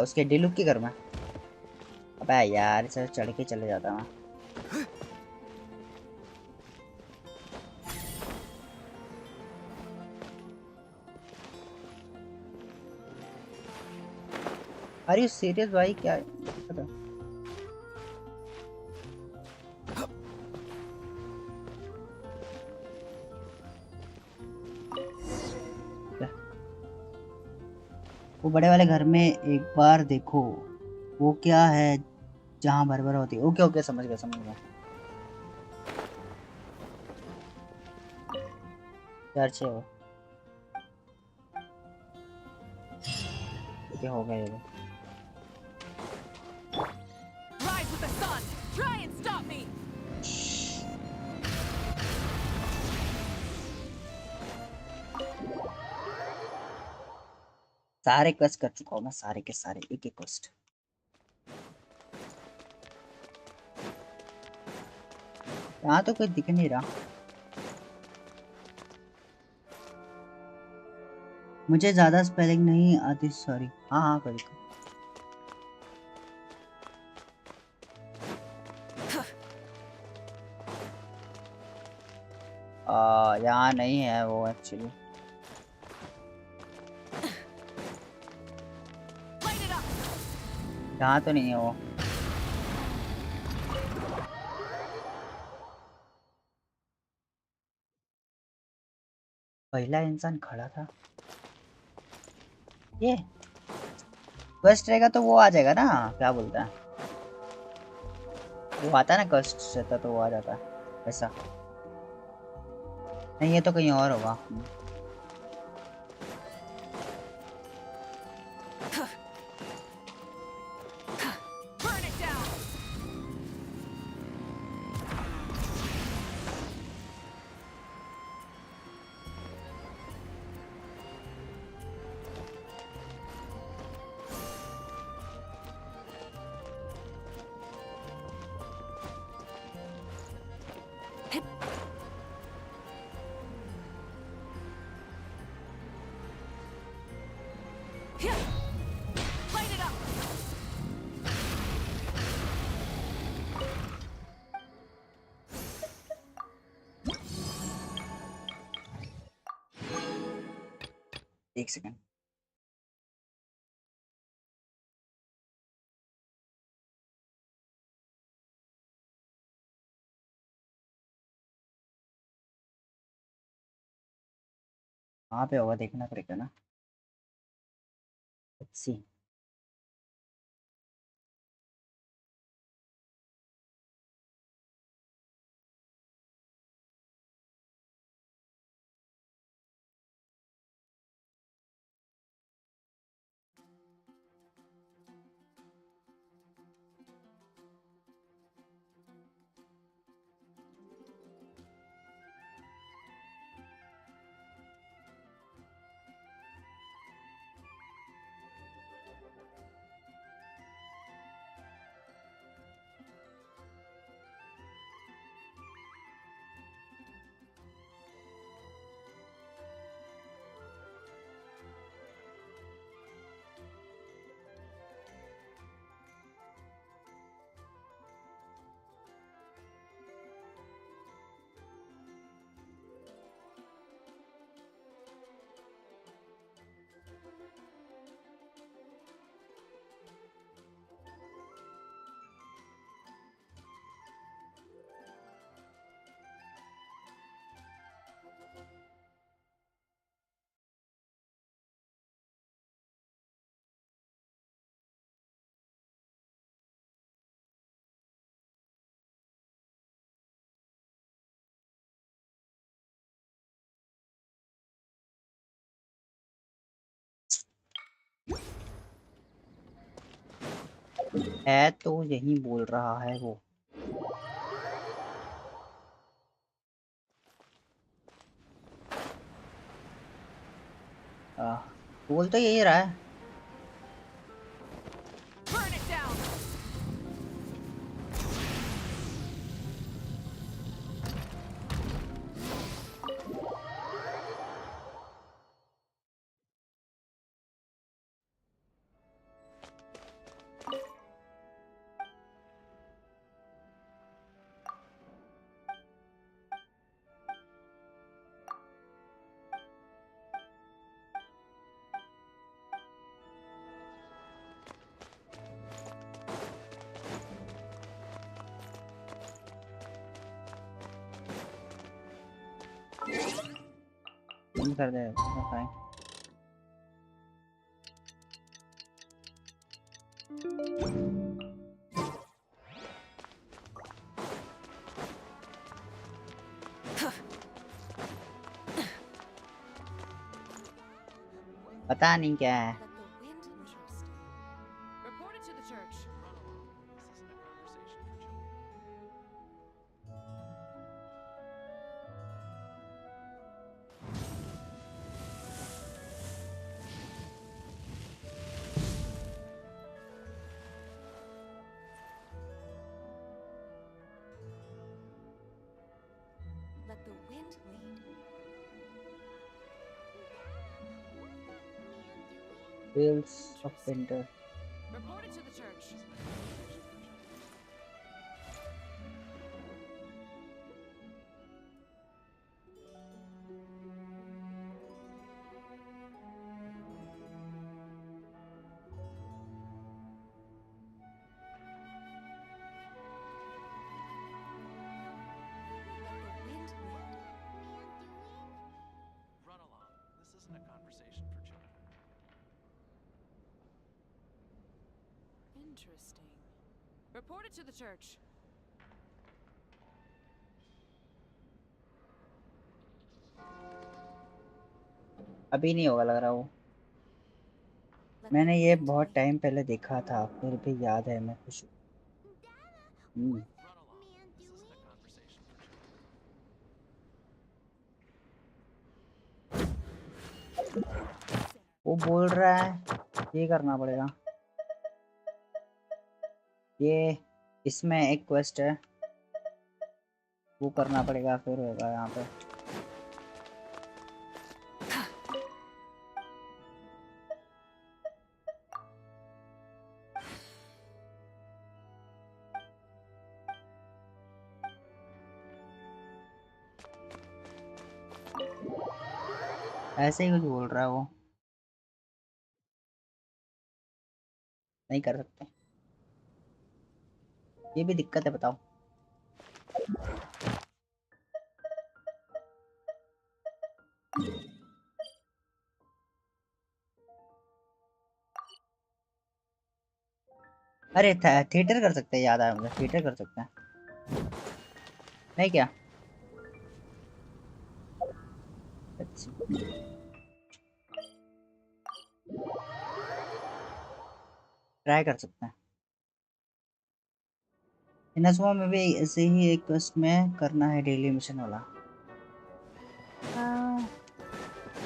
उसके डिलुक के घर में। अबे यार इसे चढ़ के चले जाता मैं। आर यू सीरियस भाई? क्या पता? वो बड़े वाले घर में एक बार देखो, वो क्या है जहाँ भर होती है। ओके ओके, समझ गया समझ गया। चर्च है वो। क्या हो गया ये? Rise with the sun! Try and stop me! सारे क्वेस्ट कर चुका हूँ मैं, सारे के सारे, एक एक क्वेस्ट। यहाँ तो कोई दिख नहीं रहा। मुझे ज्यादा स्पेलिंग नहीं आती, सॉरी। हाँ हाँ कर। यहाँ नहीं है वो एक्चुअली। यहाँ तो नहीं है वो। पहला इंसान खड़ा था ये। क्वेस्ट रहेगा तो वो आ जाएगा ना, क्या बोलता है वो, आता है ना क्वेस्ट रहता तो वो आ जाता है ऐसा। नहीं ये तो कहीं और होगा। एक सेकंड। वहाँ पे होगा, देखना पड़ेगा ना। Let's see. है तो यही बोल रहा है वो। बोल तो यही रहा है। Burn it down! कर दे फाइन। पता नहीं क्या है। Report it to the church. Let the wind lead. Fields of winter. Report it to the church. Run along. This isn't a conversation for children. Interesting. Report it to the church. अभी नहीं होगा लग रहा वो। मैंने ये बहुत time पहले देखा था, फिर भी याद है मैं खुश हूँ। वो बोल रहा है ये करना पड़ेगा। ये इसमें एक क्वेस्ट है, वो करना पड़ेगा, फिर होगा यहाँ पे। ऐसे ही कुछ बोल रहा है वो। नहीं कर सकते, ये भी दिक्कत है, बताओ। अरे थिएटर कर सकते हैं, याद आया मुझे, थिएटर कर सकते हैं। नहीं क्या? ट्राई कर सकते हैं। इनसुआ में भी ऐसे ही एक क्वेस्ट में करना है, डेली मिशन वाला।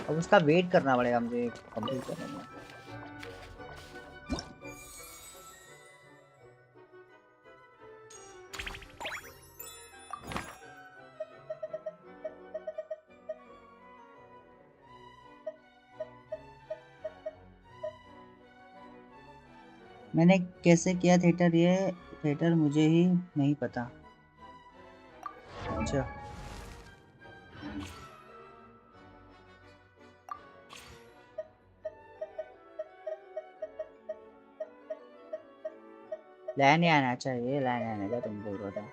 अब उसका वेट करना पड़ेगा मुझे कंप्लीट करने में। मैंने कैसे किया थिएटर, ये थिएटर मुझे ही नहीं पता। अच्छा लाइन आना चाहिए, लाइन आने का तुम बोल रहा था।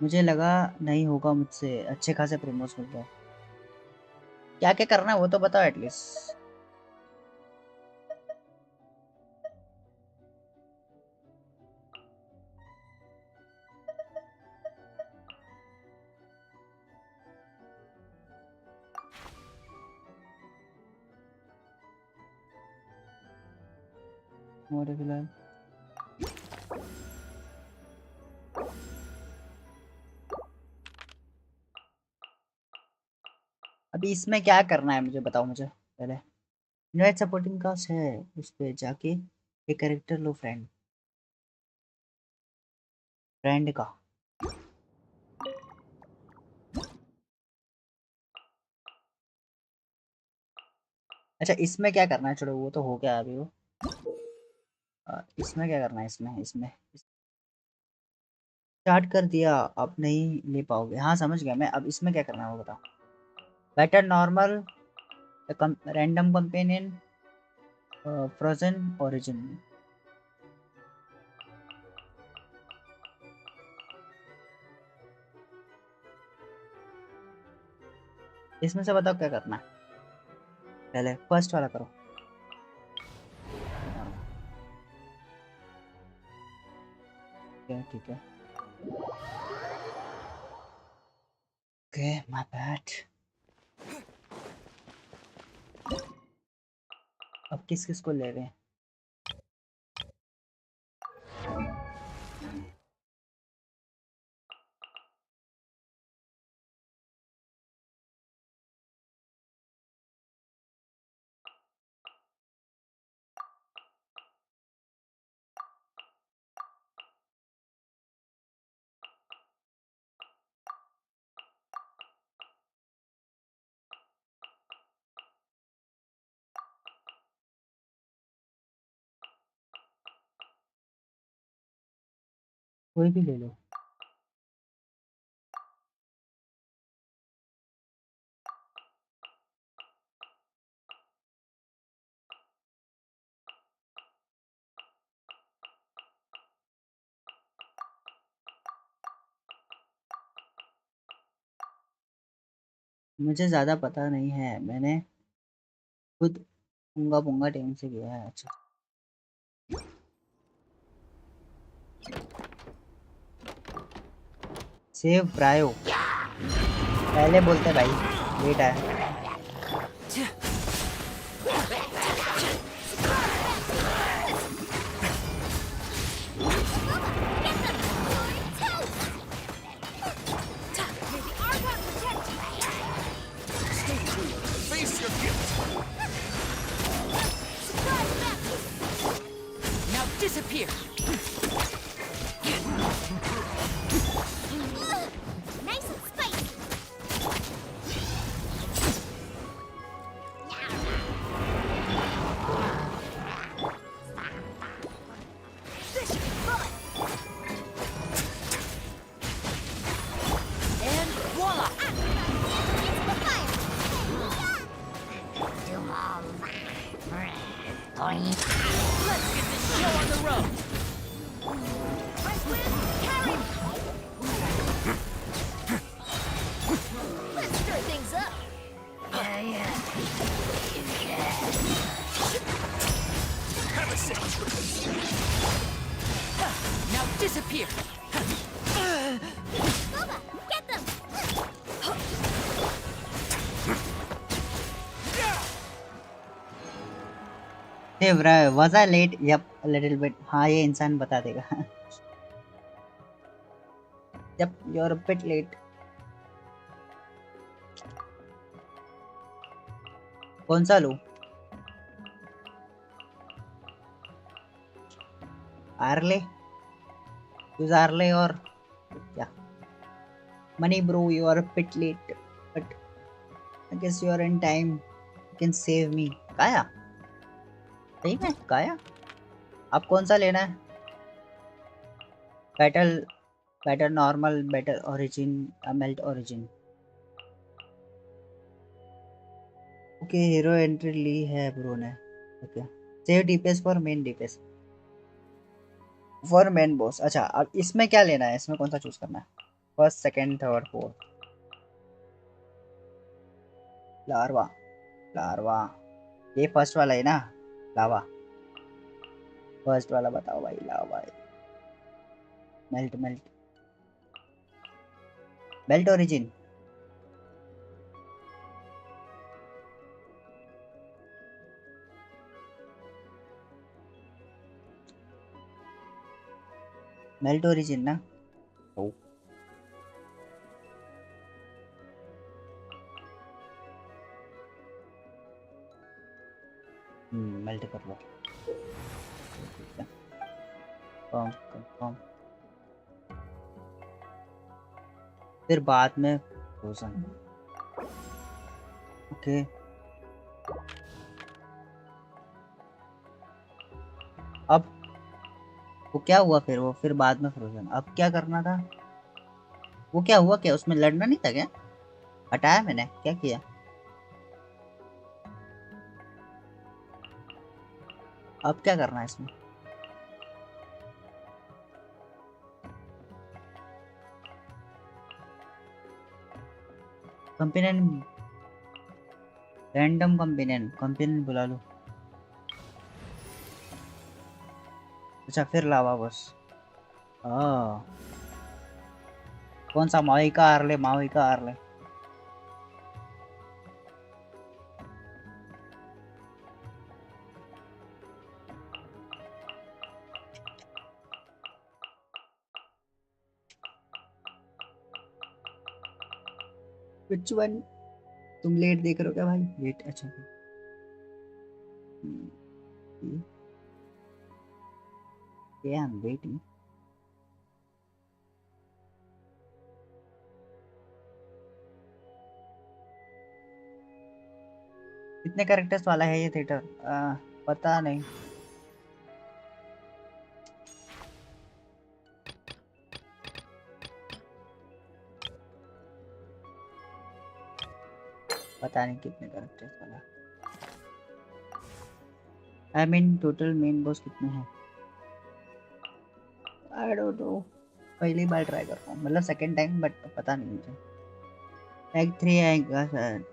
मुझे लगा नहीं होगा मुझसे, अच्छे खासे प्रोमोस मिल गए। क्या क्या करना है वो तो बताओ एटलीस्ट। और फिलहाल अभी इसमें क्या करना है मुझे बताओ, मुझे पहले। इनवाइट सपोर्टिंग कास्ट है, उस पे जाके एक कैरेक्टर लो, फ्रेंड फ्रेंड का। अच्छा इसमें क्या करना है, चलो वो तो हो गया अभी वो। इसमें क्या करना है, इसमें इसमें स्टार्ट कर दिया, अब नहीं ले पाओगे। हाँ समझ गया मैं, अब इसमें क्या करना है वो बताओ। Better normal, random companion, frozen, origin. इसमें से बताओ क्या करना है, पहले फर्स्ट वाला करो। ठीक है Okay, my bad. अब किस किस को ले रहे हैं? कोई भी ले लो। मुझे ज़्यादा पता नहीं है, मैंने खुद पुंगा पुंगा टीम से किया है। अच्छा सेव प्रायो पहले बोलते भाई, लेट आया। Now disappear. Nice and spicy. This should be fun. And voila. It's the fire. Let's get this show on the road. Carry. Let's stir things up. Have a seat. Now disappear. Boba, get them. Save was I late? Yep, a little bit. हाँ ये इंसान बता देगा। Yep, you're a bit late. कौन सा लूँ? Early? Use early और क्या? Money bro, you are a bit late, but I guess you are in time. You can save me. काया? सही में काया? आप कौन सा लेना है? Better normal, better origin, melt origin. Okay hero entry ली है ब्रो ने। Okay save DPS for main DPS for main boss. अच्छा अब इसमें क्या लेना है, इसमें कौन सा चूज करना है? First second third fourth. Larva larva ये फर्स्ट वाला है ना? लावा फर्स्ट वाला बताओ भाई। Lava melt melt melt origin. Melt origin ना? ओ मेल्ट कर लो। कंफर्म फिर बाद में फ्रोजन। ओके अब वो क्या हुआ फिर? वो फिर बाद में फ्रोजन। अब क्या करना था? वो क्या हुआ? क्या उसमें लड़ना नहीं था क्या? हटाया मैंने, क्या किया? अब क्या करना है इसमें? कंपेनियन रैंडम कंपेनियन बुला लो। अच्छा फिर लावा बस। कौन सा? मावी का आर्ले, मावी का आर्ले। Which one? तुम लेट देख रहे हो क्या भाई? लेट, अच्छा। Yeah, I'm waiting. कितने कैरेक्टर्स वाला है ये थिएटर? पता नहीं। पता नहीं कितने कैरेक्टर्स वाला। I mean total main boss कितने हैं? आई डोंट नो। पहली बार ट्राई कर रहा हूँ, मतलब सेकंड टाइम, बट पता नहीं मुझे। एक्ट 3 आएगा शायद।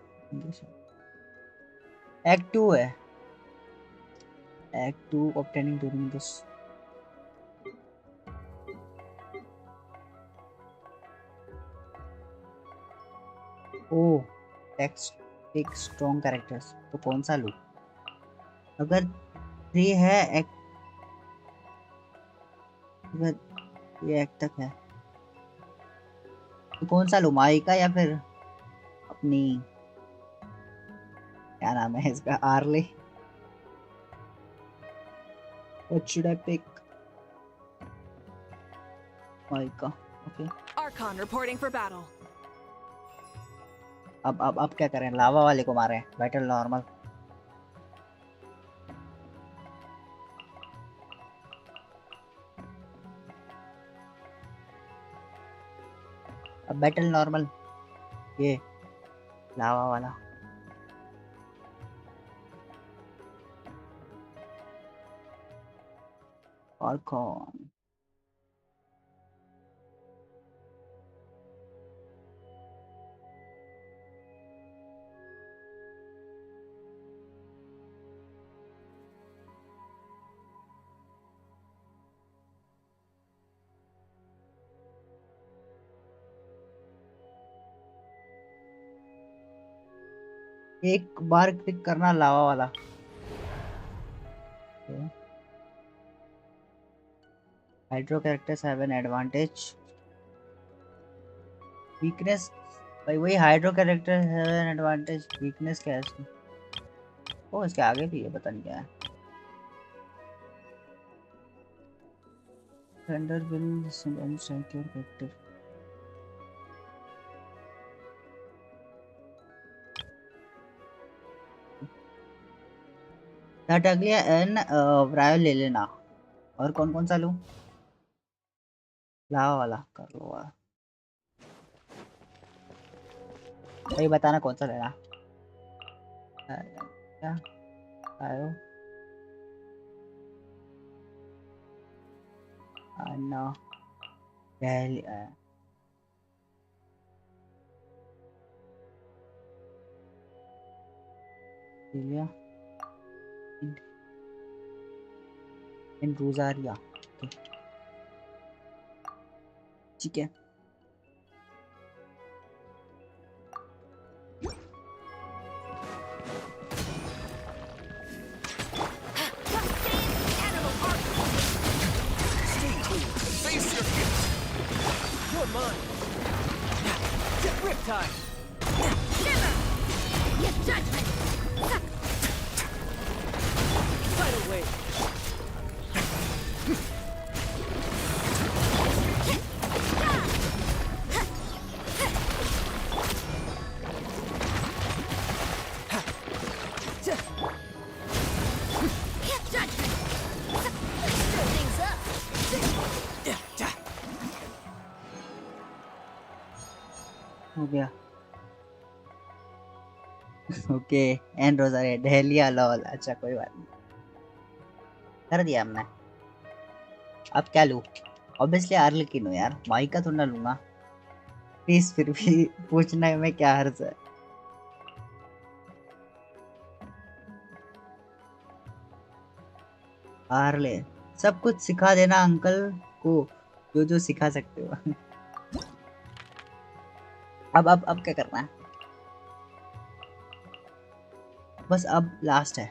एक्ट 2 है। Act 2 obtaining during this। Oh, text एक स्ट्रॉन्ग कैरेक्टर्स, तो कौन सा लूँ? अगर 3 है एक्ट, अगर ये एक्ट तक है तो कौन सा लूँ? माई का या फिर अपनी, क्या नाम है इसका, early? What should I pick? माई का, okay. Archon reporting for battle. अब क्या करें? लावा वाले को मारे, बैटल नॉर्मल। अब बैटल नॉर्मल, ये लावा वाला। और कौन? एक बार क्लिक करना लावा वाला। Hydro characters have an advantage. Weakness, भाई वही hydro character have an advantage. Weakness क्या है इसकी? ओ, इसके आगे भी है, पता नहीं क्या है। Thunder will strike your character. Tartaglia एन ब्रायो ले लेना। और कौन कौन सा लूं? लावा वाला कर लो यार। भाई बताना कौन सा लेना। क्या आयो? ना पहले लिया इन रोजारिया, ठीक है। Riptide! Shiver! Your judgment! Tidal wave! हो गया। ओके, एंड रोजारिया डेलिया लॉल। अच्छा कोई बात नहीं, कर दिया हमने। अब क्या लूं? ऑब्वियसली आर्ल की नो यार, माई का थोड़ा ना लूंगा प्लीज। फिर भी पूछने में क्या हर्ज है? आर्ले, सब कुछ सिखा देना अंकल को, जो जो सिखा सकते हो। अब क्या करना है? बस अब लास्ट है।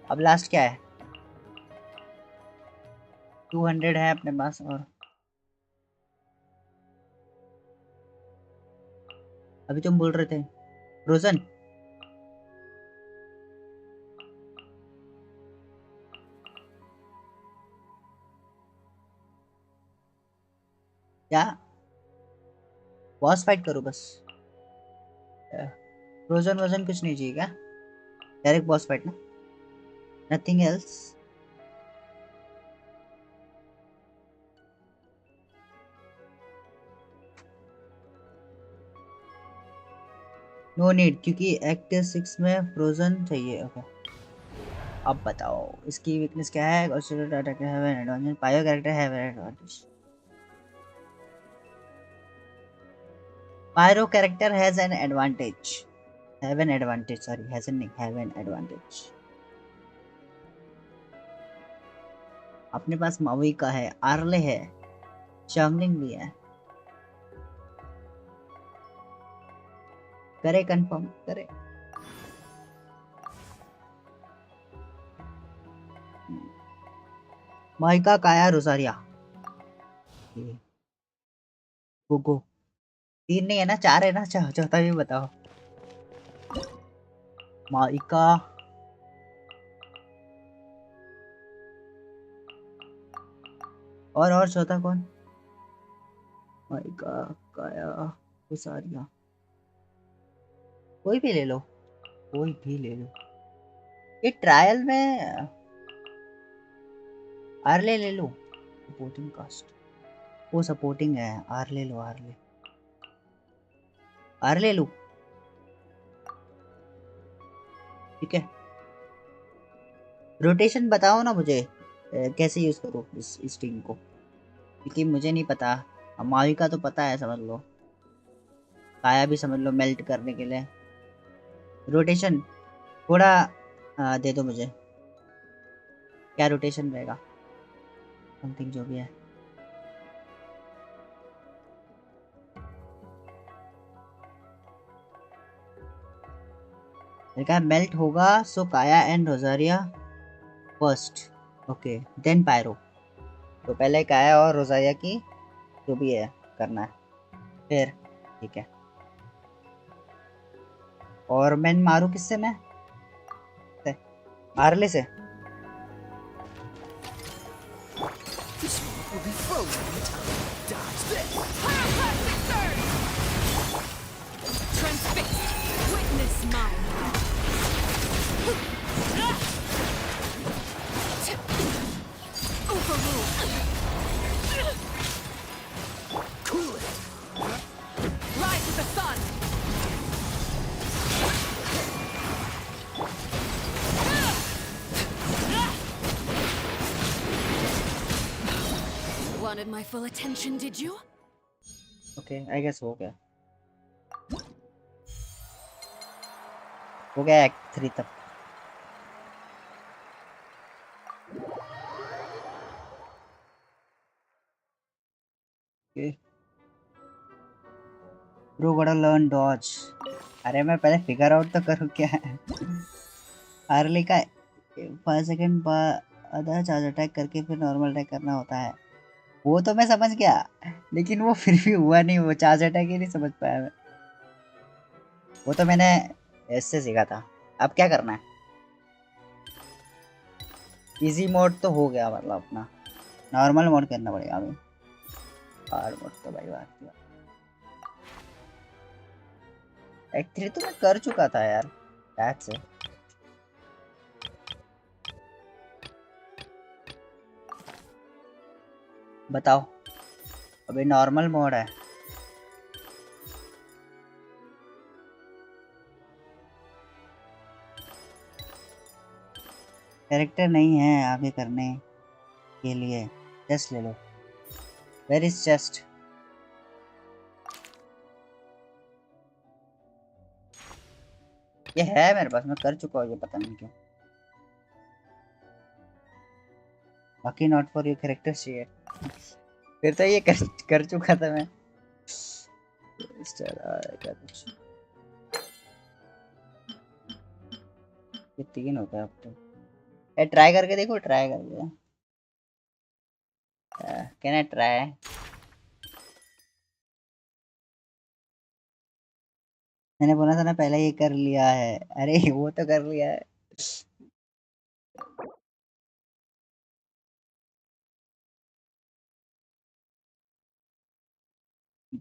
अब लास्ट क्या है? 200 है अपने पास। और अभी तुम बोल रहे थे रोजन। क्या? बॉस फाइट करो बस? रोजन वोजन कुछ नहीं चाहिए क्या? डायरेक्ट बॉस फाइट ना? Nothing else? नो नीड, क्योंकि एक्ट 6 में फ्रोजन चाहिए। ओके, अब बताओ इसकी वीकनेस क्या है? Attack have an advantage, pyro character have an advantage. Pyro character has an advantage, have an advantage, sorry has an नहीं, हैव एन एडवांटेज। अपने पास मावी का है, आर्ले है, चांगलिंग भी है। करे कंफर्म करे। माइका काया रोजारिया। गो 3 नहीं है ना, 4 है ना? चौथा भी बताओ। माइका, और चौथा कौन? माइका काया रोजारिया। कोई भी ले लो, कोई भी ले लो। ये ट्रायल में आर्ले ले लो। सपोर्टिंग कास्ट, वो सपोर्टिंग है। आर्ले लो, आर्ले आर्ले लो, ठीक है। रोटेशन बताओ ना मुझे, कैसे यूज करो इस टीम को, क्योंकि मुझे नहीं पता। मावी का तो पता है, समझ लो। काया भी समझ लो, मेल्ट करने के लिए। रोटेशन थोड़ा दे दो मुझे, क्या रोटेशन रहेगा? समथिंग जो भी है। देखा मेल्ट होगा, so Kaeya and Rosaria first, okay then Pyro. तो पहले काया और रोजारिया की जो भी है करना है, फिर ठीक है। और मैं मारू किससे? मैं आर्ले से। Wanted my full attention, did you? Okay I guess हो गया, हो गया एक्ट 3 तक। ब्रो गोटा लर्न डॉज। अरे मैं पहले फिगर आउट तो करूँ क्या है। आर्ली का 5 सेकंड बाद आधा चार्ज अटैक करके फिर नॉर्मल अटैक करना होता है। वो तो मैं समझ गया, लेकिन वो फिर भी हुआ नहीं, वो चार्ज अटैक ही नहीं समझ पाया मैं। वो तो मैंने इससे सीखा था। अब क्या करना है? इजी मोड तो हो गया, मतलब अपना नॉर्मल मोड करना पड़ेगा अभी। हार्ड मोड तो भाई बात किया। एक्ट 3 तो मैं कर चुका था यार, दैट्स इट। बताओ, अभी नॉर्मल मोड है। कैरेक्टर नहीं है आगे करने के लिए, चेस्ट ले लो। Where is chest? ये है मेरे पास, मैं कर चुका हूँ, ये पता नहीं क्यों। बाकी not for your character share. फिर तो ये कर चुका था मैं। क्या कुछ ये 3 होता है अब तो। ए ट्राई करके देखो, ट्राई करके। Can I try? मैंने बोला था ना पहले ये कर लिया है। अरे वो तो कर लिया है।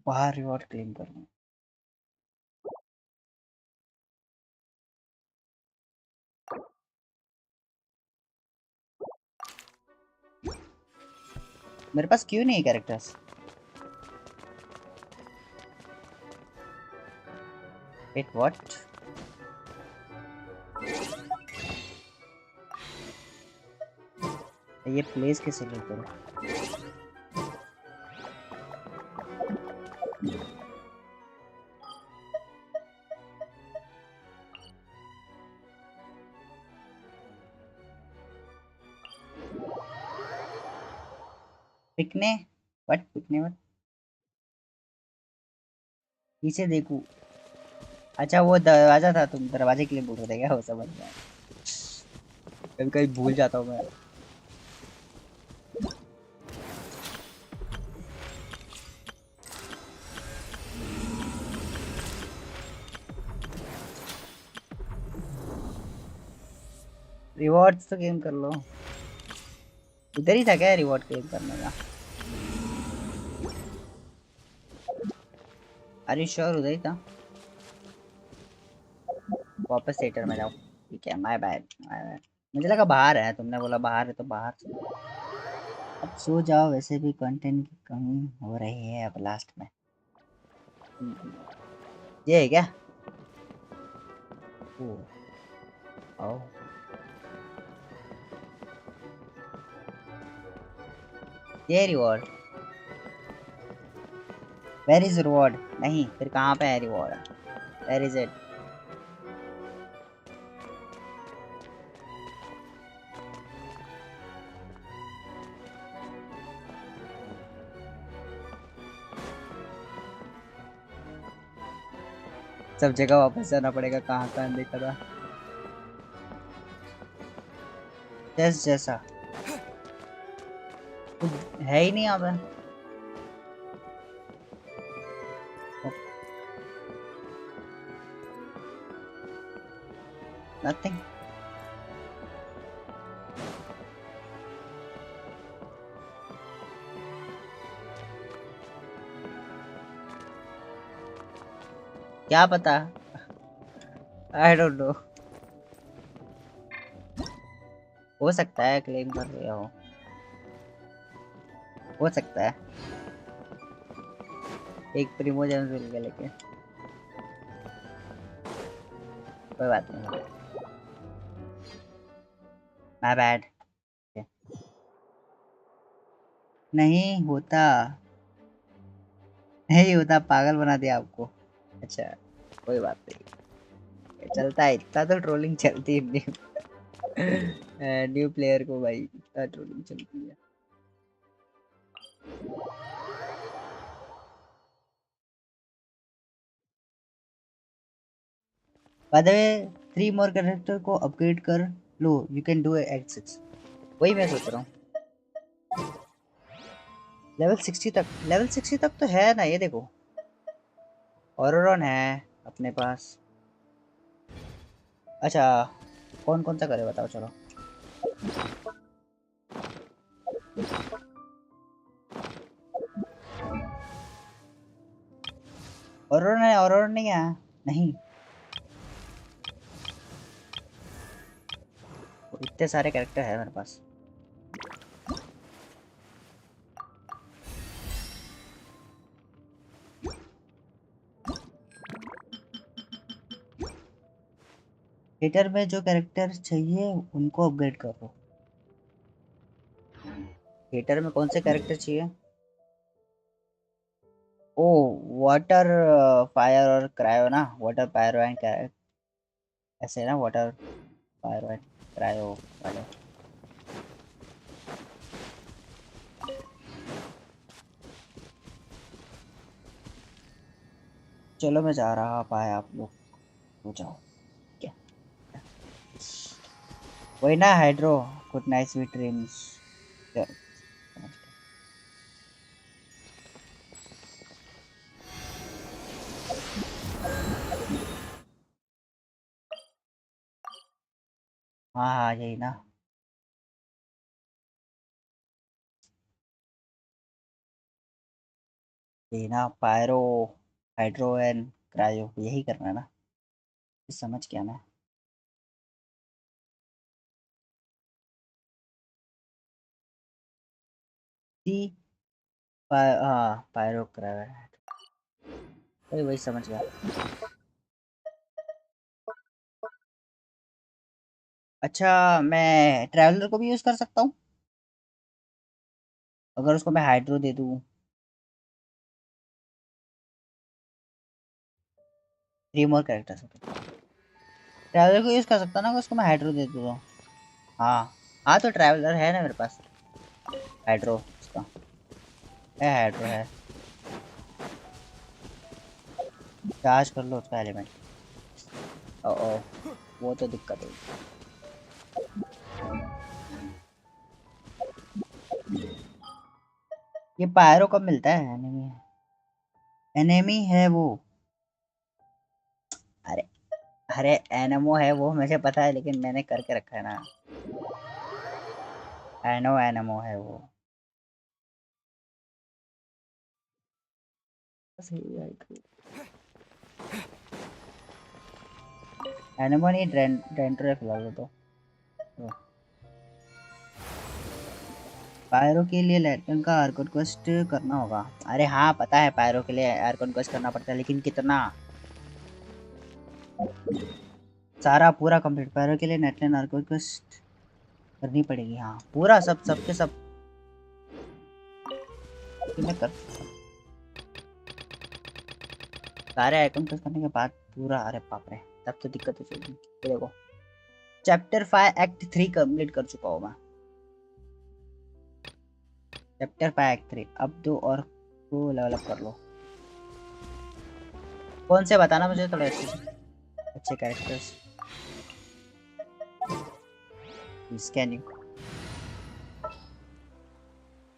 बाहर रिवॉर्ड क्लेम करना। मेरे पास क्यों नहीं कैरेक्टर्स? Wait what? ये प्लेस कैसे ले करो? पिकने? व्हाट पिकने? व्हाट? पीछे देखो। अच्छा वो दरवाजा था, तुम दरवाजे के लिए बोल रहे थे क्या? हो समझ गया। कभी कभी भूल जाता हूँ मैं। रिवॉर्ड्स तो गेम कर लो। इधर ही था क्या रिवॉर्ड क्लेम करने का? अरे श्योर उधर ही था। वापस थिएटर में जाओ। ठीक है, माय बैड माय बैड। मुझे लगा बाहर है, तुमने बोला बाहर है तो बाहर से। अब सो जाओ, वैसे भी कंटेंट की कमी हो रही है अब लास्ट में। ये है क्या? ओ आओ। ये रिवॉर्ड। Where is reward? नहीं, फिर कहाँ पे है रिवॉर्ड? Where is it? सब जगह वापस जाना पड़ेगा, कहाँ कहाँ देखा था। जैसा कुछ है ही नहीं यहाँ पे। नथिंग। क्या पता, आई डोंट नो। हो सकता है क्लेम कर रहे हो सकता है। एक प्रीमो जेम्स मिल गया, लेकिन कोई बात नहीं। My bad. नहीं होता, नहीं होता, पागल बना दिया आपको। अच्छा कोई बात नहीं, चलता है। इतना तो ट्रोलिंग चलती है न्यू प्लेयर को भाई, इतना ट्रोलिंग चलती है। By the way 3 more character को अपग्रेड कर लो, यू कैन डू एट 6। वही मैं सोच रहा हूँ। लेवल 60 तक तो है ना, ये देखो। ऑरोरॉन है अपने पास। अच्छा कौन कौन सा करे बताओ चलो। ऑरोरॉन नहीं है? नहीं, इतने सारे कैरेक्टर है मेरे पास। थिएटर में जो कैरेक्टर चाहिए उनको अपग्रेड करो। थिएटर में कौन से कैरेक्टर चाहिए? ओ वाटर, फायर और क्रायो ना। वाटर पायरो एंड ऐसे ना, वाटर पायरो एंड क्रायो वाले। चलो मैं जा रहा पाए आप लोग हो जाओ। क्या वही ना hydro. Good night sweet dreams. हाँ हाँ यही ना। यही ना पायरो हाइड्रो एंड क्रायो यही करना है ना। समझ गया मैं। सी हाँ पायरो क्रायो वही वही समझ गया। अच्छा मैं ट्रैवलर को भी यूज कर सकता हूँ अगर उसको मैं हाइड्रो दे दूँ। 3 मोर कैरेक्टर्स ट्रैवलर को यूज कर सकता ना अगर उसको मैं हाइड्रो दे दूँ तो। हाँ हाँ तो ट्रैवलर है ना मेरे पास। हाइड्रो उसका है हाइड्रो है। चार्ज कर लो उसका एलिमेंट। ओ ओ वो तो दिक्कत होगी। ये पायरो कब मिलता है एनिमी। एनिमी है वो। अरे अरे एनमो है वो मुझे पता है लेकिन मैंने करके रखा है ना। एनो एनमो है वो। बस यही है। एनमो नहीं डेंट्रो है फिलहाल तो। पायरो के लिए लैटन का आर्कन क्वेस्ट करना होगा। अरे हाँ पता है पायरो के लिए आर्कन क्वेस्ट करना पड़ता है लेकिन कितना। सारा पूरा कंप्लीट पायरो के लिए नेटलाइन आर्कन क्वेस्ट करनी पड़ेगी। हाँ पूरा सब सबके सब कि मैं कर सकता हूँ। सारे आइकन क्वेस्ट करने के बाद पूरा। अरे बाप रे तब तो दिक्कत हो जाएगी। ये देखो चैप्टर 5 एक्ट 3 कंप्लीट कर चुका हूँ मैं। चैप्टर 5 एक्ट 3 अब दो और को लेवल अप कर लो। कौन से बताना मुझे थोड़े अच्छे से अच्छे कैरेक्टर्स। स्कैन यू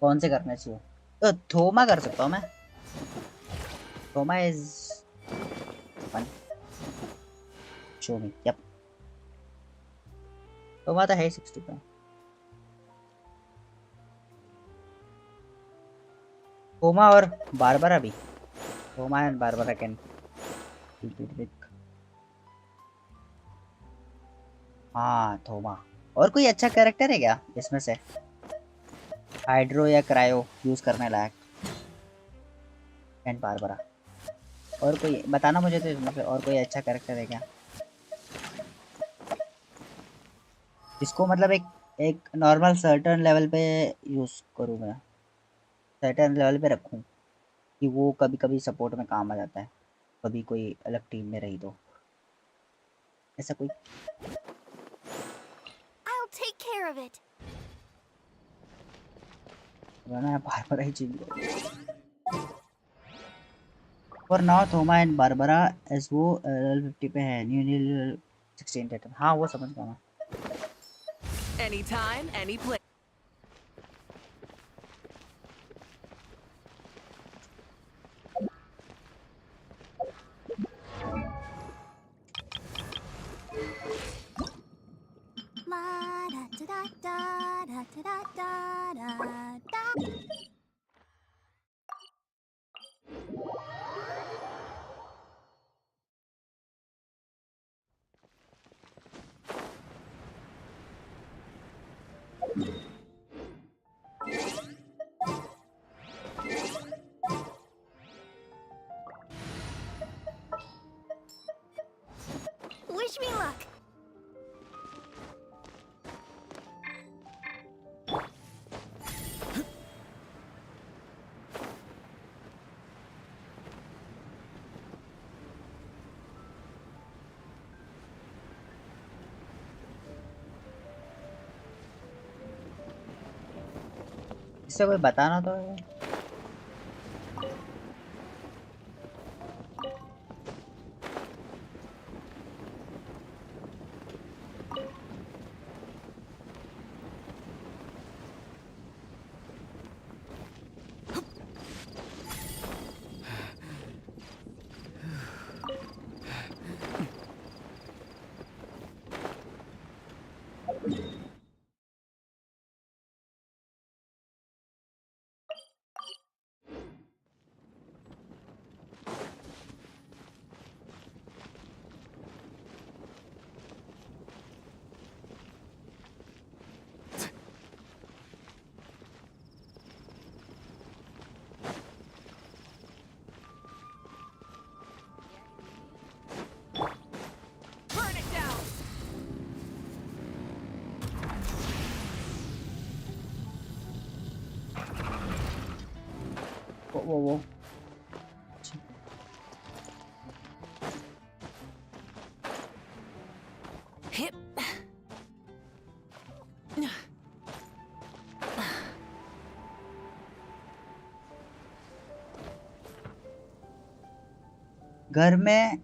कौन से करना चाहिए। तो थोमा कर सकता हूँ मैं। Thoma is fun show me. Yup Thoma तो है 60 पे। थोमा और बारबरा भी। थोमा एंड बारबरा कैन हाँ थोमा। और कोई अच्छा कैरेक्टर है क्या इसमें से हाइड्रो या क्रायो यूज करने लायक एंड बारबरा। और कोई बताना मुझे तो इसमें से और कोई अच्छा कैरेक्टर है क्या इसको मतलब एक एक नॉर्मल सर्टेन लेवल पे यूज करूँ मैं। सर्टेन लेवल पे रखूँ कि वो कभी कभी सपोर्ट में काम आ जाता है कभी कोई अलग टीम में रही तो ऐसा कोई। I'll take care of it. वरना बारबरा ही चीज। और now Thoma and Barbara S वो लेवल 50 पे है न्यू न्यू 16 टाइटन। हाँ वो समझ गया मैं। Anytime, any place. La da da da da da da da da da. Wish me luck. इससे कोई बताना तो वो Hip. घर में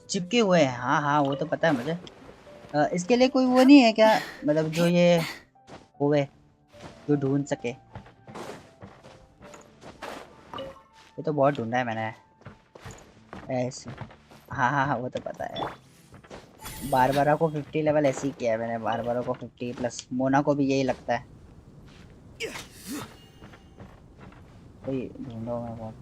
चिपके हुए हैं। हाँ हाँ, वो तो पता है मुझे। इसके लिए कोई वो नहीं है क्या, मतलब जो ये होवे, जो ढूंढ सके? ये तो बहुत ढूंढा है मैंने ऐसे। हाँ हाँ हाँ, वो तो पता है। बारबरा को 50 लेवल ऐसे ही किया है मैंने, बारबरा को 50 प्लस मोना को भी यही लगता है। कोई ढूंढो मैं बहुत।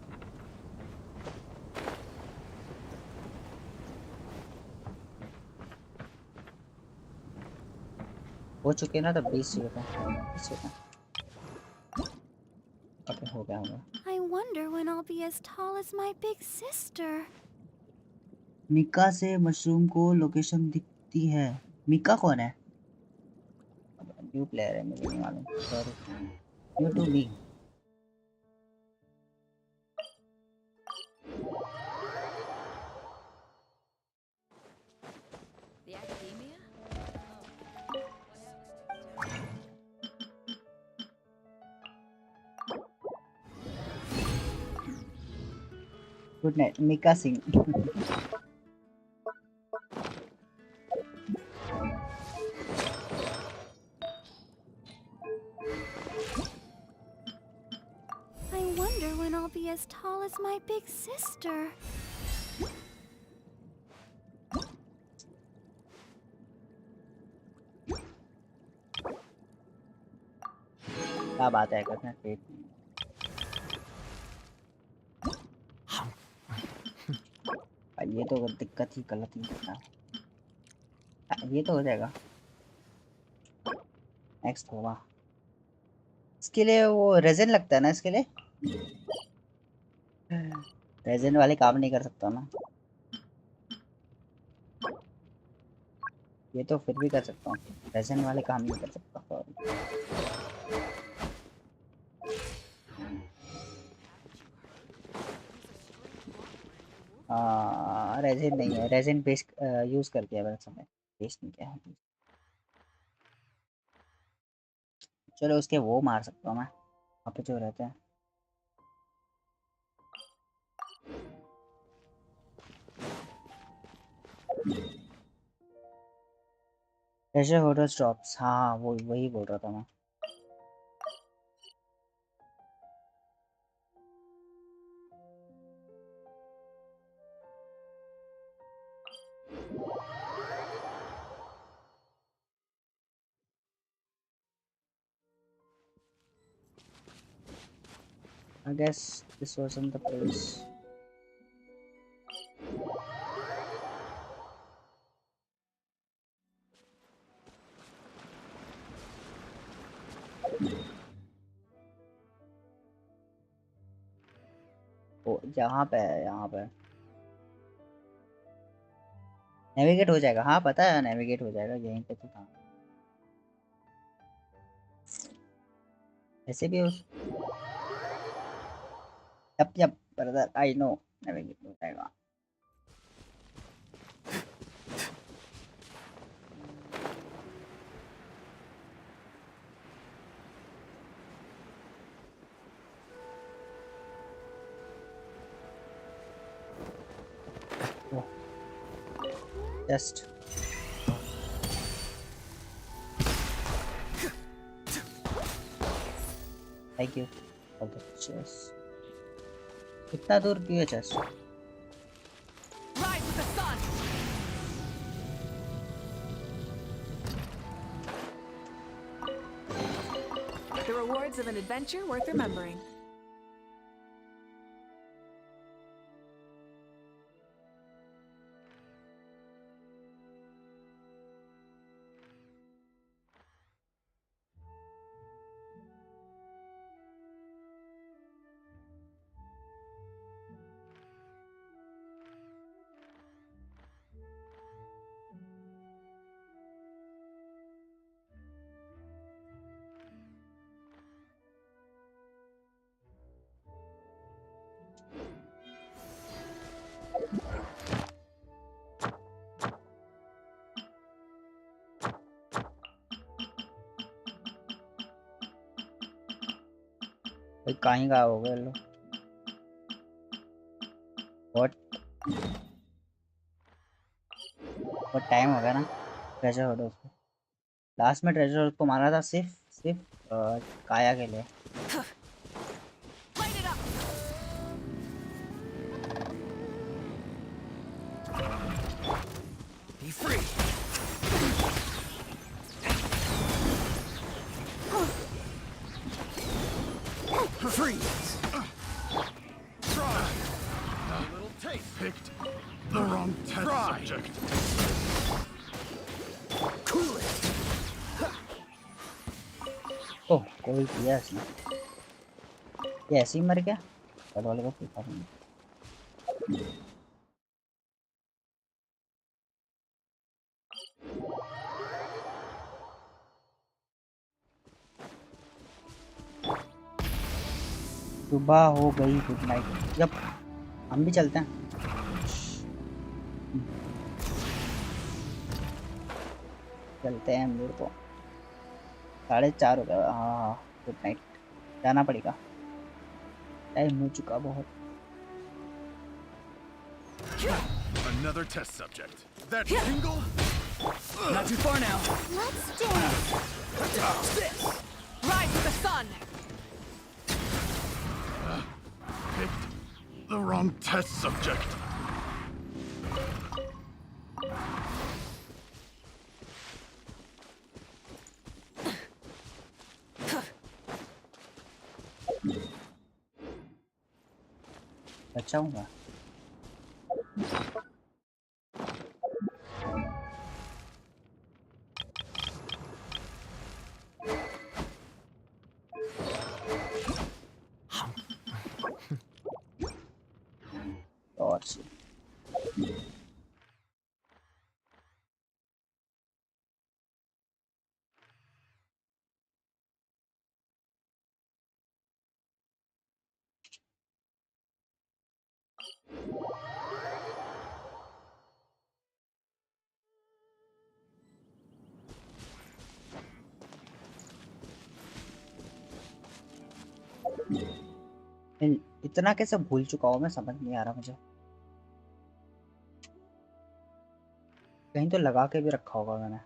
हो चुके ना, तब 20 चाहिए था, 20 चाहिए था। ओके, हो गया होगा। I wonder when I'll be as tall as my big sister. Mika से मशरूम को लोकेशन दिखती है। मिका कौन है? न्यू प्लेयर है, मुझे नहीं मालूम, sorry. New to me. The academia? Good night Mika Singh. I wonder when I'll be as tall as my big sister. क्या बात है, करना पेट ये तो दिक्कत ही, गलत ही करना। ये तो हो जाएगा, नेक्स्ट होगा। इसके लिए वो रेजन लगता है ना, इसके लिए रेजन वाले काम नहीं कर सकता ना। ये तो फिर भी कर सकता हूँ, रेजन वाले काम नहीं कर सकता। रेजिन नहीं है, रेजिन बेस यूज करके है वैसे, मैं बेस नहीं किया है। चलो उसके वो मार सकता हूँ मैं, वहाँ पे जो रहते हैं। ट्रेजर होल्डर ड्रॉप्स, हाँ वो वही बोल रहा था मैं। I guess this wasn't the place. ओ यहाँ पे है, यहाँ पे नेविगेट हो जाएगा। हाँ पता है, नेविगेट हो जाएगा, यहीं पे तो था। ऐसे भी उस yup brother, I know, navigate हो जाएगा। Just thank you for the chest. कितना दूर क्यों है chest? Rise with the sun. The rewards of an adventure worth remembering. भाई कहीं गायब हो गए लोग। बहुत बहुत टाइम हो गया ना ट्रेजर हर्ट को। लास्ट में ट्रेजर हर्ट को मारा था सिर्फ सिर्फ काया के लिए। Light it up! Be free! Freeze! Try! A little taste. Picked the wrong test subject. Cool it! ओह कोई किया इसने। ये ऐसे ही मर गया। कल वाले को पता नहीं। सुबह हो गई, गुड नाइट। जब हम भी चलते हैं। चलते हैं मेरे को 4:30 हो गया। हाँ गुड नाइट, जाना पड़ेगा, टाइम हो चुका बहुत। Another test subject. That tingle? Not too far now. Let's dance. This! Rise with the sun! Picked the wrong test subject. बचाऊंगा। और से इतना कैसे भूल चुका हूँ मैं, समझ नहीं आ रहा मुझे। कहीं तो लगा के भी रखा होगा मैंने।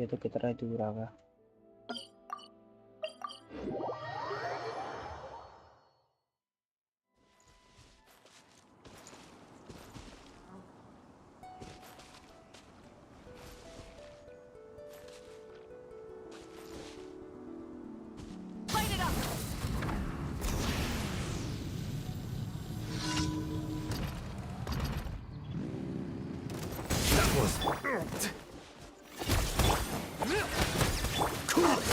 ये तो कितना दूर आ गया। Light it up! That was... Cool it!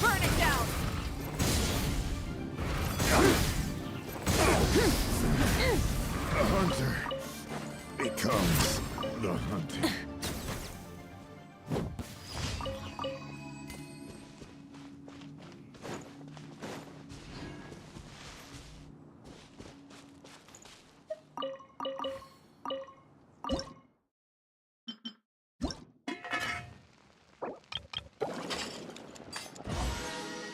Burn it down! The hunter becomes the hunted.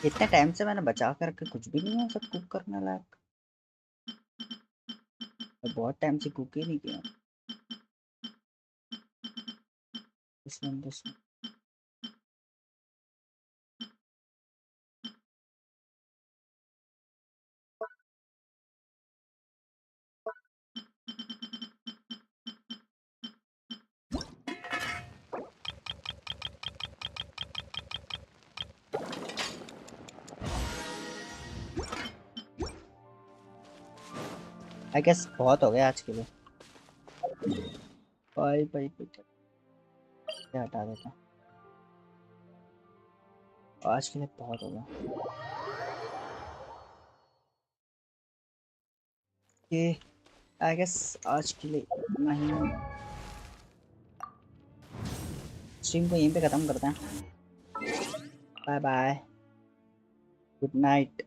इतने टाइम से मैंने बचा कर रखे, कुछ भी नहीं है सब कुक करने लायक। बहुत टाइम से कुक ही नहीं किया। इसमें आई गेस बहुत हो गया आज के लिए। बाय बाय हटा देता हूँ, आज के लिए बहुत हो गया। ओके आई गेस आज के लिए इतना ही स्ट्रीम को यहीं पे ख़त्म करते हैं। Bye bye, good night.